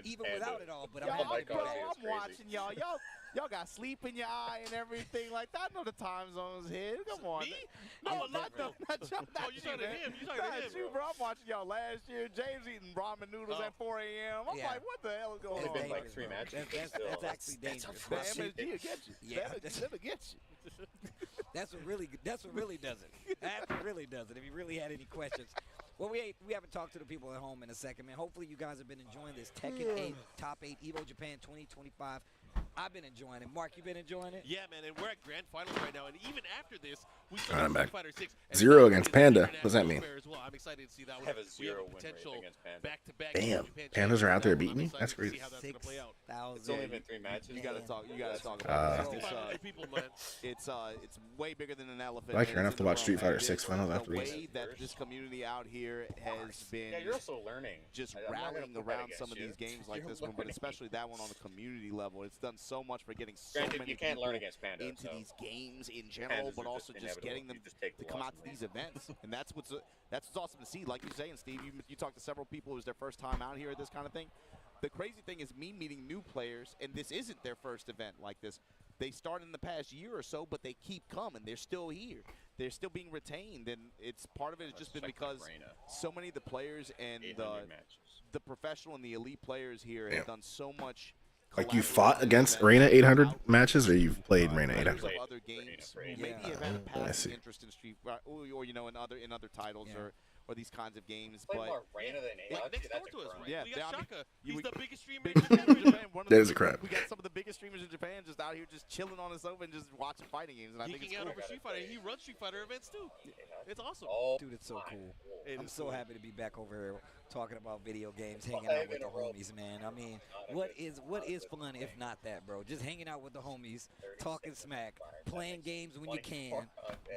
B: even without it all, but I'm happy to be
D: bro,
B: back.
D: I'm watching y'all. Y'all got sleep in your eye and everything like that. I know the time zone's here. Come on.
C: Me?
D: No,
C: Oh,
D: not
C: bro.
D: not you.
C: Oh, you talking to
D: man.
C: him. You talking to
D: Not
C: him,
D: you,
C: bro.
D: bro. I'm watching y'all last year. James eating ramen noodles
C: Oh.
D: at 4 a.m. I'm
B: Yeah.
D: like, what the hell is going
B: It's
D: on?
F: been like
B: dangerous,
F: 3
B: bro.
F: matches.
B: That's actually dangerous.
D: The MSG will get you.
B: Yeah.
D: That'll get you.
B: That's what really does it. That really does it. If you really had any questions. Well, we haven't talked to the people at home in a second, man. Hopefully you guys have been enjoying this Tekken 8 Top 8 Evo Japan 2025. I've been enjoying it. Mark, you been enjoying it?
C: Yeah, man, and we're at grand finals right now, and even after this, we
A: Alright,
C: still
A: I'm
C: have
A: back.
C: Street Fighter 6. and
A: 0
C: we
A: against
C: have
A: Panda.
C: international
A: What does that mean?
C: fair as well. I'm excited to see that one.
F: Have a
C: We have
F: 0
C: a
F: win rate
C: potential
F: against Panda.
C: back-to-back
A: Damn,
C: Japan
A: Pandas are out there
C: champions.
A: beating me?
C: I'm
A: That's
C: excited to
A: crazy.
C: see how that's gonna play out.
B: 6,000.
F: It's only been 3 matches.
D: You gotta talk. You gotta talk about this.
C: 500 people, man.
D: It's way bigger than an elephant.
A: Like, you're gonna
D: and
A: have
D: it's
A: to
D: in the
A: watch
D: room,
A: Street
D: man.
A: Fighter 6 finals
D: The
A: afterwards.
D: way that this community out here has been
F: Yeah, you're also learning.
D: just
F: I'm not gonna
D: rallying
F: put that
D: around
F: against
D: some of
F: you.
D: these games like
F: You're
D: this one, but
F: learning.
D: especially that one on the community level. It's done so much for getting so
F: Granted,
D: many
F: you can't
D: people
F: learn against Panda.
D: into
F: so.
D: these games in general,
F: Pandas
D: but
F: are
D: also just
F: inevitable.
D: getting them
F: You just take
D: to
F: the
D: come
F: loss
D: out to
F: and
D: these
F: win.
D: events. And that's what's awesome to see. Like you say, and Steve, you talked to several people. It was their first time out here at this kind of thing. The crazy thing is me meeting new players, and this isn't their first event like this. They started in the past year or so, but they keep coming. They're still here. They're still being retained, and it's part of it has just been because so many of the players and
F: 800 matches.
D: the professional and the elite players here have done so much.
A: Like, you fought against Reina 800 matches, or you've played Reina
D: Players
A: 800?
D: of other games who
F: Reina.
D: maybe have had a
A: I
D: passing
A: see.
D: interest in Street Fighter, or you know, in other titles or these kinds of games.
F: Played
D: but
F: more Reina than
C: Like,
F: 800.
C: next door
F: That's
C: to us,
F: a
C: right?
D: Yeah,
C: We got
D: I mean,
C: Shaka.
D: you-
C: He's the biggest streamer
D: big
C: in Japan right now.
D: One of
A: That
D: the
A: is a crap.
D: We got some of the biggest streamers in Japan just out here just chilling on his sofa and just watching fighting games, and I think it's
C: Geeking out
D: cool.
C: over Street Fighter. He runs Street Fighter events too. It's awesome.
F: Oh,
B: Dude, it's so cool.
C: It
B: I'm
C: is
B: so
C: cool.
B: happy to be back over here talking about video games, hanging out with the homies, man. I mean, what is fun if not that, bro? Just hanging out with the homies, talking smack, playing games when you can,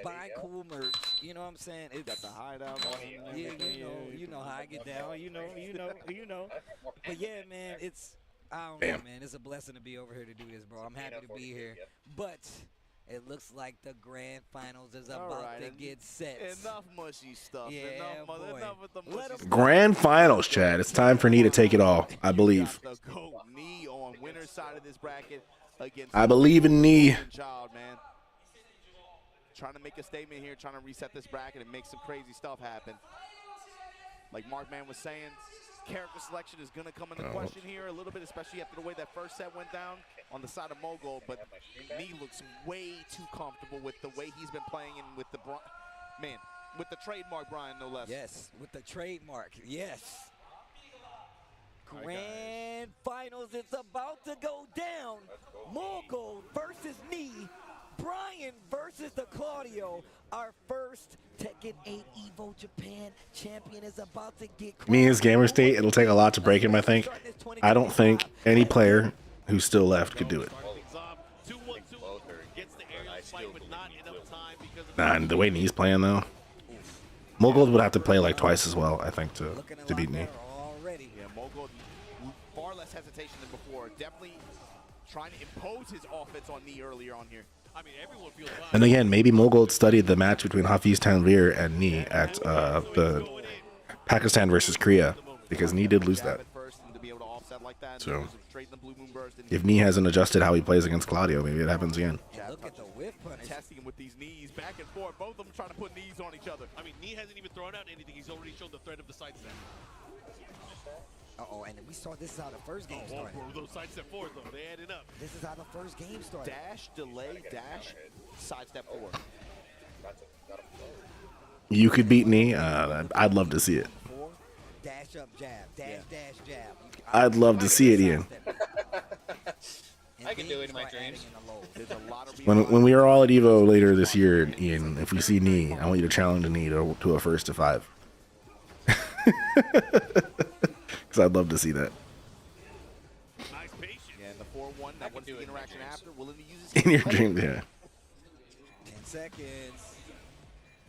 B: buying cool merch. You know what I'm saying? It's
D: Got the hideout on and
B: yeah,
D: everything.
B: you know how I get down. You know. But yeah, man, it's I don't
A: Damn.
B: know, man. It's a blessing to be over here to do this, bro. I'm happy to be here, but it looks like the grand finals is
D: All
B: about
D: right,
B: to
D: and
B: get set.
D: Enough mushy stuff.
B: Yeah, boy.
D: Enough with the
B: Let
D: mushy
B: 'em-
A: Grand finals, Chad. It's time for Nee to take it all, I believe.
D: The GOAT knee on winner's side of this bracket against
A: I believe in Nee.
D: Child, man. Trying to make a statement here, trying to reset this bracket and make some crazy stuff happen. Like Mark Man was saying, character selection is going to come into question here a little bit, especially after the way that first set went down on the side of Mogul. But Nee looks way too comfortable with the way he's been playing and with the man. With the trademark, Brian, no less.
B: Yes, with the trademark. Yes.
F: Hi,
B: Grand finals. It's about to go down. Mogul versus Knee. Brian versus the Claudio. Our first Tekken 8 Evo Japan champion is about to get.
A: Me as gamer state, it'll take a lot to break him, I think. I don't think any player who's still left could do it.
F: Both are, but I still believe he will.
A: Nah, and the way Knee's playing though, Mogul would have to play like twice as well, I think, to beat Knee.
B: Already.
D: Yeah, Mogul, far less hesitation than before. Definitely trying to impose his offense on Knee earlier on here.
C: I mean, everyone feels fine.
A: And again, maybe Mogul studied the match between Hafiz Tanvir and Knee at the Pakistan versus Korea, because Knee did lose that. So if Knee hasn't adjusted how he plays against Claudio, maybe it happens again.
D: Look at the whip punish. Testing him with these knees back and forth. Both of them trying to put knees on each other.
C: I mean, Knee hasn't even thrown out anything. He's already shown the threat of the sidestep.
B: Uh-oh, and we saw this is how the first game started.
C: Those sidestep forward, though. They added up.
B: This is how the first game started.
D: Dash, delay, dash, sidestep forward.
A: You could beat Knee. I'd love to see it.
B: Dash up, jab, dash, dash, jab.
A: I'd love to see it, Ian.
F: I can do it in my dreams.
A: When we are all at Evo later this year, Ian, if we see Knee, I want you to challenge Knee to a first to 5. Because I'd love to see that.
C: Nice patience.
D: Yeah, and the 4-1, that was the interaction after. Willing to use his
A: In your dreams, yeah.
B: 10 seconds.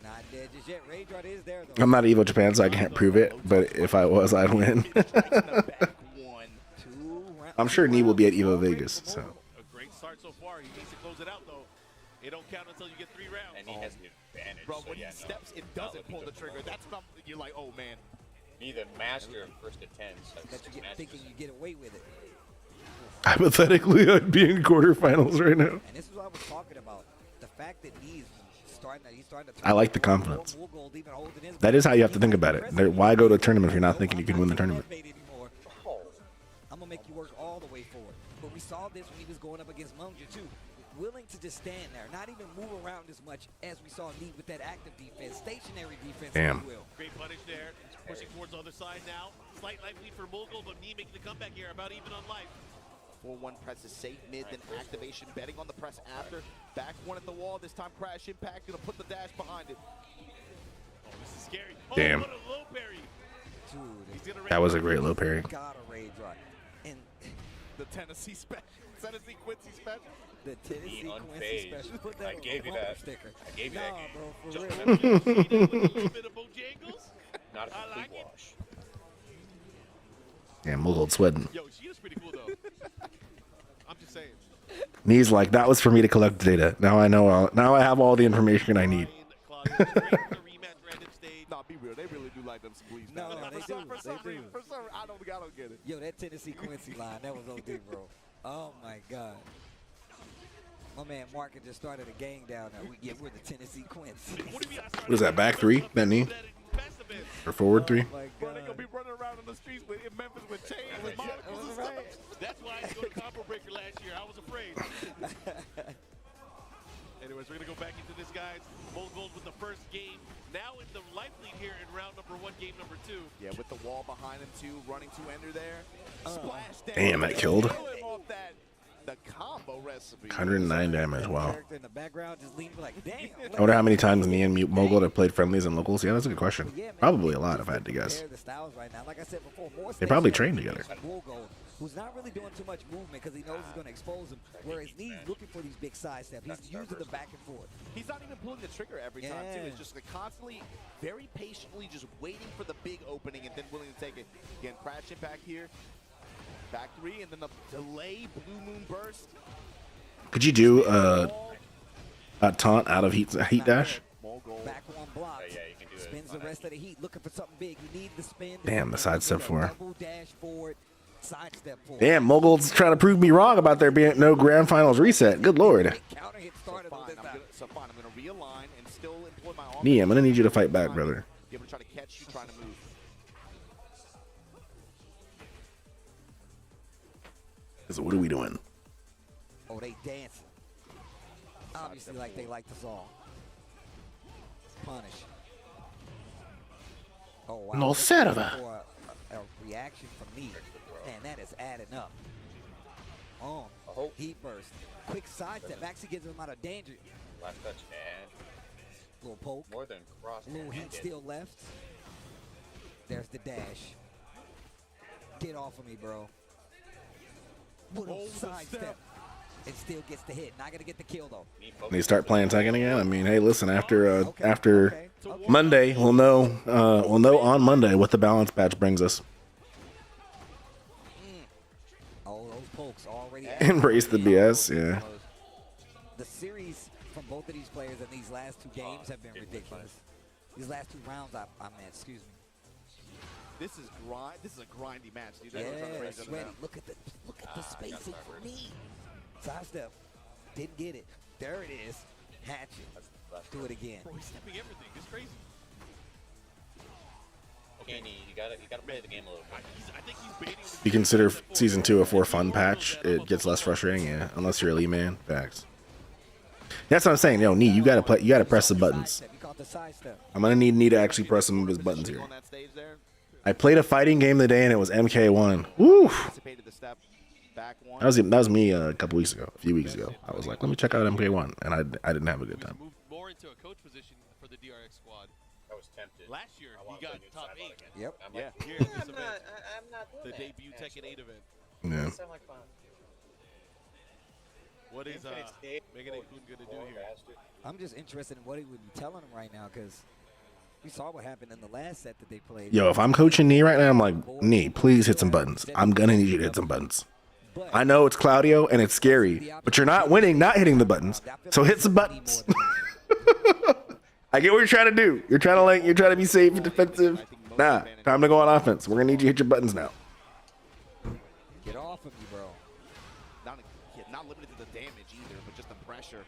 B: Not dead just yet. Raydrot is there, though.
A: I'm not Evo Japan, so I can't prove it. But if I was, I'd win. I'm sure Knee will be at Evo Vegas. So
C: A great start so far. He needs to close it out, though. It don't count until you get 3 rounds.
F: And he has the advantage.
D: Bro,
F: so
D: when
F: yeah,
D: he steps, it doesn't pull the trigger. That's not, you're like, oh, man.
F: Be the master of first to 10. So
B: That you get thinking you get away with it.
A: hypothetically, I'd be in quarterfinals right now.
B: And this is what I was talking about. The fact that he's starting to
A: I like the confidence. That is how you have to think about it. Why go to a tournament if you're not thinking you can win the tournament?
B: I'm gonna make you work all the way forward. But we saw this when he was going up against Munja too. Willing to just stand there, not even move around as much as we saw Knee with that active defense, stationary defense,
A: Damn.
B: if you will.
C: Great punish there. Pushing towards the other side now. Slight life lead for Mogul, but Knee making the comeback here, about even on life.
D: 4-1 press is safe mid, then activation, betting on the press after. Back one at the wall, this time crash impact, gonna put the dash behind it.
C: Oh, this is scary. Oh,
A: Damn.
C: what a low parry.
B: Dude,
A: That was a great low parry.
B: got a Raydrot. And
D: The Tennessee special, Tennessee Quincy special.
B: the Tennessee Quincy special. Put that
F: I
B: on
F: gave
B: the
F: you
B: bumper
F: that.
B: sticker.
F: I gave you
B: Nah,
F: that
B: bro, for
F: game.
B: real.
C: With a little bit of Bojangles.
F: Not a
C: I
F: complete
C: like it.
F: wash.
A: Yeah, Mogul sweating.
C: Yo, she is pretty cool, though. I'm just saying.
A: Knee's like, that was for me to collect the data. Now I know. Now I have all the information I need.
C: Claudio, straight to the rematch random stage.
D: Nah, be real, they really do like them squeeze.
B: No, they do.
D: For some
B: They
D: reason,
B: do.
D: I don't get it.
B: Yo, that Tennessee Quincy line, that was OD, bro. Oh my God. My man Mark had just started a gang down there. We're the Tennessee Quincy.
C: What do you mean I started
A: What is that, back 3? That knee?
C: that in best event?
A: Or forward 3?
B: Oh my
D: Bro, they
B: God.
D: gonna be running around in the streets in Memphis with chains and monocles and stuff.
B: Right.
C: That's why I didn't go to Combo Breaker last year. I was afraid. Anyways, we're going to go back into this, guys. Mogul with the first game. Now in the life lead here in round number 1, game number 2.
D: Yeah, with the wall behind him too, running to ender there. Splash down.
A: Damn, that killed.
D: Kill him off that. The combo recipe.
A: 109 damage. Wow.
B: Character in the background just leaning like, damn.
A: I wonder how many times me and Mogul have played friendlies and locals. Yeah, that's a good question.
B: Yeah, man,
A: Probably a lot, if I had to guess.
B: compare the styles right now. Like I said before, more
A: They probably
B: stationary
A: train together.
B: defense from Mogul, who's not really doing too much movement because he knows he's going to expose him. Whereas Knee's looking for these big side steps. He's using the back and forth.
D: He's not even pulling the trigger every time too.
B: Yeah.
D: It's just like constantly, very patiently, just waiting for the big opening and then willing to take it. Again, crash impact here. Back 3 and then the delay blue moon burst.
A: Could you do a taunt out of heat dash?
D: Mogul.
B: Back one block.
F: Yeah, you can do it.
B: Spins the rest of the heat, looking for something big. You need the spin.
A: Damn, the sidestep 4.
B: Double dash forward, sidestep forward.
A: Damn, Mogul's trying to prove me wrong about there being no grand finals reset. Good lord.
B: Big counter hit started on this time.
D: I'm gonna realign and still employ my offense.
A: Knee, I'm gonna need you to fight back, brother.
D: Be able to try to catch you trying to move.
A: So what are we doing?
B: Oh, they dancing. Obviously, like they like the song. Punish. Oh, wow.
A: No server.
B: For a reaction from me. Man, that is adding up. Oh, heat burst. Quick sidestep actually gets him out of danger.
F: Last touch and
B: Little poke.
F: more than cross.
B: Little heat still left. There's the dash. Get off of me, bro. Little sidestep. It still gets the hit. Not gonna get the kill though.
A: They start playing Tekken again. I mean, hey, listen. After Monday, we'll know. We'll know on Monday what the balance patch brings us.
B: Oh, those pokes already.
A: Embrace the BS. Yeah.
B: The series from both of these players in these last two games have been ridiculous. These last two rounds, I meant, excuse me.
D: This is a grindy match, dude.
B: Yeah,
D: Everyone's trying to raise it
B: sweaty.
D: now.
B: Look at the spacing for me. Sidestep. Didn't get it. There it is. Hatchet. Do it again.
C: Bro, he's stepping everything. It's crazy.
F: Kenny, you gotta play the game a little bit.
C: I think he's baiting him.
A: If you consider season 2 a 4 fun patch, it gets less frustrating. Yeah, unless you're Elite Man. Facts. That's what I'm saying. Yo, Nee, you gotta play. You gotta press the buttons.
B: Sidestep. You caught the sidestep.
A: I'm gonna need Nee to actually press some of his buttons here.
D: On that stage there,
A: I played a fighting game today and it was MK1. Woo!
D: anticipated the step back one.
A: That was me a few weeks ago. I was like, let me check out MK1, and I didn't have a good time.
C: Moved more into a coach position for the DRX squad.
F: I was tempted.
C: Last year,
F: I wanna
C: he got
F: play
C: top
F: New
C: 8.
F: Cyborg again.
B: Yep.
F: I'm
D: Yeah.
F: like,
C: Here at this event,
F: I'm not doing
C: the
F: that,
C: debut Tekken
F: actually.
C: 8 event.
A: Yeah.
F: Sound like fun.
C: What is
F: Infinite State.
C: Megan Kun gonna do here?
F: Bastard.
B: I'm just interested in what he would be telling him right now because we saw what happened in the last set that they played.
A: Yo, if I'm coaching Nee right now, I'm like, Nee, please hit some buttons. I'm gonna need you to hit some buttons.
B: But
A: I know it's Claudio and it's scary, but you're not winning not hitting the buttons. So hit some buttons. I get what you're trying to do. You're trying to be safe and defensive. Nah, time to go on offense. We're gonna need you to hit your buttons now.
B: get off of me, bro.
D: Not limited to the damage either, but just the pressure.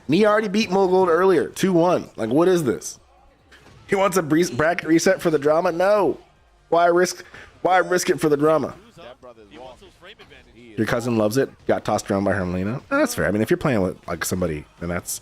A: Nee already beat Mogold earlier, 2-1. Like, what is this? He wants a bracket reset for the drama? No. Why risk it for the drama?
D: That brother's
C: He
D: wrong.
C: wants those frame advantage.
A: Your cousin loves it. Got tossed around by Hermelina. That's fair. I mean, if you're playing with like somebody, then that's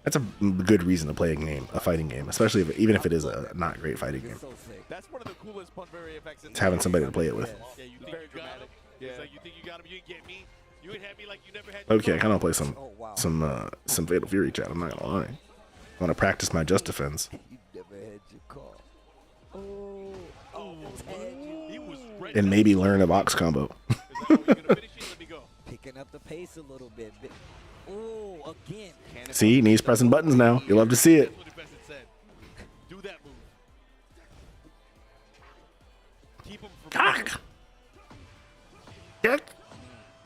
A: a good reason to play a fighting game, especially even if it is a not great fighting game.
B: So sick.
D: That's one of the coolest Punberry effects.
A: It's having somebody to play it with.
C: Yeah, you think
D: Very
C: you got him?
D: dramatic.
C: It's
D: Yeah.
C: like you think you got him, you didn't get me. You would have me like you never had.
A: Okay, I kind of play
B: Oh, wow.
A: some Fatal Fury chat. I'm not gonna lie. I want to practice my Just Defense.
B: You never had your call. Oh, almost had you.
C: He was ready.
A: And maybe learn a box combo.
C: Is that how you're gonna finish it? Let me go.
B: Picking up the pace a little bit. Oh, again.
A: See, Knee's pressing buttons now. You love to see it.
C: That's what Invested said. Do that move. Keep him from.
A: Ah.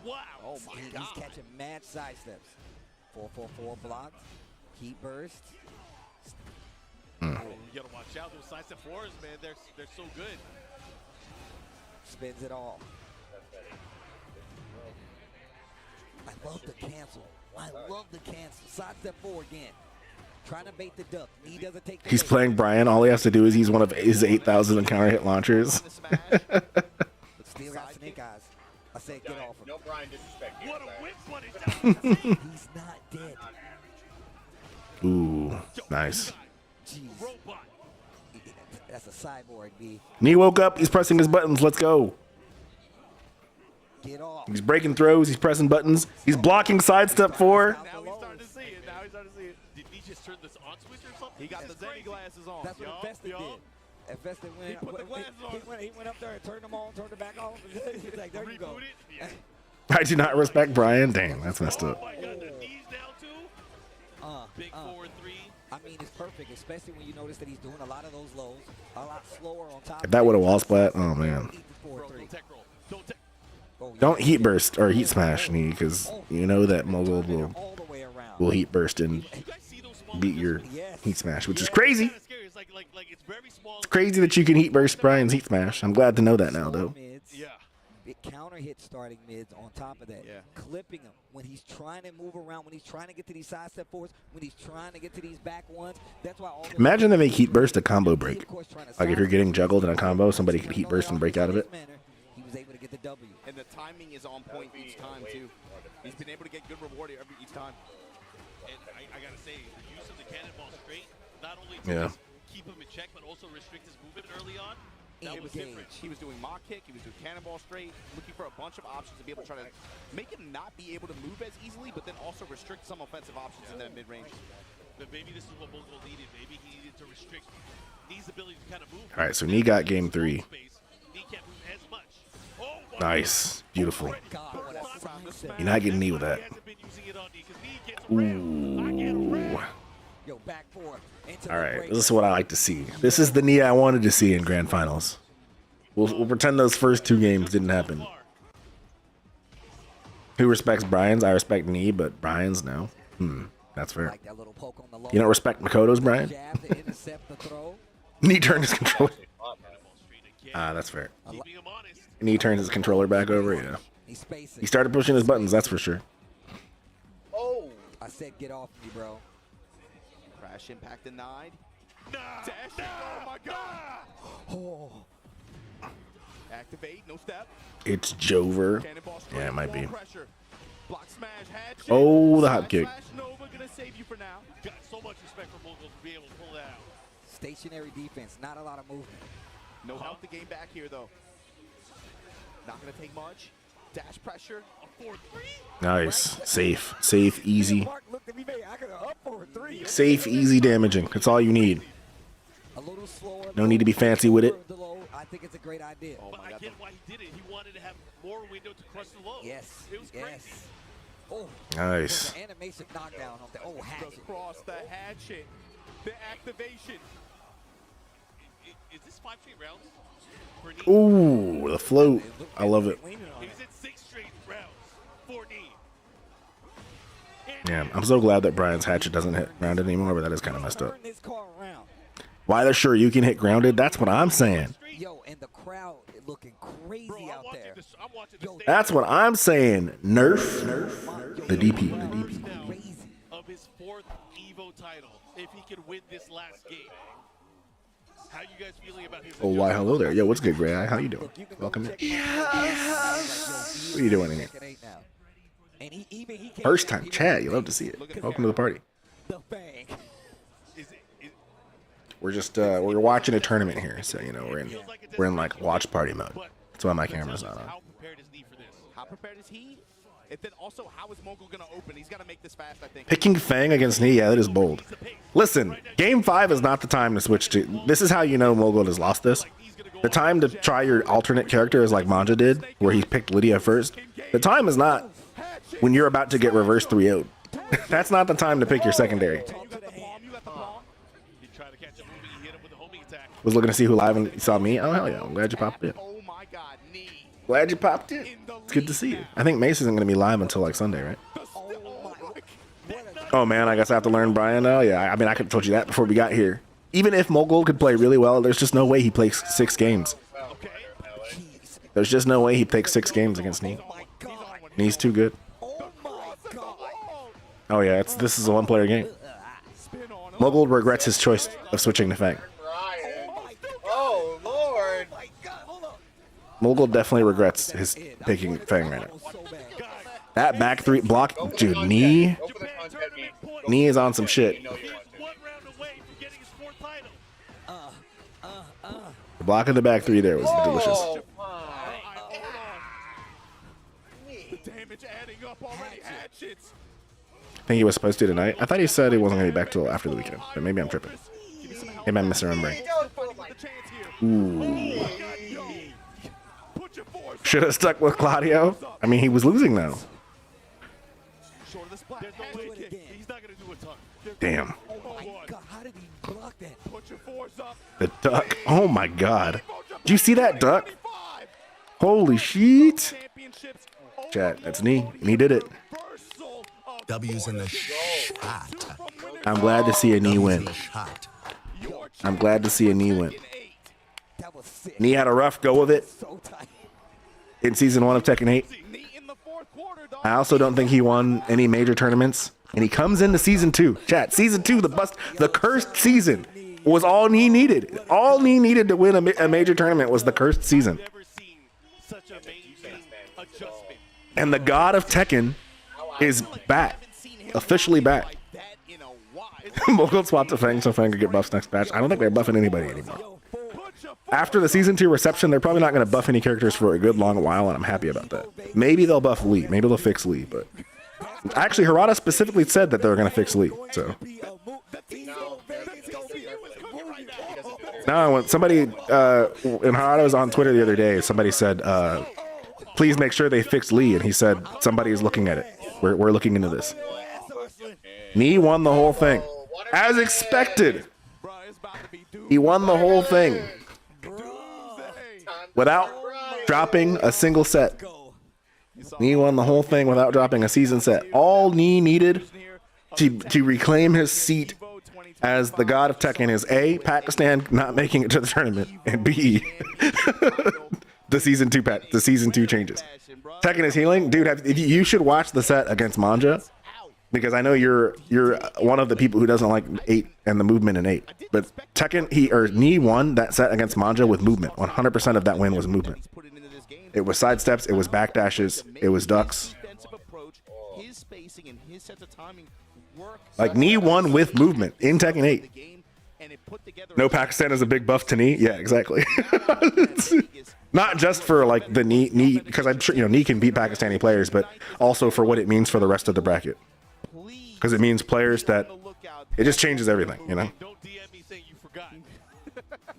C: Wow.
D: Oh my
B: He's
D: god.
B: catching mad side steps. 4-4-4 blocked. Heat burst.
C: Oh, you gotta watch out. Those side step fours, man. They're so good.
B: Spins it all. I love the cancel. I love the cancel. Side step 4 again. Trying to bait the duck. He doesn't take the
A: He's
B: bait.
A: playing Brian. All he has to do is use one of his 8,000 counter hit launchers.
B: But still got snake eyes. I said get off him.
F: No Brian disrespect here.
C: What a
F: but
C: whip punish.
B: He's not dead.
A: Ooh, nice.
B: Jeez.
C: Robot.
B: That's a cyborg, B.
A: Knee woke up. He's pressing his buttons. Let's go.
B: Get off.
A: He's breaking throws. He's pressing buttons. He's blocking sidestep 4.
D: Now he's starting to see it. Now he's starting to see it.
C: Did he just turn this on switch or something?
D: He got the
C: That's
D: Zenny
C: crazy.
D: glasses on.
B: That's what
C: Yup,
B: Invested
C: yup.
B: did. Invested went,
C: He put the glasses on.
B: He went up there and turned them on, turned it back off. He's like, there you go.
C: Reboot it. Yeah.
A: I do not respect Brian. Damn, that's messed
C: Oh
A: up.
C: my god, the knees down too. Big 4-3.
B: I mean, it's perfect, especially when you notice that he's doing a lot of those lows, a lot slower on top.
A: If that would have wall splat, oh man.
B: Eat the
C: Bro,
B: 4-3.
C: don't tech roll. Don't tech.
B: Oh, yeah.
A: Don't heat burst or heat smash Knee, because you know that Mogul
B: All the way around.
A: will heat burst and
C: You guys see those small
A: beat
C: movements?
A: your
B: Yes.
A: heat smash, which is
C: It's
A: crazy.
C: kinda scary. It's like it's very small.
A: It's crazy that you can heat burst Brian's heat smash. I'm glad to know that now,
B: Slow
A: though.
B: mids,
C: Yeah.
B: big counter hit starting mids on top of that.
D: Yeah.
B: Clipping him when he's trying to move around, when he's trying to get to these side step fours, when he's trying to get to these back ones. That's why all the
A: Imagine they make heat burst a combo
B: He,
A: break.
B: of course, trying to
A: Like if you're
B: silence
A: getting
B: him.
A: juggled in a combo, somebody could heat burst and break out of it.
B: He was able to get the W.
D: And the timing is on point each time, too. He's been able to get good reward each time.
C: And I gotta say, the use of the cannonball straight, not only
A: Yeah.
C: to keep him in check, but also restrict his movement early on. That was different.
D: He was doing mock kick, he was doing cannonball straight, looking for a bunch of options to be able to try to make him not be able to move as easily, but then also restrict some offensive options in that mid-range.
C: But maybe this is what Mogul needed. Maybe he needed to restrict Knee's ability to kind of move.
A: All right, so Knee got game 3.
C: Knee can't move as much. Oh,
A: Nice. Beautiful.
B: God, what a side step.
A: You're not getting Knee with that.
C: He hasn't been using it on Knee because Knee gets rammed. I get
A: Ooh.
C: rammed.
B: Yo, back four. Into
A: All
B: the
A: right,
B: break.
A: this is what I like to see. This is the Knee I wanted to see in grand finals. We'll pretend those first 2 games didn't happen. Who respects Brian's? I respect Knee, but Brian's no. That's fair.
B: Like that little poke on the low.
A: You don't respect Makoto's, Brian?
B: Jab to intercept the throw.
A: Knee turned his controller.
C: Cannonball straight again.
A: Ah, that's fair.
C: Keeping him honest.
A: Knee turns his controller back over. Yeah.
B: He's spacing.
A: He started pushing his buttons. That's for sure.
F: Oh,
B: I said, get off me, bro.
D: Crash impact denied.
C: Nah,
D: Dash, oh my god!
B: Oh,
D: Activate, no step.
A: It's Jover.
D: Cannonball straight,
A: Yeah, it might be.
D: wall pressure. Block smash, head shake.
A: Oh, the hop
D: Side
A: kick.
D: slash Nova gonna save you for now.
C: got so much respect for Mogul to be able to pull that out.
B: stationary defense. Not a lot of movement.
D: No help to gain back here though. Not gonna take much. Dash pressure.
C: A 4-3.
A: Nice. Safe. Safe, easy.
B: Mark looked at me, man. I could have up for a 3.
A: Safe, easy damaging. That's all you need.
B: A little slower.
A: No need to be fancy with it.
B: The low, I think it's a great idea.
D: Oh
C: But
D: my
C: I
D: god.
C: get why he did it. He wanted to have more window to crush the low.
B: Yes.
C: It was crazy.
B: Yes. Oh,
A: Nice.
B: the animation knockdown on the
D: The
B: hatchet.
D: cross, the hatchet, the activation.
C: Is this 5 straight rounds for Knee?
A: Ooh, the float. I love it.
B: Leaning on
C: He's
B: it.
C: at 6 straight rounds for Knee.
A: Yeah, I'm so glad that Brian's hatchet doesn't hit grounded anymore, but that is kind of messed up.
B: Turn this car around.
A: Why they're sure you can hit grounded? That's what I'm saying.
B: Yo, and the crowd looking crazy
C: Bro,
B: out there.
C: I'm watching the stage
A: That's what I'm saying. Nerf the DP. The DP.
C: now
B: Crazy.
C: of his 4th Evo title. If he can win this last game. How you guys feeling about his
A: Oh, why? Hello there. Yo, what's good, Gray Eye? How you doing?
B: Look, you can go
A: Welcome in.
B: check my-
A: What are you doing in here?
B: Second 8 now. And he came
A: First
B: back,
A: time
B: he
A: chat.
B: was
A: You love to see it.
B: Look at
A: Welcome to the party.
B: the bang.
C: Is
A: We're just we're watching a tournament here, so you know we're in like watch party mode. That's why my camera's not on.
C: How prepared is Knee for this?
D: How prepared is he? And then also, how is Mogul gonna open? He's gotta make this fast, I think.
A: Picking Fang against Knee, yeah, that is bold. Listen, game 5 is not the time to switch to. This is how you know Mogul has lost this. The time to try your alternate character is like Manja did, where he picked Lydia first. The time is not when you're about to get reverse 3-0'd. That's not the time to pick your secondary.
D: You got the palm, you got the palm.
C: He tried to catch a movie, he hit him with a homing attack.
A: Was looking to see who live and saw me. Oh hell yeah! I'm glad you popped in.
D: Oh my god, Knee.
A: Glad you popped in. It's good to see you. I think Mace isn't going to be live until like Sunday, right?
B: Oh my.
A: Oh man, I guess I have to learn Brian now. Yeah, I mean I could have told you that before we got here. Even if Mogul could play really well, there's just no way he plays 6 games.
C: Okay.
A: There's just no way he takes 6 games against Knee.
B: Oh my God.
A: Knee's too good.
B: Oh my God.
A: Oh yeah, this is a 1-player game. Mogul regrets his choice of switching to Fang.
F: Ryan. Oh, Lord.
B: Oh my God. Hold up.
A: Mogul definitely regrets his picking Fang right now.
B: So bad.
A: That back 3 block, dude. Knee
F: Go for the punch head beat. Go
A: Knee is on some shit.
F: You know you want to.
C: 1 round away from getting his 4th title.
A: The block in the back 3 there was delicious.
F: Oh,
D: The damage adding up already. Hatchets.
A: I think he was supposed to tonight. I thought he said he wasn't going to be back till after the weekend, but maybe I'm tripping. Maybe I'm misremembering.
D: The chance here. Put your force
A: Should have stuck with Claudio. I mean, he was losing though.
D: short of the splat.
C: There's no way
B: Do it again.
C: he's not going to do a ton.
A: Damn.
B: Oh my God. How did he block that?
D: Put your force up.
A: The duck. Oh my god. Did you see that duck? Holy shit.
D: Championships.
A: Chat, that's Knee. Knee did it.
D: Reversal of
E: W's in the shot.
A: I'm glad to see a Knee win.
E: Shot.
A: I'm glad to see a Knee win.
B: That was sick.
A: Knee had a rough go of it
B: So tight.
A: in season 1 of Tekken 8.
D: Knee in the 4th quarter, dog.
A: I also don't think he won any major tournaments. And he comes into season 2. Chat, season 2, the cursed season was all Knee needed. All Knee needed to win a major tournament was the cursed season.
C: Never seen such a amazing adjustment.
A: And the god of Tekken is back. Officially back.
D: That in a while.
A: Mogul swapped to Fang so Fang could get buffs next patch. I don't think they're buffing anybody anymore. After the season 2 reception, they're probably not going to buff any characters for a good long while, and I'm happy about that. Maybe they'll buff Lee. Maybe they'll fix Lee, but actually, Harada specifically said that they were going to fix Lee. So no, when somebody in Harada was on Twitter the other day, somebody said, "Please make sure they fix Lee," and he said somebody is looking at it. We're looking into this. Knee won the whole thing, as expected. He won the whole thing without dropping a single set. Knee won the whole thing without dropping a season set. All Knee needed to reclaim his seat as the god of Tekken is A, Pakistan not making it to the tournament, and B, the season 2 changes. Tekken is healing, dude. You should watch the set against Manja, because I know you're one of the people who doesn't like 8 and the movement in 8. But Tekken, Knee won that set against Manja with movement. 100% of that win was movement. It was sidesteps, it was backdashes, it was ducks. Like, Knee won with movement in Tekken 8. No, Pakistan is a big buff to Knee. Yeah, exactly. Not just for like the Knee, because I'm sure Knee can beat Pakistani players, but also for what it means for the rest of the bracket. Because it means players that it just changes everything,
C: Don't DM me saying you forgot.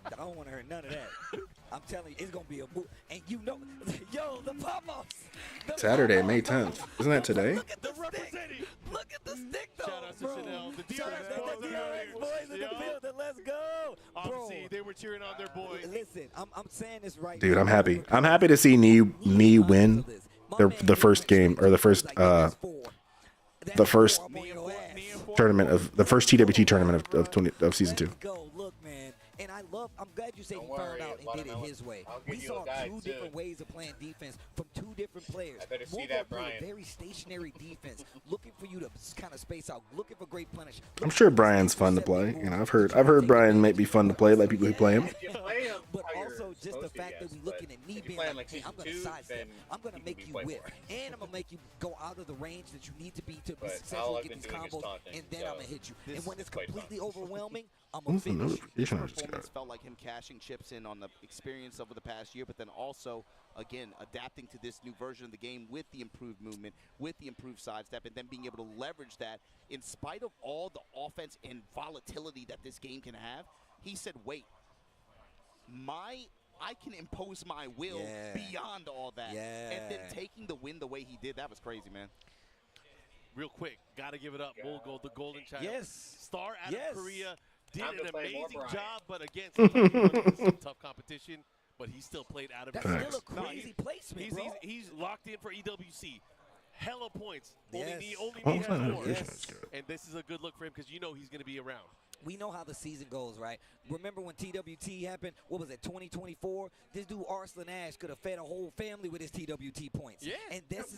B: I don't want to hear none of that. I'm telling you, it's gonna be a move, and yo, the pop-ups.
A: Saturday, May 10th. Isn't that today?
B: Look at the stick. Look at the stick, though,
C: Shout out to
B: bro.
C: Chanel, the
B: Shout out to the DRX boys in the building. Let's go, bro.
C: Obviously, they were cheering on their boys.
B: Listen, I'm saying this right.
A: Dude, I'm happy. I'm happy to see Knee win the first game, or the first tournament of the first TWT tournament of season 2.
B: Look, man, and I'm glad you said he found out and did it his way. We saw 2 different ways of playing defense from 2 different players.
F: I better see that, Brian.
B: Very stationary defense, looking for you to kind of space out, looking for great punish.
A: I'm sure Brian's fun to play. I've heard Brian might be fun to play by people who play him.
B: But also just the fact that we're looking at Knee being like, hey, I'm going to sidestep, I'm going to make you whip, and I'm going to make you go out of the range that you need to be successful, get these combos, and then I'm going to hit you. And when it's completely overwhelming, I'm going to finish.
D: Performance felt like him cashing chips in on the experience over the past year, but then also, again, adapting to this new version of the game with the improved movement, with the improved sidestep, and then being able to leverage that in spite of all the offense and volatility that this game can have. He said, wait, I can impose my will beyond all that. And then taking the win the way he did, that was crazy, man.
C: Real quick, gotta give it up. Mogul, the golden child.
B: Yes.
C: Star out of Korea. Did
F: Time to
C: an
F: play more,
C: amazing
F: Brian.
C: job, but against some tough competition, but he still played out of
B: That's
C: his
B: still a crazy placement, bro.
C: He's locked in for EWC. Hella points.
B: Yes.
C: Only
A: Oh,
C: Knee
A: it's
C: has
A: not
C: more.
A: yes.
C: And this is a good look for him because he's going to be around.
B: We know how the season goes, right? Remember when TWT happened? What was it, 2024? This dude Arslan Ash could have fed a whole family with his TWT points.
C: Yeah.
B: And this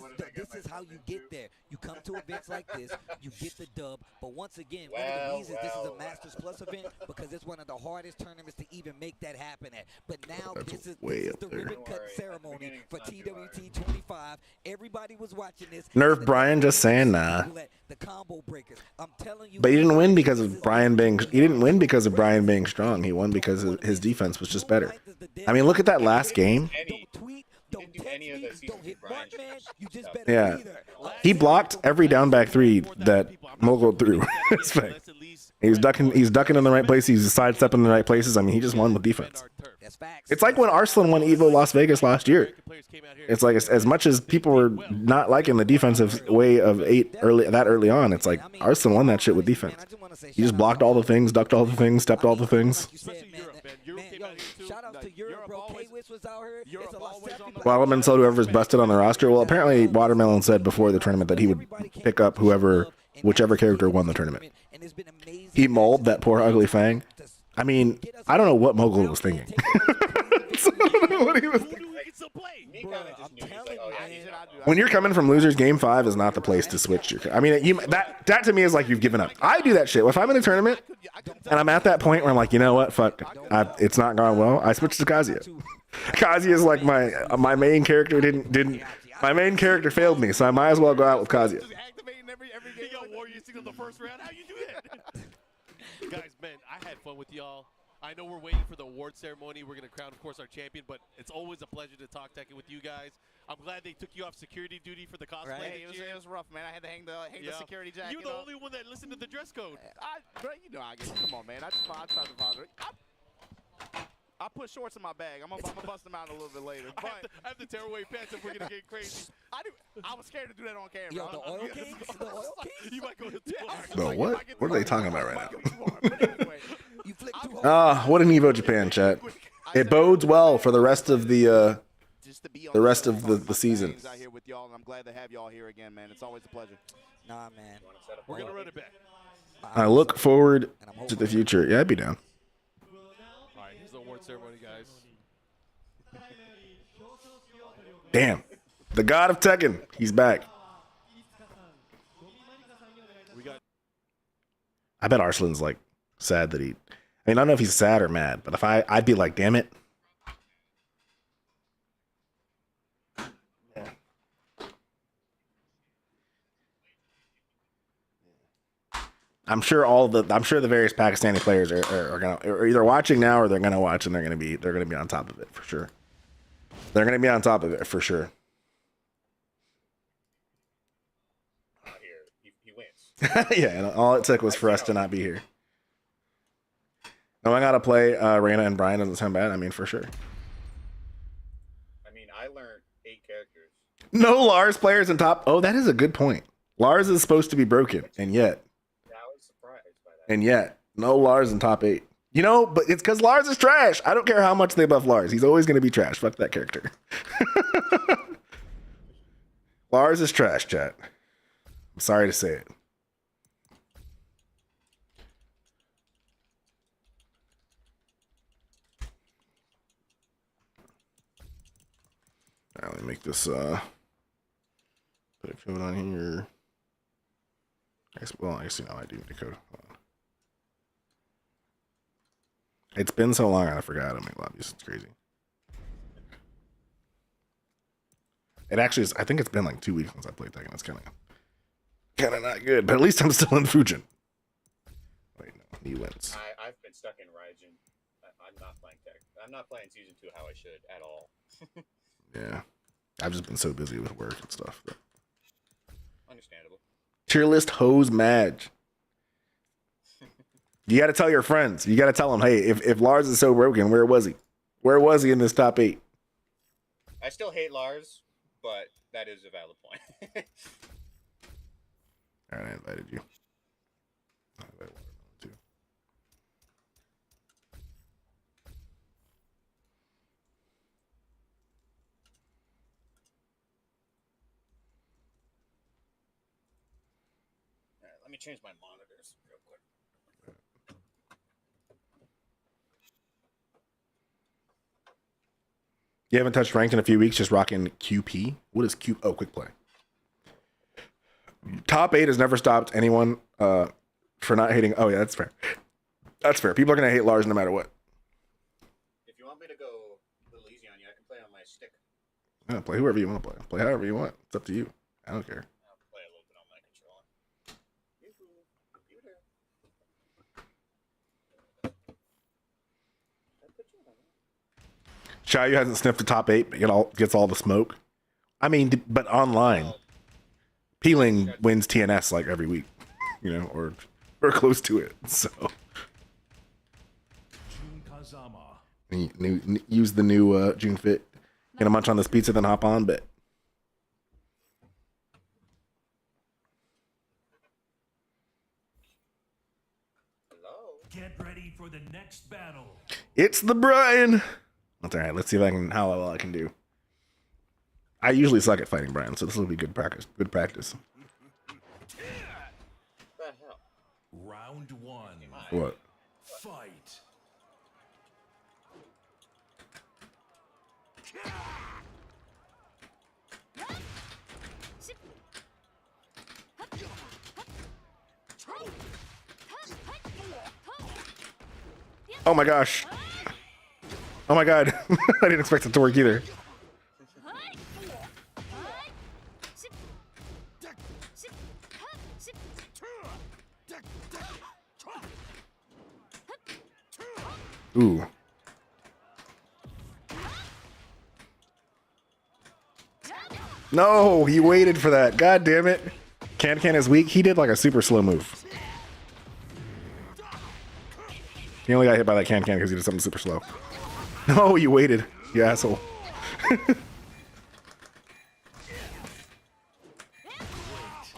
B: is how you get there. You come to events like this, you get the dub. But once again, one of the reasons this is a Masters Plus event, because it's one of the hardest tournaments to even make that happen at. But now this is the ribbon cut ceremony for TWT 25. Everybody was watching this.
A: Nerf Brian just saying nah.
B: The combo breakers. I'm telling you.
A: But he didn't win because of Brian being strong. He won because his defense was just better. I mean, look at that last game. Yeah. He blocked every down back 3 that Mogul threw. He's ducking in the right place. He's sidestepping in the right places. I mean, he just won with defense. It's like when Arslan won Evo Las Vegas last year. It's like as much as people were not liking the defensive way of 8 early on, it's like Arslan won that shit with defense. He just blocked all the things, ducked all the things, stepped all the things.
B: Shout out to Europe, bro. K-Wiz was out here. It's a lot of
A: Watermelon told whoever's busted on the roster. Well, apparently Watermelon said before the tournament that he would pick up whichever character won the tournament. He mauled that poor ugly Fang. I mean, I don't know what Mogul was thinking. I don't know what he was thinking. When you're coming from losers, game 5 is not the place to switch your. I mean, that to me is like you've given up. I do that shit. If I'm in a tournament and I'm at that point where I'm like, you know what, fuck, it's not gone well, I switch to Kazuya. Kazuya is like my main character didn't. My main character failed me, so I might as well go out with Kazuya.
C: Guys, man, I had fun with y'all. I know we're waiting for the award ceremony. We're going to crown, of course, our champion, but it's always a pleasure to talk Tekken with you guys. I'm glad they took you off security duty for the cosplay.
D: Right. It was rough, man. I had to hang the security jacket.
C: You're the only one that listened to the dress code.
D: Bro, you know I get. Come on, man. I tried to bother. I put shorts in my bag. I'm gonna bust them out a little bit later. But
C: I have to tear away pants if we're gonna get crazy.
D: I was scared to do that on camera.
B: Yo, the oil kings? The oil kings?
C: You might go to
A: No, what? What are they talking about right now?
B: You flick too hard.
A: Ah, what an Evo Japan, chat. It bodes well for the rest of the season.
D: Out here with y'all, and I'm glad to have y'all here again, man. It's always a pleasure.
B: Nah, man.
C: We're gonna run it back.
A: I look forward to the future. Yeah, I'd be down.
C: All right, here's the award ceremony, guys.
A: Damn. The god of Tekken. He's back. I bet Arslan's like sad that he... I mean, I don't know if he's sad or mad, but if I'd be like, damn it. Yeah. I'm sure the various Pakistani players are either watching now or they're gonna watch, and they're gonna be on top of it for sure. They're gonna be on top of it for sure.
F: He wins.
A: Yeah, and all it took was for us to not be here. No, I gotta play Reina and Brian doesn't sound bad. I mean, for sure.
F: I mean, I learned 8 characters.
A: No Lars players in top. Oh, that is a good point. Lars is supposed to be broken, and yet.
F: Yeah, I was surprised by that.
A: And yet, no Lars in top 8. You know, but it's because Lars is trash. I don't care how much they buff Lars. He's always going to be trash. Fuck that character. Lars is trash, chat. I'm sorry to say it. All right, let me make this, put a code on here. I guess, you know, I do need a code. It's been so long, I forgot. I'm like, it's crazy. It actually is, I think it's been like 2 weeks since I played Tekken. It's kind of not good, but at least I'm still in Fujin. Wait, no, he wins.
F: I've been stuck in Raijin. I'm not playing Tekken. I'm not playing Season 2 how I should at all.
A: Yeah. I've just been so busy with work and stuff. But...
F: Understandable.
A: Tier list hose Madge. You got to tell your friends. You got to tell them, hey, if Lars is so broken, where was he? Where was he in this top 8?
F: I still hate Lars, but that is a valid point.
A: All right, I invited you. I invited too.
F: All right, let me change my monitors real quick.
A: You haven't touched ranked in a few weeks, just rocking QP? What is Q? Oh, quick play. Top 8 has never stopped anyone for not hating. Oh, yeah, that's fair. That's fair. People are going to hate Lars no matter what.
F: If you want me to go a little easy on you, I can play on my stick.
A: Yeah, play whoever you want to play. Play however you want. It's up to you. I don't care.
F: I'll play a little bit on my controller. Computer.
A: Xiaoyu hasn't sniffed the top 8, but gets all the smoke. I mean, but online, Peeling wins TNS like every week, you know, or close to it. So use the new June Fit. Gonna munch on this pizza, then hop on, but
G: Get ready for the next battle.
A: It's the Brian. That's all right. Let's see if how well I can do. I usually suck at fighting Brian, so this will be good practice. Good practice.
F: What the hell?
G: Round 1.
A: What?
G: Fight.
A: Oh my gosh. Oh my god. I didn't expect it to work either. Ooh. No, he waited for that. God damn it. Can is weak. He did like a super slow move. He only got hit by that can because he did something super slow. No, you waited, you asshole.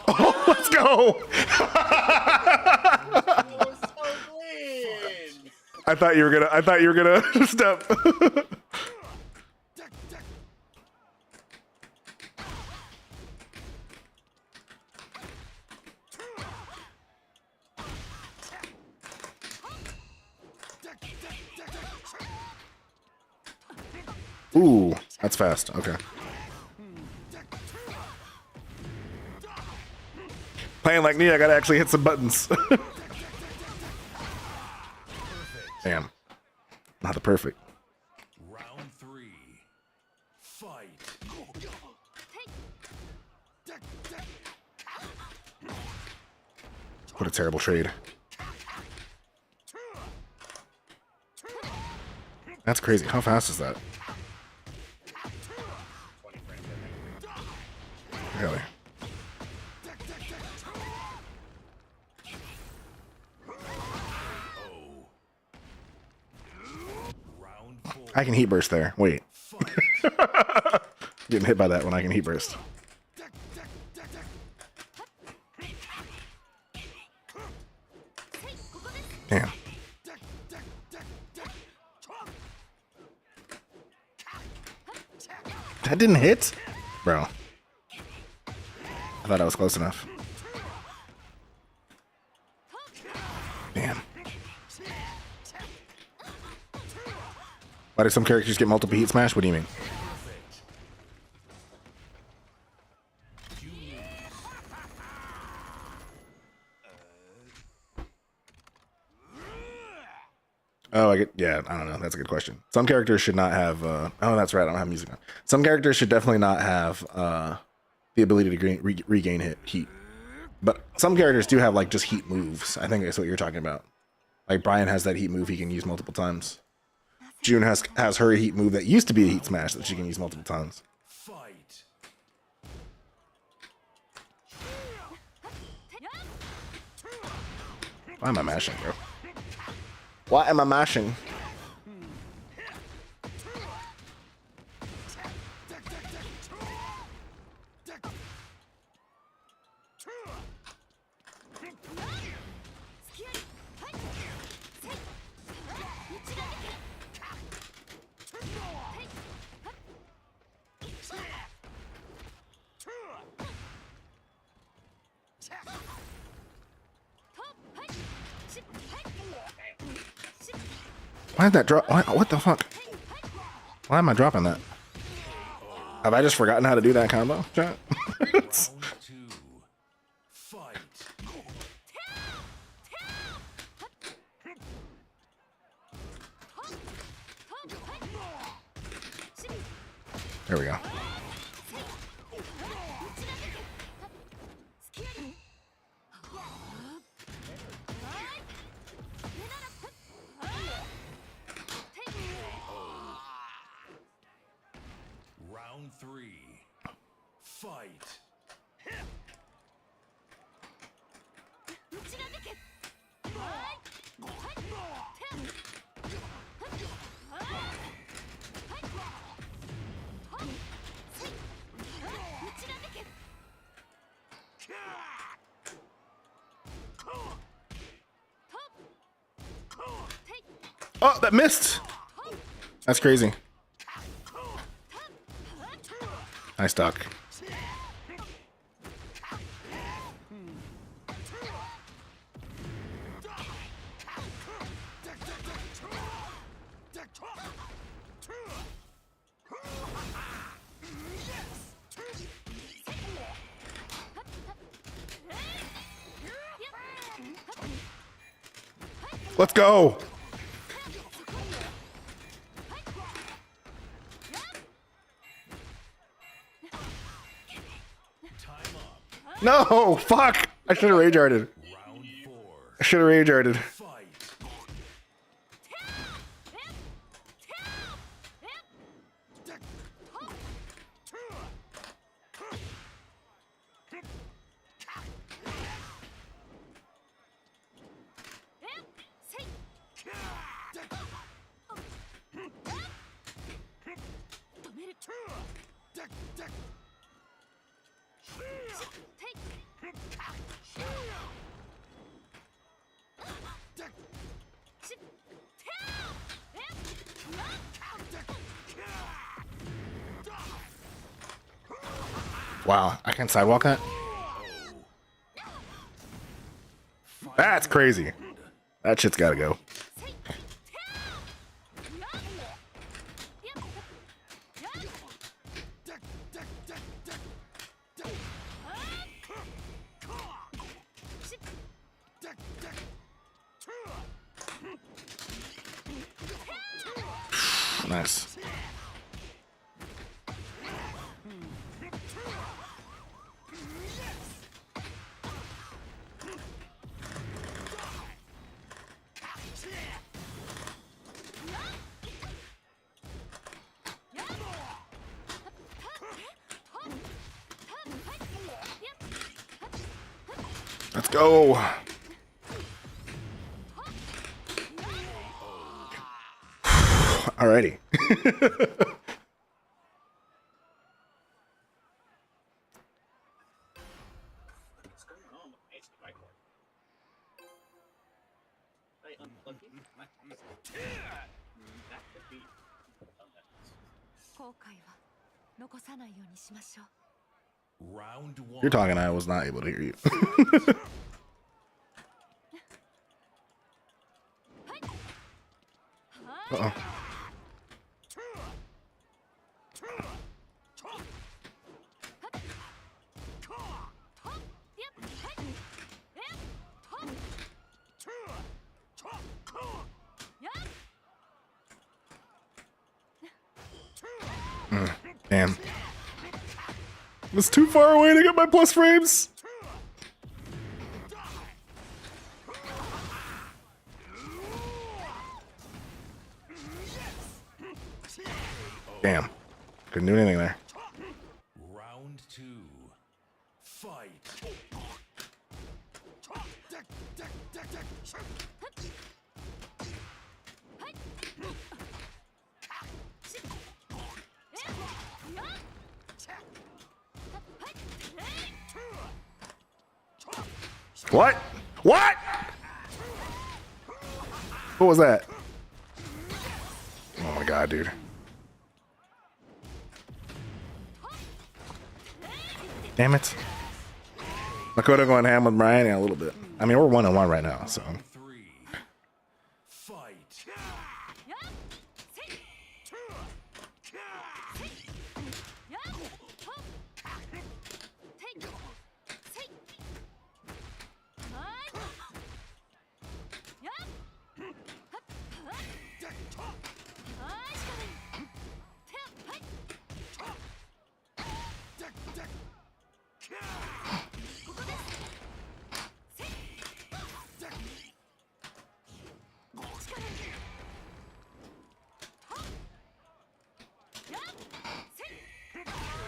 A: Oh, let's go. I thought you were gonna step. Ooh, that's fast. Okay. Playing like me, I gotta actually hit some buttons. Damn. Not the perfect.
G: Round 3. Fight.
A: What a terrible trade. That's crazy. How fast is that?
F: 20 frames, I think.
A: Really?
G: Round 4.
A: I can heat burst there. Wait. Getting hit by that when I can heat burst. Damn. That didn't hit? Bro. I thought I was close enough. Damn. Why do some characters get multiple heat smash? What do you mean? Oh, I get, yeah, I don't know. That's a good question. Some characters should not have, oh, that's right. I don't have music on. Some characters should definitely not have the ability to regain heat. But some characters do have, like, just heat moves. I think that's what you're talking about. Like, Brian has that heat move he can use multiple times. June has her heat move that used to be a heat smash that she can use multiple times.
G: Fight.
A: Why am I mashing, bro? Why am I mashing? Why did that drop? What the fuck? Why am I dropping that? Have I just forgotten how to do that combo? Chat?
G: Round 2. Fight.
A: There we go.
G: Round 3. Fight.
A: Oh, that missed. That's crazy. Nice duck. Let's go. No, fuck. I should have rage arted.
G: Round 4.
A: I should have rage arted.
G: Fight.
A: Wow, I can't sidewalk that? That's crazy. That shit's gotta go. Nice. Let's go. Alrighty.
G: Round one.
A: You're talking, I was not able to hear you. Uh-oh. Damn. It's too far away to get my plus frames. Damn. Couldn't do anything there.
G: Round two. Fight.
A: What? What? What was that? Oh my god, dude. Damn it. Makoto going ham with Brian? Yeah, a little bit. I mean, we're 1-1 right now, so.
G: Three. Fight.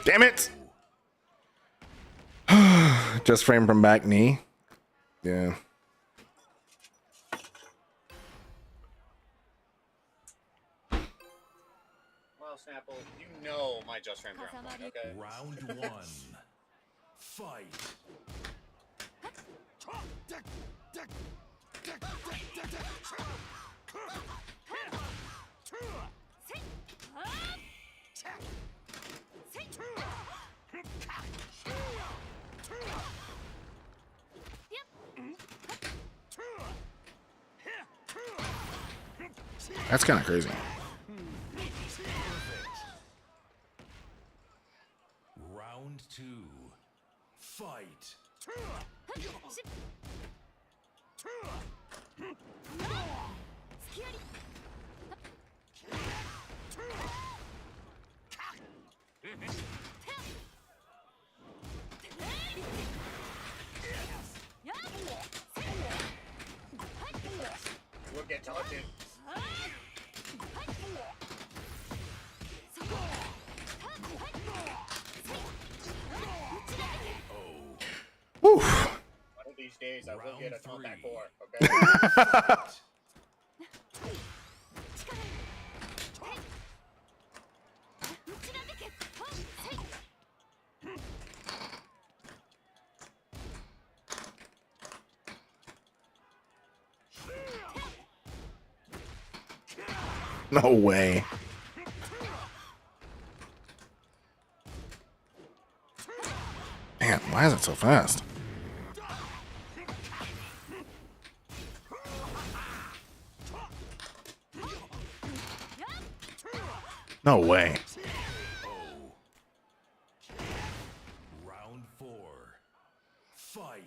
A: Damn it! Just frame from back knee. Yeah.
F: Well, Snapple, you know my just frame ground point, okay?
G: Round one. Fight.
A: That's kind of crazy.
G: Round two. Fight.
F: We'll get taunted.
A: Woo.
F: One of these days I will get a taunt back 4, okay?
A: No way. Man, why is it so fast? No way.
G: Round 4. Fight.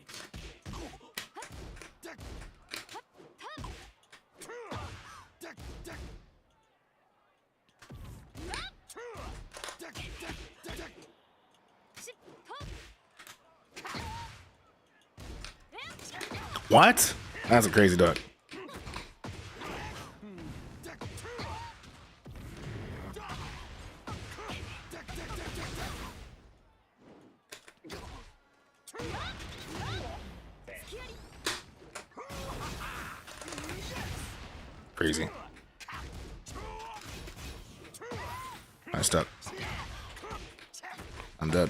A: What? That's a crazy duck. Crazy. Nice duck. I'm dead.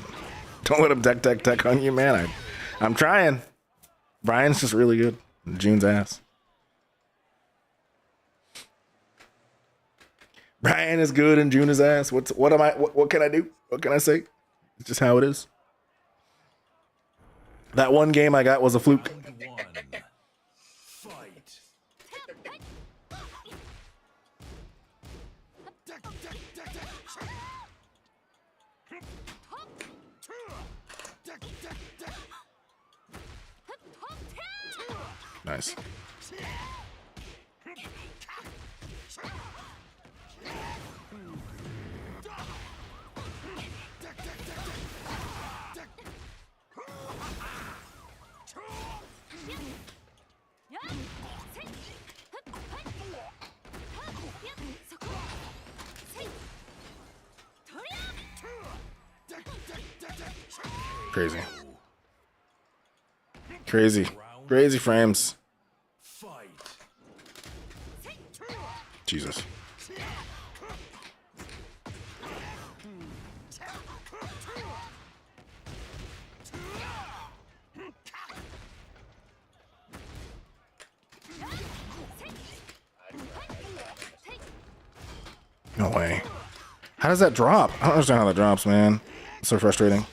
A: Don't let him tech on you, man. I'm trying. Brian's just really good. June's ass. Brian is good and June is ass. What can I do? What can I say? It's just how it is. That one game I got was a fluke.
G: Round 1. Fight.
A: Nice. Crazy. Crazy. Crazy frames.
G: Fight.
A: Jesus. No way. How does that drop? I don't understand how that drops, man. It's so frustrating.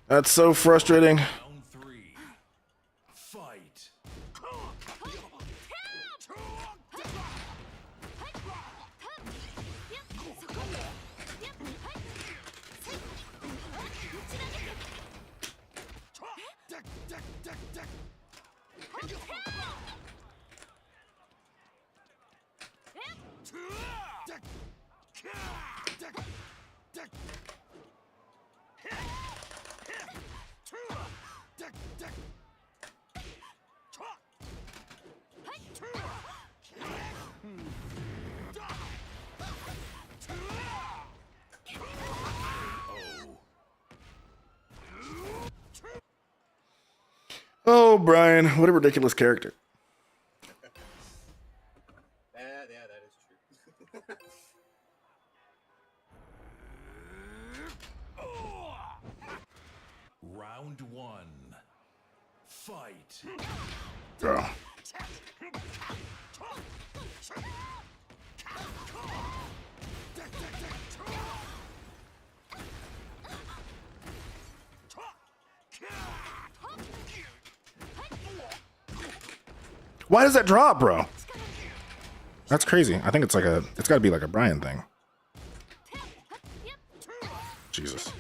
A: That's so frustrating.
G: Round 3. Fight.
A: Oh, Brian, what a ridiculous character.
F: Yeah, that is true.
G: Round 1. Fight.
A: Bro. Why does that drop, bro? That's crazy. I think it's like it's got to be like a Brian thing. Jesus.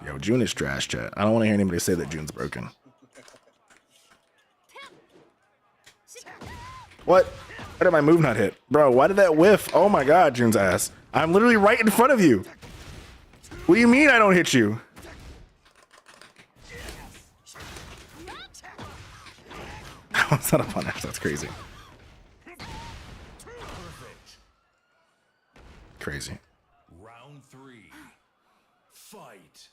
A: Yo, June is trash, chat. I don't want to hear anybody say that June's broken. What? Why did my move not hit? Bro, why did that whiff? Oh my god, June's ass. I'm literally right in front of you. What do you mean I don't hit you? What's that a punish? That's crazy. Crazy.
G: Round 3. Fight.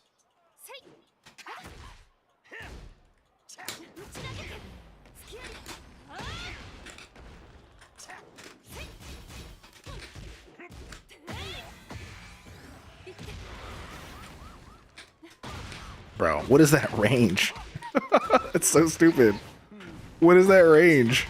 A: Bro, what is that range? It's so stupid. What is that range?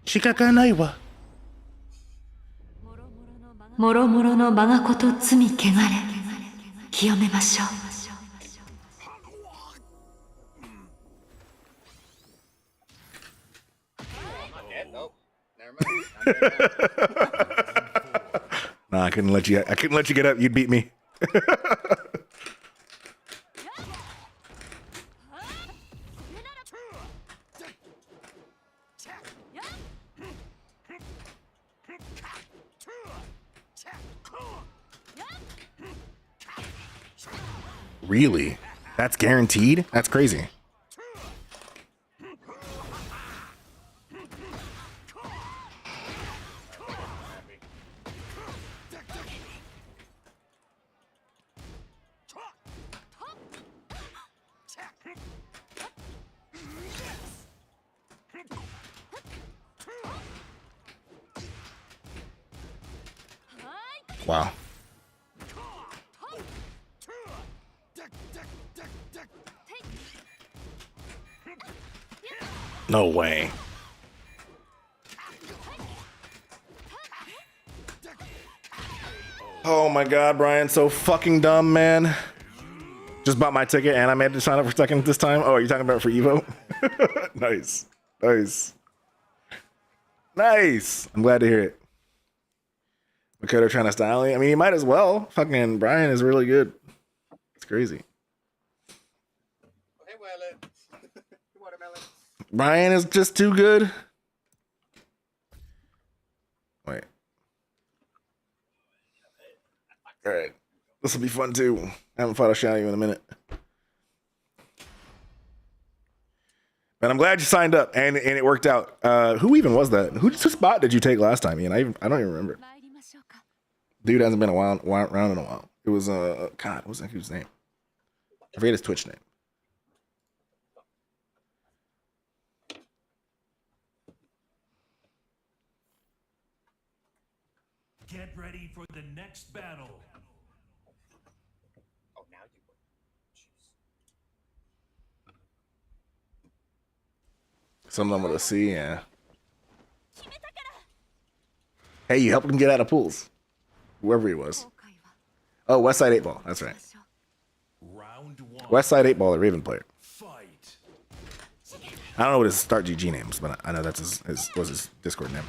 A: Shikakanaiwa.
I: もろもろの我がこと罪汚れ清めましょう
F: Nope. Never mind.
A: Nah, I couldn't let you get up. You'd beat me. Really? That's guaranteed? That's crazy. Wow. No way. Oh my god, Brian, so fucking dumb, man. Just bought my ticket and I made to sign up for second this time. Oh, are you talking about for Evo? Nice. Nice. Nice. I'm glad to hear it. Makoto trying to style me. I mean, you might as well. Fucking Brian is really good. It's crazy.
F: Hey, Watermelon. Watermelon.
A: Brian is just too good. Wait. All right. This will be fun too. I haven't fought a Xiaoyu in a minute. But I'm glad you signed up and it worked out. Who even was that? Whose spot did you take last time, Ian? I don't even remember. Dude hasn't been around in a while. It was God, what was that dude's name? I forget his Twitch name.
G: Get ready for the next battle.
F: Oh, now you would. Jeez.
A: Some of them with a C, yeah. Hey, you helped him get out of pools. Whoever he was. Oh, West Side 8 Ball. That's right.
G: Round one.
A: West Side 8 Ball, the Raven player.
G: Fight.
A: I don't know what his start GG name is, but I know that's his Discord name.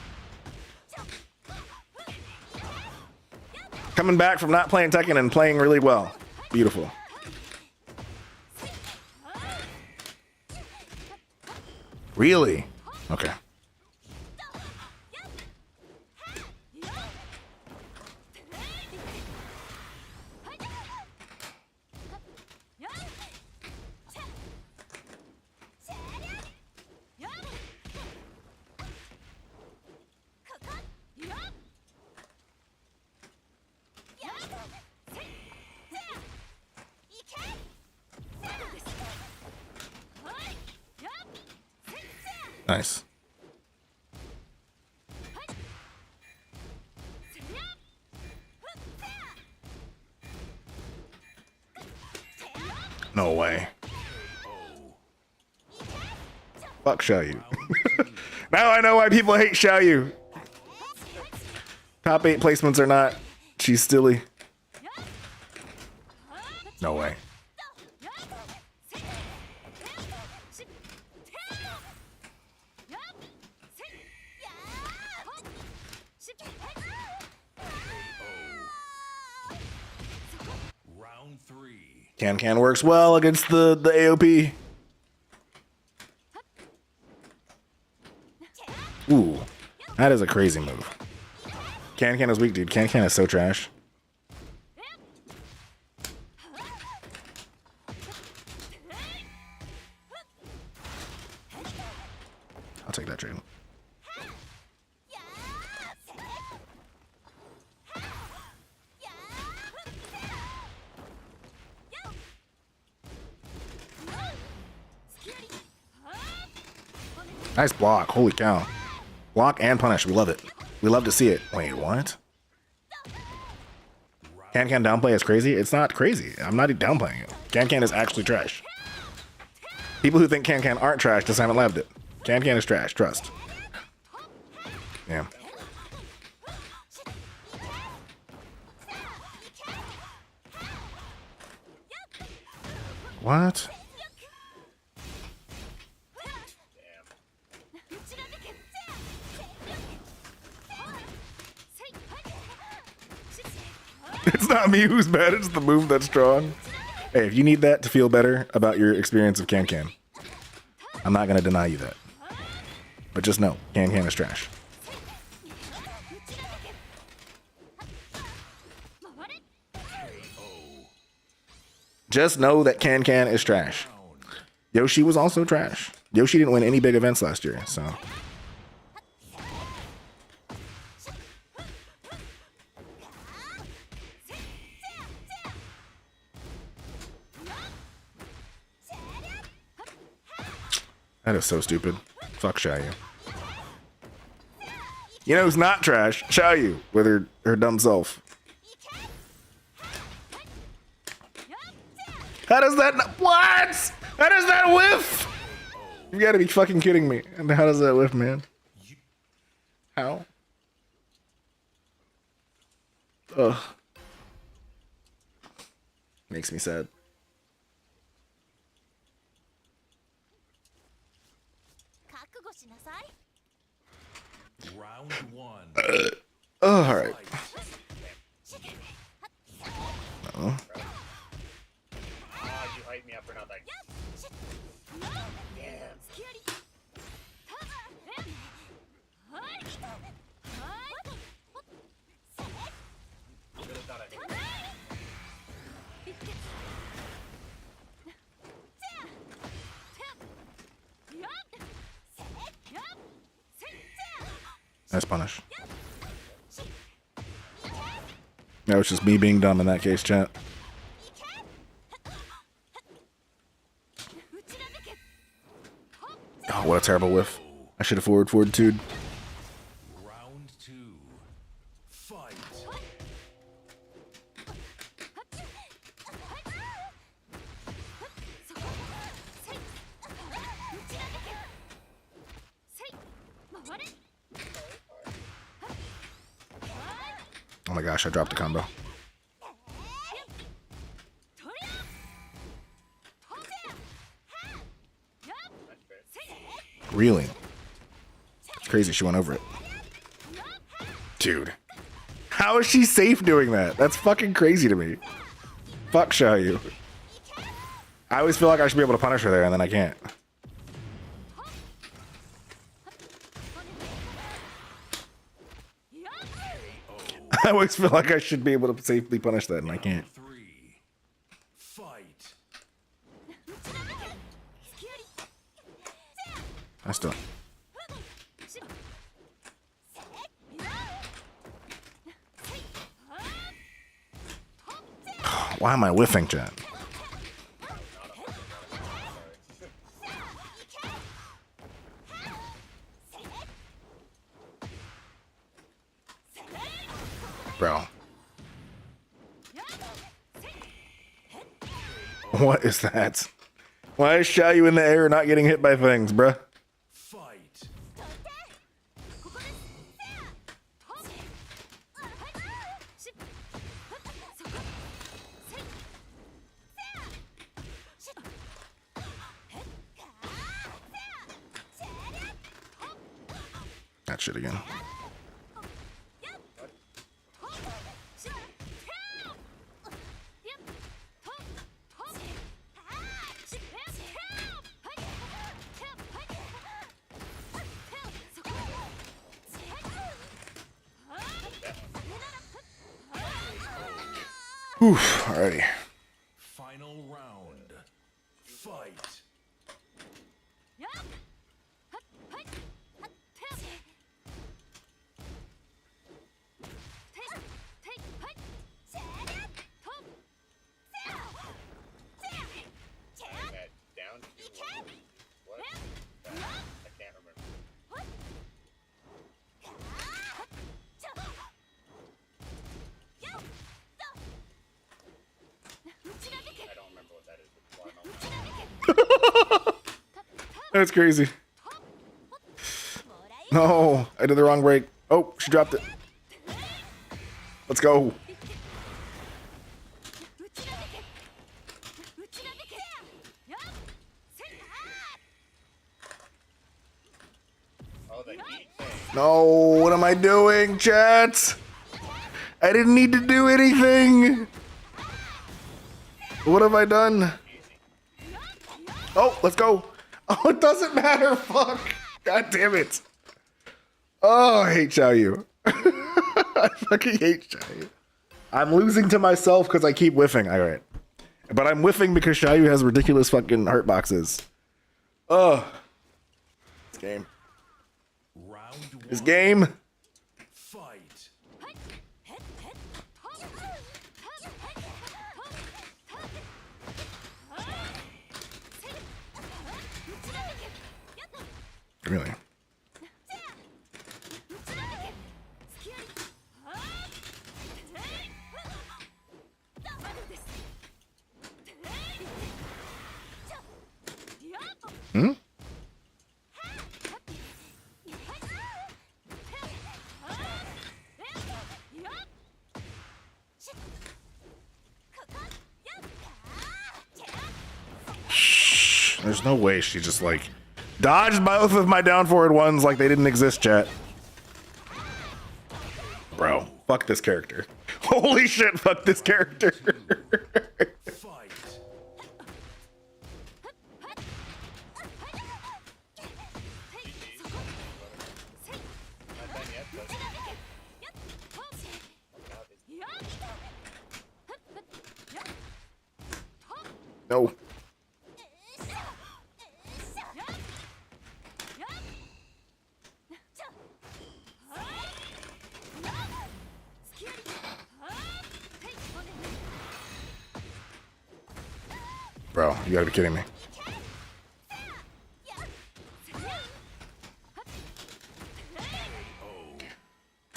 A: Coming back from not playing Tekken and playing really well. Beautiful. Really? Okay. Nice. No way. Fuck Xiaoyu. Now I know why people hate Xiaoyu. Top 8 placements or not, she's stilly. No way.
G: Round three.
A: Can works well against the AOP. Ooh, that is a crazy move. Can is weak, dude. Can is so trash. I'll take that trade. Nice block. Holy cow. Block and punish. We love it. We love to see it. Wait, what? Can downplay is crazy? It's not crazy. I'm not downplaying it. Can is actually trash. People who think Can aren't trash just haven't lived it. Can is trash. Trust. Yeah. What? It's not me who's bad, it's the move that's strong. Hey, if you need that to feel better about your experience of Can, I'm not gonna deny you that. But just know, Can is trash. Just know that Can is trash. Yoshi was also trash. Yoshi didn't win any big events last year, so. That is so stupid. Fuck Xiaoyu. You know who's not trash? Xiaoyu with her dumb self. How does that not, what? How does that whiff? You gotta be fucking kidding me. And how does that whiff, man? How? Ugh. Makes me sad.
G: Round one.
A: Oh, all right. Oh.
F: You hyped me up for nothing.
A: Nice punish. That was just me being dumb in that case, chat. Oh, what a terrible whiff. I should have forward-2'd.
G: Round two. Fight.
A: Oh my gosh, I dropped a combo. Really? It's crazy she went over it. Dude. How is she safe doing that? That's fucking crazy to me. Fuck Xiaoyu. I always feel like I should be able to punish her there, and then I can't. I always feel like I should be able to safely punish that, and I can't.
G: Three. Fight.
A: I still. Why am I whiffing, chat? Bro. What is that? Why is Xiaoyu in the air not getting hit by things, bruh?
G: Fight.
A: That shit again. Oof, alrighty.
G: Final round. Fight.
F: Down to what? I can't remember.
A: That's crazy. No, I did the wrong break. Oh, she dropped it. Let's go.
F: Oh, the heat thing.
A: No, what am I doing, chat? I didn't need to do anything. What have I done? Oh, let's go. Oh, it doesn't matter. Fuck. God damn it. Oh, I hate Xiaoyu. I fucking hate Xiaoyu. I'm losing to myself because I keep whiffing. All right. But I'm whiffing because Xiaoyu has ridiculous fucking heart boxes. Ugh. This game.
G: Round
A: This
G: one.
A: game.
G: Fight.
A: Really? Hmm? Shh. There's no way she just like dodged both of my down forward ones like they didn't exist, chat. Bro, fuck this character. Holy shit, fuck this character.
G: Fight.
F: Not done yet, but
A: No. Bro, you gotta be kidding me.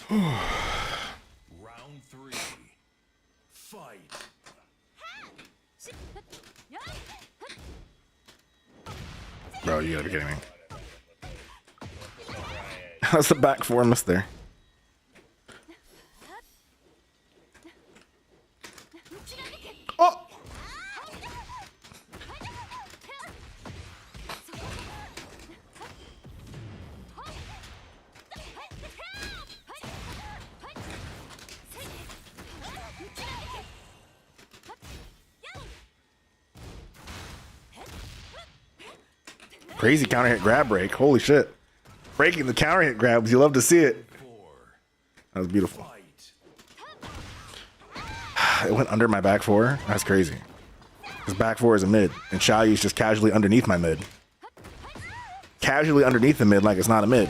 G: Round three. Fight.
A: Bro, you gotta be kidding me. How's the back four miss there? Oh! Crazy counter hit grab break. Holy shit. Breaking the counter hit grabs. You love to see it. That was beautiful. It went under my back four. That's crazy. His back four is a mid, and Xiaoyu's just casually underneath my mid. Casually underneath the mid like it's not a mid.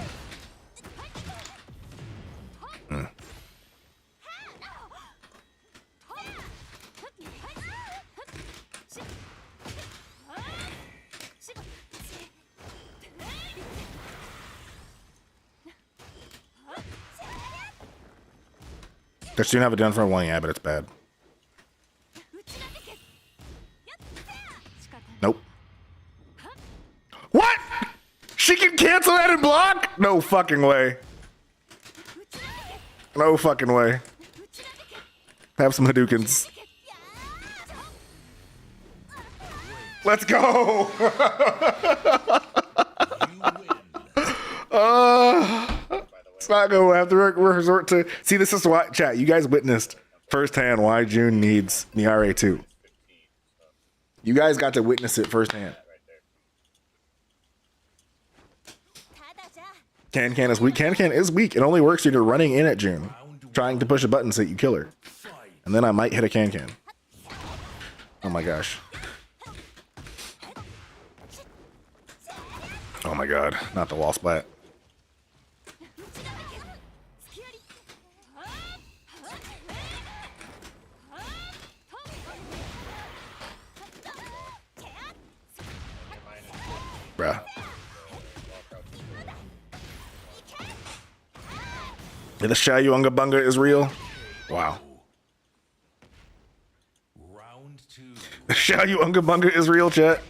A: Does she have it done for one? Yeah, but it's bad. Nope. What? She can cancel that and block? No fucking way. No fucking way. Have some Hadoukens. Let's go. It's not going to have to resort to. See, this is why, chat, you guys witnessed firsthand why June needs Miare 2. You guys got to witness it firsthand. Can is weak. Can is weak. It only works when you're running in at June, trying to push a button so that you kill her. And then I might hit a Can. Oh my gosh. Oh my god, not the wall splat. Bruh. The Xiaoyu Unga Bunga is real? Wow.
G: Round two.
A: The Xiaoyu Unga Bunga is real, chat.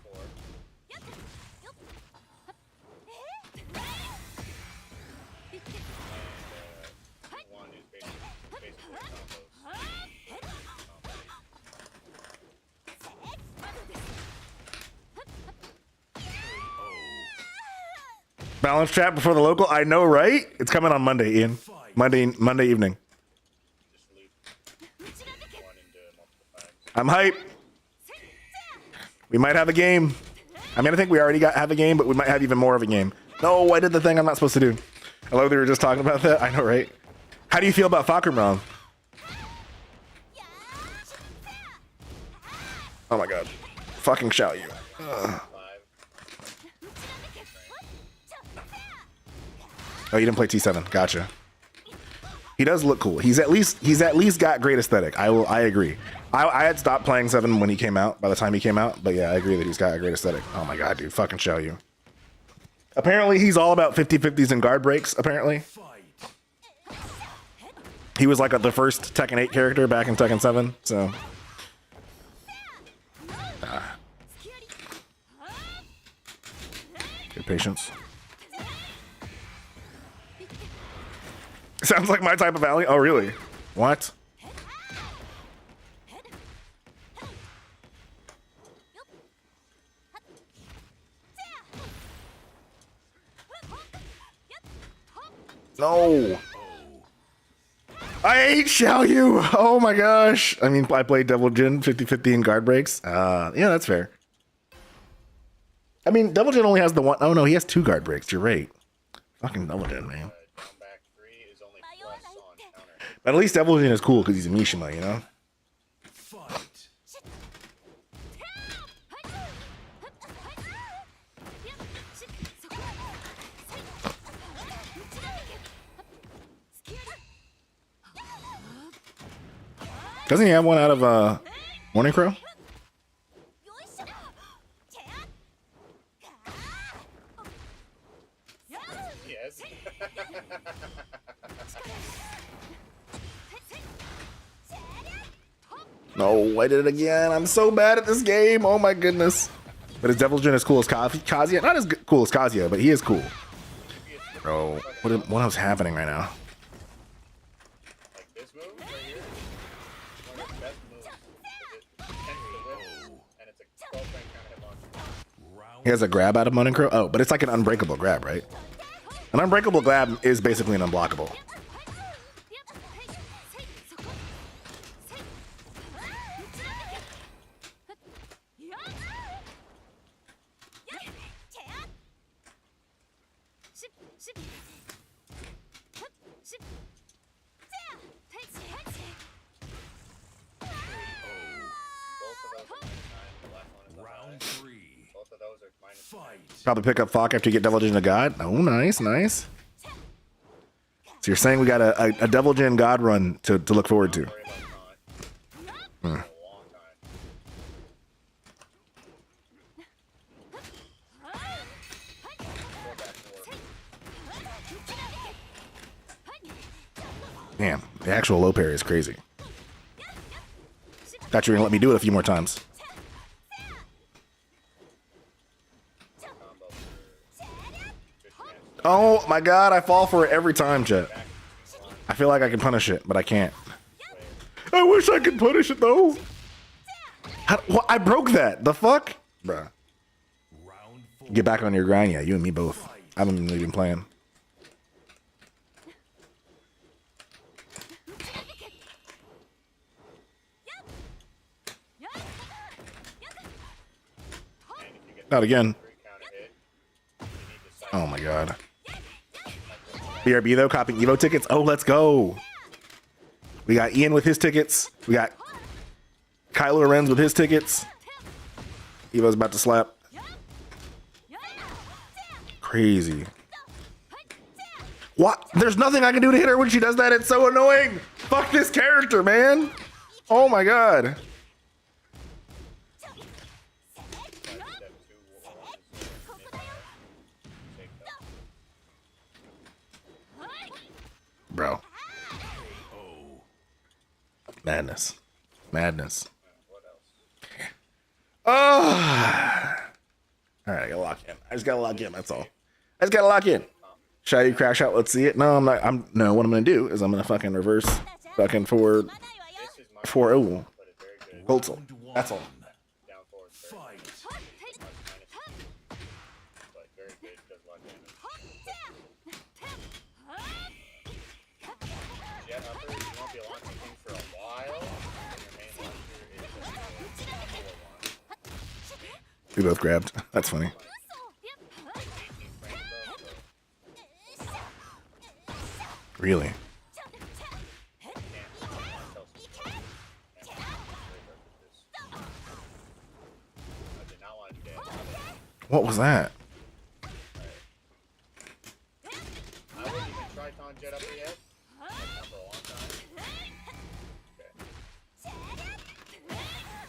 F: 4. And 1 is basically combos.
A: Balance chat before the local. I know, right? It's coming on Monday, Ian. Monday evening.
F: Just leave 1 into multiple times.
A: I'm hype. We might have a game. I mean, I think we already have a game, but we might have even more of a game. No, I did the thing I'm not supposed to do. I love that we were just talking about that. I know, right? How do you feel about Fakirmon? Oh my god. Fucking shout you. Ugh.
F: 5.
A: Oh, you didn't play T7. Gotcha. He does look cool. He's at least got great aesthetic. I agree. I had stopped playing 7 when he came out, by the time he came out, but yeah, I agree that he's got a great aesthetic. Oh my god, dude, fucking show you. Apparently he's all about 50-50s and guard breaks, apparently. He was like the first Tekken 8 character back in Tekken 7, so. Good patience. Sounds like my type of alley. Oh, really? What? No. I hate Xiaoyu. Oh my gosh. I mean, I played Devil Jin 50-50 in guard breaks. Yeah, that's fair. I mean, Devil Jin only has the one. Oh no, he has 2 guard breaks. You're right. Fucking Devil Jin, man.
F: Down back 3 is only plus on counter.
A: But at least Devil Jin is cool because he's a Mishima, you know?
G: Fight.
A: Doesn't he have one out of Morning Crow?
F: Yes.
A: No, I did it again. I'm so bad at this game. Oh my goodness. But is Devil Jin as cool as Kazuya? Not as cool as Kazuya, but he is cool. Bro, what is happening right now?
F: Like this move right here. One of the best moves. It tends to whip, and it's a 12 frame counter hit launcher.
A: He has a grab out of Morning Crow? Oh, but it's like an unbreakable grab, right? An unbreakable grab is basically an unblockable.
G: Round 3.
F: Both of those are minus
G: Fight.
A: Probably pick up Falk after you get Devil Jin to God. Oh, nice, nice. So you're saying we got a Devil Jin God run to look forward to.
F: worry about taunt.
A: Hmm.
F: A long time. Go back 4.
A: Damn, the actual low parry is crazy. Thought you were gonna let me do it a few more times. Oh my god, I fall for it every time, Jet. I feel like I can punish it, but I can't. I wish I could punish it though. I broke that. The fuck? Bruh.
G: Round 4.
A: Get back on your grind, yeah, you and me both. I haven't even been playing. Not again. Oh my god. BRB though, copying Evo tickets. Oh, let's go. We got Ian with his tickets. We got Kylo Lorenz with his tickets. Evo's about to slap. Crazy. What? There's nothing I can do to hit her when she does that. It's so annoying. Fuck this character, man. Oh my god. Bro. Madness. Madness. Oh. All right, I gotta lock in. I just gotta lock in. That's all. I just gotta lock in. Shall you crash out? Let's see it. No, I'm not. No, what I'm gonna do is I'm gonna fucking reverse, fucking forward, oh, Goldsel. That's all.
F: Down forward.
G: Fight.
F: But very good. Does a lot of damage. Jet upper. You won't be launching things for a while. And your main launcher is just a 4-1.
A: We both grabbed. That's funny.
F: 18 frames though, so
A: Really? What was that?
F: I wouldn't even try Con Jet up yet. Like, not for a long time. Okay.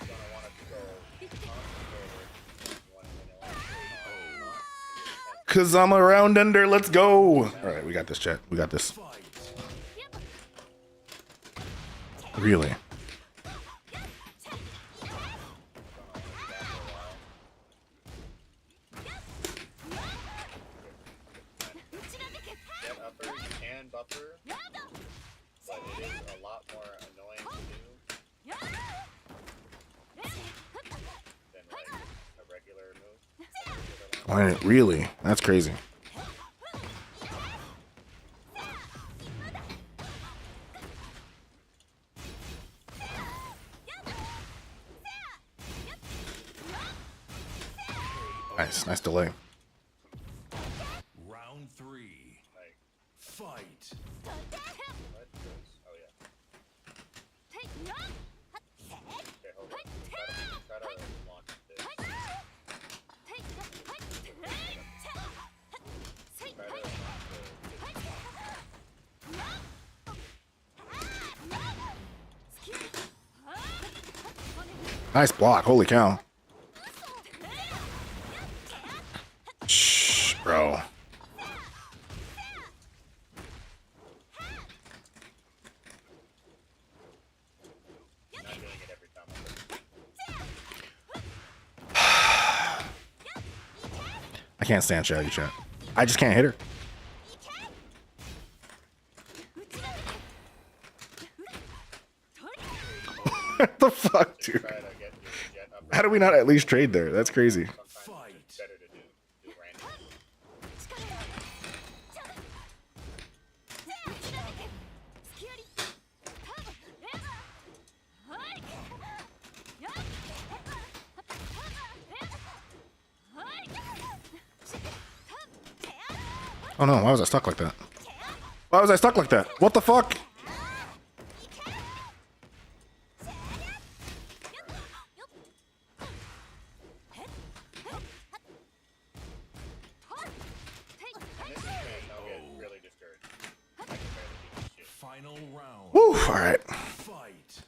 F: Gonna want to go forward. You want to
A: Cause I'm around under. Let's go. All right, we got this, chat. We got this. Really?
F: Jet upper, you can buffer, but it is a lot more annoying to do than like a regular move.
A: Why? Really? That's crazy. Nice, nice delay.
G: Round 3.
F: Like,
G: Fight.
F: what goes? Oh yeah. Okay, hold on. Try to launch this. Try to launch
A: Nice block. Holy cow. Shh, bro.
F: not doing it every time.
A: I can't stand Shaggy chat. I just can't hit her. What the fuck, dude?
F: Try to get your jet upper.
A: How do we not at least trade there? That's crazy.
F: Sometimes it's better to do random.
A: Oh no, why was I stuck like that? Why was I stuck like that? What the fuck?
F: And this is when I'll get really discouraged. I can barely do this shit.
G: Final round.
A: Woo, alright.
G: Fight.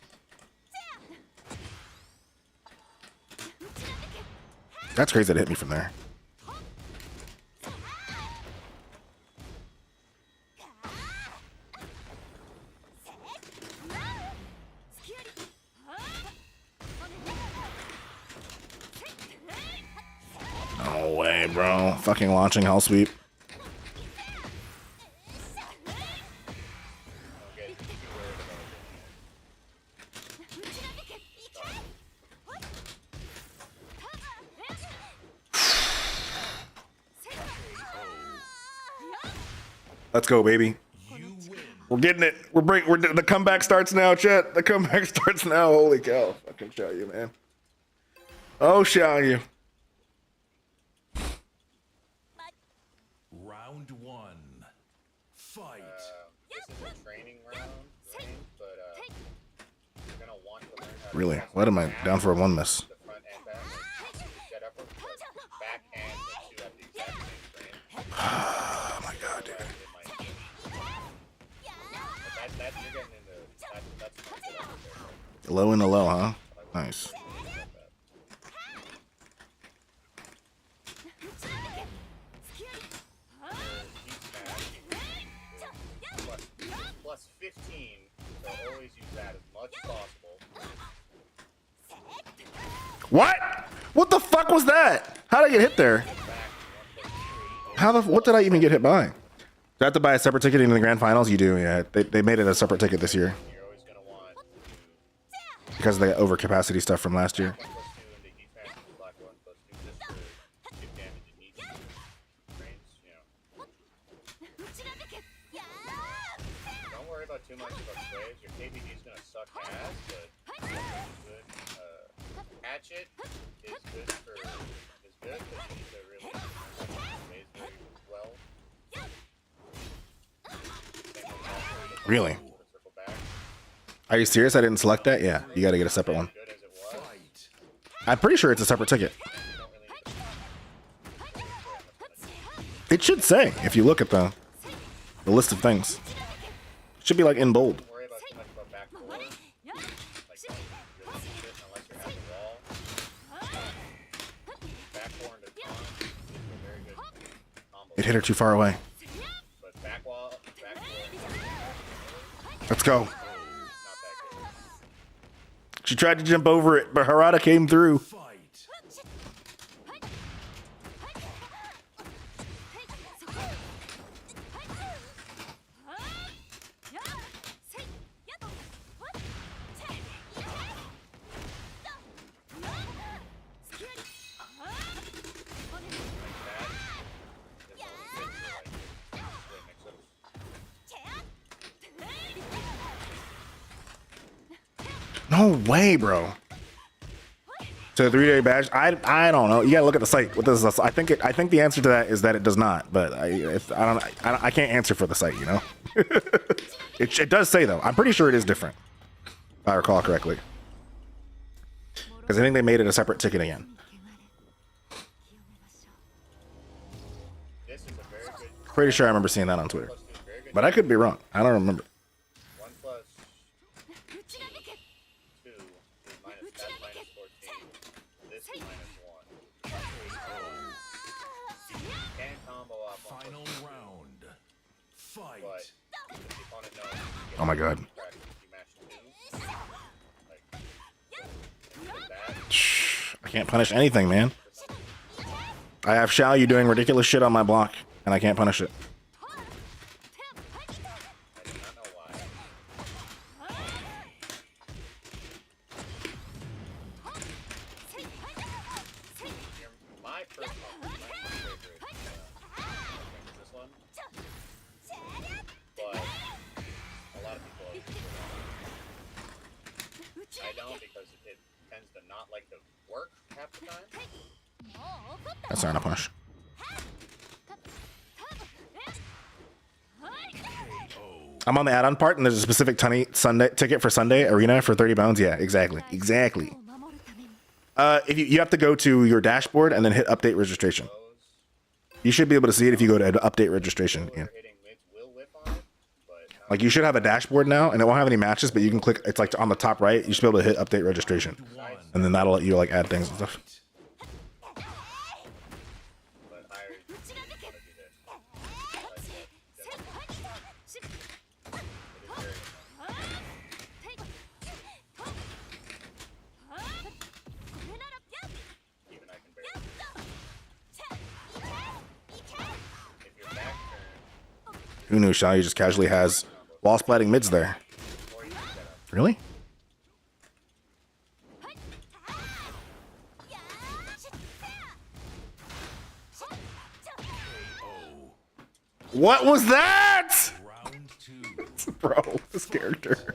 A: That's crazy that it hit me from there. No way, bro. Fucking launching Hell Sweep.
F: Don't get too worried about
A: Let's go, baby.
G: You win.
A: We're getting it. The comeback starts now, chat. The comeback starts now. Holy cow. Fucking show you, man. Oh, show you.
G: Round 1. Fight.
F: this is a training round, right? But you're gonna want to learn how to
A: Really?
F: press
A: What am I
F: back,
A: down for a one miss?
F: the front and back. Jet upper, back and the two at the exact same frame.
A: Oh my god, dude.
F: It might be. But that's you're getting into that's my jet upper there.
A: Low in the low, huh? Nice.
F: Plus 15, so always use that as much as possible.
A: What? What the fuck was that? How did I get hit there? What did I even get hit by? Do I have to buy a separate ticket in the grand finals? You do, yeah. They made it a separate ticket this year.
F: You're always going to want
A: Because of the overcapacity stuff from last year.
F: +1/+2 into defense, black 1/2 just to give damage in each range, you know. Don't worry about too much about slaves. Your KBD is going to suck ass, but good. Hatchet is good because you need to really phase very well.
A: Really? Are you serious? I didn't select that? Yeah, you got to get a separate one.
F: Good as it was.
A: I'm pretty sure it's a separate ticket.
F: Don't really need to
A: It should say, if you look at the list of things. It should be like in bold.
F: worry about too much about back four. Like, don't really need it unless you're at the wall. Back four into taunt is a very good combo.
A: It hit her too far away.
F: But back wall, back four,
A: Let's go.
F: not that good.
A: She tried to jump over it, but Harada came through.
G: Fight.
A: No way, bro. So the 3-day badge, I don't know. You gotta look at the site. What does this? I think the answer to that is that it does not. But I can't answer for the site. You know. it does say though. I'm pretty sure it is different. If I recall correctly. Because I think they made it a separate ticket again.
F: This is a very good
A: Pretty sure I remember seeing that on Twitter.
F: +2 is very good.
A: But I could be wrong. I don't remember.
F: 1+2 is that's -14. This is -1. Can combo off 1+2,
G: Final round. Fight.
F: but if the opponent knows you get
A: Oh my god.
F: practice, you match 2. Like, if you did that,
A: Shh, I can't punish anything, man. I have Xiao Yu doing ridiculous shit on my block, and I can't punish it.
F: I do not know why. My personal favorite is this one, but a lot of people I don't because it tends to not like to work half the time.
A: That's not a punish. I'm on the add-on part, and there's a specific Sunday ticket for Sunday Arena for 30 pounds. Yeah, exactly. If you have to go to your dashboard and then hit update registration. You should be able to see it if you go to update registration. Yeah.
F: Hitting mids will whip on it, but not
A: Like you should have a dashboard now, and it won't have any matches, but you can click. It's like on the top right. You should be able to hit update registration, and then that'll let you like add things and stuff.
F: but I want to do this. Even I can barely do it. If your back turn,
A: Who knew Xiao Yu just casually has wall splatting mids there?
F: or you can set up.
A: Really? What was that?
G: Round 2.
A: Bro, this character.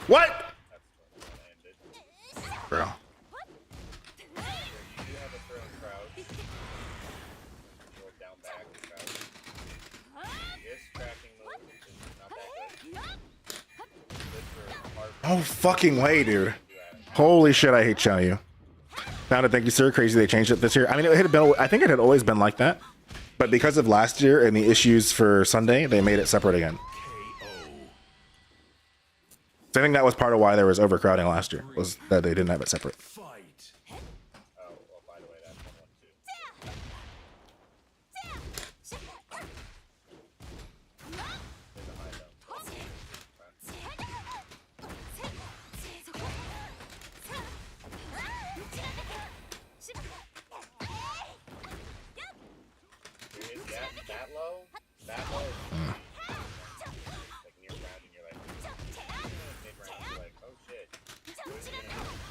A: What? Bro.
F: This tracking move is
A: No fucking way, dude. Holy shit, I hate Xiaoyu. Found it, thank you, sir. Crazy they changed it this year. I mean, it had been, I think it had always been like that. But because of last year and the issues for Sunday, they made it separate again. So I think that was part of why there was overcrowding last year, was that they didn't have it separate.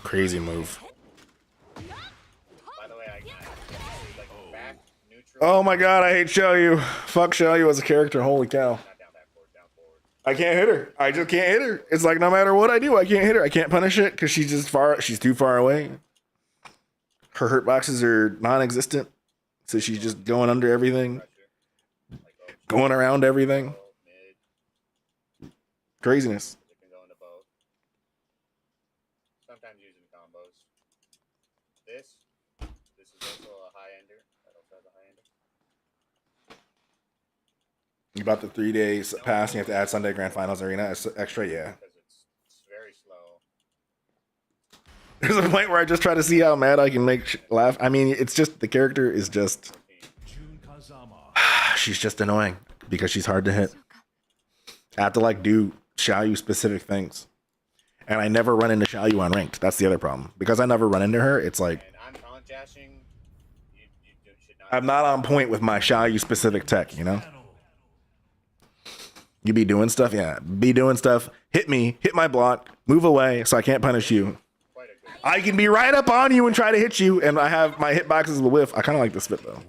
A: Crazy move. Oh my god, I hate Xiaoyu. Fuck Xiaoyu as a character, holy cow. I can't hit her. I just can't hit her. It's like no matter what I do, I can't hit her. I can't punish it because she's too far away. Her hurt boxes are non-existent. So she's just going under everything. Going around everything. Craziness.
F: Sometimes using combos. This is also a high ender. That also has a high ender.
A: You about the 3 days pass, and you have to add Sunday Grand Finals Arena as extra, yeah.
F: Because it's very slow.
A: There's a point where I just try to see how mad I can make laugh. I mean, it's just the character is just she's just annoying because she's hard to hit. I have to like do Xiaoyu specific things. And I never run into Xiaoyu on ranked. That's the other problem. Because I never run into her, it's like
F: And I'm taunt dashing. You should not.
A: I'm not on point with my Xiaoyu specific tech, you know? You be doing stuff, yeah. Be doing stuff. Hit me, hit my block, move away so I can't punish you. I can be right up on you and try to hit you, and I have my hitboxes will whiff. I kind of like this fit though.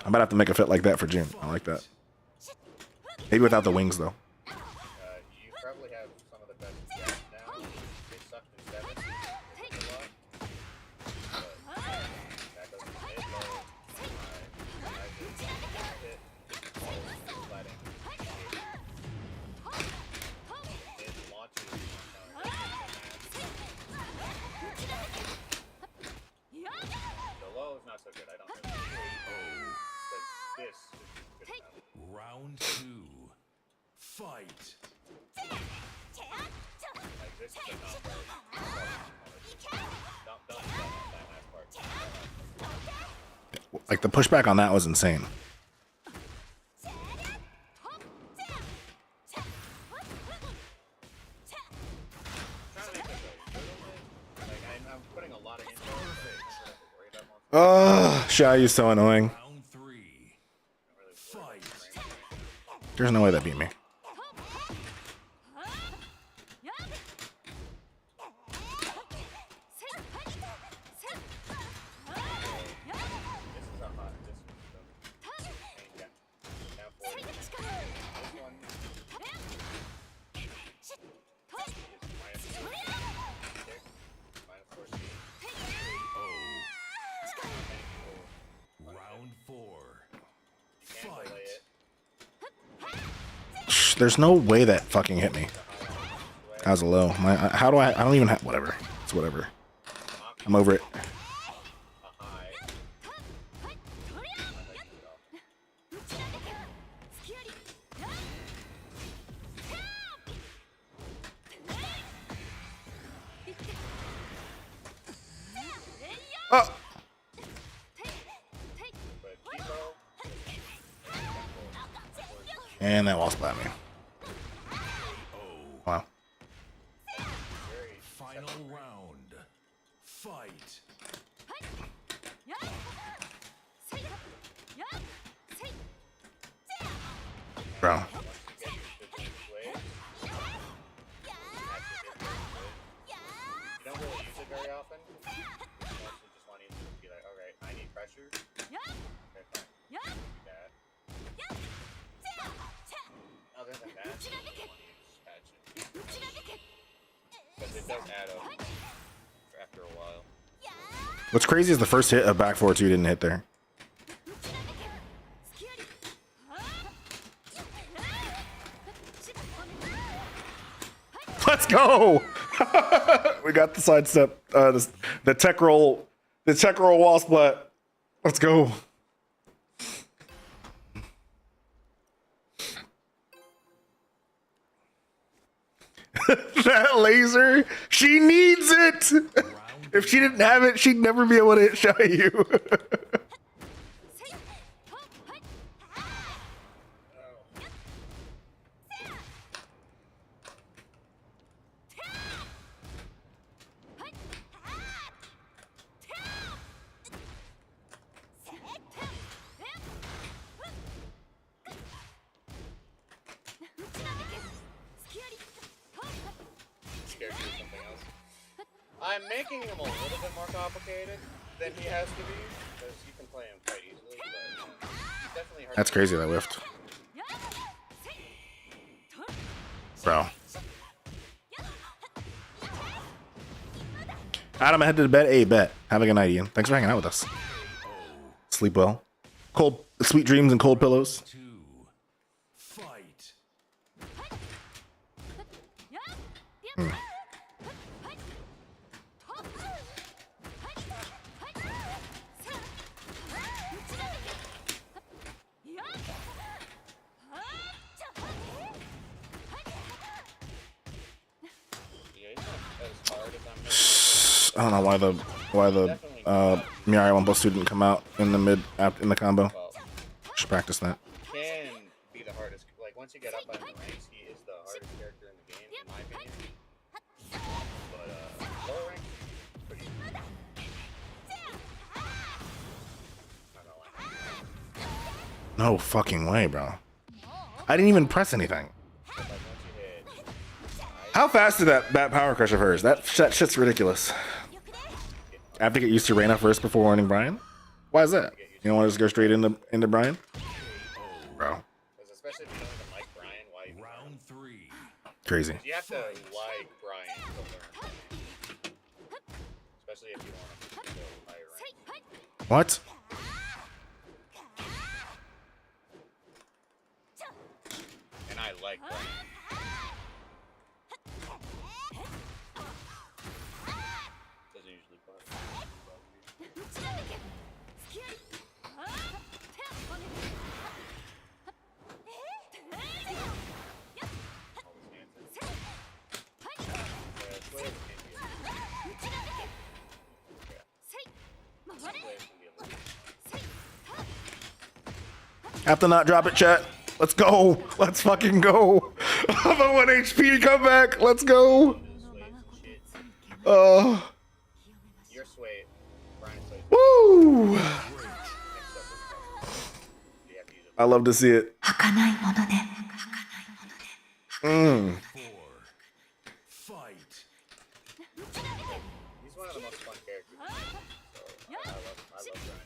A: I'm about to have to make a fit like that for June. I like that. Maybe without the wings though.
F: You probably have some of the best jabs now. They sucked in 7. They hit a lot. But that goes to mid low. I just hit. Letting. It launches. The low is not so good. I don't really because this is good enough.
G: Round 2. Fight.
F: Like this is a combo. Don't that last part.
A: Like the pushback on that was insane.
F: I'm putting a lot of info.
A: Oh, Xiaoyu's so annoying.
G: Round 3. Fight.
A: There's no way that beat me.
G: Round 4. Fight.
A: There's no way that fucking hit me. That was a low. How do I don't even have, whatever. It's whatever. I'm over it. Oh. And that wall splat me. Wow.
G: Final round. Fight.
A: Bro.
F: You don't really use it very often. You mostly just want to be like, alright, I need pressure. Okay, fine. Do that. Other than that, you don't want to use patching. Because it does add up after a while.
A: What's crazy is the first hit of back 4-2 didn't hit there. Let's go! We got the sidestep, the tech roll wall splat. Let's go. That laser, she needs it. If she didn't have it, she'd never be able to hit shy you.
F: Scared to do something else. I'm making him a little bit more complicated than he has to be, because you can play him quite easily, but he's definitely hard.
A: That's crazy, that whiffed. Bro. Adam, I headed to bed. Hey, bet. Have a good night, Ian. Thanks for hanging out with us. Sleep well. Cold, sweet dreams and cold pillows.
G: Fight.
F: Yeah, he's not as hard as I'm
A: I don't know why the Mirai 1+ didn't come out in the in the combo.
F: well,
A: Should practice that.
F: can be the hardest. Like, once you get up on the ranks, he is the hardest character in the game, in my opinion. But, lower rank, pretty easy. Not gonna lie.
A: No fucking way, bro. I didn't even press anything.
F: But, like, once you hit,
A: How fast is that power crush of hers? That shit's ridiculous. I have to get used to Reyna first before warning Brian. Why is that? You don't want to just go straight into Brian? Bro.
F: because especially if you don't even like Brian, why you
G: Round 3.
A: Crazy.
F: You have to like Brian to learn. Especially if you want to go higher rank.
A: What?
F: And I like Brian. Doesn't usually bother me.
A: Have to not drop it, chat. Let's go. Let's fucking go. I'm a 1 HP comeback. Let's go.
F: Your sway, Brian's sway.
A: Woo. I love to see it.
I: 儚いものね。
A: Mm.
G: 4. Fight.
F: He's one of the most fun characters. So I love Brian.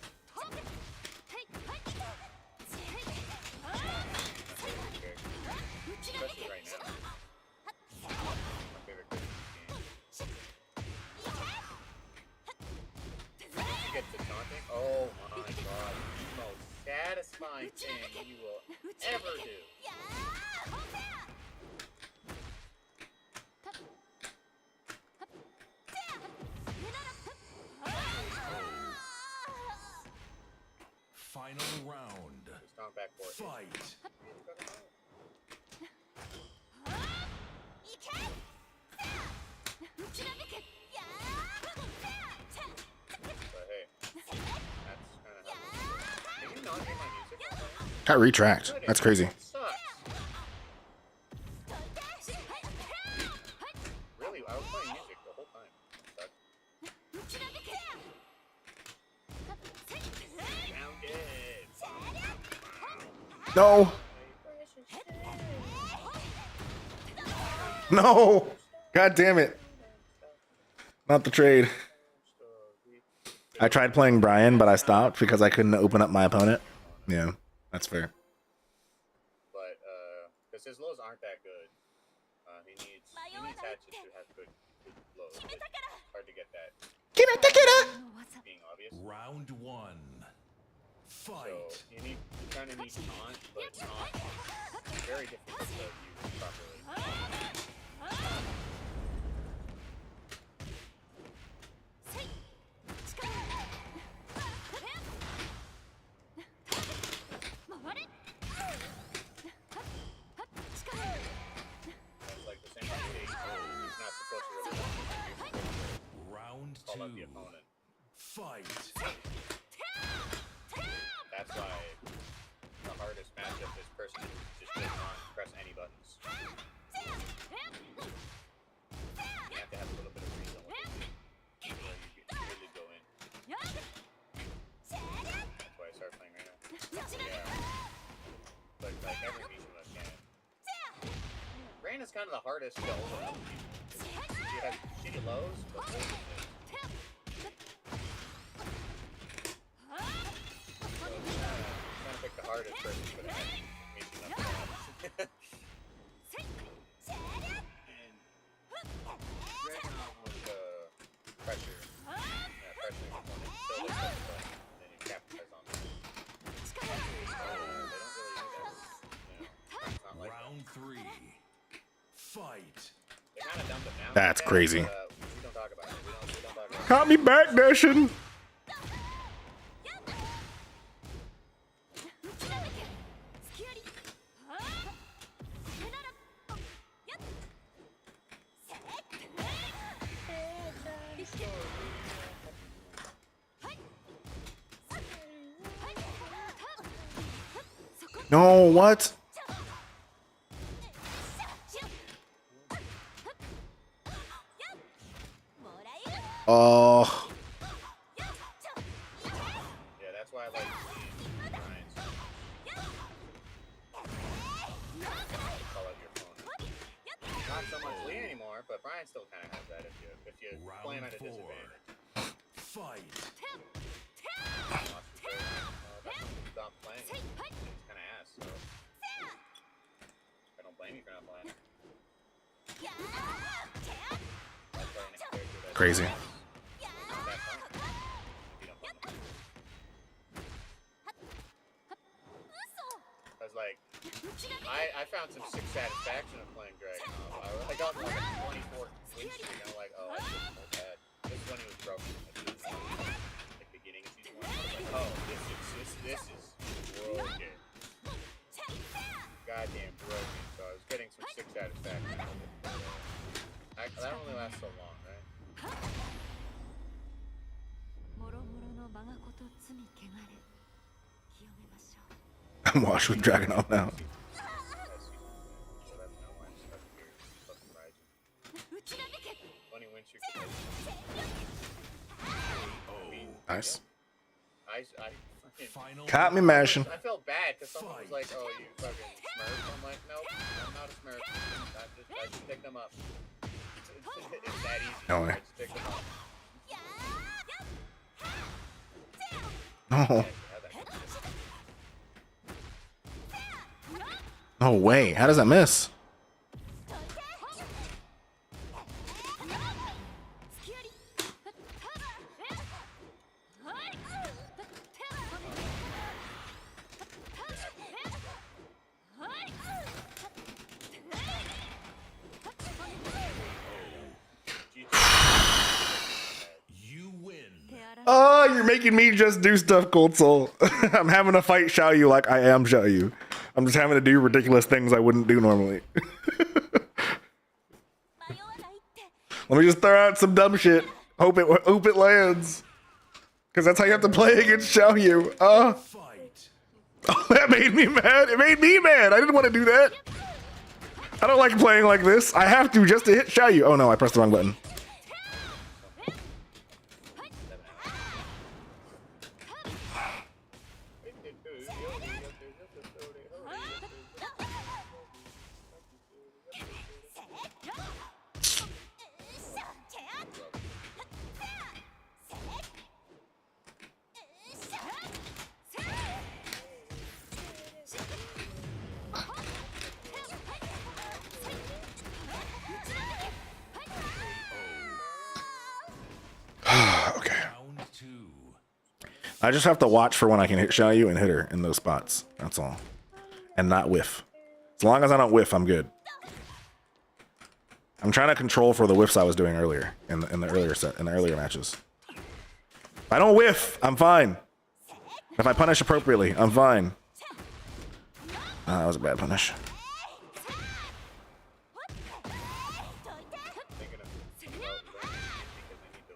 F: Especially right now. My favorite character in the game. Once you get to taunting, oh my god, the most satisfying thing you will ever do.
G: Final round.
F: Just taunt back forward.
G: Fight.
F: But hey, that's kind of how. Can you not hear my music?
A: Got retracked. That's crazy.
F: That sucks. Really, I was playing music the whole time. Grounded.
A: No. No. God damn it. Not the trade. I tried playing Brian, but I stopped because I couldn't open up my opponent. Yeah, that's fair.
F: But because his lows aren't that good, he needs hatchets to have good lows. It's hard to get that. Being obvious.
G: Round 1.
F: So
G: Fight.
F: you kind of need taunt, but taunt is very difficult to use properly. opponent.
G: Fight.
F: That's why the hardest matchup is person who just does not press any buttons. You have to have a little bit of reason what they do before you really go in. That's why I started playing right now. Yeah. But like every Mishima can. Rain is kind of the hardest to overcome. She has shitty lows, but trying to pick the hardest person for the Mishima. And Dragunov was pressure. Pressuring your opponent until they press the button, and then you capitalize on them. They don't really do that. It's not like
G: Round 3. Fight.
F: they kind of dumped it down.
A: That's crazy.
F: We don't talk about it. We don't talk about it.
A: Caught me backdashing. No, what? Oh,
F: Yeah, that's why I like seeing Brian's. Call out your opponent. Not so much Lee anymore, but Brian still kind of has that if you play him at a
G: Round 4.
F: disadvantage.
G: Fight.
F: That's when you stop playing. It's kind of ass, so I don't blame you for not playing. Like playing a character that's
A: crazy.
F: ass. Not that fun. You don't play them. Cause like, I found some sick satisfaction of playing Dragunov. I got like a 24 win streak, and I'm like, oh, I feel so bad. This is when he was broken. Like beginning of season 1, I was like, oh, this is broken. Goddamn broken. So I was getting some sick satisfaction. That only lasts so long, right?
A: I'm washed with Dragunov now.
F: So that's why I'm stuck here. Fucking Raijin. 20 win streak. I mean,
A: Nice.
F: I fucking.
G: Final.
A: Caught me mashing.
F: I felt bad because someone was like, "Oh, you fucking Smurf." I'm like, "Nope, I'm not a Smurf. I just picked them up. It's that easy.
A: No way.
F: I just picked them up."
A: No. No way. How does that miss?
G: You win.
A: Oh, you're making me just do stuff, Cold Soul. I'm having to fight Xiaoyu like I am Xiaoyu. I'm just having to do ridiculous things I wouldn't do normally. Let me just throw out some dumb shit. Hope it lands. Because that's how you have to play against Xiaoyu.
G: Fight.
A: Oh, that made me mad. It made me mad. I didn't want to do that. I don't like playing like this. I have to just to hit Xiaoyu. Oh no, I pressed the wrong button. Okay.
G: Round 2.
A: I just have to watch for when I can hit Xiaoyu and hit her in those spots. That's all. And not whiff. As long as I don't whiff, I'm good. I'm trying to control for the whiffs I was doing earlier in the earlier matches. If I don't whiff, I'm fine. If I punish appropriately, I'm fine. That was a bad punish.
F: Thinking of because I need to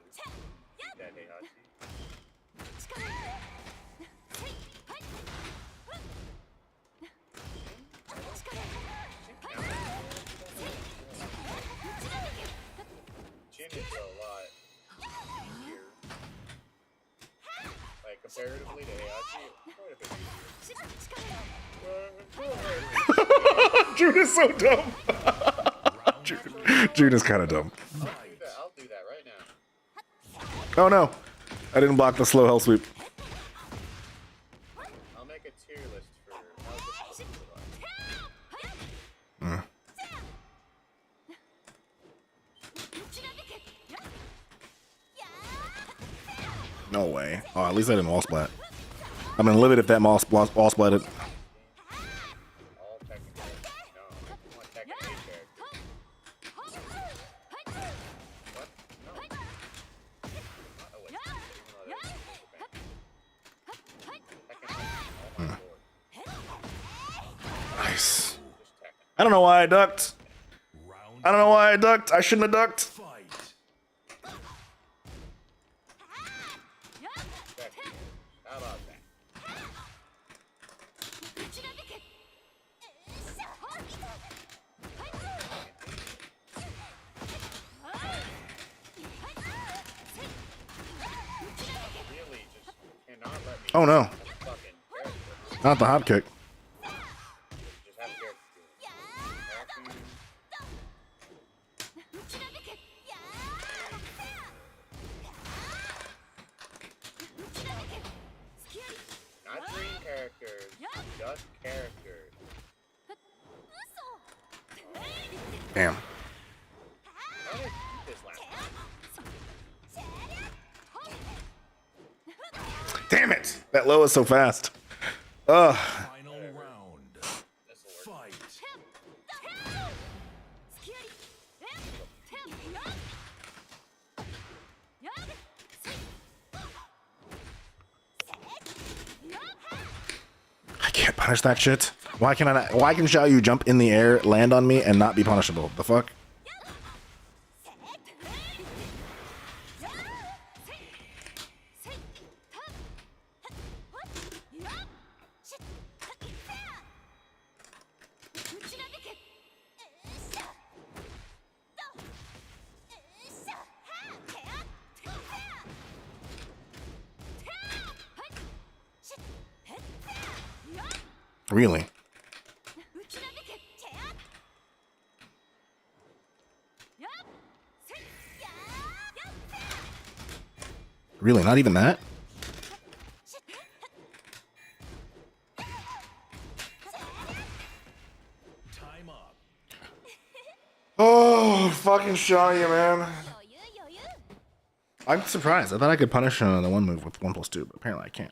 A: June is so dumb. June is kind of dumb.
F: I'll do that right now.
A: Oh no, I didn't block the slow hell sweep.
F: I'll make a tier list for how difficult
A: No way. Oh, at least I didn't wall splat. I'm gonna live it if that wall splatted.
F: all technical. No, I want Tekken 8 characters. What? No. Oh, wait. Even though that was Tekken, all my board.
A: Nice.
F: Just Tekken.
A: I don't know why I ducked.
G: Round
A: I don't know why I ducked. I shouldn't have ducked.
G: fight.
F: Tekken. How about that? Really, just cannot let me
A: Oh no,
F: fucking character.
A: not the hop kick.
F: Just have character do it. Vacuum. Not dream characters, just characters.
A: Damn.
F: How did I beat this last time?
A: Damn it. That low is so fast. Ugh.
G: Final round.
F: This'll work.
G: Fight.
A: I can't punish that shit. Why can I not? Why can Xiao Yu jump in the air, land on me, and not be punishable? The fuck? Really? Really? Not even that?
G: Time up.
A: Oh, fucking Xiao Yu, man. I'm surprised. I thought I could punish the one move with 1+2, but apparently I can't.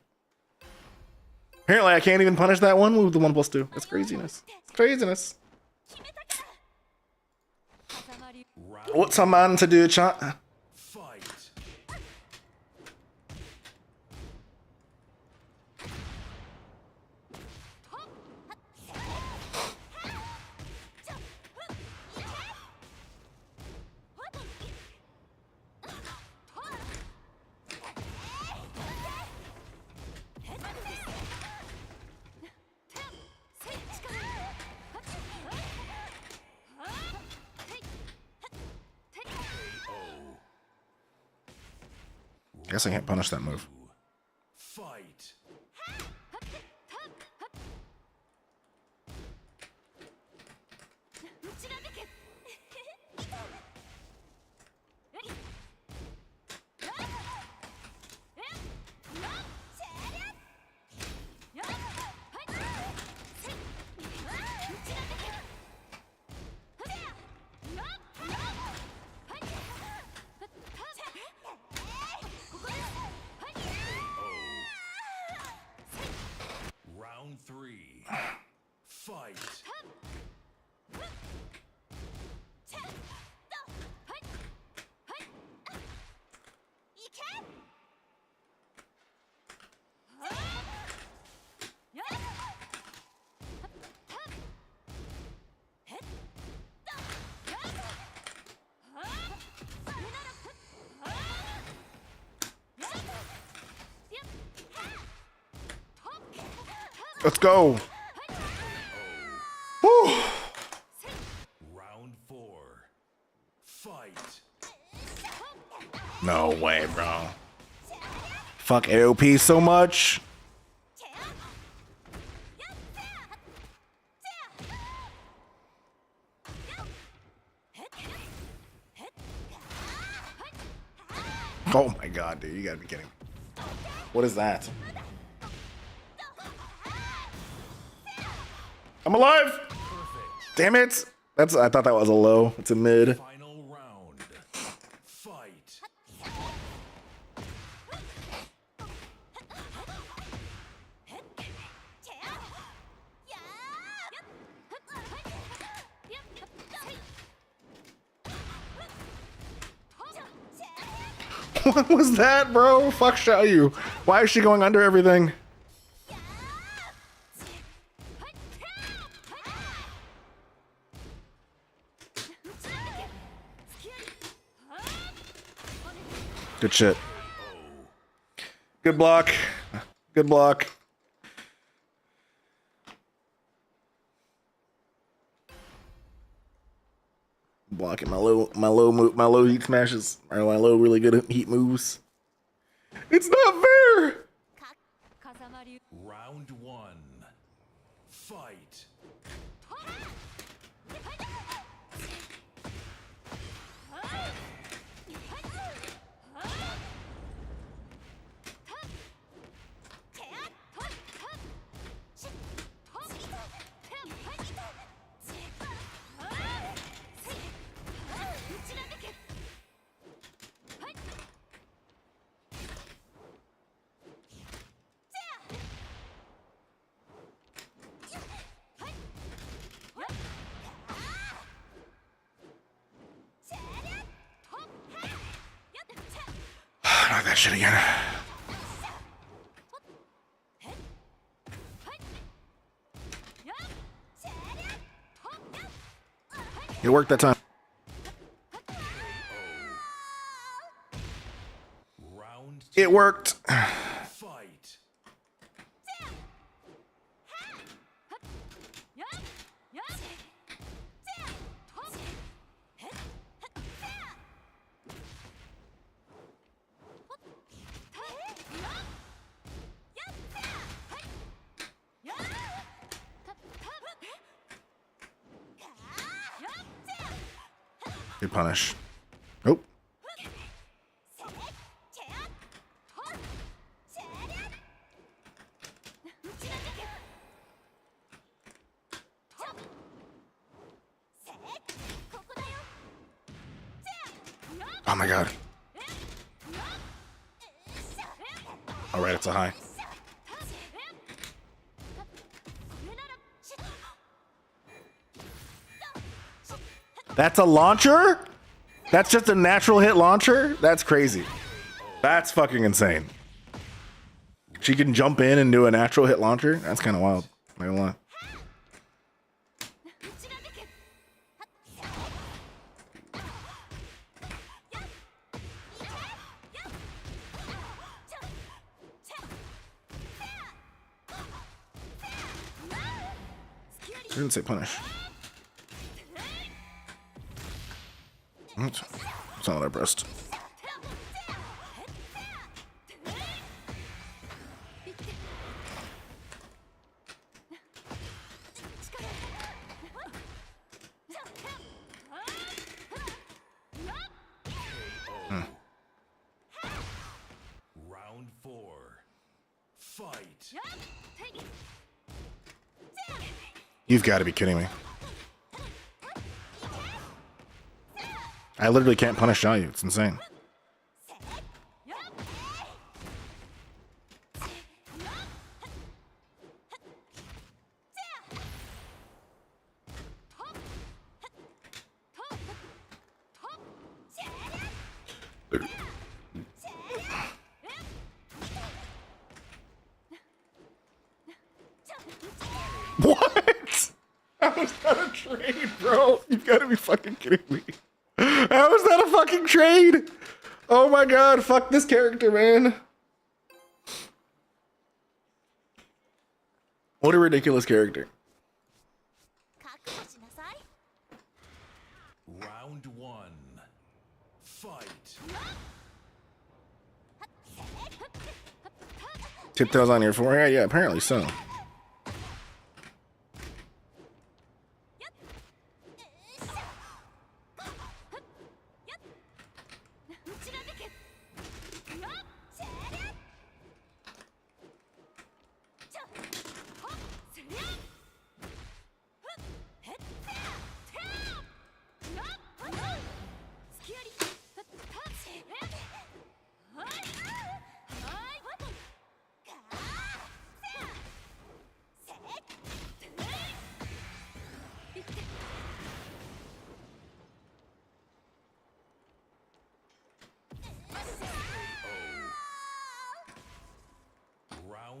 A: Apparently I can't even punish that one move with the 1+2. That's craziness. It's craziness.
G: Round
A: What's a man to do, chat?
G: fight.
A: Guess I can't punish that move.
G: Fight. Round three. Fight.
A: Let's go. Woo.
G: Round four. Fight.
A: No way, bro. Fuck AOP so much. Oh my god, dude, you gotta be kidding me. What is that? I'm alive! Damn it! I thought that was a low. It's a mid.
G: Final round. Fight.
A: What was that, bro? Fuck Xiaoyu. Why is she going under everything? Good shit. Good block. Good block. Blocking my low heat smashes, or my low really good heat moves. It's not fair.
G: Round one. Fight.
A: Not that shit again. It worked that time.
G: Round
A: It worked.
G: fight.
A: Good punish. Nope. Oh my god. All right, it's a high. That's a launcher? That's just a natural hit launcher? That's crazy. That's fucking insane. She can jump in and do a natural hit launcher? That's kind of wild. Not gonna lie. I didn't say punish. It's not our breast.
G: Round four. Fight.
A: You've got to be kidding me. I literally can't punish Xiaoyu. It's insane. What? How is that a trade, bro? You've got to be fucking kidding me. How is that a fucking trade? Oh my god, fuck this character, man. What a ridiculous character.
G: Round one. Fight.
A: Tiptoes on your forehead? Yeah, apparently so.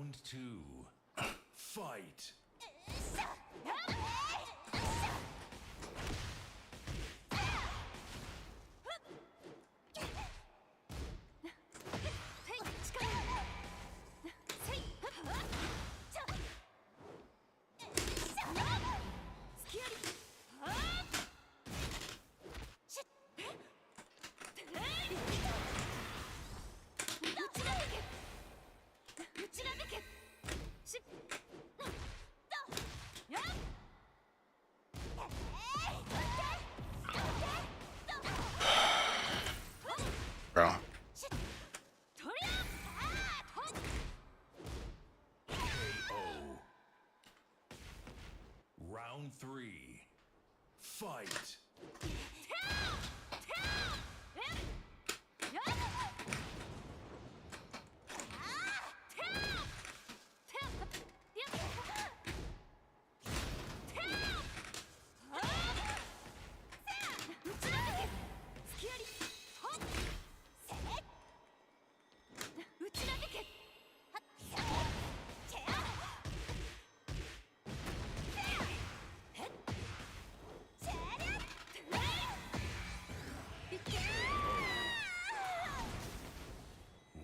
G: Round 2. Fight.
A: Bro.
G: Round 3. Fight.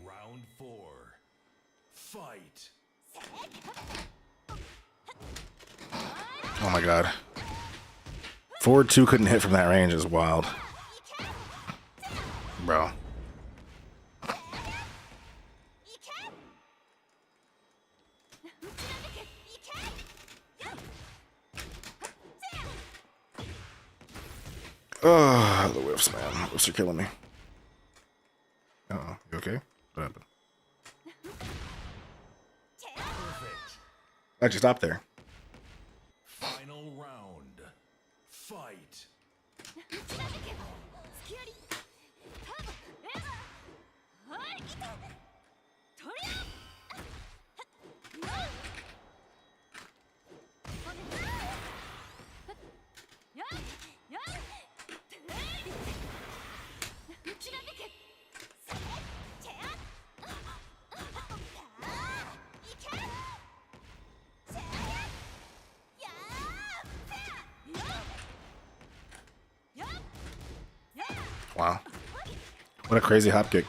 G: Round 4. Fight.
A: Oh my god. Forward 2 couldn't hit from that range is wild. Bro. Oh, the whiffs, man. Whiffs are killing me. Uh-oh. You okay? What happened? Why'd you stop there?
G: Final round. Fight.
A: Wow. What a crazy hop kick.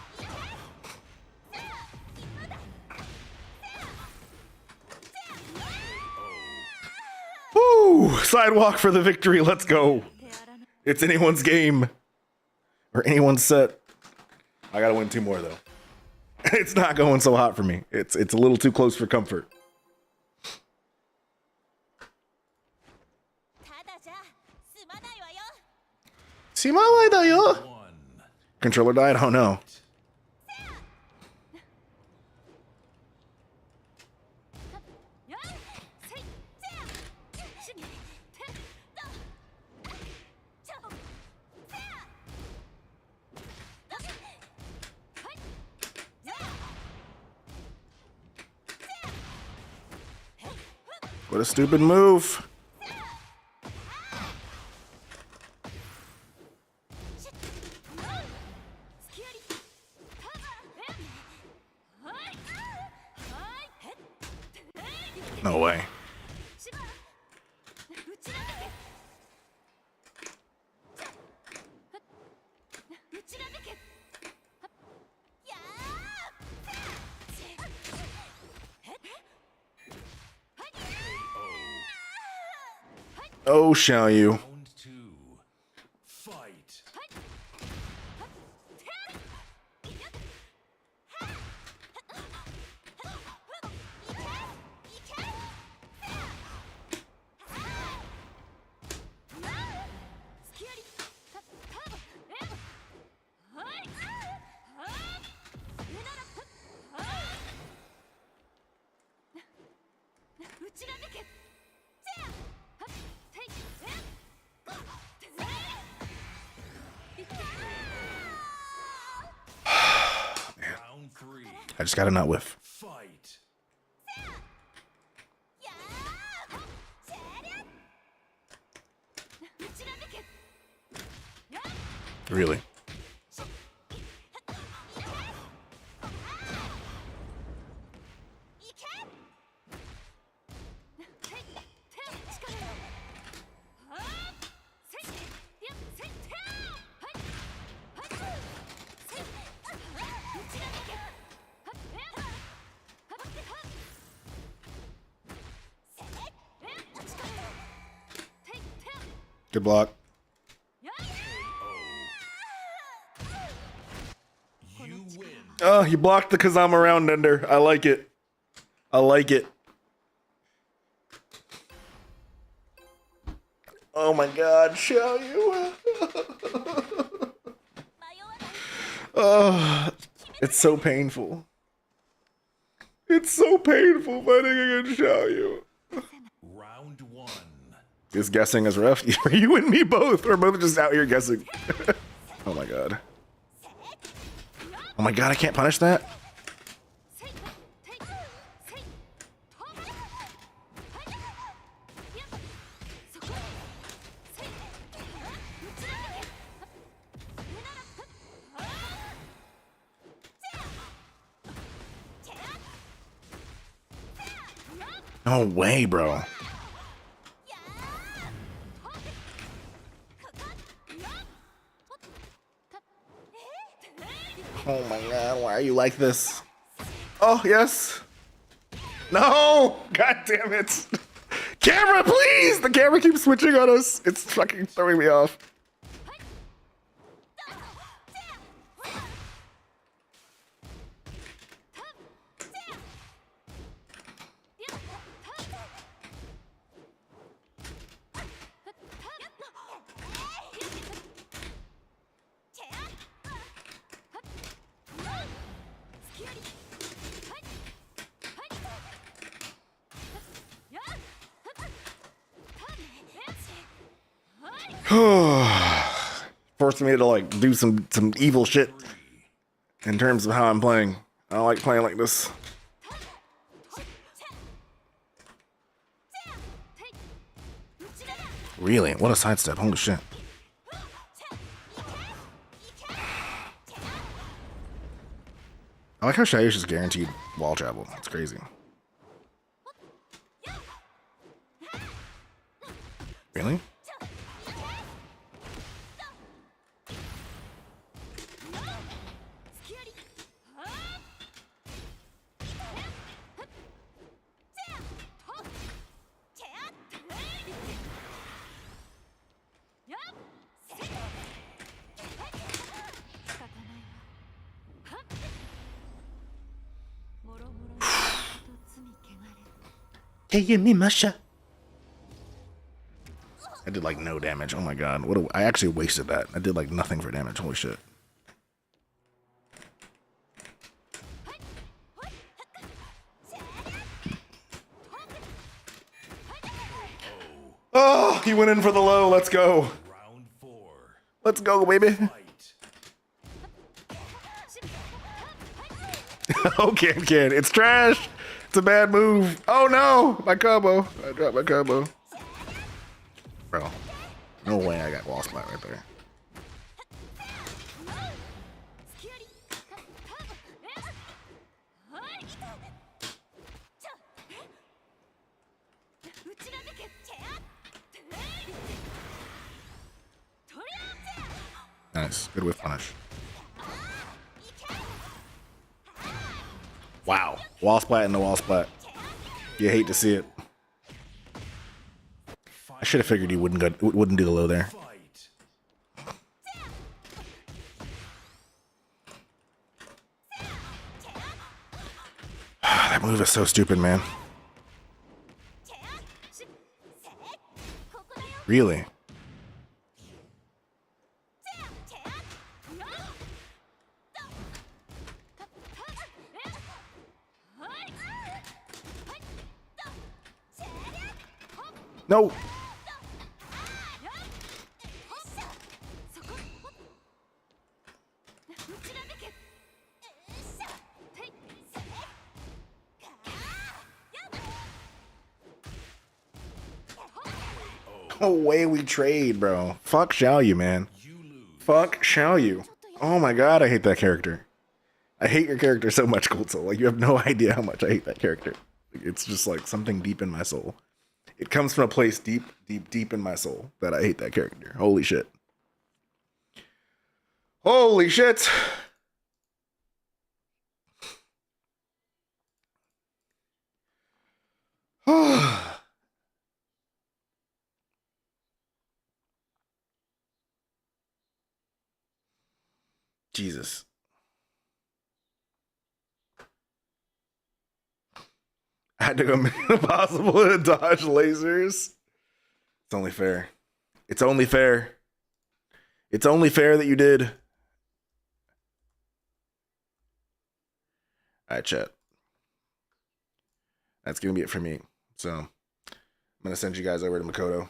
A: Woo! Sidewalk for the victory. Let's go. It's anyone's game. Or anyone's set. I gotta win 2 more though. It's not going so hot for me. It's a little too close for comfort. Controller died? Oh no. What a stupid move. No way. Oh, shall you?
G: Round 2. Fight. Round 3.
A: I just gotta not whiff.
G: Fight.
A: Really. Good block.
G: You win.
A: Oh, you blocked the Kazama round ender. I like it. I like it. Oh my god, show you. Oh, it's so painful. It's so painful fighting against Xiaoyu.
G: Round one.
A: This guessing is rough. You and me both. We're both just out here guessing. Oh my god. Oh my god, I can't punish that? No way, bro. Oh my god, why are you like this? Oh, yes. No! God damn it. Camera, please! The camera keeps switching on us. It's fucking throwing me off. Forcing me to like do some evil shit in terms of how I'm playing. I don't like playing like this. Really? What a sidestep. Holy shit. I like how Shayush is guaranteed wall travel. It's crazy. Really? I did like no damage. Oh my god. I actually wasted that. I did like nothing for damage. Holy shit. Oh, he went in for the low. Let's go.
G: Round four.
A: Let's go, baby.
G: Fight.
A: Okay, kid. It's trash. It's a bad move. Oh no, my combo. I dropped my combo. Bro, no way I got wall splat right there. Nice. Good whiff punish. Wow. Wall splat and the wall splat. You hate to see it. I should have figured he wouldn't do the low there.
G: Fight.
A: That move is so stupid, man. Really? No. No way we trade, bro. Fuck Xiaoyu, man. Fuck Xiaoyu. Oh my god, I hate that character. I hate your character so much, Cold Soul. Like, you have no idea how much I hate that character. It's just like something deep in my soul. It comes from a place deep, deep, deep in my soul that I hate that character. Holy shit. Holy shit. Jesus. I had to go Mission Impossible to dodge lasers. It's only fair. It's only fair. It's only fair that you did. All right, chat. That's going to be it for me. So I'm going to send you guys over to Makoto.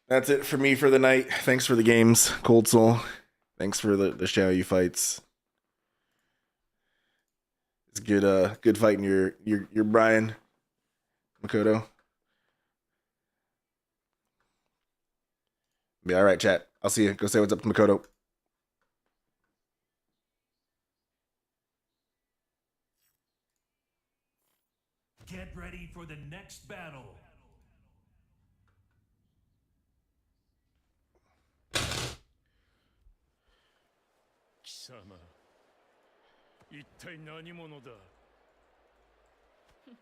A: That's it for me for the night. Thanks for the games, Cold Soul. Thanks for the Xiaoyu fights. It's good fighting your Brian, Makoto. Yeah, all right, chat. I'll see you. Go say what's up to Makoto.
G: Get ready for the next battle.
J: 貴様、一体何者だ。